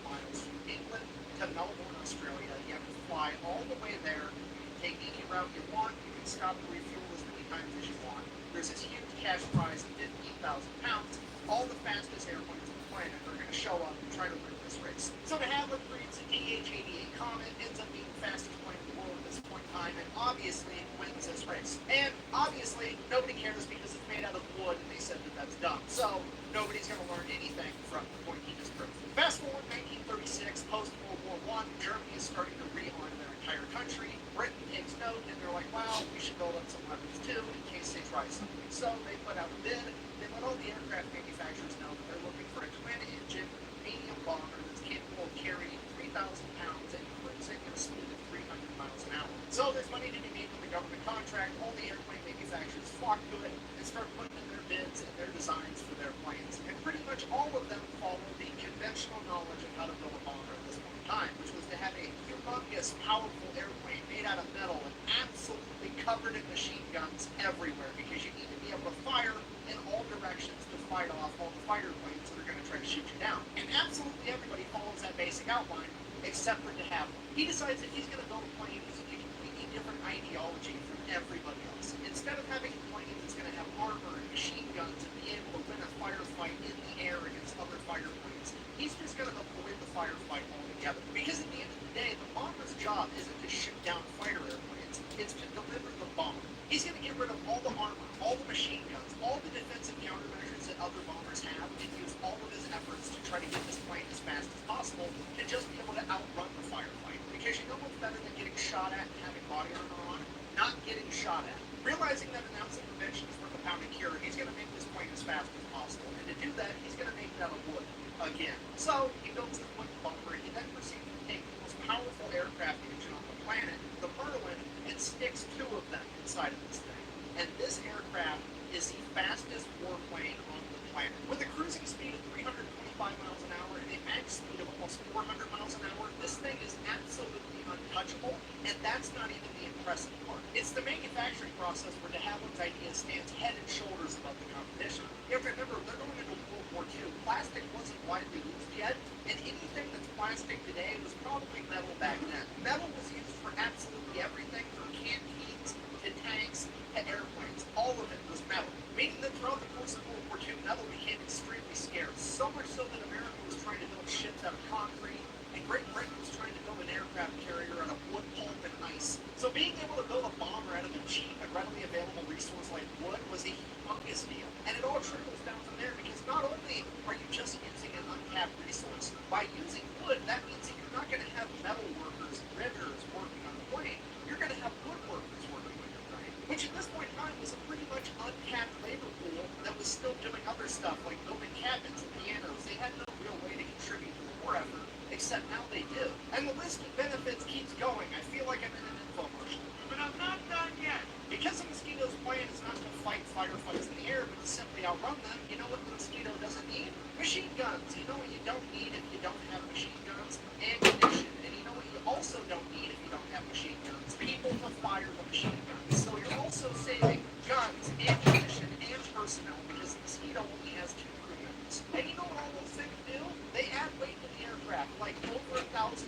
miles from England to Melbourne, Australia. You have to fly all the way there. You can take any route you want. You can stop and refuel as many times as you want. There's this huge cash prize of 15,000 pounds. All the fastest airplanes on the planet are going to show up and try to win this race. So to have a creates a DH-88 Comet, ends up being the fastest plane in the world at this point in time, and obviously wins this race. And obviously, nobody cares because it's made out of wood, and they said that that's dumb. So nobody's going to learn anything from the point he just proved. Fast forward 1936, post-World War I, Germany is starting to rearm their entire country. Britain takes note, and they're like, wow, we should build up some weapons too, in case they try something. So they put out a bid. They let all the aircraft manufacturers know that they're looking for a twin-engine medium bomber that's capable of carrying 3,000 pounds and cruising at a speed of 300 miles an hour. So there's money to be made from the government contract. All the airplane manufacturers flock to it and start putting in their bids and their designs for their planes. And pretty much all of them follow the conventional knowledge of how to build a bomber at this point in time, which was to have a humongous, powerful airplane made out of metal and absolutely covered in machine guns everywhere, because you need to be able to fire in all directions to fight off all the fighter planes that are going to try to shoot you down. And absolutely everybody follows that basic outline, except for de Havilland. He decides that he's going to build a plane using a completely different ideology from everybody else. Instead of having a plane that's going to have armor and machine guns and be able to win a firefight in the air against other fighter planes, he's just going to avoid the firefight altogether. Because at the end of the day, the bomber's job isn't to shoot down fighter airplanes, it's to deliver the bomb. He's going to get rid of all the armor, all the machine guns, all the defensive countermeasures that other bombers have, and use all of his efforts to try to get this plane as fast as possible and just be able to outrun the firefight. Because you know what's better than getting shot at and having body armor on? Not getting shot at. Realizing that an ounce of prevention is worth a pound of cure, he's going to make this plane as fast as possible. And to do that, he's going to make it out of wood again. So he builds this wooden bomber. He then proceeds to take the most powerful aircraft engine on the planet, the Merlin, and sticks two of them inside of this thing. And this aircraft is the fastest warplane on the planet. With a cruising speed of 325 miles an hour and a max speed of almost 400 miles an hour, this thing is absolutely untouchable, and that's not even the impressive part. It's the manufacturing process where de Havilland's idea stands head and shoulders above the competition. You have to remember, they're going into World War II. Plastic wasn't widely used yet, and anything that's plastic today was probably metal back then. Metal was used for absolutely everything, from canteens to tanks to airplanes. All of it was metal. Meaning that throughout the course of World War II, metal became extremely scarce. So much so that America was trying to build ships out of concrete, and Great Britain was trying to build an aircraft carrier out of wood pulp and ice. So being able to build a bomber out of a cheap and readily available resource like wood was a humongous deal. And it all trickles down from there, because not only are you just using an untapped resource, by using wood, that means that you're not going to have metal workers, riveters working on the plane. You're going to have wood workers working on your plane, which at this point in time was a pretty much untapped labor pool that was still doing other stuff like building cabinets and pianos. They had no real way to contribute to the war effort, except now they do. And the list of benefits keeps going. I feel like I'm in an infomercial. But I'm not done yet. Because the Mosquito's plan is not to fight firefights in the air, but to simply outrun them, you know what the Mosquito doesn't need? Machine guns. You know what you don't need if you don't have machine guns? Ammunition. And you know what you also don't need if you don't have machine guns? People to fire the machine guns. So you're also saving guns, ammunition, and personnel, because the Mosquito only has 2 crew members. And you know what all those things do? They add weight to the aircraft, like over 1,000 pounds,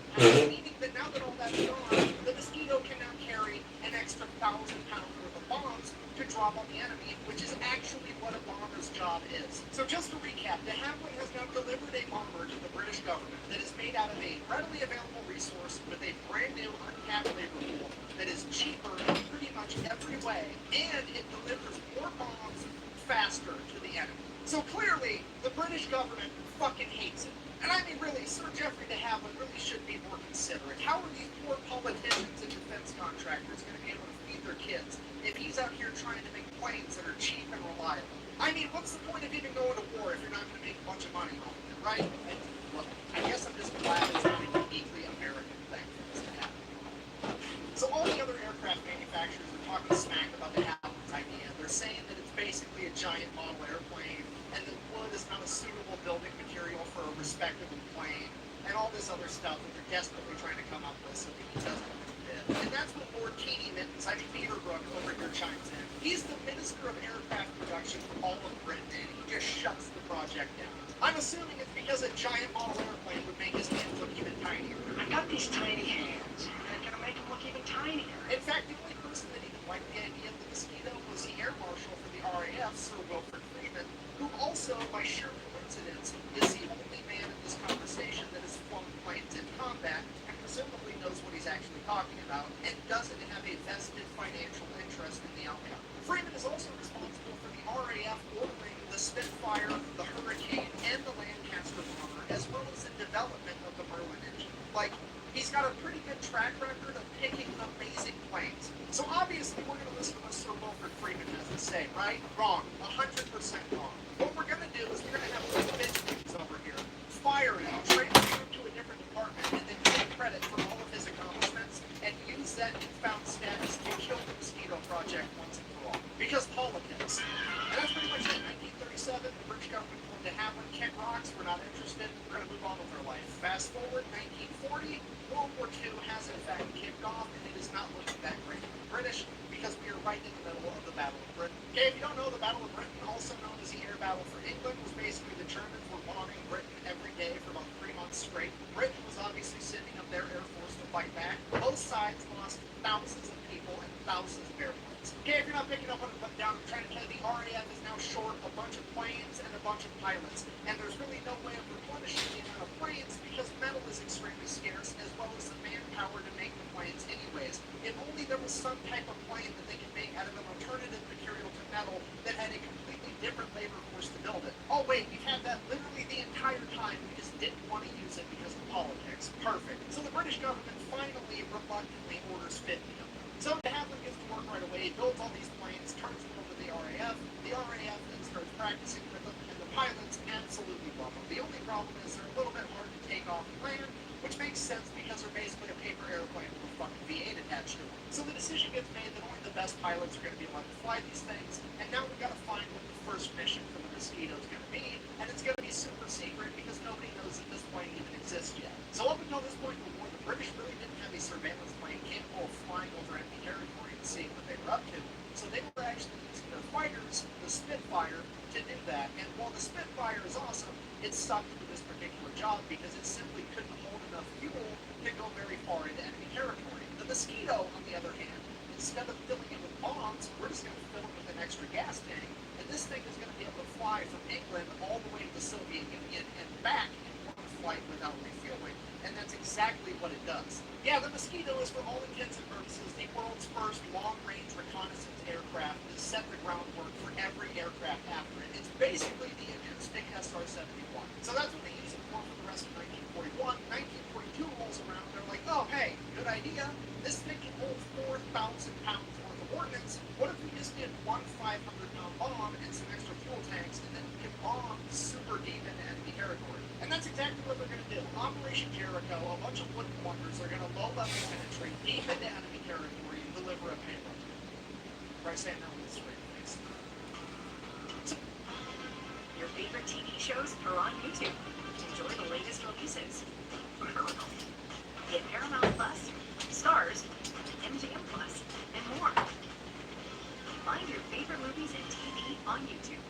meaning that now that all that's gone, the Mosquito can now carry an extra 1,000 pounds worth of bombs to drop on the enemy, which is actually what a bomber's job is. So just to recap, de Havilland has now delivered a bomber to the British government that is made out of a readily available resource with a brand new untapped labor pool that is cheaper in pretty much every way, and it delivers more bombs faster to the enemy. So clearly, the British government fucking hates it. And I mean, really, Sir Geoffrey de Havilland really should be more considerate. How are these poor politicians and defense contractors going to be able to feed their kids if he's out here trying to make planes that are cheap and reliable? I mean, what's the point of even going to war if you're not going to make a bunch of money off talking smack about the Havilland's idea. They're saying that it's basically a giant model airplane, and that wood is not a suitable building material for a respectable plane, and all this other stuff that they're desperately trying to come up with so that he doesn't fit. And that's what Lord Teeny Mittens, Peterbrook over here chimes in. He's the Minister of Aircraft Production for all of Britain, and he just shuts the project down. I'm assuming it's because a giant model airplane would make his hands look even tinier. I got these tiny hands. They're gonna make them look even tinier. In fact, the only person that even liked the idea of the mosquito was the Air Marshal for the RAF, Sir Wilfred Freeman, who also, by sheer coincidence, is the only man in this conversation that has flown planes in combat and presumably knows what he's actually talking about and doesn't have a vested financial interest in the outcome. Freeman is also responsible for the RAF ordering the Spitfire, the Hurricane, and the Lancaster bomber, as well as the development of the Merlin engine. Like, he's got a pretty good track record of picking amazing planes. So obviously we're going to listen to what Sir Wilfred Freeman has to say, right? Wrong. 100% wrong. What we're going to do is we're going to have little bitches over here fire him, transfer him to a different department, and then take credit for all of his accomplishments and use that newfound status to kill the mosquito project once and for all. Because politics. And that's pretty much it. 1937, the British government told de Havilland, Kent rocks, we're not interested, we're going to move on with our life. Fast forward, 1940, World War II has in fact kicked off, and it is not looking that great for the British, because we are right in the middle of the Battle of Britain. Okay, if you don't know, the Battle of Britain, also known as the air battle for England, was basically the Germans were bombing Britain every day for about 3 months straight. Britain was obviously sending up their air force to fight back. Both sides lost thousands of people and thousands of airplanes. Okay, if you're not picking up what I'm putting down, I'm trying to tell you the RAF is now short a bunch of planes and a bunch of pilots, and there's really no way of replenishing the amount of planes because metal is extremely scarce, as well as the manpower to make the planes anyways. If only there was some type of plane that they could make out of an alternative material to metal that had a completely different labor force to build it. Oh wait, we've had that literally the entire time, we just didn't want to use it because of politics. Perfect. So the British government finally reluctantly orders 50 of them. So de Havilland gets to work right away, builds all these planes, turns them over to the RAF. The RAF then starts practicing with them, and the pilots absolutely love them. The only problem is they're a little bit hard to take off and land, which makes sense because they're basically a paper airplane with a fucking V8 attached to them. So the decision gets made that only the best pilots are going to be allowed to fly these things, and now we've got to find what the first mission for the Mosquito is going to be, and it's going to be super secret because nobody knows that this plane even exists yet. So up until this point in the war, the British really didn't have a surveillance plane capable of flying over enemy territory and seeing what they were up to. So they were actually using their fighters, the Spitfire, to do that. And while the Spitfire is awesome, it sucked for this particular job because it simply couldn't hold enough fuel to go very far into enemy territory. The Mosquito, on the other hand, instead of filling it with bombs, we're just going to fill it with an extra gas tank. And this thing is going to be able to fly from England all the way to the Soviet Union and back in one flight without refueling. And that's exactly what it does. Yeah, the Mosquito is, for all intents and purposes, the world's first long-range reconnaissance aircraft that set the groundwork for every aircraft after it. It's basically the acoustic SR-71. So that's what they use it for the rest of 1941. 1942 rolls around, they're like, oh, hey, good idea. This thing can hold 4,000 pounds worth of ordnance. What if we just did one 500-pound bomb and some extra fuel tanks, and then we can bomb super deep into enemy territory? And that's exactly what they're going to do. Operation Jericho, a bunch of wooden wonders are going to low-level penetrate deep into enemy territory and deliver a payload. Try saying that with a straight face. Your favorite TV shows are on YouTube. Enjoy the latest releases. Get Paramount Plus, Stars, MGM Plus, and more. Find your favorite movies and TV on YouTube.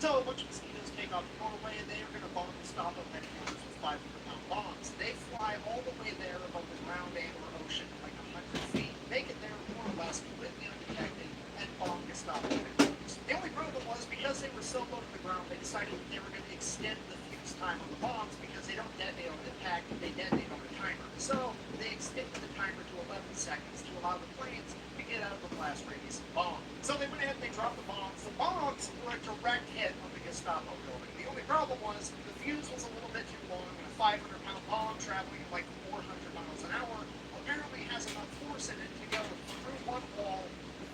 So a bunch of mosquitoes take off from Norway, and they are going to bomb the stop of headquarters with 500-pound bombs. They fly all the way there above the ground and or ocean, like 100 feet, make it there more or less completely undetected, and bomb Gestapo headquarters. The only problem was, because they were so low to the ground, they decided that they were going to extend the fuse time on the bombs because they don't detonate on impact, they detonate on a timer. So they extended the timer to 11 seconds to allow the planes to get out of the blast radius and bomb. So they went ahead and they dropped the bombs. The bombs were a direct hit on the Gestapo building. The only problem was the fuse was a little bit too long, and a 500-pound bomb traveling at like 400 miles an hour apparently has enough force in it to go through one wall,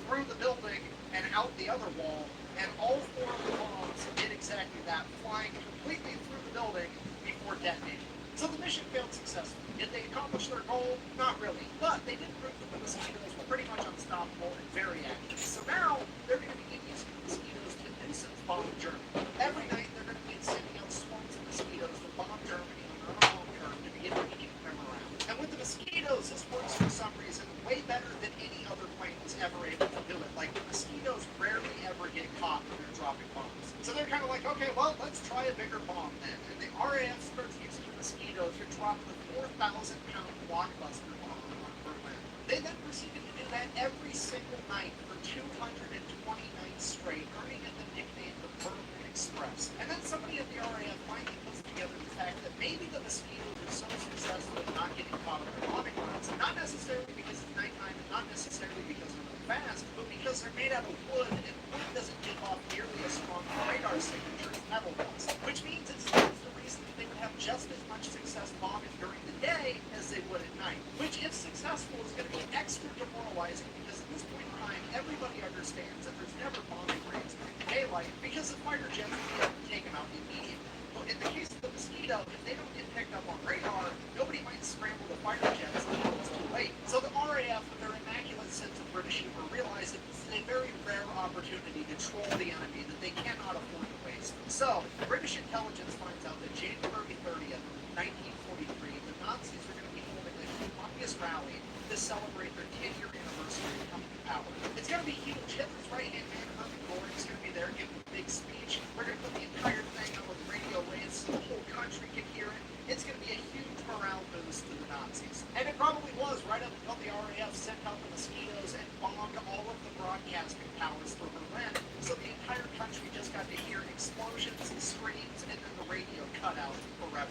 through the building, and out the other wall. And all 4 of the bombs did exactly that, flying completely through the building before detonating. So the mission failed successfully. Did they accomplish their goal? Not really. But they did prove that the mosquitoes were pretty much unstoppable and very active. So now they're going to begin using mosquitoes to nuisance bomb Germany. Every night they're going to be sending out swarms of mosquitoes to bomb Germany on their own home turf to begin making them around. And with the mosquitoes, this works for some reason way better than any other plane was ever able to do it. Like, the mosquitoes rarely ever get caught when they're dropping bombs. So they're kind of like, okay, well, let's try a bigger bomb then. And the RAF starts using the mosquitoes to drop the 4,000-pound blockbuster bomb on Berlin. They then proceeded to do that every single night for 220 nights straight, earning it the nickname the Berlin Express. And then somebody at the RAF finally puts together the fact that maybe the mosquitoes are so successful at not getting caught on their bombing runs, not necessarily because it's nighttime and not necessarily because they're really fast, but because they're made out of wood, and wood doesn't give off nearly as strong radar signature as metal does. Which means it stands to reason that they would have just as much success bombing during the day as they would at night. Which, if successful, is going to be extra demoralizing because at this point in time, everybody understands that there's never bombing raids during the daylight because the fighter jets will be able to take them out immediately. But in the case of the mosquito, if they don't get picked up on radar, nobody might scramble the fighter jets until it's too late. So the RAF, with their immaculate sense of British humor, realize that this is a very rare opportunity to troll the enemy that they cannot afford to waste. So, British intelligence finds out that January 30th, 1943, the Nazis are going to be holding a humongous rally to celebrate their 10-year anniversary of coming to power. It's going to be huge. Hitler's right-hand man, Hermann Göring, is going to be there giving a big speech. We're going to put the entire thing on with radio waves so the whole country can hear it. It's going to be a huge morale boost to the Nazis. And it probably was right up until the RAF sent out the mosquitoes and bombed all of the broadcasting towers for Berlin. So the entire country just got to hear explosions, screams, and then the radio cut out forever.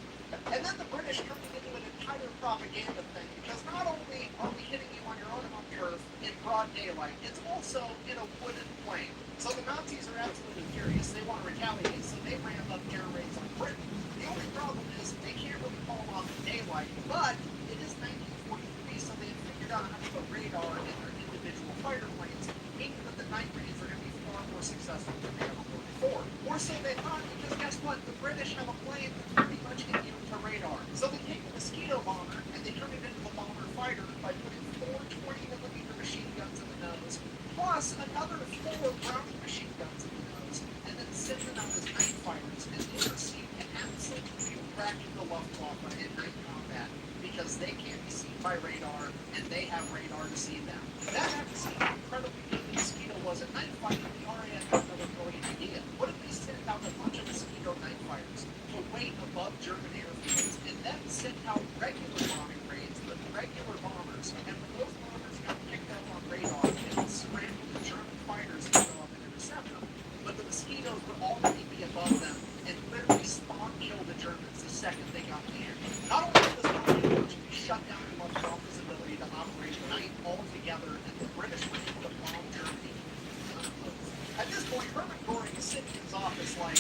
And then the British turned it into an entire propaganda thing, because not only are we hitting you on your own home turf in broad daylight, it's also in a wooden plane. So the Nazis are absolutely furious. They want to retaliate, so they ramp up air raids on Britain. The only problem is they can't really call them off in daylight, but it is 1943, so they have figured out how to put radar in their individual fighter planes, meaning that the night raids are going to be far more successful than they ever were before. Or so they thought, because guess what? The British have a plane that's pretty much immune to radar. So they take the mosquito bomber and they turn it into a bomber fighter by putting 4 20mm machine guns in the nose, plus another 4 Browning machine guns in the nose, and then send them out as night fighters, and they proceed to absolutely wreck the Luftwaffe in night combat, because they can't be seen by radar, and they have radar to see them. That having seen how incredibly good the mosquito was at night fighting, the RAF had another brilliant idea. What if they sent out a bunch of mosquito night fighters to wait above German airfields, and then sent out regular bombing raids with regular bombers, and when those bombers got picked up on radar, they would scramble the German fighters to go up and intercept them. But the mosquitoes would already be above them and literally spawn kill the Germans the second they got in the air. Not only did this bombing approach shut down the Luftwaffe's ability to operate at night altogether, and the British were able to bomb Germany unopposed. At this point, Hermann Göring is sitting in his office like,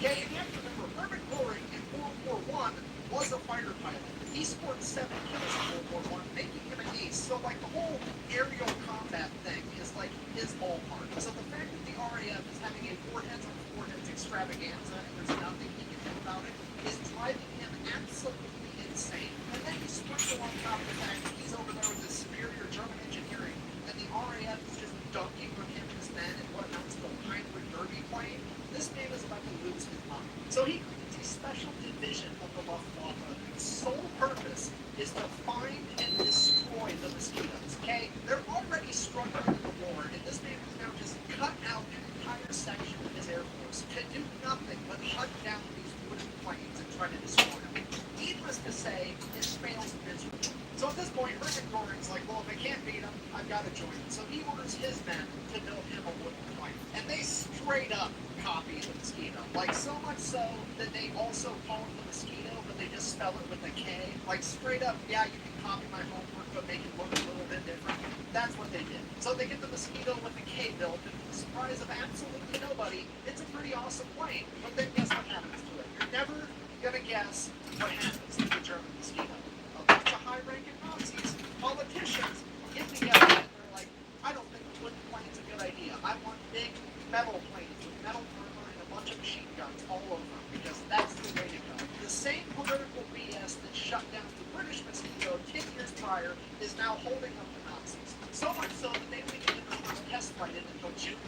okay, and you have to remember, Hermann Göring in World War I was a fighter pilot. He scored 7 kills in World War I, making him an ace. So, like, the whole aerial combat thing is, like, his ballpark. So the fact that the RAF is having a four-heads-on-four-heads extravaganza and there's nothing he can do about it is driving him absolutely insane. And then you sprinkle on top of the fact that he's over there with his superior German engineering, and the RAF is just dunking on him and his men in what amounts to a Heinrich Derby plane. This man is about to lose his mind. So he creates a special division of the Luftwaffe whose sole purpose is to find and destroy the mosquitoes. Okay? They're already struggling in the war, and this man has now just cut out an entire section of his Air Force to do nothing but hunt down these wooden planes and try to destroy them. Needless to say, it fails miserably. So at this point, Hermann Göring's like, well, if I can't beat him, I've got to join him. So he orders his men to build him a wooden plane. And they straight up copy the mosquito. Like, so much so that they also call it the mosquito, but they just spell it with a K. Like, straight up, yeah, you can copy my homework, but make it look a little bit different. That's what they did. So they get the mosquito with the K built, and to the surprise of absolutely nobody, it's a pretty awesome plane. But then guess what happens to it? You're never gonna guess what happens to the German mosquito. A bunch of high-ranking Nazis, politicians, get together and they're like, I don't think a wooden plane's a good idea. I want big metal planes with metal armor and a bunch of machine guns all over them, because that's the way to go. The same political BS that shut down the British mosquito 10 years fryer is now holding up the Nazis. So much so that they didn't get the first test flight in until June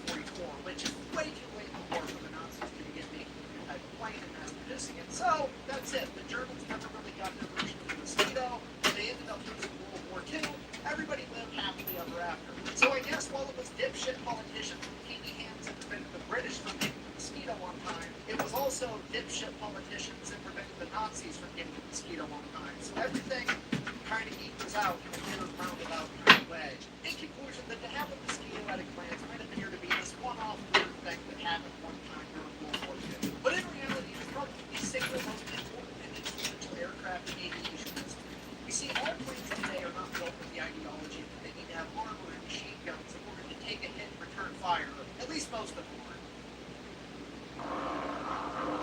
1944, which is way too late in the war for the Nazis to begin making a new type of plane and mass producing it. So that's it. The Germans never really got their version of the mosquito. They ended up losing World War II. Everybody lived happily ever after. So I guess while it was dipshit politicians with peeny hands that prevented the British from getting the mosquito on time, it was also dipshit politicians that prevented the Nazis from getting the mosquito on time. So everything kind of equals out in a weird roundabout kind of way. In conclusion, the de hava mosquito at a glance might appear to be this one-off weird thing that happened one time during World War II. But in reality, it's probably the single most important and influential aircraft in aviation history. You see, all planes today are not built with the ideology that they need to have armor and machine guns in order to take a hit and return fire. At least most of them aren't.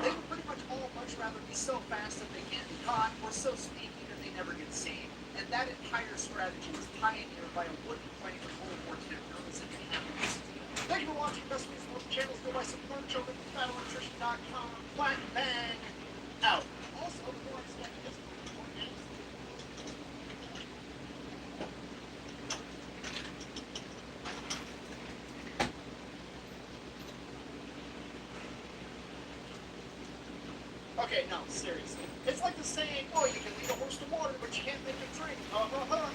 They would pretty much all much rather be so fast that they can't be caught, or so sneaky that they never get seen. And that entire strategy was pioneered by a wooden plane in World War II known as the de hava mosquito. Thank you for watching. Best ways to support the channel is go buy some merch over at BattleNutrition.com. Black Bang out. Also, before I start this okay, no, seriously. It's like the saying, oh, you can lead a horse to water, but you can't make it drink.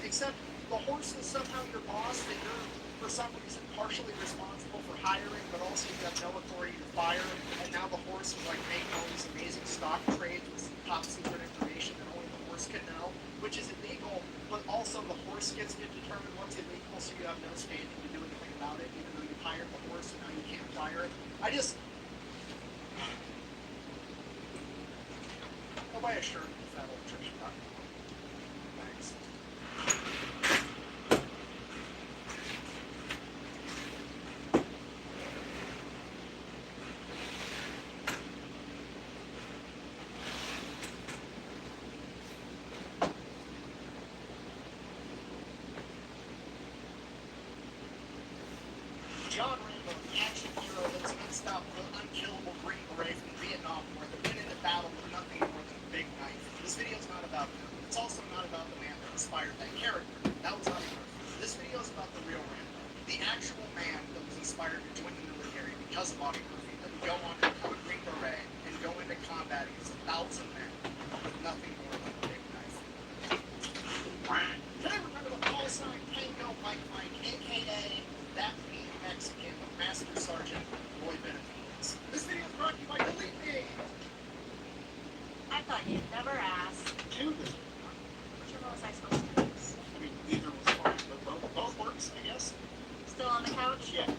Except the horse is somehow your boss, that you're, for some reason, partially responsible for hiring, but also you have no authority to fire. And now the horse is like making all these amazing stock trades with some top secret information that only the horse can know, which is illegal, but also the horse gets to determine what's illegal, so you have no standing to do anything about it, even though you hired the horse and now you can't fire it. Go buy a shirt with BattleNutrition.com. Thanks. John Rambo, the action hero that's unstoppable, unkillable Green Beret from the Vietnam War that went into battle with nothing more than a big knife. This video is not about him. It's also not about the man that inspired that character. That was Audie Murphy. This video is about the real Rambo, the actual man that was inspired to join the military because of Audie Murphy, that would go on to become a Green Beret and go into combat against 1,000 men with nothing more than a big knife. Can I remember the call sign Tango Mike Mike, aka that mean Mexican Master Sergeant Roy Benavides. This video is brought to you by Delete Me. I thought you'd never ask. Do this. Which one was I supposed to use? I mean, neither was fine, but both works, I guess. Still on the couch? Yeah.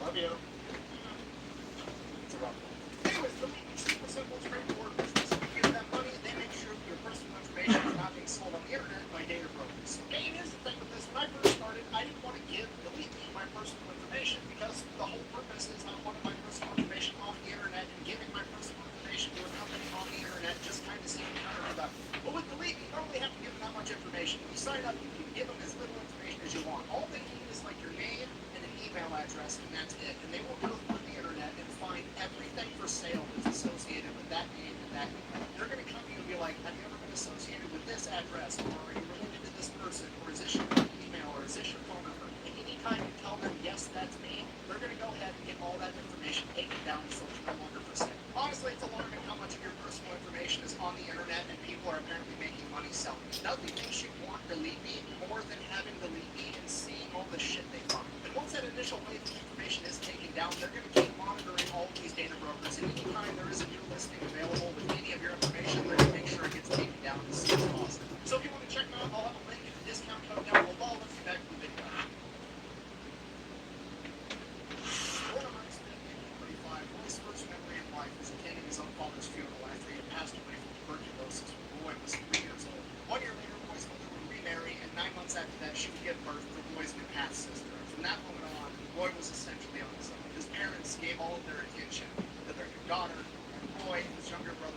Love you. It's a rough one. Anyways, Delete Me, super simple, straightforward business. If you give them money, they make sure that your personal information is not being sold on the internet by data brokers. Okay, and here's the thing with this. When I first started, I didn't want to give Delete Me my personal information because the whole purpose is I wanted my personal information off the internet, and giving my personal information to a company on the internet just kind of seemed counterproductive. But with Delete Me, you don't really have to give them that much information. When you sign up, you can give them as little information as you want. All they need is like your name and an email address, and that's it. And they will go through the internet and find everything for sale that's associated with that name and that email. They're going to come to you and be like, have you ever been associated with this address, or are you related to this person, or is this your email, or is this your phone number? And anytime you tell them, yes, that's me, they're going to go ahead and get all that information taken down so it's no longer for sale. Honestly, it's alarming how much of your personal information is on the internet and people are apparently making money selling it. Nothing makes you want Delete Me more than having Delete Me and seeing all the shit they find. And once that initial wave of information is taken down, they're going to keep monitoring all of these data brokers. And anytime there is a new listing available with any of your information, they're going to make sure it gets taken down as soon as possible. So if you want to check them out, I'll have a link and a discount code down below. Let's get back to the video. Roy's first memory in life was attending his own father's funeral after he had passed away from tuberculosis when Roy was 3 years old. 1 year later, Roy's mother would remarry, and 9 months after that, she would give birth to Roy's new half-sister. From that moment on, Roy was essentially on his own. His parents gave all of their attention to their new daughter, and Roy and his younger brother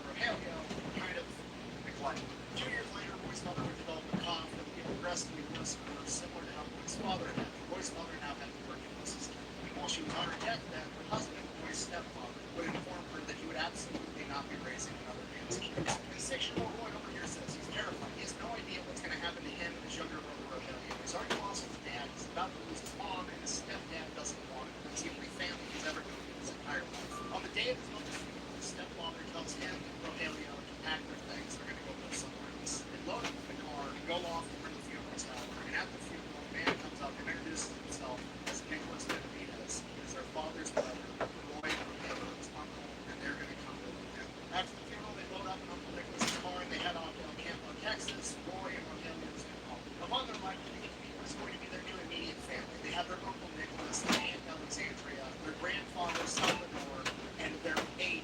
go off to bring the funeral tower, and at the funeral, a man comes up and introduces himself as Nicholas Benavides. He is their father's brother, Roy Nicholas' uncle, and they're going to come live with him. After the funeral, they load up in Uncle Nicholas' car and they head off to El Campo, Texas. Roy and Rogelio is going to call. Upon their arrival, is going to be their new immediate family. They have their Uncle Nicholas, their Aunt Alexandria, their grandfather Salvador, and their 8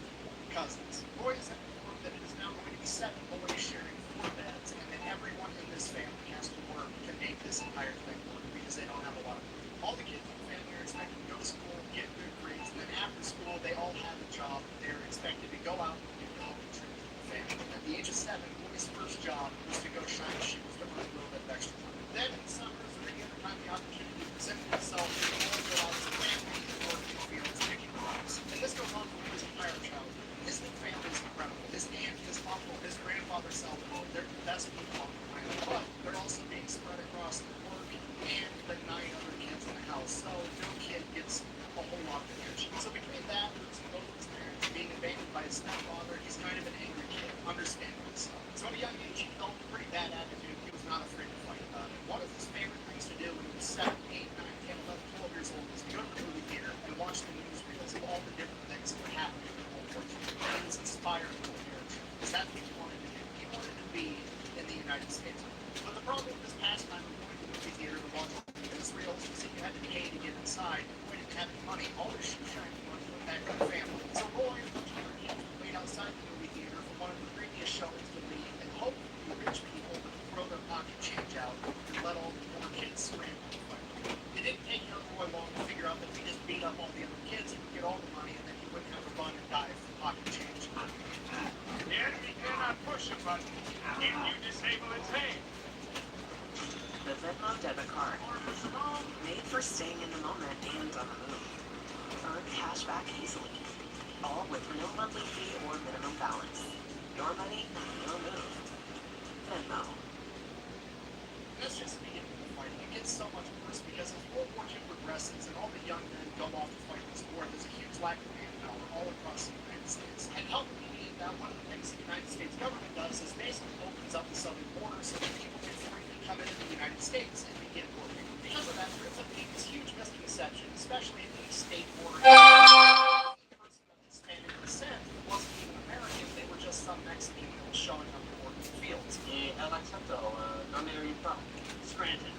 cousins. Roy is informed that it is now going to be 7 boys sharing 4 beds, and that everyone in this family has to work to make this entire thing work because they don't have a lot of money. All the kids in the family are expected to go to school, get good grades, and then after school, they all have a job. They're expected to go out and help contribute to the family. At the age of 7, Roy's first job was to go shine shoes to earn a little bit of extra money. Then in the summers, or any other time the opportunity presented itself, he would go out as a family and work in the fields picking crops. And this goes on for his entire childhood. His new family is incredible. His aunt, his uncle, his grandfather Salvador, they're the best people on the planet. But they're also being spread across the work and the 9 other kids in the house. So no kid gets a whole lot of attention. So between that, losing both of his parents, being abandoned by his stepfather, he's kind of an angry kid, understandably so. So at a young age, he developed a pretty bad attitude. He was not afraid to fight about it. One of his favorite things to do when he was 7, 8, 9, 10, 11, 12 years old was to go to the movie theater and watch the newsreels of all the different things that were happening in World War II. And he was inspired by the character. Because that's what he wanted to do. He wanted to be in the United States. But the problem with this pastime of going to the movie theater to watch the newsreels is that you had to pay to get inside. Roy didn't have any money. All his shoe shining money went back to the family. So Roy and the other kids would wait outside the movie theater for one of the previous showings to leave and hope the rich people would throw their pocket change out and let all the poor kids scramble to fight. It didn't take young Roy long to figure out that if he just beat up all the other kids, he would get all the money and then he wouldn't have to run and dive for pocket change. The enemy cannot push a button if you disable its hand. The Venmo debit card. Made for staying in the moment and on the move. Earn cash back easily. All with no monthly fee or minimum balance. Your money, your move. Venmo. That's just the beginning of the fight. It gets so much worse because as World War II progresses and all the young men go off to fight this war, there's a huge lack of manpower all across the United States. And helping mediate that, one of the things the United States government does is basically opens up the southern border so that people can freely come into the United States and begin working. Because of that, there ends up being this huge misconception, especially in the state border. The person of Hispanic descent wasn't even American, they were just some Mexican that was showing up to work in the fields. El acento, ¿dónde are you from? Scranton.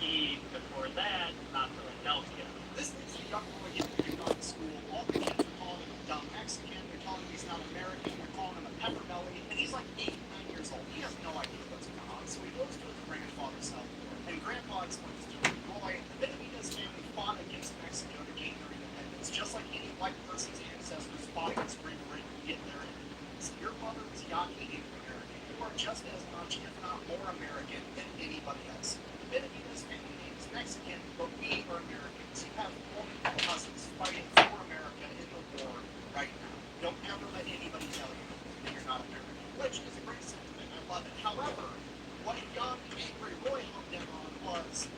Y before that, not Philadelphia. This leads to young Roy getting picked on in school. All the kids are calling him a dumb Mexican, they're calling him he's not American, they're calling him a pepper belly, and he's like 8, 9 years old. He has no idea what's going on, so he goes to his grandfather's house, and Grandpa explains to him, Roy, the Benavides family fought against Mexico to gain their independence, just like any white person's ancestors fought against Great Britain to get their independence. Your mother is Yaqui Native American. You are just as much, if not more American than anybody else. The Benavides family name is Mexican, but we are Americans. You have multiple cousins fighting for America in the war right now. Don't ever let anybody tell you that you're not American, which is a great sentiment. I love it. However, what young, angry Roy honed in on was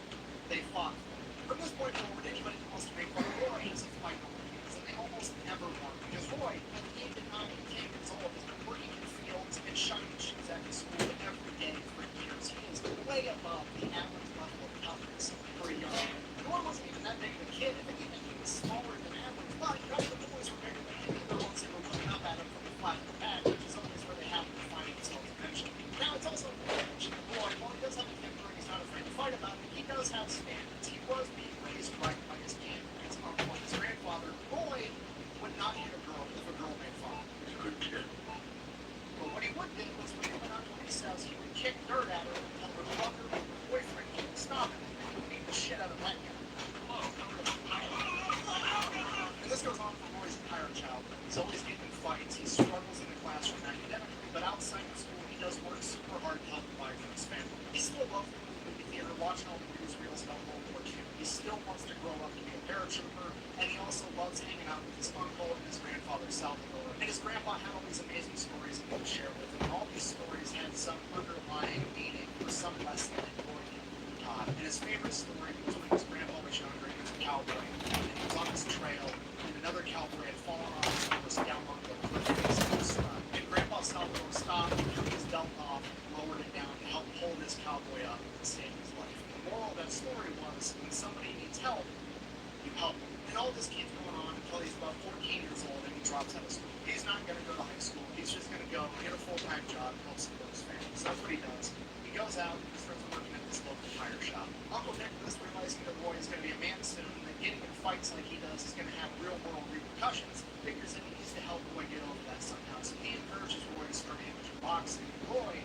they fought. From this point forward, anybody who wants to make fun of Roy has to fight over kids, and they almost never won. Because Roy, at the age of 9 and 10 years old, has been working in fields and shining shoes at the school every day for years. He is way above the average level of toughness for a young man. Roy wasn't even that big of a kid. If anything, he was smaller than average. But none of the boys were bigger than him. The ones that were looking up at him from the flat of the back, which is always where they happen to find themselves eventually. Now, it's also important to mention that Roy, while he does have a temper and he's not afraid to fight about it, he does some of those families. So that's what he does. He goes out and starts working at this local tire shop. Uncle Nicholas, realizing that Roy is going to be a man soon, and that getting in fights like he does is going to have real-world repercussions, figures that he needs to help Roy get over that somehow. So he encourages Roy to start amateur boxing. Roy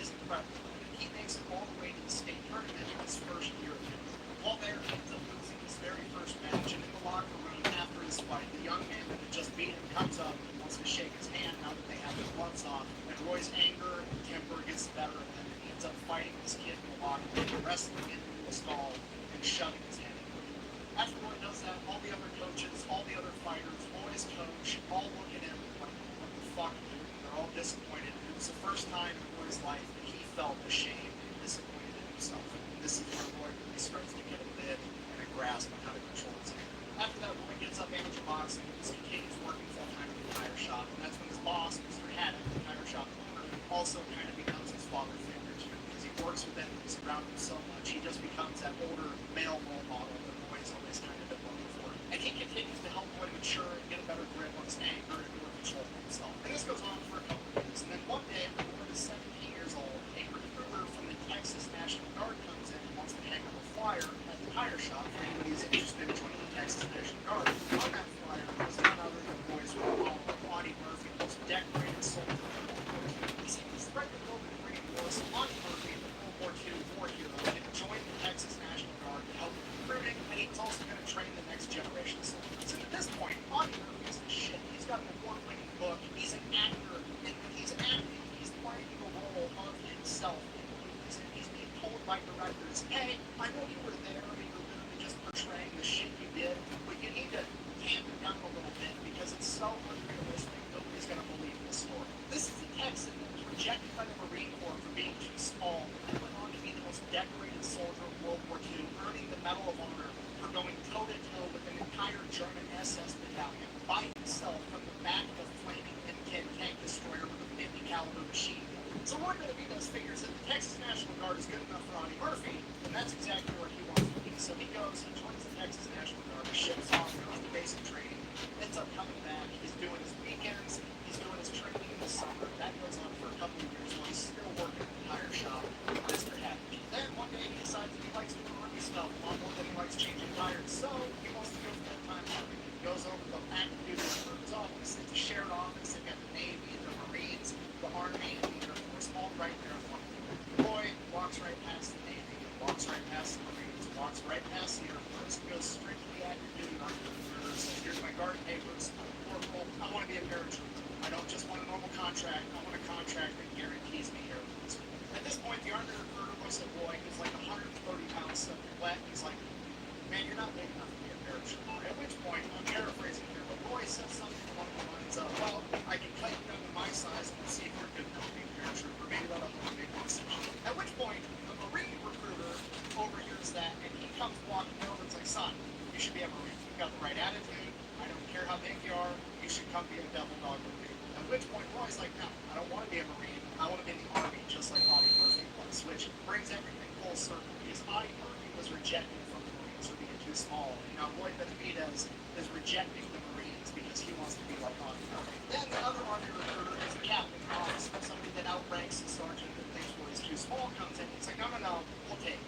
is incredible. He makes it all the way to the state tournament in his first year of it. While there, he ends up losing his very first match, and in the locker room after his fight, the young man that had just beat him comes up and wants to shake his hand now that they have their gloves off. And Roy's anger and temper gets the better of him, and he ends up fighting this kid in the locker room, wrestling him into a stall and shoving his head into it. After Roy does that, all the other coaches, all the other fighters, Roy's coach, all look at him like, what the fuck, dude? They're all disappointed. It was the first time in Roy's life that he felt ashamed and disappointed in himself. And this is where Roy really starts to get a lid and a grasp on how to control his anger. After that, Roy gets up amateur boxing and just continues working full-time at the tire shop. And that's when his boss, Mr. Haddock, the tire shop owner, also kind of becomes his father figure too. Because he works with him and he's around him so much, he just becomes that older male role model that Roy's always kind of been looking for. And he continues to help Roy mature and get a better grip on his anger and more control of himself. And this goes on for a couple of years. And then one day, when Roy is 17 years old, a recruiter from the Texas National Guard comes in and wants to hang up a flyer at the tire shop for anybody who's interested in joining the Texas National Guard. On that flyer was none other than Roy's role model, Audie Murphy, the most decorated soldier of World War II. You see, despite the building and Marine Force, Audie Murphy, the World War II war hero, had joined the Texas National Guard to help with recruiting, and he was also going to train the next generation of soldiers. And at this point, Audie Murphy is the shit. He's got an award-winning book. He's an actor, and when he's acting, he's playing the role of himself in movies. And he's being told by directors, hey, I know you were there, and you're literally just portraying the shit you did, but you need to tamp it down a little bit because it's so unrealistic. Nobody's going to believe this story. This is a Texan that was rejected by the Marine Corps for being too small, and went on to be the most decorated soldier of World War II, earning the Medal of Honor for going toe-to-toe with an entire German SS battalion by himself from the back of a flaming M10 tank destroyer with a 50 caliber machine gun. So Roy Benavidez figures that the Texas National Guard is good enough for Audie Murphy, and that's exactly where he wants to be. So he goes, he joins the Texas National Guard, ships off, goes to basic training, ends up coming back, he's doing his weekends, he's doing his training in the summer. That goes on for a couple of years while he's still working at the tire shop with Mr. Haddock. Then one day he decides that he likes doing Army stuff a lot more than he likes changing tires, so he wants to go full-time Army. He goes over to active duty for his office. It's a shared office. They've got the Navy, the Marines, the Army, and the Air Force all right there in front of him. Roy walks right past the Navy, walks right past the Marines, walks right past the Air Force, goes straight to the active duty recruiter, says, here's my guard papers, I'm a corporal, I want to be a paratrooper. I don't just want a normal contract, I want a contract that guarantees me air force. At this point, the Army recruiter looks at Roy, who's like 130 pounds soaking wet, and he's like, man, you're not big enough to be a paratrooper. At which point, I'm paraphrasing here, but Roy says something along the lines of, well, I can cut you down to my size and see if you're good enough to be a paratrooper. Maybe that'll help make a decision. At which point, the Marine recruiter overhears that, and he comes walking over and is like, son, you should be a Marine. You've got the right attitude. I don't care how big you are. You should come be a devil dog with me. At which point, Roy's like, no, I don't want to be a Marine. I want to be in the Army, just like Audie Murphy was, which brings everything full circle, because Audie Murphy was rejected from the Marines for being too small. And now Roy Benavidez is rejecting the Marines because he wants to be like Audie Murphy. Then the other Army recruiter is the captain in the office, somebody that outranks the sergeant that thinks Roy's too small, comes in. He's like, no, we'll take it.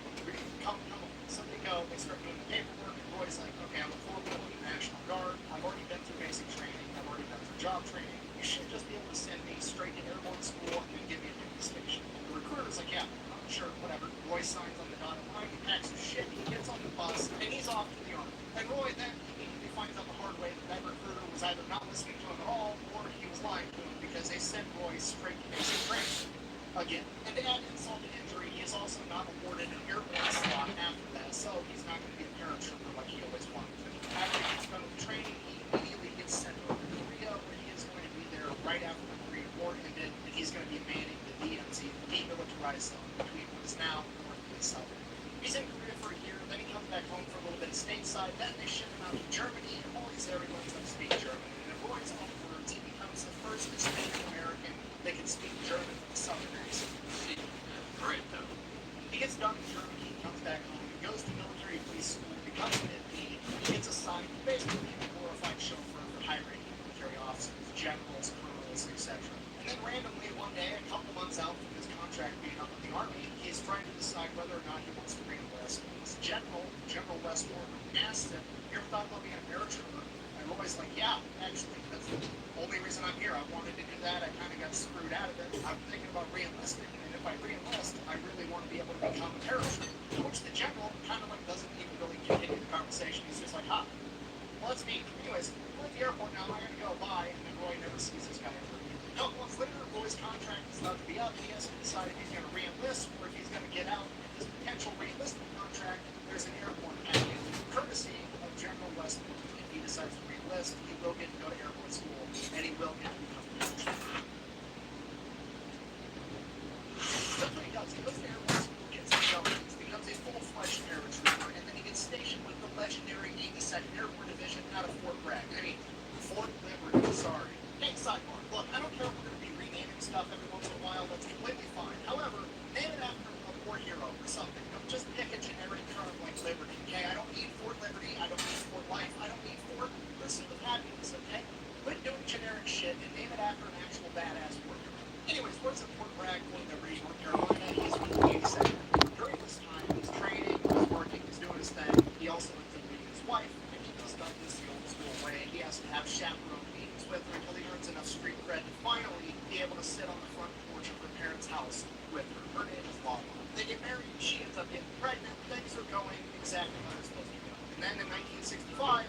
Come on. So they go, they start doing the paperwork, and Roy's like, okay, I'm a corporal in the National Guard. I've already been through basic training. I've already been through job training. You should just be able to send me straight to airborne school and then give me a duty station. The recruiter's like, yeah, sure, whatever. Roy signs on the dotted line, he packs his shit, he gets on the bus, and he's off to the Army. And Roy then immediately finds out the hard way that that recruiter was either not listening to him at all, or he was lying to him, because they sent Roy straight to basic training again. And to add insult to injury, he is also not awarded an airborne slot after that, so he's not going to be a paratrooper like he always wanted to. After he's done with training, he immediately gets sent over to Korea, where he is going to be there right after the Korean War ended, and he's going to be manning the DMZ, the demilitarized zone, between what is now North and South. He's in Korea for a year, then he comes back home for a little bit stateside, then they ship him out to Germany, and Roy's there, he learns how to speak German. And in Roy's own words, he becomes the first Hispanic American that can speak German with a southern accent. Great, though. He gets done in Germany, he comes back home, he goes to military police school, becomes an MP, he gets assigned to basically being a glorified chauffeur for high-ranking military officers, generals, colonels, etc. And then randomly one day, a couple months out from I re-enlist, I really want to be able to become a parachute. To which the general kind of like doesn't even really continue the conversation. He's just like, huh, well, let's meet. Anyways, we're at the airport now. I gotta go. Bye. And then Roy never sees this guy ever again. A couple months later, Roy's contract is about to be up. He has to decide if he's going to re-enlist or if he's going to get out. And this potential re-enlistment contract, there's an airborne package, courtesy of General Westman. If he decides to re-enlist, he will get to go to airborne school, and he will get to become a parachute. That's what he does. He goes to airborne school, gets his intelligence, becomes a full-fledged paratrooper, and then he gets stationed with the legendary 82nd Airborne Division out of Fort Bragg. Fort Liberty, sorry. Hey, sidebar. Look, I don't care if we're going to be renaming stuff every once in a while. That's completely fine. However, name it after a war hero or something. Don't just pick a generic term like Liberty, okay? I don't need Fort Liberty. I don't need Fort Life. I don't need Fort Pursuit of Happiness, okay? Quit doing generic shit and name it after an actual badass war hero. Anyways, what's at Fort Bragg, Fort Liberty, North Carolina? He's with the 82nd. During this time, he's training, he's working, he's doing his thing. He also ends up meeting his wife, and he does not this the old school way. He has to have chaperone meetings with her until he earns enough street cred to finally be able to sit on the front porch of her parents' house with her. Her name is Lala. They get married, she ends up getting pregnant, things are going exactly how they're supposed to go. And then in 1965,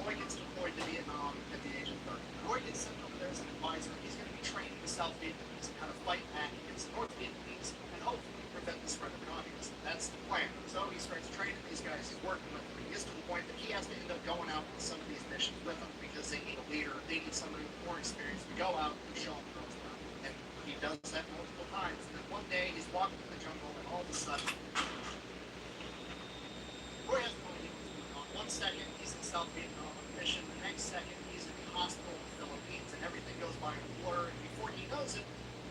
Roy gets deployed to Vietnam at the age of 30. Roy gets sent over there as an advisor. He's going to be training the South Vietnamese and how to fight back against the North Vietnamese and hopefully prevent the spread of communism. That's the plan. So he starts training these guys, he's working with them. He gets to the point that he has to end up going out on some of these missions with them because they need a leader, they need somebody with more experience to go out and show them the ropes around. And he does that multiple times. And then one day he's walking in the jungle and all of a sudden, Roy has no idea what's going on. One second he's in South Vietnam on a mission, the next second he's in the hospital in the Philippines, and everything goes by in a blur, and before he knows it,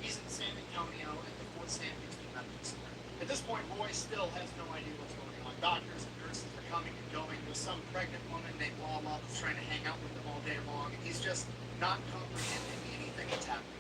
he's in San Antonio at the Fort Sam Houston Medical Center. At this point, Roy still has no idea what's going on. Doctors and nurses are coming and going. There's some pregnant woman named Lala who's trying to hang out with them all day long, and he's just not comprehending anything that's happening.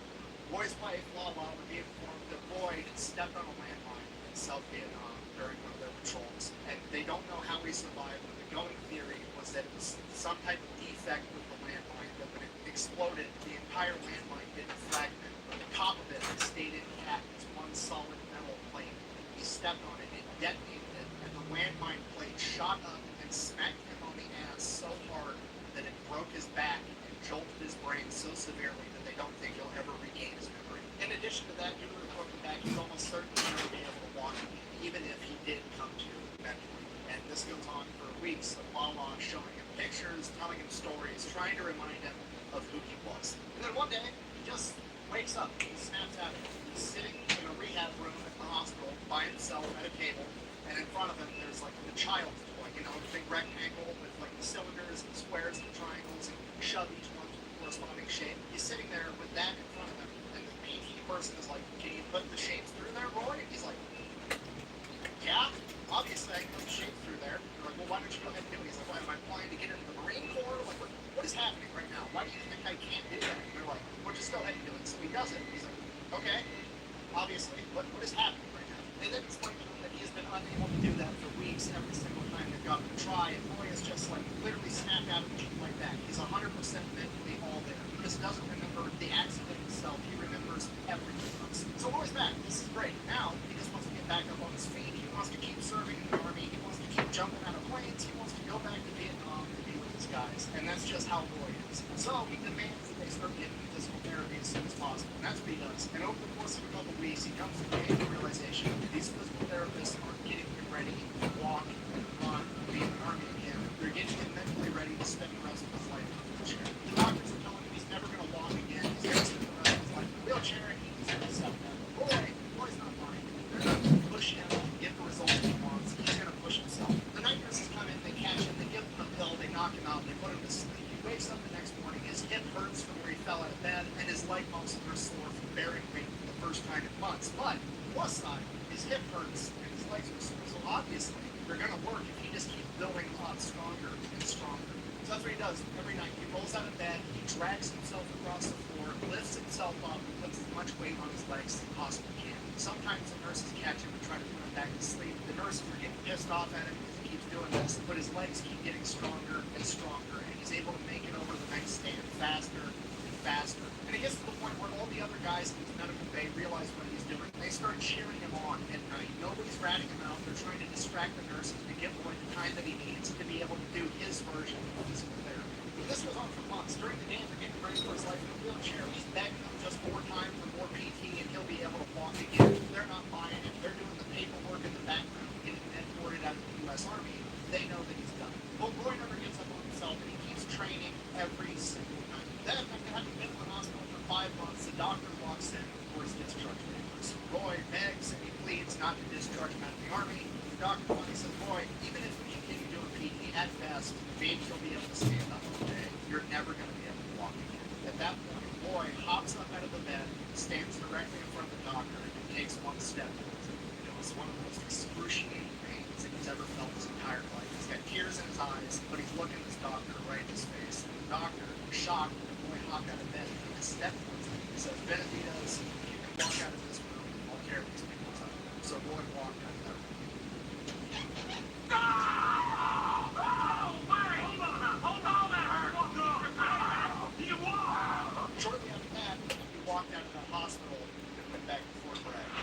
Roy's wife, Lala, would be informed that Roy had stepped on a landmine in South Vietnam during one of their patrols, and they don't know how he survived, but the going theory was that it was some type of defect with the landmine, that when it exploded, the entire landmine didn't fragment, but the top of it stayed intact as one solid metal plate. He stepped on it, it detonated it, and the landmine plate shot up and smacked him on the ass so hard that it broke his back and jolted his brain so severely that they don't think he'll ever regain his memory. In addition to that, due to the broken back, he's almost certainly never be able to walk again, even if he did come to mentally. And this goes on for weeks of Lala showing him pictures, telling him stories, trying to remind him of who he was. And then one day, he just wakes up, he snaps out of it. He's sitting in a rehab room at the hospital by himself at a table, and in front of him there's like the child's toy, you know, a big rectangle with like the cylinders and squares and triangles, and shove each one to the corresponding shape. He's sitting there with that in front of him, and the PT person is like, can you put the shapes through there, Roy? And he's like, yeah, obviously I can put the shapes through there. They're like, well, why don't you go ahead and do it? He's like, why am I applying to get into the Marine Corps? Like, what is happening right now? Why do you think I can't do that? And they're like, well, just go ahead and do it. So he does it. He's like, okay, obviously, what is happening right now? They then explain to him that he's been unable to do that for weeks every single time they've gotten to try, and Roy is just like literally snapped out of the gym like that. He's 100% mentally all there. He just doesn't remember the accident itself. He remembers everything else. So Roy's back. This is great. Now, he just wants to get back up on his feet. He wants to keep serving in the Army. He wants to keep jumping out of planes. He wants to go back to Vietnam to be with his guys. And that's just how Roy is. So he demands that they start getting physical therapy as soon as possible. And that's what he does. And over the course of a couple weeks, he comes to the realization that these physical therapists aren't getting him ready to walk and run and be in the Army again. They're getting him mentally ready to spend the rest of his life in a wheelchair. The doctors are telling him he's never going to walk again. He's going to spend the rest of his life in a wheelchair, and he's going to accept that. Roy's not buying it. They're not going to push him to get the results he wants. He's going to push himself. The night nurses come in, they catch him, they give him a pill, they knock him out, they put him to sleep. He wakes up the next morning, his hip hurts from where he fell out of bed, and his leg muscles are sore from bearing weight for the first time in months. But, plus side, his hip hurts and his legs are sore, so obviously they're going to work if he just keeps building up stronger and stronger. So that's what he does every night. He rolls out of bed, he drags himself across the floor, lifts himself up, and puts as much weight on his legs as he possibly can. Sometimes the nurses catch him and try to put him back to sleep. The nurses are getting pissed off at him because he keeps doing this, but his legs keep getting stronger and stronger, and he's able to make it over the nightstand faster and faster. And it gets to the point where all the other guys in his medical bay realize what he's doing. They start cheering him on at night. Nobody's ratting him out. They're trying to distract the nurses to give Lloyd the time that he needs to be able to do his version of physical therapy. But this goes on for months. During the game, they're getting ready for his life in a wheelchair. He's begging them just more time for more PT and he'll be able to walk again. They're not buying it. They're doing the paperwork in the background, getting him imported out of the U.S. Army. They know that he's done. Well, Roy never gives up on himself, and he keeps training every single night. Then, after having been in the hospital for 5 months, the doctor walks in for his discharge papers. Roy begs and he pleads not to discharge him out of the Army. The doctor finally says, Roy, even if we continue doing PT, at best, maybe you'll be able to stand up one day. You're never going to be able to walk again. At that point, Roy hops up out of the bed, stands directly in front of the doctor, and takes one step towards him. It was one of the most excruciating pains that he's ever felt his entire life. He's got tears in his eyes, but he's looking at this doctor right in his face. And the doctor, shocked that Roy hopped out of bed, took a step towards him. He says, Benavides, you can walk out of this room. I'll carry these people's up. So Roy walked out of that room. Shortly after that, he walked out of the hospital and went back to Fort Bragg.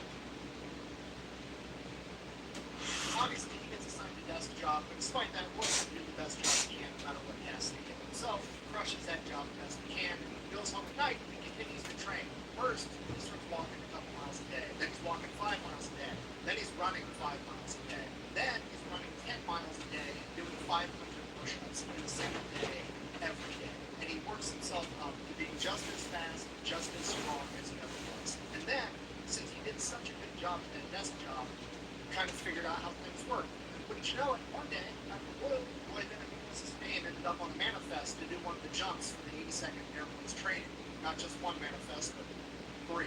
Obviously, he gets assigned a desk job, but despite that, Roy doesn't do the best job he can, no matter what he has to give himself. He crushes that job the best he can, and he goes home at night and he continues to train. First, he starts walking a couple miles a day. Then he's walking 5 miles a day. Then he's running 5 miles a day. Then he's running 10 miles a day, doing 500 push-ups in a single day, every day. And he works himself up to being just as fast, just as strong as he ever was. And then, since he did such a good job at that desk job, kind of figured out how things work. And wouldn't you know it, one day, after Blue, Roy Benavides' name ended up on a manifest to do one of the jumps for the 82nd Airplanes training. Not just one manifest, but 3.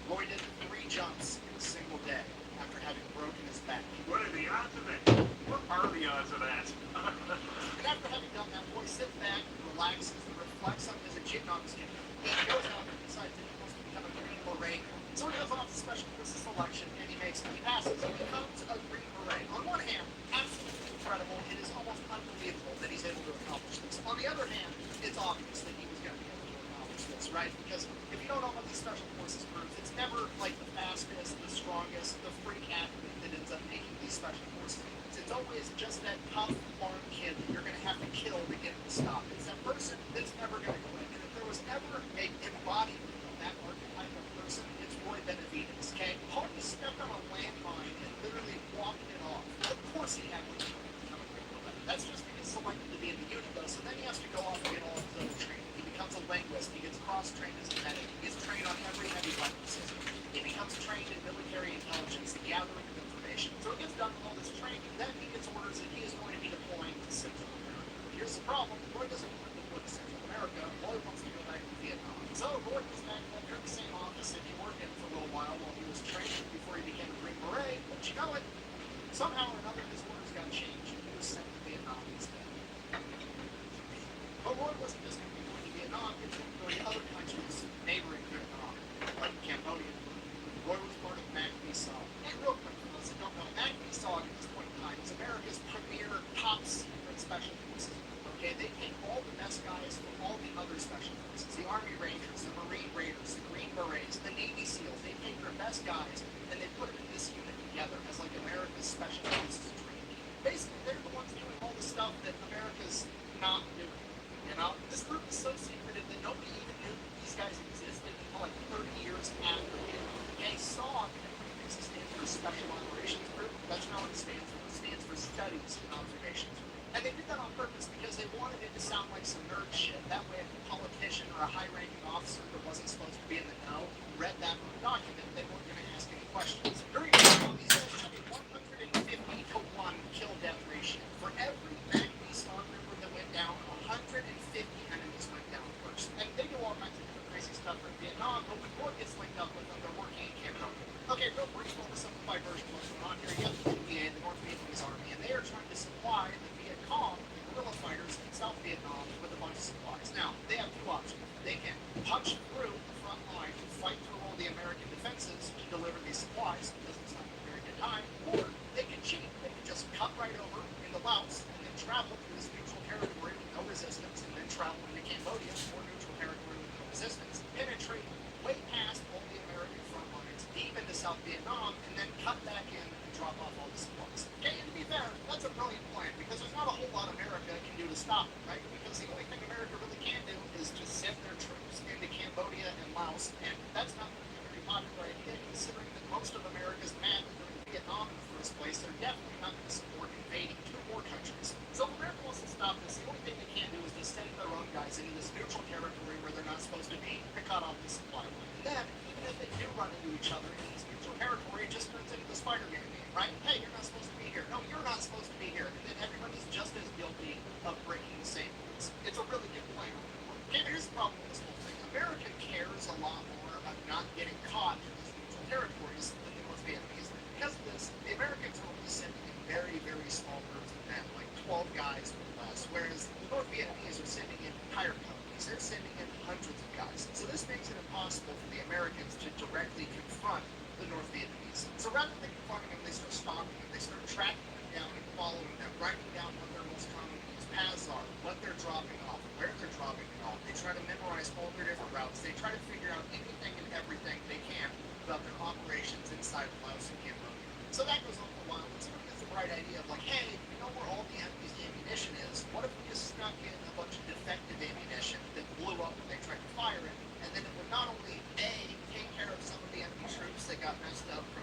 Roy did 3 jumps in a single day after having broken his back. What are the odds of that? What are the odds of that? And after having done that, Roy sits back, relaxes, and reflects on his achievement. He goes out and decides that he wants to become a Green Beret. So he goes off to Special Forces selection and he passes. He becomes a Green Beret. On one hand, absolutely incredible. It is almost unbelievable that he's able to accomplish this. On the other hand, it's obvious that he was going to be able to accomplish this, right? Because if you don't know about these Special Forces groups, it's never like the fastest, the strongest, the freak athlete that ends up making these Special Forces. It's always just that tough, farm kid that you're going to have to kill to get him to stop. It's that person that's never going to quit. And if there was ever a embodiment of that archetype of person, it's Roy Benavides, okay? Hardy stepped on a landmine and literally walked it off. Of course he had to become a Green Beret. That's just because he's selected to be in the unit, though. So then he has to go off and get all of his other training. He becomes a linguist. He gets cross-trained as a medic. He gets trained on every heavy weapon system. He becomes trained in military intelligence, the gathering of information. So he gets done with all this training. Then he gets orders that he is going to be deploying to Central America. Here's the problem. Roy doesn't want to deploy to Central America. Roy wants to go back to Vietnam. So Roy goes back to that same office that he worked in for a little while he was training before he became a Green Beret. But you know what? Somehow or another, his orders got changed. He was sent to Vietnam instead. But Roy wasn't just going to be going to Vietnam. He was going to go to other countries neighboring Vietnam, like Cambodia. Roy was part of MACV-SOG. And real quick, for those that don't know, MACV-SOG at this point in time is America's premier top secret special forces. Okay, they take all the best guys from all the other special forces, the Army Rangers, the Marine Raiders, the Green Berets, the Navy SEALs. They take their best guys and they put them in this unit together as like America's special forces dream team. Basically, they're the ones doing all the stuff that America's not doing. You know, this group is so secretive that nobody even knew these guys existed until like 30 years after it. Okay, SOG, everybody thinks it stands for Special Operations Group. That's not what it stands for. It stands for Studies and Observations Group. And they did that on purpose because they wanted it to sound like some nerd shit. That way, if a politician or a high-ranking officer that wasn't supposed to be in the know read that document, they weren't going to ask any questions. During the trial, these guys had a 150 to 1 kill-death ratio. For every MACV-SOG member that went down, 150 enemies went down first. And they do all kinds of different crazy stuff in Vietnam, but when Roy gets linked up with them, they're working in Cambodia. Okay, real brief, on the simplified version of what's going on here. You have the VA, the North Vietnamese Army, and they are trying to supply the Viet Cong, the guerrilla fighters in South Vietnam, with a bunch of supplies. Now, they have 2 options. They can punch through the front line and fight through all the American defenses to deliver these supplies. It doesn't sound like a very good time. Or they can cheat. They can just cut right over into Laos and then travel through this neutral territory with no resistance, and then travel into Cambodia for neutral territory with no resistance, penetrate way past all the American front lines, deep into South Vietnam and then cut back in and drop off all the supplies. Okay, and to be fair, that's a brilliant plan because there's not a whole lot America can do to stop it, right? Because the only thing America really can do is just send their troops into Cambodia and Laos, and that's not a very popular idea considering that most of America's mad that they're in Vietnam in the first place. They're definitely not going to support invading two more countries. So if America wants to stop this, the only thing they can do is just send their own guys into this neutral territory where they're not supposed to be to cut off the supply line. And then, even if they do run into each other in this neutral territory, it just turns into the Spider-Man meme, right? Hey, you're not supposed to be here. No, you're not supposed to be here. And then everybody's just as guilty of breaking the same rules. It's a really good plan. Okay, here's the problem with this whole thing. America cares a lot more about not getting caught in these neutral territories than the North Vietnamese. Because of this, the Americans are only sending in very, very small groups of men, like 12 guys or less, whereas the North Vietnamese are sending in entire companies. They're sending in hundreds of guys. So this makes it impossible for the Americans to directly confront the North Vietnamese. So rather than confronting them, they start stalking them. They start tracking them down and following them, writing down what their most common used paths are, what they're dropping off, where they're dropping it off. They try to memorize all their different routes. They try to figure out anything and everything they can about their operations inside of Laos and Cambodia. So that goes on for a while. And somebody gets the bright idea of like, hey, you know where all the enemy's ammunition is? What if we just snuck in a bunch of defective ammunition that blew up when they tried to fire it? And then it would not only, A, take care of some of the enemy troops that got messed up from,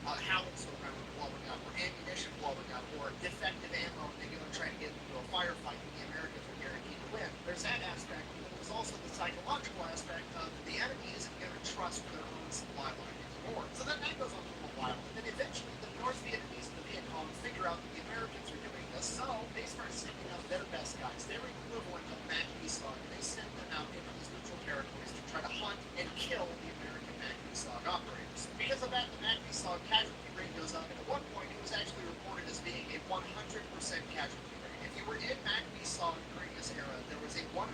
a howitzer round blowing up, or ammunition blowing up, or defective ammo, and they're going to try to get into a firefight and the Americans are guaranteed to win. There's that aspect, but there's also the psychological aspect of the enemy isn't going to trust their own supply line anymore. So then that goes on for a while, and then eventually the North Vietnamese and the Viet Cong figure out that the Americans are doing this, so they start sending out their best guys. They're equivalent of Mac-Esog, and they send them out into these neutral territories to try to hunt and kill the American Mac-Esog operators. Because of that, the Mac-Esog casualty rate goes up, and at one point it was actually reported as being a 100% casualty rate. If you were in Mac-Esog during this era, there was a 100%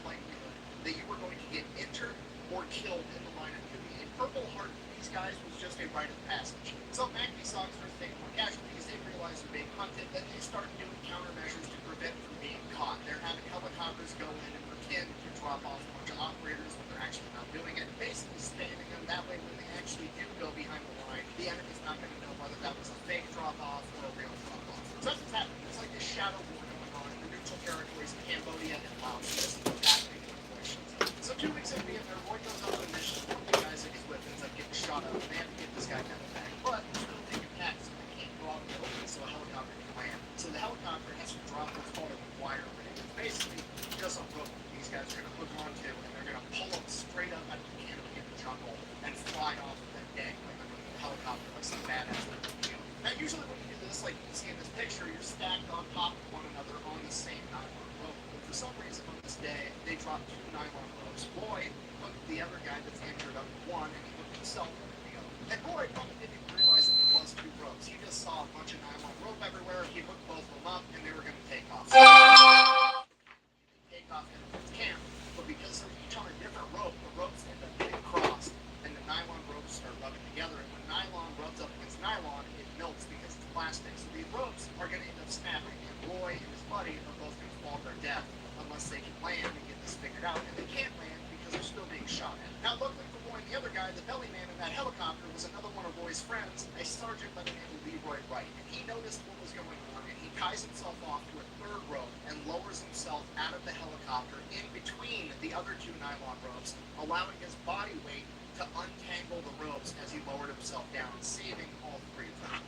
likelihood that you were going to get injured or killed in the line of duty. A Purple Heart for these guys was just a rite of passage. So Mac-Esog starts taking more casualties, they realize they're being hunted, then they start doing countermeasures to prevent from being caught. They're having helicopters go in and pretend to drop off a bunch of operators when they're actually not doing it, basically spamming them. That way when they actually do go behind the line, the enemy's not going to know whether that was a fake drop-off or a real drop-off. So that's what's happening. It's like this shadow war going on in the neutral territories of Cambodia and Laos. This is what's happening in the relations. So 2 weeks into being there, Roy goes on a mission. One of the guys that he's with ends up getting shot up, and they have to get this guy kind of back. But they're still taking packs, so they can't go out in the open so a helicopter can land. So the helicopter has to drop what's called a wire rig. It's basically just a rope these guys are going to hook onto, and they're going to pull them straight up out of the canopy in the jungle and fly off with that dang like the helicopter like some badass like you. Now usually when you do this, like you can see in this picture, you're stacked on top of one another on the same nylon rope. But for some reason on this day, they dropped 2 nylon ropes. Roy hooked the other guy that's injured up to one, and he hooked himself up to the other. And Roy probably didn't even realize that there was 2 ropes. He just saw a bunch of nylon rope everywhere. He hooked both of them up, and they were going to take off. So, take off in the camp, but because they're each on a different rope, the ropes end up getting crossed, and the nylon ropes start rubbing together. And when nylon rubs up against nylon, it melts because it's plastic. So these ropes are going to end up snapping, and Roy and his buddy are both going to fall to their death unless they can land and get this figured out. And they can't land because they're still being shot at. Now, luckily for Roy and the other guy, the belly man in that helicopter was another one of Roy's friends, a sergeant by the name of Leroy Wright. And he noticed what was going on, and he ties himself off to a 3rd rope and lowers himself out of the helicopter in between the other 2 nylon ropes, allowing his body weight to untangle the ropes as he lowered himself down, saving all 3 of them.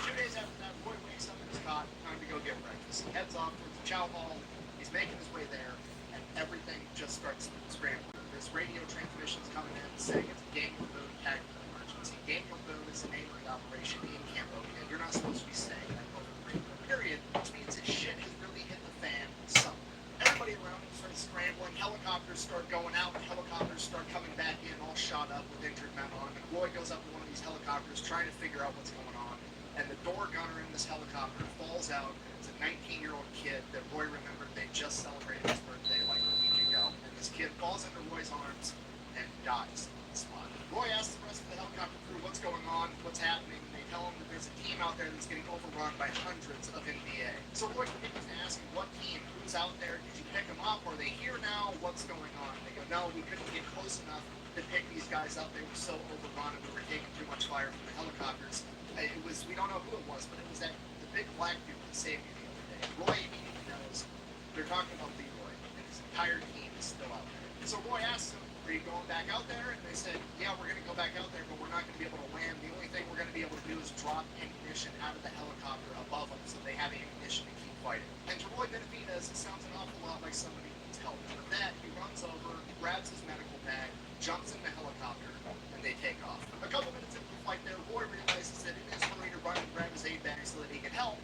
2 days after that, Roy wakes up in his cot, time to go get breakfast. He heads off towards the chow hall. He's making his way there, and everything just starts scrambling. There's radio transmissions coming in saying it's Daniel Boone tagged with an emergency. Daniel Boone is the name of the operation in Cambodia. You're not supposed to be saying that over the period, which means that shit has really hit the fan somewhere. Everybody around him starts scrambling. Helicopters start going out. Helicopters start coming back in, all shot up with injured men on them. And Roy goes up to one of these helicopters trying to figure out what's going on. And the door gunner in this helicopter falls out. It's a 19-year-old kid that Roy remembered they just celebrated his birthday like a week ago. And this kid falls into Roy's arms and dies on the spot. Roy asks the rest of the helicopter crew what's going on, what's happening. They tell him that there's a team out there that's getting overrun by hundreds of NBA. So Roy continues to ask him, what team? Who's out there? Did you pick them up? Are they here now? What's going on? They go, no, we couldn't get close enough pick these guys up. They were so overrun and we were taking too much fire from the helicopters. We don't know who it was, but it was the big black dude that saved me the other day. Roy immediately knows. They're talking about Leroy, and his entire team is still out there. And so Roy asks them, are you going back out there? And they said, yeah, we're going to go back out there, but we're not going to be able to land. The only thing we're going to be able to do is drop ammunition out of the helicopter above them so they have ammunition to keep fighting. And to Roy Benavidez, it sounds an awful lot like somebody needs help. With that, he runs over, grabs his medical bag, jumps in the helicopter, and they take off. A couple minutes into the flight there, Roy realizes that in his hurry to run and grab his aid bag so that he can help,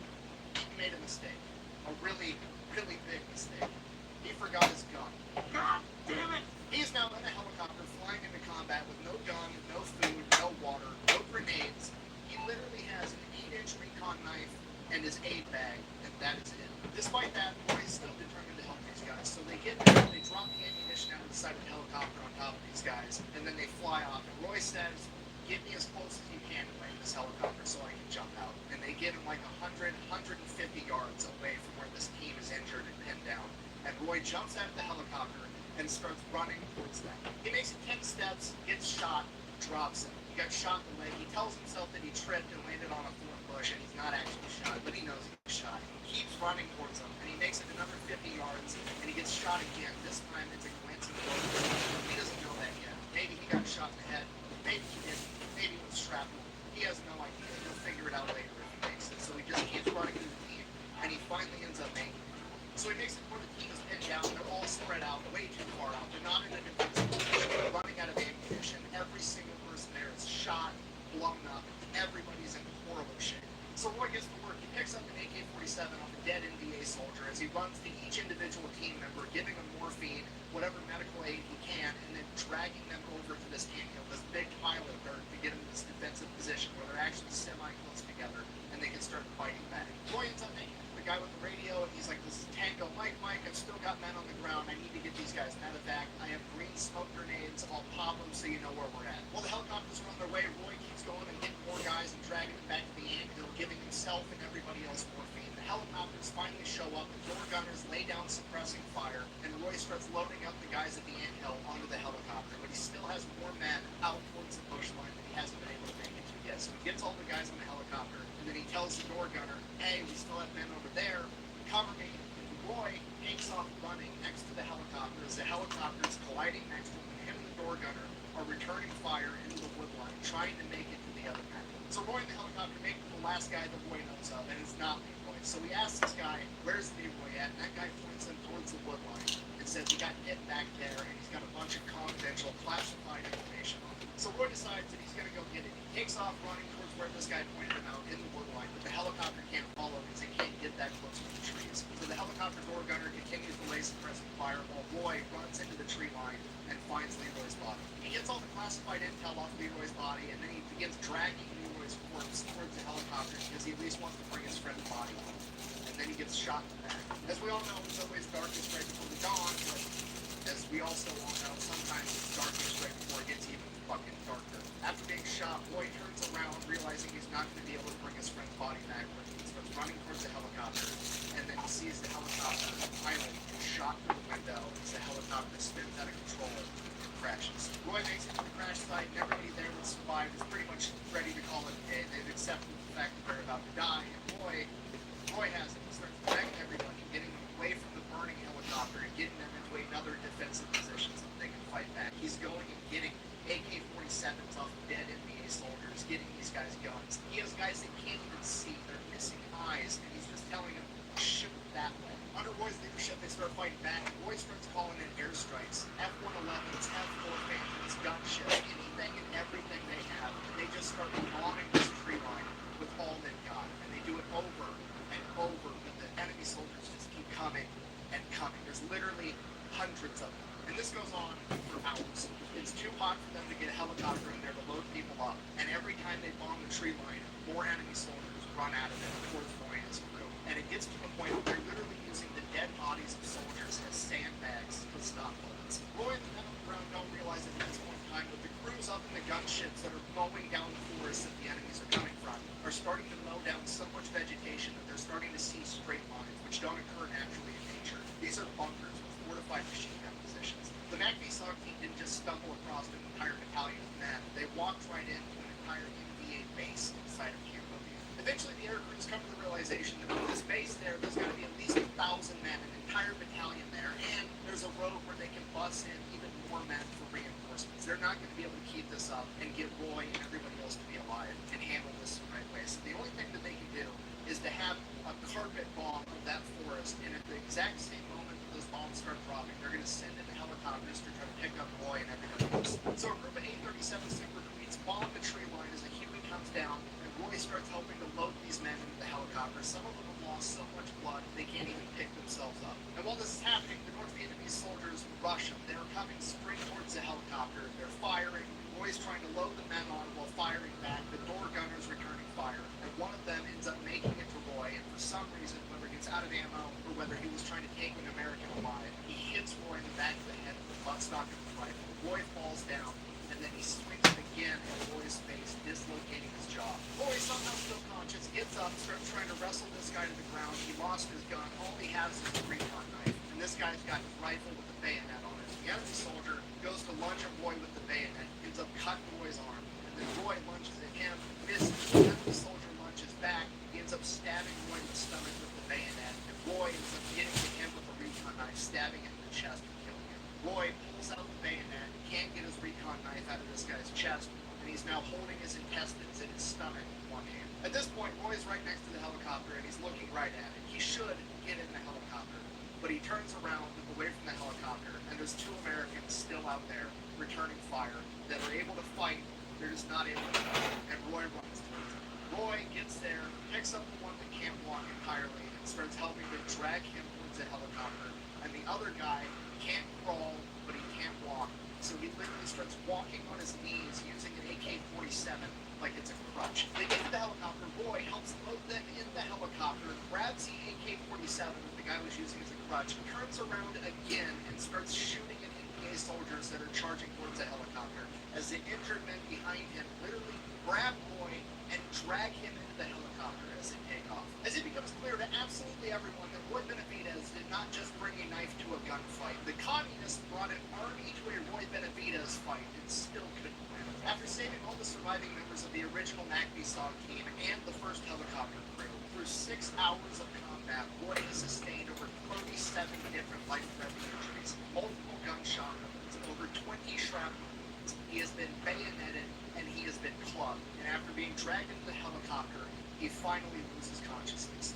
he made a mistake. A really, really big mistake. He forgot his gun. God damn it! He is now in a helicopter flying into combat with no gun, no food, no water, no grenades. He literally has an 8-inch recon knife and his aid bag, and that is it. Despite that, Roy is still determined to help these guys. So they get there, they drop the ammunition out of the side of the helicopter on top of these guys, and then they fly off. And Roy says, get me as close as you can to land this helicopter so I can jump out. And they get him like 100, 150 yards away from where this team is injured and pinned down. And Roy jumps out of the helicopter and starts running towards them. He makes it 10 steps, gets shot, drops him. He got shot in the leg. He tells himself that he tripped and landed on a thorn bush, and he's not actually shot, but he knows he's shot. He keeps running towards him, and he makes it another 50 yards, and he gets shot again. This time it's a glancing blow. He doesn't know that yet. Maybe he got shot in the head. Maybe he didn't. Maybe it was shrapnel. He has no idea. He'll figure it out later if he makes it. So he just keeps running through the team, and he finally ends up making it. So he makes it where the team is pinned down. They're all spread out, way too far out. They're not in a defensive position. They're running out of ammunition. Every single person there is shot, blown up. Everybody's in horrible shape. So Roy gets to work. He picks up an AK-47 off a dead NVA soldier as he runs to each individual team member, giving them morphine, whatever medical aid he can, and then dragging them over to this anthill, this big pile of dirt, to get them in this defensive position where they're actually semi-close together and they can start fighting back. Roy ends up making the guy with the radio, and he's like, this is Tango Mike, I've still got men on the ground. I need to get these guys medevac. I have green smoke grenades. I'll pop them so you know where we're at. Well, the helicopters are on their way. Roy keeps going and getting more guys and dragging them back to the anthill, giving himself and everybody else morphine. The helicopters finally show up. The door gunners lay down suppressing fire, and Roy starts loading up the guys at the anthill onto the helicopter. But he still has more men out towards the bush line that he hasn't been able to make it to yet. So he gets all the guys on the helicopter, and then he tells the door gunner, hey, we still have men over there. Cover me. Roy takes off running next to the helicopter as the helicopter is colliding next to him. Him and the door gunner are returning fire into the wood line, trying to make it to the other men. So Roy in the helicopter makes the last guy that Roy knows of, and it's not Leroy. So he asks this guy, where's Leroy at? And that guy points him towards the wood line and says he got hit back there, and he's got a bunch of confidential, classified information on him. So Roy decides that he's going to go get it. He takes off running towards where this guy pointed him out in the wood line, but the helicopter can't follow because they can't get that close to the trees. So the helicopter door gunner continues to lay suppressing fire while Roy runs into the tree line and finds Leroy's body. He gets all the classified intel off Leroy's body, and then he begins dragging Leroy's corpse towards the helicopter because he at least wants to bring his friend's body home. And then he gets shot in the back. As we all know, it's always darkest right before the dawn, but as we also all know, sometimes it's darkest right before it gets even fucking darker. After being shot, Roy turns around, realizing he's not going to be able to bring his friend's body back, but he starts running towards the helicopter, and then he sees the helicopter finally get shot through the window as the helicopter spins out of control and crashes. Roy makes it to the crash site, and everybody there that survived is pretty much ready to call it a day. They've accepted the fact that they're about to die, and Roy has it. He starts dragging everybody, getting them away from the burning helicopter and getting them into another defensive position so that they can fight back. He's going and getting AK-47s off dead NVA soldiers, getting these guys guns. He has guys that can't even see. They're missing eyes, and he's just telling them, shoot that way. Under Roy's leadership, they start fighting back. Roy starts calling in airstrikes, F-111s, F-4 Phantoms, gunships, anything and everything they have. And they just start bombing this tree line with all they've got. And they do it over and over, but the enemy soldiers just keep coming and coming. There's literally hundreds of them. And this goes on for hours. It's too hot for them to get a helicopter in there to load people up. And every time they bomb the tree line, more enemy soldiers run out of it towards Roy and his crew. And it gets to the point where they're literally using the dead bodies of soldiers as sandbags to stop bullets. Roy and the men on the ground don't realize it at this point in time, but the crews up in the gunships that are mowing down the forest that the enemies are coming from are starting to mow down so much vegetation that they're starting to see straight lines, which don't occur naturally in nature. These are bunkers with fortified machine gun positions. The MACV-SOG team didn't just stumble across an entire battalion of men. They walked right into an entire NVA base inside of Cambodia. Eventually, the air crews come to the realization that with this base there, there's got to be at least 1,000 men, an entire battalion there, and there's a road where they can bus in even more men for reinforcements. They're not going to be able to keep this up and get Roy and everybody else to be alive and handle this the right way. So the only thing that they can do is to have a carpet bomb of that forest, and at the exact same moment that those bombs start dropping, they're going to send in helicopters to try to pick up Roy and everybody else. So a group of A-37 Super Queens bomb the tree line as a Huey comes down, and Roy starts helping to load these men into the helicopter. Some of them have lost so much blood they can't even pick themselves up. And while this is happening, the North Vietnamese soldiers rush them. They're coming straight towards the helicopter. They're firing. Roy's trying to load the men on while firing back. The door gunner's returning fire. And one of them ends up making it to Roy, and for some reason, whether he gets out of ammo or whether he was trying to take an American alive, he hits Roy in the back of the head with the buttstock of his rifle. Roy falls down, and then he swings it again at Roy's face, dislocating his jaw. Roy, somehow still conscious, gets up, starts trying to wrestle this guy to the ground. He lost his gun. All he has is a recon knife, and this guy's got his rifle with the bayonet on it. The enemy soldier goes to lunge at Roy with the bayonet, ends up cutting Roy's arm, and then Roy lunges at him, misses. The enemy soldier lunges back. He ends up stabbing Roy in the stomach with the bayonet, and Roy ends up getting to him with a recon knife, stabbing him in the chest and killing him. Roy pulls out the bayonet, can't get his recon knife out of this guy's chest, and he's now holding his intestines in his stomach with one hand. At this point, Roy's right next to the helicopter, and he's looking right at it. He should get in the helicopter, but he turns around away from the helicopter, and there's two Americans still out there returning fire that are able to fight. They're just not able to fight, and Roy runs towards them. Roy gets there, picks up the one that can't walk entirely, and starts helping to drag him towards the helicopter. And the other guy can't crawl, but he can't walk. So he literally starts walking on his knees using an AK-47 like it's a crutch. They get to the helicopter. Roy helps load them in the helicopter, grabs the AK-47 that the guy was using as a crutch, turns around again and starts shooting at NPA soldiers that are charging towards the helicopter. As the injured men behind him literally grab Roy and drag him into the helicopter as they take off. As it becomes clear to absolutely everyone that Roy Benavidez did not just bring a knife to a gunfight. The communists brought an army to a Roy Benavidez fight and still couldn't win. After saving all the surviving members of the original MACV-SOG team and the first helicopter crew, through 6 hours of combat, Roy has sustained over 37 different life-threatening injuries, multiple gunshot wounds, over 20 shrapnel wounds. He has been bayoneted and he has been clubbed. And after being dragged into the helicopter, he finally loses consciousness.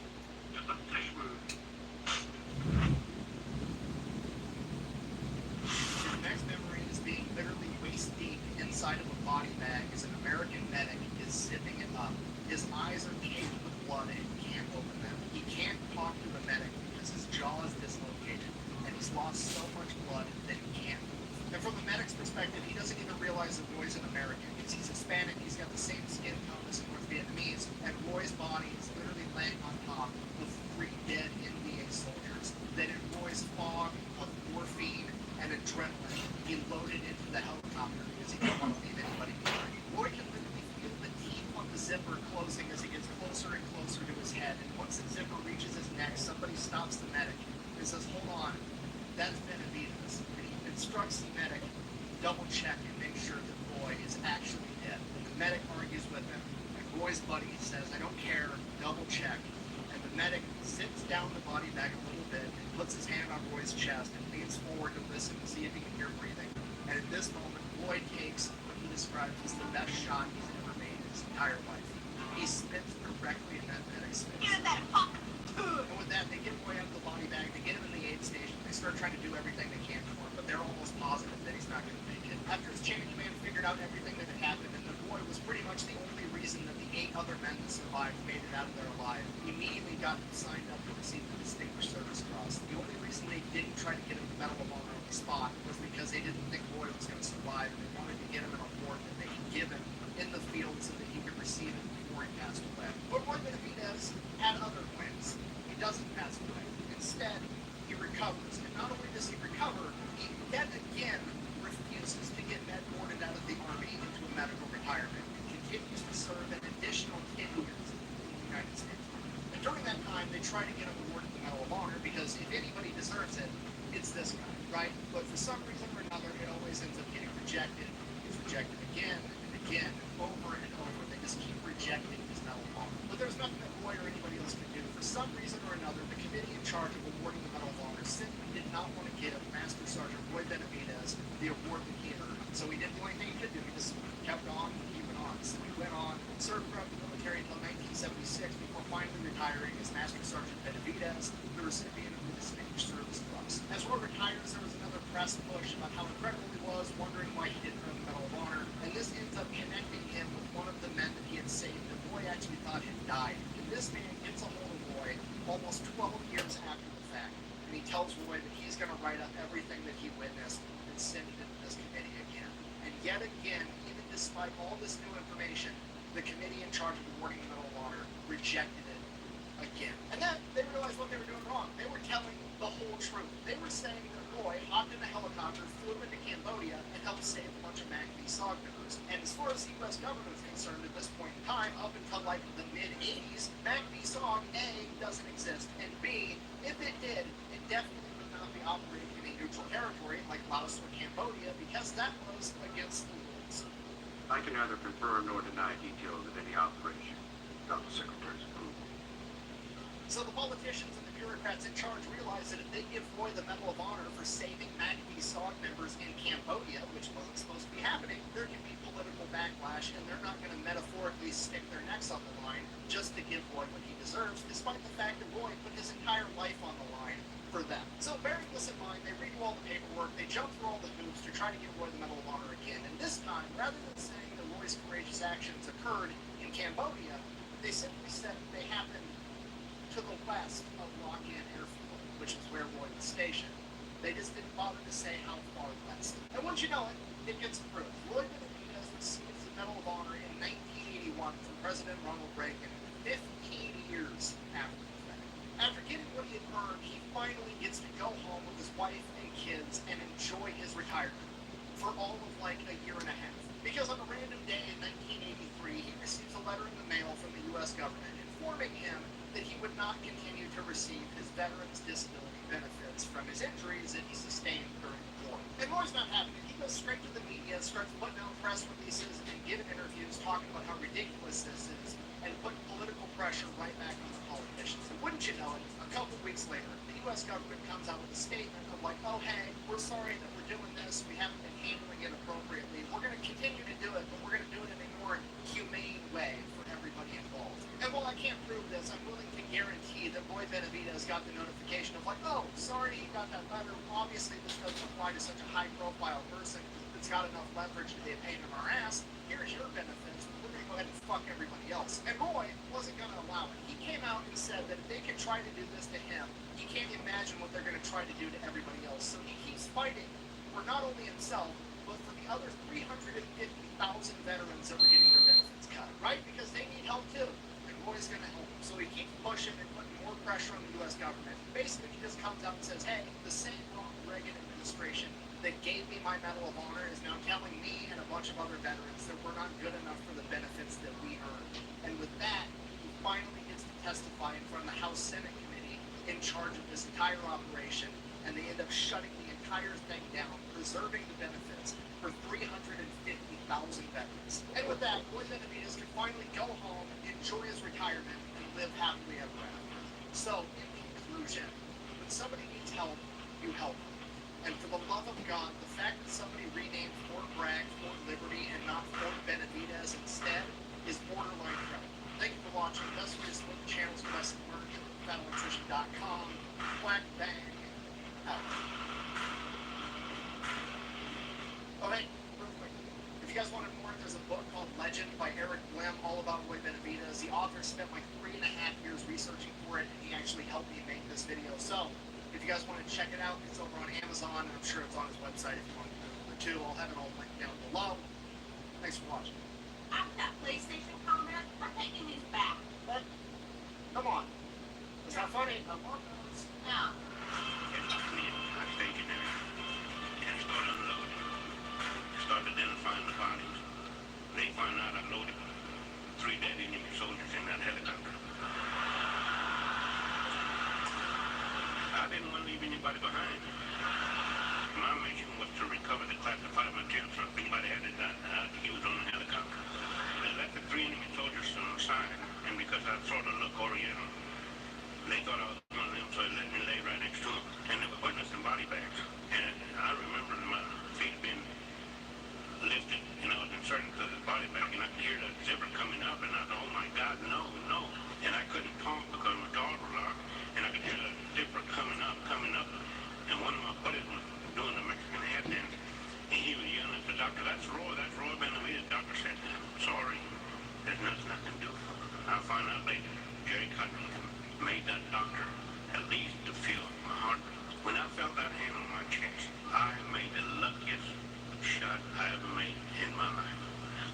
His next memory is being literally waist deep inside of a body bag as an American medic is zipping it up. His eyes are caked with blood and he can't open them. He can't talk to the medic because his jaw is dislocated and he's lost so much blood that he can't move. And from the medic's perspective, he doesn't even realize that Roy's an American because he's Hispanic, he's got the same skin tone as the North Vietnamese, and Roy's body is literally laying on top of 3 dead NVA soldiers that in Roy's fog of morphine and adrenaline, he loaded into the helicopter because he didn't want to leave anybody behind. Roy can literally feel the teeth on the zipper closing as it gets closer and closer to his head, and once the zipper reaches his neck, somebody stops the medic and says, "Hold on, that's Benavidez." And he instructs the medic, double check and make sure that Roy is actually dead. And the medic argues with him, and Roy's buddy says, "I don't care, double check." And the medic sits down the body bag a little bit and puts his hand on Roy's chest and leans forward to listen to see if he can hear breathing. And at this moment, Roy takes what he describes as the best shot he's ever made in his entire life. He spits directly in that medic's face. And with that, they get Roy out of the body bag, they get him in the aid station, they start trying to do everything they can for him, but they're almost positive that he's not going to make it. After his chain of command figured out everything that had happened, and the boy was pretty much the only reason that the 8 other men that survived made it out of there alive, he immediately got them signed up to receive the Distinguished Service Cross. The only reason they didn't try to get him the Medal of Honor on the spot was because they didn't think Roy was going to survive, and they wanted to get him an award that they could give him in the field so that he could receive it before he passed away. But Roy Benavidez had other plans. He doesn't pass away. Instead, he recovers. And not only does he recover, he yet again refuses to get med-boarded out of the Army into a medical retirement and continues to serve an additional 10 years in the United States Army. And during that time, they try to get him awarded the Medal of Honor because if anybody deserves it, it's this guy, right? But for some reason or This he went on, served throughout the military until 1976 before finally retiring as Master Sergeant Benavidez, the recipient of the Distinguished Service Cross. As Roy retires, there was another press push about how incredible he was, wondering why he didn't earn the Medal of Honor, and this ends up connecting him with one of the men that he had saved that Roy actually thought had died. And this man gets a hold of Roy almost 12 years after the fact, and he tells Roy that he's going to write up everything that he witnessed and send it to this committee again. And yet again, even despite all this new information, the committee in charge of awarding the Medal of Honor rejected it again. And then they realized what they were doing wrong. They were telling the whole truth. They were saying that Roy hopped in a helicopter, flew into Cambodia, and helped save a bunch of MACV SOG members. And as far as the U.S. government is concerned at this point in time, up until like the mid-80s, MACV SOG, A, doesn't exist, and B, if it did, it definitely would not be operating in a neutral territory like Laos or Cambodia, because that was against the rules. I can neither confirm nor deny details of any operation without the Secretary's approval. So the politicians and the bureaucrats in charge realized that if they give Roy the Medal of Honor for saving MACV SOG members in Cambodia, which wasn't supposed to be happening, there can be political backlash, and they're not going to metaphorically stick their necks on the line just to give Roy what he deserves, despite the fact that Roy put his entire life on the line for them. So bearing this in mind, they redo all the paperwork, they jump through all the hoops to try to give Roy the Medal of Honor again, and this time, rather than saying that Roy's courageous actions occurred in Cambodia, they simply said they happened to the west of Lock-In Airfield, which is where Roy was stationed. They just didn't bother to say how far west. And once you know it, it gets approved. Roy Benavidez receives the Medal of Honor in 1981 from President Ronald Reagan, 15 years after the fact. After getting what he had earned, he finally gets to go home with his wife and kids and enjoy his retirement for all of like a year and a half. Because on a random day in 1983, he receives a letter in the mail from the U.S. government informing him that he would not continue to receive his veterans disability benefits from his injuries that he sustained during the war. And Roy's not having it. He goes straight to the media, starts putting out press releases and giving interviews talking about how ridiculous this is and putting political pressure right back on the politicians. And wouldn't you know it, a couple weeks later, the U.S. government comes out with a statement of like, oh hey, we're sorry that we're doing this, we haven't been handling it appropriately, we're going to continue to do it, but we're going to do it in a more humane way for everybody involved. And while I can't prove this, I'm willing to guarantee that Roy Benavidez got the notification of like, oh, sorry you got that letter, obviously this doesn't apply to such a high profile person that's got enough leverage to be a pain in our ass, here's your benefits, we're going to go ahead and fuck everybody else. And Roy wasn't going to allow it. He came out and said that if they could try to do this to him, he can't imagine what they're going to try to do to everybody else. So he keeps fighting for not only himself, but for the other 350,000 veterans that were getting their benefits cut, right? Because they need help too. And Roy's going to help them. So he keeps pushing and putting more pressure on the U.S. government. Basically, he just comes out and says, hey, the same Ronald Reagan administration that gave me my Medal of Honor is now telling me and a bunch of other veterans that we're not good enough for the benefits that we earned. And with that, he finally gets to testify in front of the House Senate Committee in charge of this entire operation, and they end up shutting the entire thing down, preserving the benefits for 350,000 veterans. And with that, Roy Benavidez can finally go home, enjoy his retirement, and live happily ever after. So, in conclusion, when somebody needs help, you help them. And for the love of God, the fact that somebody renamed Fort Bragg Fort Liberty and not Fort Benavidez instead is borderline credible. Thank you for watching. Best way to support the channel's best merch at fatelnutrition.com. Quack bang out. Oh hey, real quick. If you guys wanted more, there's a book called Legend by Eric Blim, all about Roy Benavidez. The author spent like 3.5 years researching for it, and he actually helped me make this video. So, if you guys want to check it out, it's over on Amazon, and I'm sure it's on his website if you want to do it too. I'll have it all linked down below. Thanks for watching. After that PlayStation comment, I'm taking these back. But, come on. It's not funny. No. It's up to me. I stayed in there and started unloading. Started identifying the bodies. They found out I loaded 3 dead enemy soldiers in that helicopter. I didn't want to leave anybody behind. My mission was to recover the classified materials from anybody had it used on the helicopter. They left the 3 enemy soldiers on the side, and because I sort of look oriental, they thought I was one of them, so they let me lay right next to them. And they were putting us in body bags. And I remember my feet being lifted, and I was inserted into the body bag, and I could hear hear that zipper coming up, and I thought, oh my God, no. And I couldn't talk because my doors were locked, and I could hear the zipper coming up. And one of my buddies was doing the Mexican head dance, and he was yelling at the doctor, that's Roy Benavides. The doctor said, sorry, there's nothing I can do. I found out later, Jerry Cutler made that doctor at least to feel my heart. When I felt that hand on my chest, I made the luckiest shot I ever made in my life.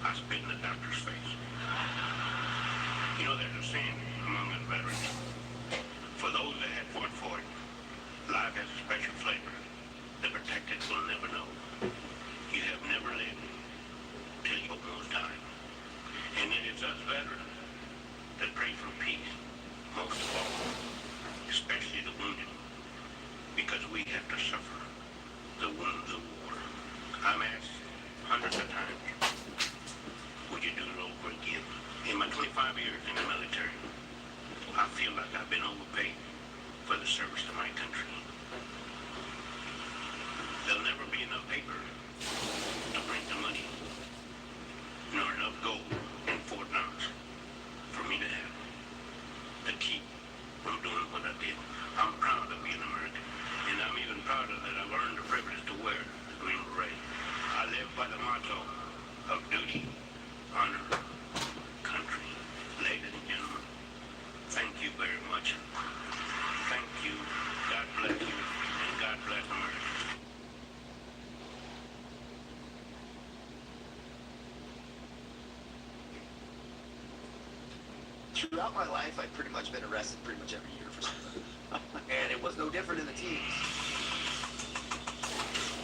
I spit in the doctor's face. You know, there's a saying among us veterans, for those that had fought for it, life has a special flavor. The protected will never know. You have never lived till you almost died. And it is us veterans that pray for peace, most of all, especially the wounded, because we have to suffer the wounds of war. I'm asked hundreds of times, would you do it over again? In my 25 years in the military, I feel like I've been overpaid for the service to my country. There'll never be enough paper to print the money, nor enough gold in Fort Knox for me to have to keep from doing what I did. I'm proud of being American, and I'm even prouder that I've earned the privilege to wear the Green Beret. I live by the motto of duty, honor, country. Ladies and gentlemen, thank you very much. Thank you. God bless you, and God bless America. Throughout my life, I've pretty much been arrested pretty much every year for something. And it was no different in the teams.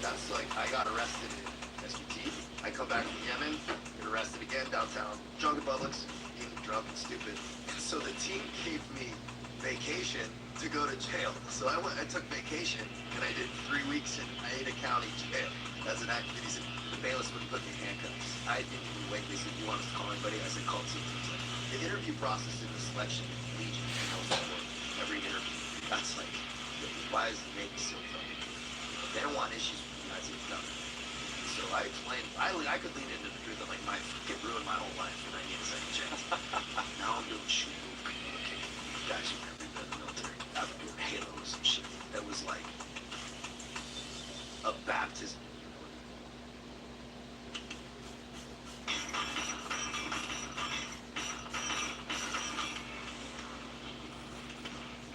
That's like, I got arrested in SQT. I come back from Yemen, get arrested again downtown. Drunk in Publix, being drunk and stupid. So the team gave me vacation to go to jail. So I took vacation, and I did 3 weeks in Ada County jail as an activity. He said, the bailiffs wouldn't put me in handcuffs. I didn't even wait. They said, you want us to call anybody? I said, call the team. The interview process in the selection Legion, every interview, that's like, why is the Navy so funny? They don't want issues with you guys, it's nothing. So I explained, I could lean into the truth. I'm like, my it ruined my whole life and I need a second chance. Now I'm doing shoot move communication. You guys who never been in the military, I'm doing halos and shit. That was like a baptism.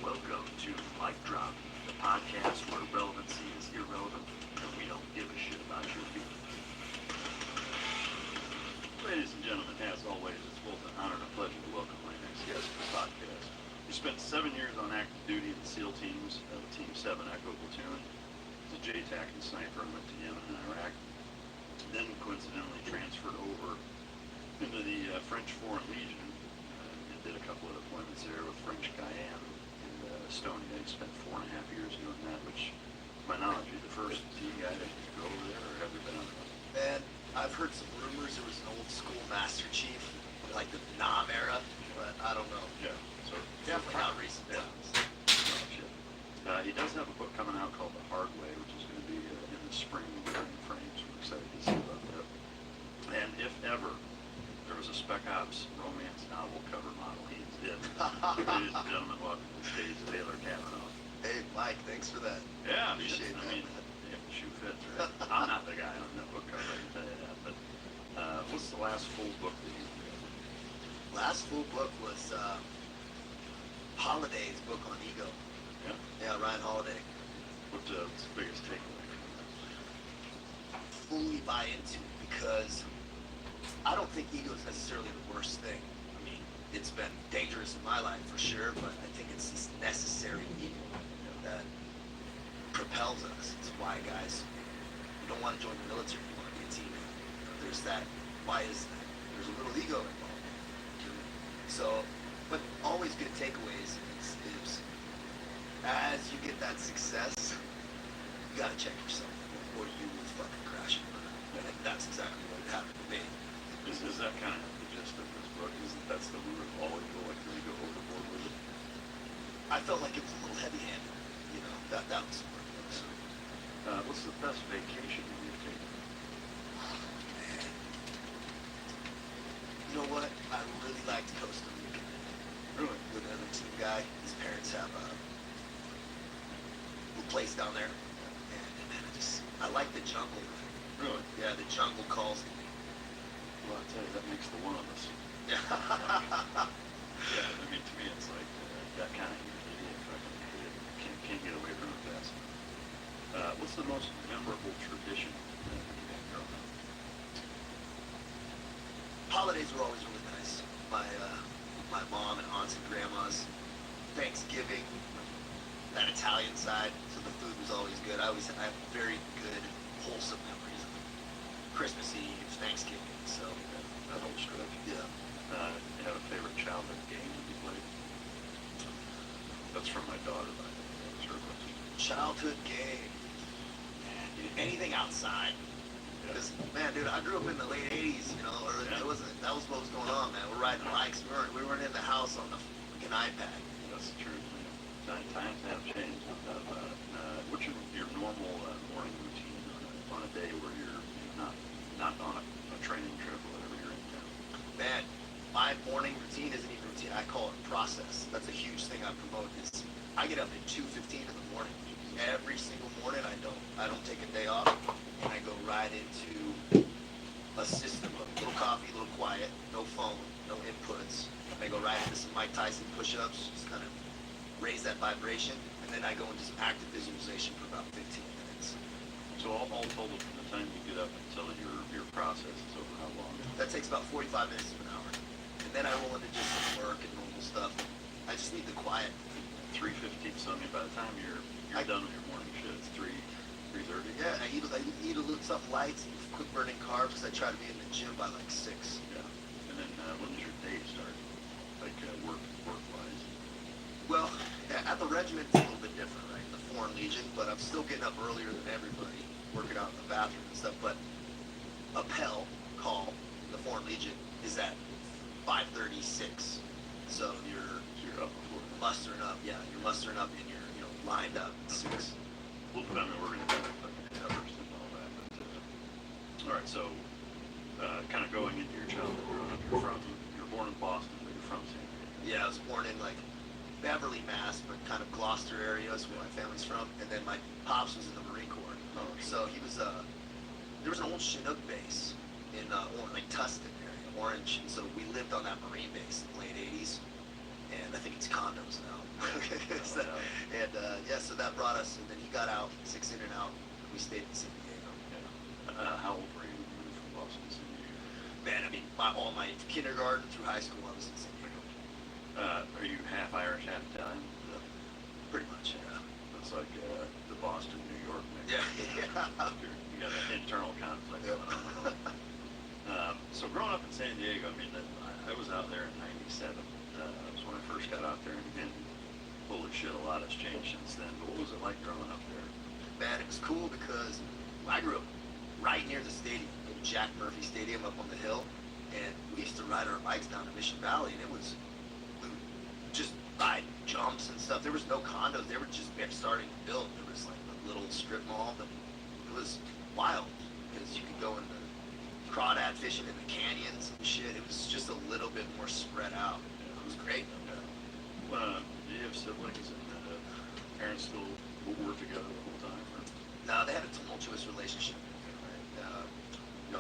Welcome to Mic Drop, the podcast where relevancy is irrelevant and we don't give a shit about your feelings. Ladies and gentlemen, as always, it's both an honor and a pleasure to welcome my next guest to the podcast. He spent 7 years on active duty in the SEAL teams of Team 7 Echo Platoon. As a JTAC and sniper, went to Yemen and Iraq. Then coincidentally transferred over into the French Foreign Legion and did a couple of deployments there with French Guyana. Estonia. He spent 4.5 years doing that, which, to my knowledge, you're the first team guy to go over there, or have you been on it? Man, I've heard some rumors there was an old school Master Chief, like the Nam era, but I don't know. Yeah, so definitely not recent times. He does have a book coming out called The Hard Way, which is going to be in the spring during frames. We're excited to see about that. And if ever there was a Spec Ops romance novel cover model, he's it. Ladies and gentlemen, welcome to the stage, Taylor Kavanaugh. Hey, Mike, thanks for that. Yeah, appreciate that. I mean, if the shoe fits, right? I'm not the guy on that book cover, I can tell you that. But what's the last full book that you read? Last full book was Holiday's book on ego. Yeah? Yeah, Ryan Holiday. What's the biggest takeaway from that? Fully buy into, because I don't think ego is necessarily the worst thing. I mean, it's been dangerous in my life for sure, but I think it's this necessary evil that propels us. It's why guys, you don't want to join the military, you want to be a teammate. There's that. Why is that? There's a little ego involved. So, but always good takeaways is as you get that success, you gotta check yourself before you will fucking crash and burn. And that's exactly what happened to me. Is that kind of the gist of this book? Is that's the root of all ego, like really go overboard with it? I felt like it was a little heavy-handed. You know, that was where it was. What's the best vacation you've taken? Man. You know, liked Costa Rica. Really? With another team guy. His parents have a little place down there. And man, I like the jungle. Really? Yeah, the jungle calls to me. Well, I tell you, that makes the one of us. Yeah. Yeah, I mean, to me, it's like that kind of humidity. Can't get away from it fast. What's the most memorable tradition that you had growing up? Holidays were always really nice. My mom and aunts and grandmas. Thanksgiving, that Italian side, so the food was always good. I have very good, wholesome memories of Christmas Eve, Thanksgiving, so That whole stretch. yeah. You have a favorite childhood game that you played? That's from my daughter, but that was her question. Childhood game. Man, dude, anything outside. Because, man, dude, I grew up in the late 80s, you know, or that was what was going on, man. We're riding bikes. We weren't in the house on the fucking iPad. That's true. Times have changed. What's your normal morning routine on a day where you're not on a training trip or whatever you're in town? Man, my morning routine isn't even routine. I call it process. That's a huge thing I promote. Is I get up at 2:15 in the morning. Every single morning. I don't take a day off, and I go right into a system of little coffee, little quiet, no phone, no inputs. I go right into some Mike Tyson push-ups, just kind of raise that vibration, and then I go into some active visualization for about 15 minutes. So all told, from the time you get up until your process is over, how long? That takes about 45 minutes to an hour. And then I roll into just some work and normal stuff. I just need the quiet. 3:15, so I mean, by the time you're done with your morning shit, it's 3:30? Yeah, I eat a little something light, some quick burning carbs, because I try to be in the gym by like 6. Yeah. And then when does your day start? Like work-wise? Well, at the regiment, it's a little bit different, right? The Foreign Legion, but I'm still getting up earlier than everybody, working out in the bathroom and stuff. But a Pell call, the Foreign Legion, is at 5:36. So you're up before mustering up. Yeah, you're mustering up and you're lined up at 6. We're going to have fucking covers and all that. But, all right, so kind of going into your childhood growing up, you're born in Boston, but you're from San Diego. Yeah, I was born in like Beverly, Mass, but kind of Gloucester area is where my family's from. And then my pops was in the Marine Corps. Oh, So he was, there was an old Chinook base in like Tustin area, Orange. And so we lived on that Marine base in the late 80s. And I think it's condos now. So so that brought us, and then he got out, 6 in and out. We stayed in San Diego. Yeah. How old were you when you moved from Boston to San Diego? Man, I mean, all my kindergarten through high school, I was in San Diego. Are you half Irish, half Italian? Yeah. Pretty much, yeah. It's like the Boston, New York mix. Yeah. You got an internal conflict going on. So growing up in San Diego, I mean, I was out there in '97. That was when I first got out there, and holy shit, a lot has changed since then. But what was it like growing up there? Man, it was cool because I grew up right near the stadium, in Jack Murphy Stadium up on the hill, and we used to ride our bikes down to Mission Valley, and we would just ride jumps and stuff. There was no condos. They were just starting to build. There was like a little strip mall, but it was wild because you could go into crawdad fishing in the canyons and shit. It was just a little bit more spread out. It was great. Do you have siblings and parents still work together the whole time? Or? No, they had a tumultuous relationship.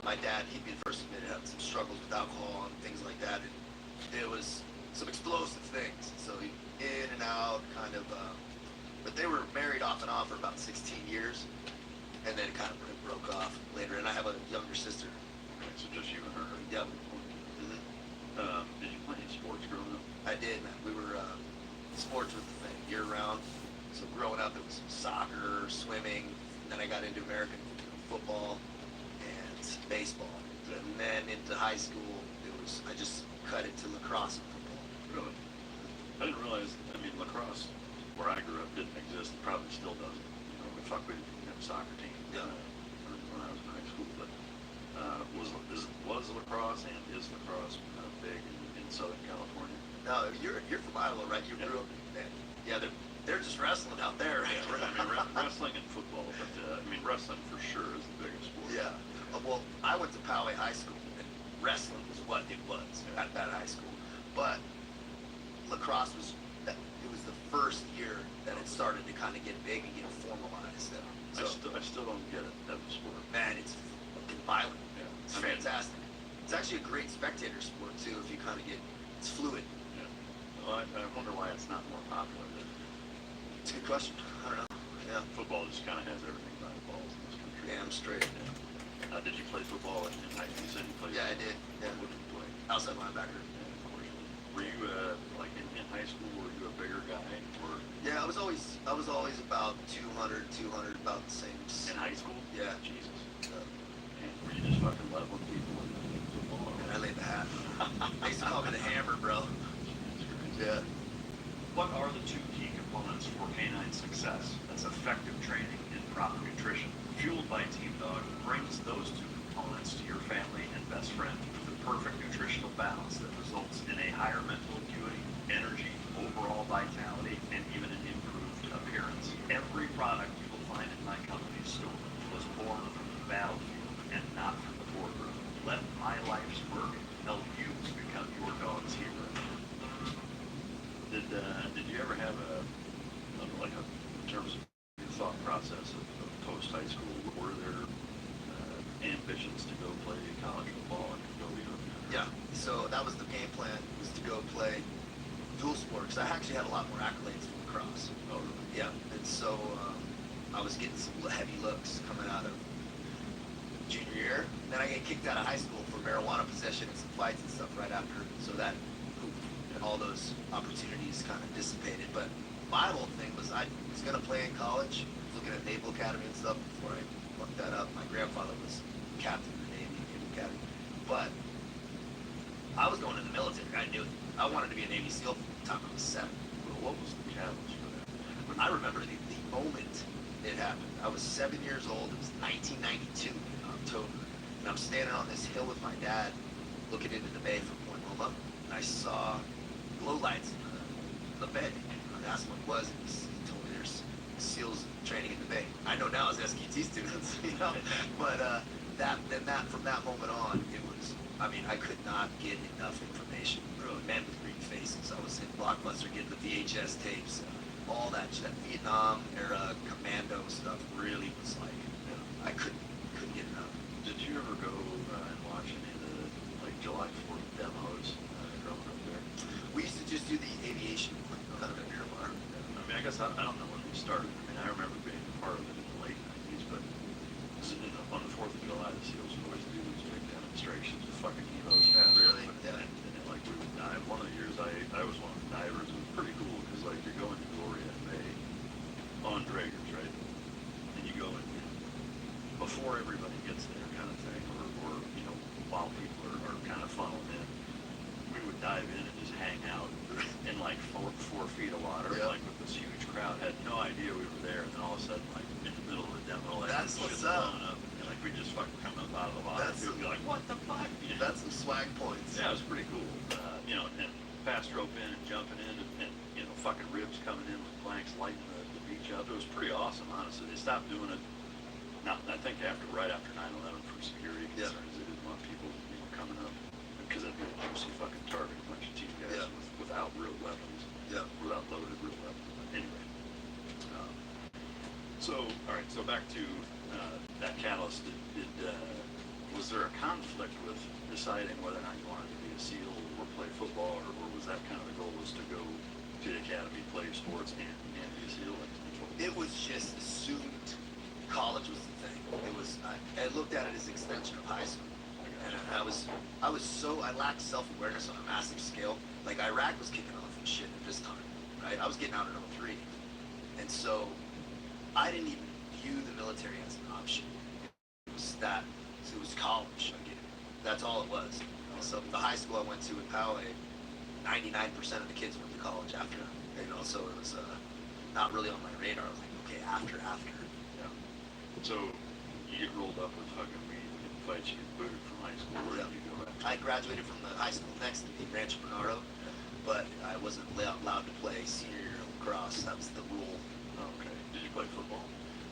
My dad, he'd be the first to admit, had some struggles with alcohol and things like that, and it was some explosive things. So he in and out, kind of. But they were married off and on for about 16 years, and then it kind of broke off later. And I have a younger sister. Okay, so just you and her. Yep. Did you play any sports growing up? I did, man. We were sports was the thing year round. So growing up, it was soccer, swimming. And then I got into American football and baseball. And then into high school, I just cut it to lacrosse and football. Really? I didn't realize. I mean, lacrosse, where I grew up, didn't exist. It probably still doesn't. We didn't have a soccer team. Yeah. When I was in high school, but was lacrosse and is lacrosse big in Southern California? No, you're from Iowa, right? You grew up. Yeah, they're just wrestling out there. Right? Yeah, I mean, wrestling and football, but wrestling for sure is the biggest sport. Yeah. Well, I went to Poway High School, and wrestling was what it was at that high school. But lacrosse was, it was the first year that it started to kind of get big and get formalized. So, I still don't get it, that sport. man, it's fucking violent. Yeah. It's fantastic. It's actually a great spectator sport too, if you kind of get, it's fluid. Yeah. Well, I wonder why it's not more popular. It's a good question. I don't know. Yeah. Football just kind of has everything by the balls in this country. Damn straight. Did you play football in high school? You said you played? Yeah, I did. Yeah. What did you play? Outside linebacker. Yeah, of course. Were you like in high school? Were you a bigger guy? Or Yeah, I was always about 200, about the same. in high school? Yeah. Jesus. And were you just fucking leveling people in football? And I laid the hat. They used to call me the hammer, bro. Yeah. What are the two key components for canine success? That's effective training and proper nutrition. Fueled by Team Dog brings those two components to your family and best friend with the perfect nutritional balance that results in a higher mental acuity, energy, overall vitality, and even an improved appearance. Every product you will find in my company's store was born from the battlefield and not from the boardroom. Let my life's work help you become your dog's hero. Did you ever have in terms of your thought process of post high school, were there ambitions to go play college football and go beyond that? Yeah. So that was the game plan, was to go play dual sport, because I actually had a lot more accolades from lacrosse. Oh, really? Yeah. And so I was getting some heavy looks coming out of junior year. Then I get kicked out of high school for marijuana possession and some fights and stuff right after. So that, all those opportunities kind of dissipated. But my whole thing was I was going to play in college, looking at Naval Academy and stuff before I looked that up. My grandfather was captain of the Navy, Naval Academy. But I was going to the military. I knew it. I wanted to be a Navy SEAL from the time I was 7. Well, what was the catalyst for that? I remember the moment it happened. I was 7 years old. It was 1992 in October. And I'm standing on this hill with my dad looking into the bay from Point Loma. And I saw glow lights in the bay. I asked him what it was, and he told me there's SEALs training in the bay. I know now as SQT students, you know, but from that moment on, it was, I mean, I could not get enough information. Really, men with green faces. I was in Blockbuster getting the VHS tapes, all that Vietnam era commando stuff really was like, you know, I couldn't get enough. Did you ever go and watch any of the July 4th demos growing up there? We used to just do the aviation, kind of a Miramar. I mean, I guess I don't know when we started. I mean, I remember being a part of it in the late 90s, but on the 4th of July, the SEALs would always do these big demonstrations with fucking heroes fast. Really? Yeah. And we would dive. One of the years I was one of the divers. It was pretty cool because you're going to Gloria Bay on draggers, right? And you go in before everybody gets there, kind of thing, or you know, while people are kind of funneling in, we would dive in and just hang out in 4 feet of water, with this huge crowd. Had no idea we were there, and then all of a sudden, in the middle of the demo, that's what's up. Blowing up, and we just fucking come up out of the water. We'd be like, what the fuck? You know? That's some swag points. Yeah, it was pretty cool. You know, and fast rope in and jumping in, and you know, fucking ribs coming in with planks lighting the beach up. It was pretty awesome, honestly. They stopped doing it. Now, I think right after 9/11 for security concerns, they didn't want people, you know, coming up because it'd be a juicy fucking target, a bunch of team guys without real weapons, without loaded real weapons. But anyway, so all right, so back to that catalyst. Was there a conflict with deciding whether or not you wanted to be a SEAL or play football, or was that kind of the goal, was to go to the academy, play sports, and be a SEAL? It was just assumed college was the thing. It was, I looked at it as an extension of high school. And I lacked self-awareness on a massive scale. Like Iraq was kicking off and shit at this time, right? I was getting out in 03. And so I didn't even view the military as an option. It was college again. That's all it was. So the high school I went to in Poway, 99% of the kids went to college after, you know, so it was not really on my radar. I was like, okay, after. Yeah. So you get rolled up with fucking weed, you get fights, you get booted from high school. Where did you go after? I graduated from the high school next to me, Rancho Bernardo, but I wasn't allowed to play senior year lacrosse. That was the rule. Oh, okay. Did you play football?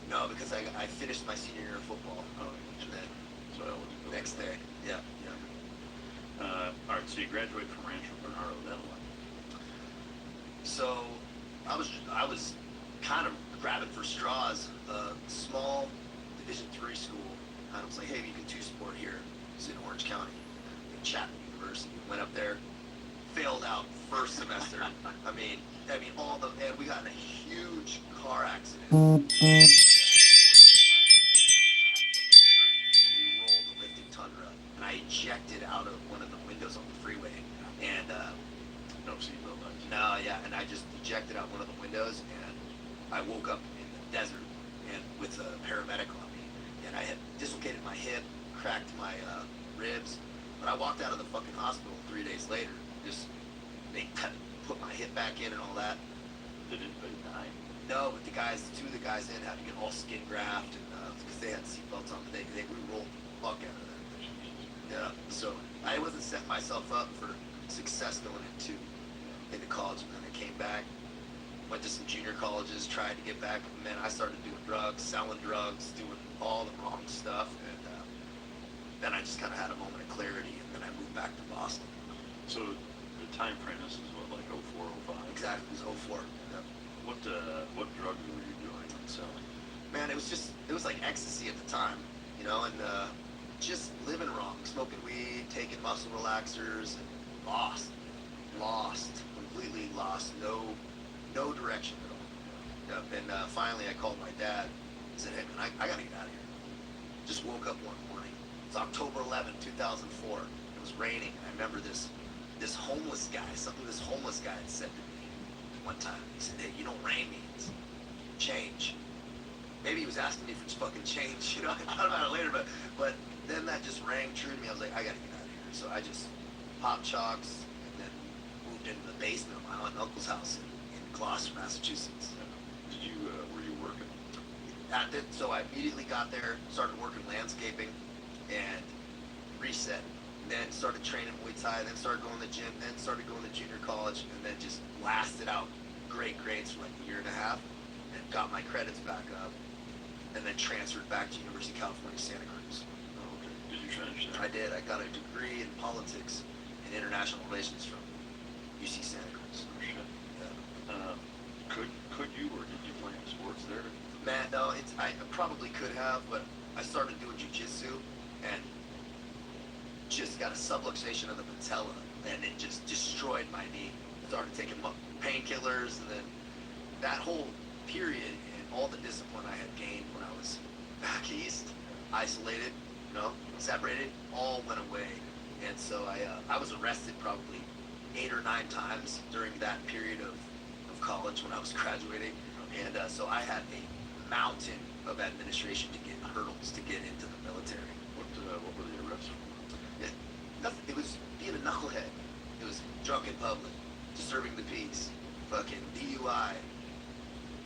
No, because I finished my senior year of football. Oh, and then so next day, yeah. All right, so you graduated from Rancho Bernardo, then what? So I was kind of grabbing for straws. Small Division III school. I was like, hey, you can do sport here. It's in Orange County, in Chapman University. Went up there, failed out first semester. I mean, and we got in a huge car accident. We rolled the lifting Tundra, and I ejected out of one of the windows on the freeway. And no seatbelt lights. no, yeah, and I just ejected out one of the windows, and I woke up in the desert and with a paramedic on me, and I had dislocated my hip, cracked my ribs, but I walked out of the fucking hospital 3 days later. They put my hip back in and all that. Did anybody die? No, but two of the guys in had to get all skin graft, and because they had seatbelts on, but they re-rolled the fuck out of that thing. Yeah, so I wasn't setting myself up for success going into college, and then I came back, went to some junior colleges, tried to get back, and then I started doing drugs, selling drugs, doing all the wrong stuff, and then I just kind of had a moment of clarity, and then I moved back to Boston. So the time frame, this is what, like 04, 05? Exactly, it was 04. Yep. What drugs were you doing and selling? Man, it was like ecstasy at the time, and just living wrong, smoking weed, taking muscle relaxers, and completely lost, no direction at all. Yep. And finally I called my dad and said, hey man, I gotta get out of here. Just woke up one morning. It's October 11, 2004. It was raining, and I remember this homeless guy, this homeless guy had said to me one time. He said, hey, you know what rain means? Change. Maybe he was asking me for fucking change, I thought about it later, but then that just rang true to me. I was like, I gotta get out of here. So I just popped chalks and then moved into the basement of my aunt and uncle's house in Gloucester, Massachusetts. Were you working? So I immediately got there, started working landscaping, and reset. Then started training Muay Thai, then started going to the gym, then started going to junior college, and then just lasted out great grades for like a year and a half, and got my credits back up, and then transferred back to University of California, Santa Cruz. Oh, okay. Did you finish there? I did. I got a degree in politics and international relations from UC Santa Cruz. Oh, shit. Yeah. Could you, or did you play any sports there? Man, no, I probably could have, but I started doing jiu-jitsu and just got a subluxation of the patella, and it just destroyed my knee. Started taking painkillers, and then that whole period and all the discipline I had gained when I was back east, isolated, separated, all went away. And so I was arrested probably 8 or 9 times during that period of college when I was graduating. And so I had a mountain of administration to get, hurdles to get into the military. What were the arrests for? Nothing. It was being a knucklehead. It was drunk in public, disturbing the peace, fucking DUI,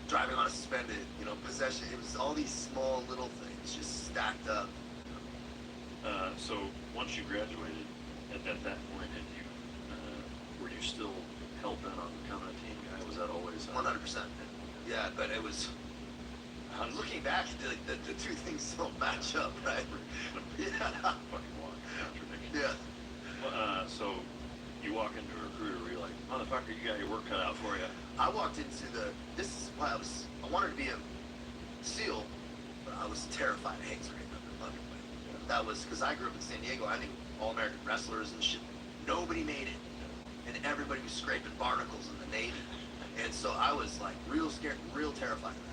driving on a suspended, possession. It was all these small little things just stacked up. So once you graduated, at that point, were you still hell bent on becoming a team guy? Was that always 100%? Yeah, but it was. Looking back, the two things don't match up, right? Yeah. Fucking walk contradiction. Yeah. So you walk into a recruiter, where you're like, motherfucker, you got your work cut out for you. I walked into this is why I wanted to be a SEAL, but I was terrified of Hanks Ray Underwood. That was because I grew up in San Diego. I knew all-American wrestlers and shit. Nobody made it, and everybody was scraping barnacles in the Navy. And so I was like real scared, real terrified of that.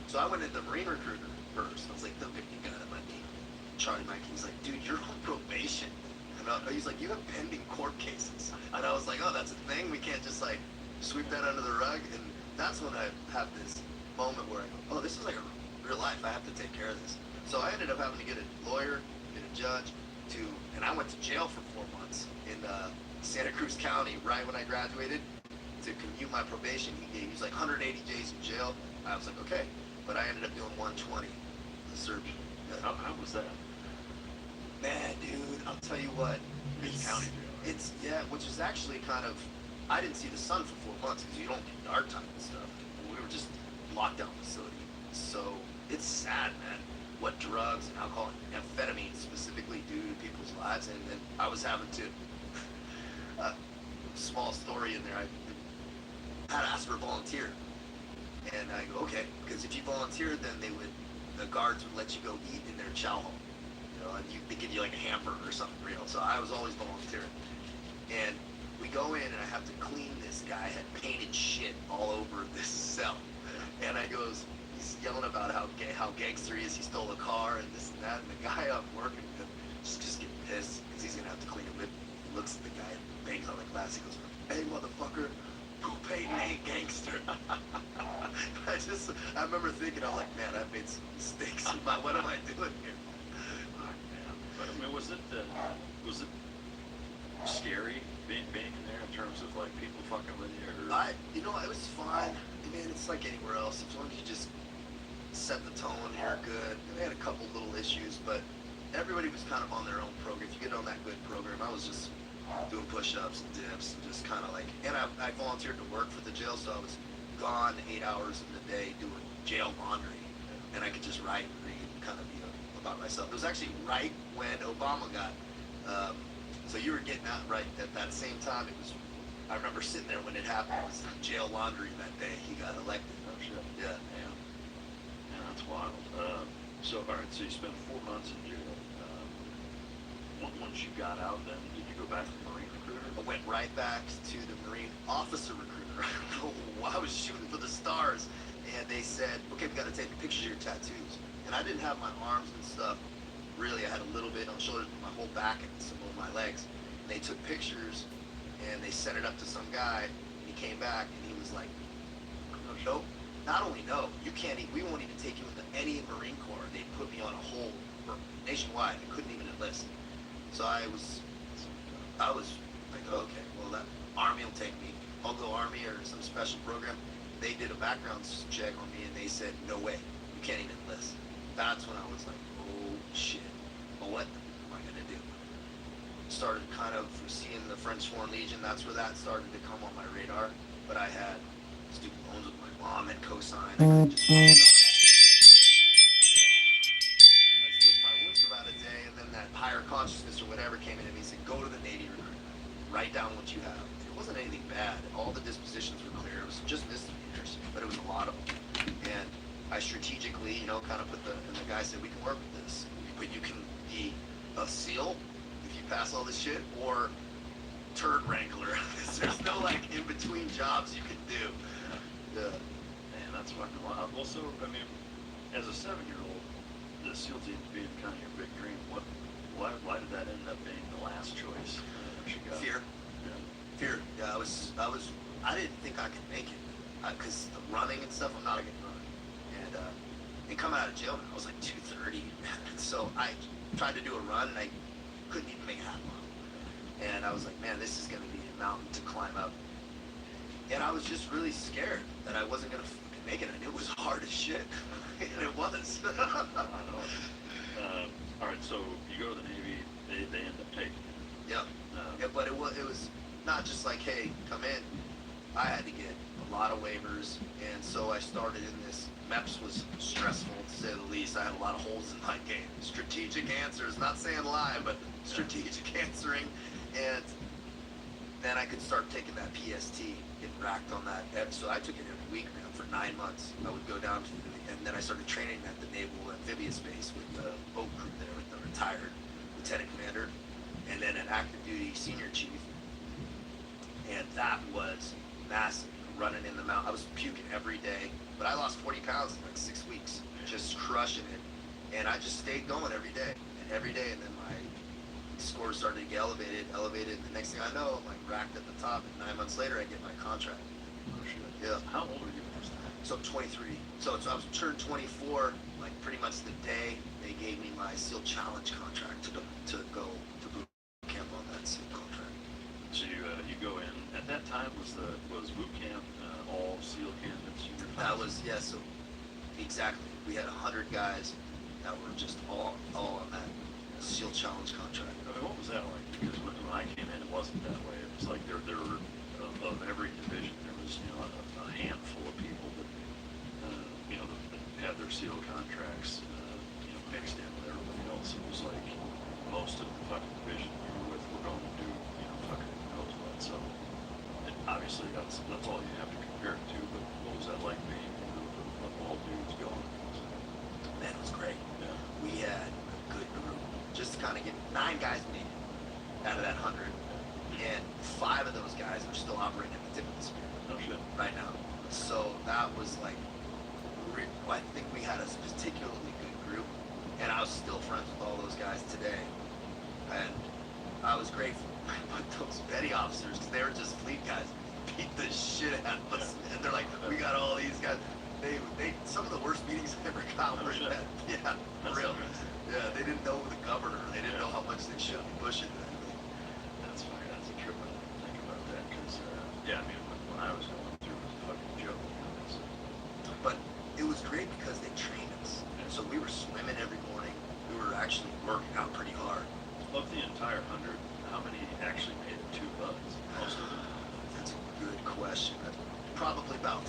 So I went into the Marine recruiter first. I was like, they'll pick me gun at my knee. Charlie Mike, he's like, dude, you're on probation. And he's like, you have pending court cases. And I was like, oh, that's a thing? We can't just like sweep that under the rug? And that's when I have this moment where I go, oh, this is like a real life. I have to take care of this. So I ended up having to get a lawyer, get a judge, and I went to jail for 4 months in Santa Cruz County right when I graduated to commute my probation. He was like 180 days in jail. I was like, okay. But I ended up doing 120 the surgery. Yeah. How was that? Man, dude, I'll tell you what. County jail. Which is actually kind of, I didn't see the sun for 4 months because you don't get dark time and stuff. We were just lockdown facility. So it's sad, man, what drugs and alcohol and amphetamines specifically do to people's lives. And then I was having to small story in there. I had asked for a volunteer. And I go, okay, because if you volunteered, then the guards would let you go eat in their chow hall. You know, and they give you like a hamburger or something, you know. So I was always volunteering. And we go in and I have to clean this guy had painted shit all over this cell. And he's yelling about how gangster he is. He stole a car and this and that. And the guy I'm working with just getting pissed because he's gonna have to clean it with. He looks at the guy and bangs on the glass. He goes, "Hey, motherfucker, who paid me gangster?" I remember thinking, I'm like, man, I've made some mistakes. What am I doing here? But I mean, was it scary being in there in terms of like people fucking with you? Or? It was fine. I mean, it's like anywhere else. As long as you just set the tone, you're good. We had a couple little issues, but everybody was kind of on their own program. If you get on that good program, I was just doing push-ups and dips and just kind of like, and I volunteered to work for the jail, so I was gone 8 hours in the day doing jail laundry, and I could just write and read and kind of be about myself. It was actually right when Obama got, so you were getting out right at that same time. I remember sitting there when it happened. It was jail laundry that day. He got elected. Oh shit. Yeah. Yeah, that's wild. So all right, so you spent 4 months in jail. Once you got out, then did you go back to the Marine recruiter? I went right back to the Marine officer recruiter. I was shooting for the stars, and they said, okay, we got to take pictures of your tattoos. And I didn't have my arms and stuff. Really, I had a little bit on shoulders, but my whole back and some of my legs. And they took pictures, and they sent it up to some guy, and he came back, and he was like, no, not only no, you can't, we won't even take you into any Marine Corps. They put me on a hold nationwide. I couldn't even enlist. So I was like, okay, well, that Army will take me. I'll go Army or some special program. They did a background check on me, and they said, no way, you can't even enlist. That's when I was like, oh shit, well, what am I gonna do? Started kind of seeing the French Foreign Legion. That's where that started to come on my radar. But I had student loans with my mom and co-signed. I worked for about a day, and then that higher consciousness or whatever came in and he said, go to the Navy recruiter, write down what you have. It wasn't anything bad. All the dispositions were clear. It was just misdemeanors, but it was a lot of them. And I strategically, kind of put and the guy said, we can work with this, but you can be a SEAL if you pass all this shit, or turd wrangler. There's no in between jobs you can do. Yeah. Man, that's fucking wild. Well, so, I mean, as a 7-year-old, the SEAL team being kind of your big dream, why did that end up being the last choice? Fear. Yeah. Fear. Yeah, I didn't think I could make it. Because the running and stuff, I'm not a good runner. And coming out of jail, I was like 230. So I tried to do a run, and I couldn't even make a half mile. And I was like, man, this is going to be a mountain to climb up. And I was just really scared that I wasn't going to make it. I knew it was hard as shit. And it was. All right, so you go to the Navy, they end up taking you. Yeah. But it was not just like, hey, come in. I had to get a lot of waivers, and so I started in this. MEPS was stressful, to say the least. I had a lot of holes in my game. Strategic answers, not saying lie, but strategic answering. And then I could start taking that PST, getting racked on that. So I took it every week, man, for 9 months. I would go down to and then I started training at the Naval Amphibious Base with the boat crew there, with the retired lieutenant commander, and then an active duty senior chief. And that was massive, running in the mountain. I was puking every day, but I lost 40 pounds in like 6 weeks, just crushing it. And I just stayed going every day, and then my scores started to get elevated, and the next thing I know, I'm like racked at the top, and 9 months later, I get my contract. Oh shit. Yeah. How old are you first time? So I'm 23. So I was turned 24, like pretty much the day they gave me my SEAL Challenge contract to go to boot camp on that SEAL contract. So you go in. At that time, was boot camp all SEAL candidates? That was, yeah. So exactly, we had 100 guys that were just all on that SEAL Challenge contract. I mean, what was that like? Because when I came in, it wasn't that way. It was like there were of every division, there was a handful of people that that had their SEAL contracts mixed in with everybody else. It was like most of the fucking division we were with were going to do fucking who knows what. So obviously that's all you have to compare it to, but what was that like being a group of all dudes going? Man, it was great. Yeah. We had a good group. Just to kind of get 9 guys made it out of that 100. And 5 of those guys are still operating at the tip of the spear. No shit. Right now. So that was like, I think we had a particularly good group. And I was still friends with all those guys today. And I was grateful. But those petty officers, because they were just fleet guys, beat the shit out of us. And they're like, we got all these guys. They some of the worst meetings I ever got were that. Yeah, for real. Yeah, they didn't know the governor. They didn't know how much they should be pushing that. That's funny. That's a trip when I think about that, because, yeah, I mean, when I was going through, it was a fucking joke. But it was great because they trained us. So we were swimming every morning. We were actually working out pretty hard. Of the entire 100, how many actually made it to buds? Most of them? That's a good question. Probably about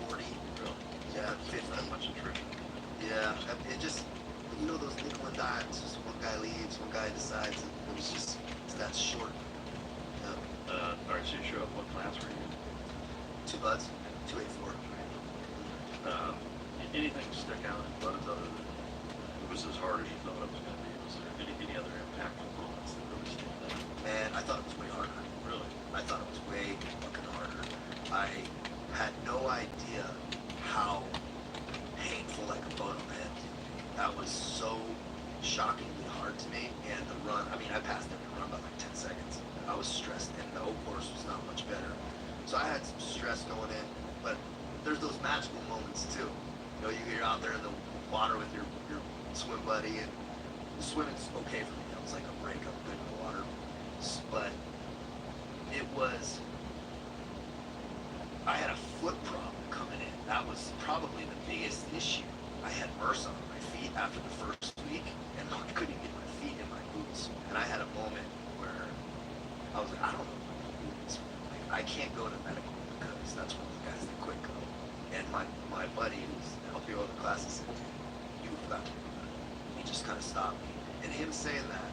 40. Really? Yeah, 50. Not much attrition. Yeah, it just, you know, those nickel and dimes, just one guy leaves, one guy decides, and it was just, it's that short. Yeah. All right, so you show up, what class were you in? 2 buds, 284. Anything stick out in buds other than it was as hard as you thought it was going to be? Was there any other impactful moments that really stand out? Man, I thought it was way harder. Really? I thought it was way fucking harder. I had no idea how painful like a bolo head can be. That was so shockingly hard to me. And the run, I mean, I passed every run by like 10 seconds. I was stressed, and the whole course was not much better. So I had some stress going in, but there's those magical moments too. You know, you're out there in the water with your swim buddy, and swimming's okay for me. That was like a break. I'm good in the water. But it was, I had a foot problem coming in. That was probably the biggest issue. I had MRSA on my feet after the first week, and I couldn't get my feet in my boots. And I had a moment where I was like, I don't know what my boots. Like, I can't go to medical because that's one of the guys that quit go. And my buddy who's helping me over the classes said, you forgot to do that. He just kind of stopped me. And him saying that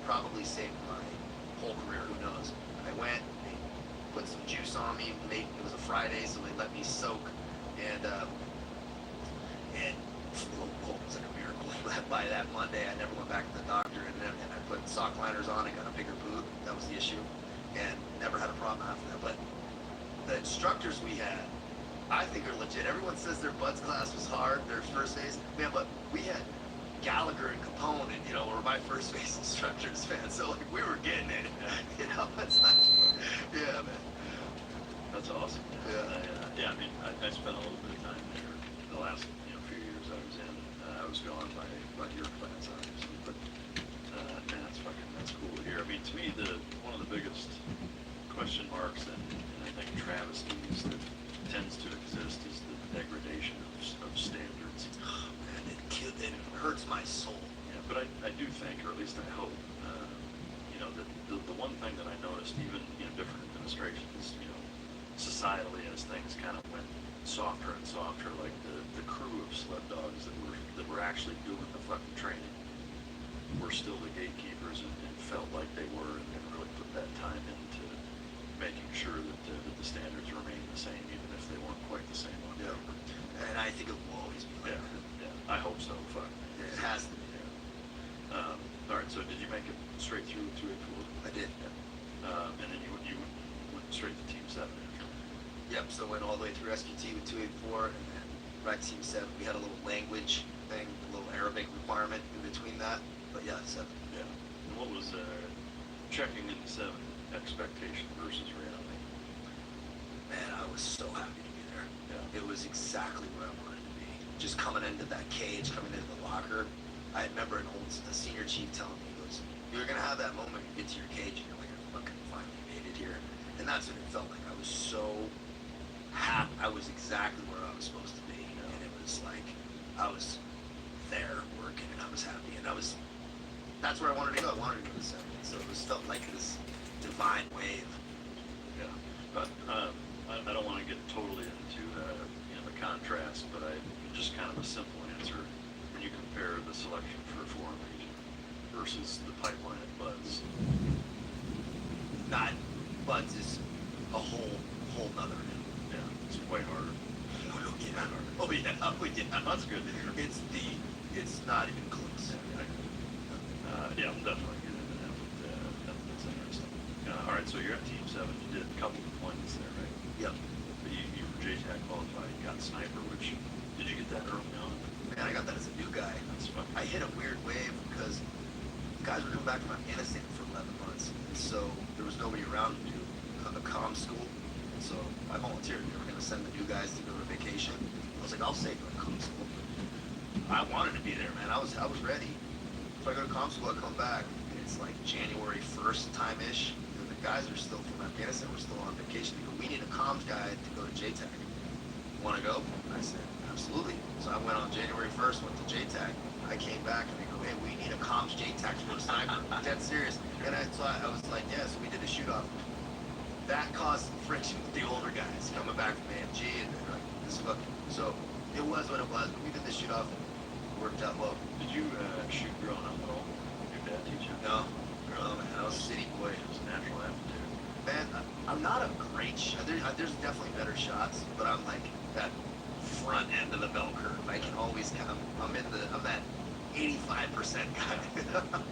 probably saved my whole career, who knows. I went, they put some juice on me, it was a Friday, so they let me soak, and it was like a miracle. By that Monday, I never went back to the doctor, and I put sock liners on and got a bigger boot. That was the issue, and never had a problem after that. But the instructors we had, I think are legit. Everyone says their buds class was hard, their first phase. Man, but we had Gallagher and Capone, and you know, were my first phase instructors, man. So like, we were getting it. You know, it's like, yeah, man. That's awesome. Yeah. Yeah, I mean, I spent a little bit of time there the last few years I was in. I was gone by your class, obviously, but man, that's cool to hear. I mean, to me, one of the biggest question marks and I think travesties that tends to exist is the degradation of standards. Oh, man, it hurts my soul. Yeah, but I do think, or at least I hope, you know, that the one thing that I noticed, even in different administrations, you know, societally as things kind of went softer and softer, like the crew of sled dogs that were actually doing the fucking training were still the gatekeepers and felt like they were, and really put that time into making sure that the standards remain the same, even if they weren't quite the same on paper. And I think it will always be like that. Yeah, I hope so. Fuck. Yeah, it has to be. Yeah. All right, so did you make it straight through 284? I did. Yeah. And then you went straight to Team 7 after? Yep, so went all the way through SQT with 284, and then right Team 7, we had a little language thing, a little Arabic requirement in between that, but yeah, 7. Yeah. And what was checking into 7 expectation versus reality? Man, I was so happy to be there. Yeah. It was exactly where I wanted to be. Just coming into that cage, coming into the locker, I remember a senior chief telling me, he goes, you're going to have that moment you get to your cage and you're like, I fucking finally made it here. And that's what it felt like. I was so happy. I was exactly where I was supposed to be. And it was like, I was there working and I was happy. And that's where I wanted to go. I wanted to go to 7. So it felt like this divine wave. Yeah. But I don't want to get totally into the contrast, but just kind of a simple answer. When you compare the selection for Foreign Legion versus the pipeline at Buds. Not Buds is a whole whole nother animal. Yeah, it's way harder. Oh yeah. That's good to hear. It's not even close. Yeah, I'm definitely get into that. That's interesting. All right, so you're at Team 7. You did a couple deployments there, right? Yep. But you were JTAC qualified. You got Sniper, which, did you get that early on? Man, I got that as a new guy. That's fun. I hit a weird wave because guys were coming back from Afghanistan for 11 months. So there was nobody around to do a comm school. So I volunteered. They were going to send the new guys to go to vacation. I was like, I'll stay for comm school. I wanted to be there, man. I was ready. So I go to comm school, I come back, and it's like January 1st time-ish. And the guys are still from Afghanistan, we're still on vacation. They go, we need a comms guy to go to JTAC. Want to go? I said, absolutely. So I went on January 1st, went to JTAC. I came back, and they go, hey, we need a comms JTAC for a sniper. Dead serious. And I was like, yeah, so we did a shoot-off. That caused some friction with the older guys coming back from AMG, and they're like, this is what. So it was what it was, but we did the shoot-off. Worked out well. Did you shoot growing up at all? Your dad teach you? No, man. I was a city boy. It was natural aptitude. Man, I'm not a great shot. There's definitely better shots, but I'm like that front end of the bell curve. I can always I'm that 85% guy. That's a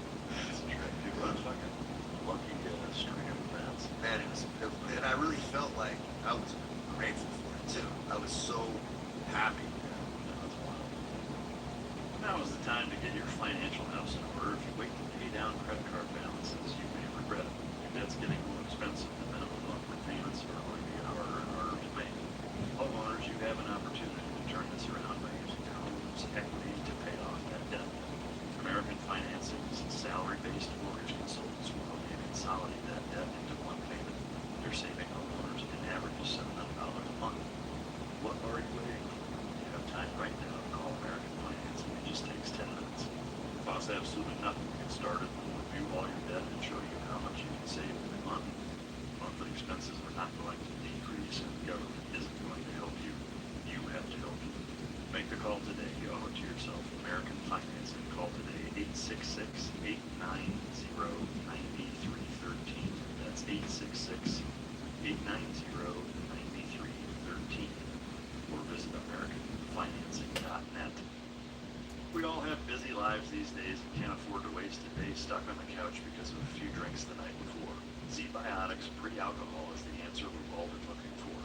trick, dude. What a fucking lucky string of events. Man, and I really felt like I was grateful for it too. I was so happy. Now is the time to get your financial house in order. If you wait to pay down credit card balances, you may regret it. Your debt's getting more expensive. The minimum monthly payments are going to get harder and harder to make. Homeowners, you have an opportunity to turn this around by using your home's equity to pay off that debt. American Financing's salary-based mortgage consultants will help you consolidate that debt into one payment. They're saving homeowners an average of $700 a month. What are you waiting for? You have time right now to call American Financing. It just takes 10 minutes. It costs absolutely nothing to get started. We'll review all your debt and show you how much you can save every month. Monthly expenses are not going to decrease, and the government isn't going to help you. You have to help you. Make the call today. You owe it to yourself. American Financing. Call today. 866-890-9313. That's 866-890-9313. Or visit AmericanFinancing.net. We all have busy lives these days and can't afford to waste a day stuck on the couch because of a few drinks the night before. Z-Biotics pre-alcohol is the answer we've all been looking for.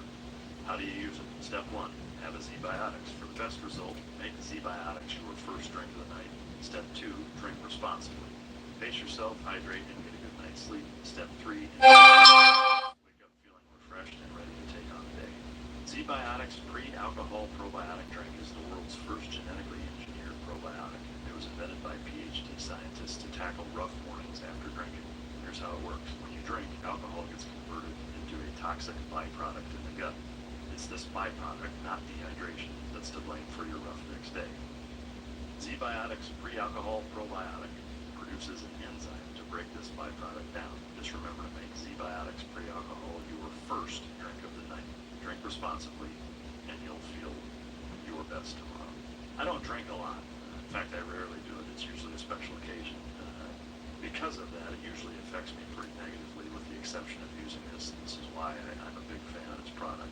How do you use it? Step 1. Have a Z-Biotics. For the best result, make Z-Biotics your first drink of the night. Step 2. Drink responsibly. Pace yourself, hydrate, and get a good night's sleep. Step 3. Wake up feeling refreshed and ready to take on the day. Z-Biotics pre-alcohol probiotic drink is the world's first genetically engineered probiotic. It was invented by PhD scientists to tackle rough mornings after drinking. Here's how it works. When you drink, alcohol gets converted into a toxic byproduct in the gut. It's this byproduct, not dehydration, that's to blame for your rough next day. Z-Biotics pre-alcohol probiotic produces an enzyme to break this byproduct down. Just remember to make Z-Biotics pre-alcohol your first drink of the night. Drink responsibly, and you'll feel your best tomorrow. I don't drink a lot. In fact, I rarely do it. It's usually a special occasion. Because of that, it usually affects me pretty negatively, with the exception of using this. This is why I'm a big fan of this product.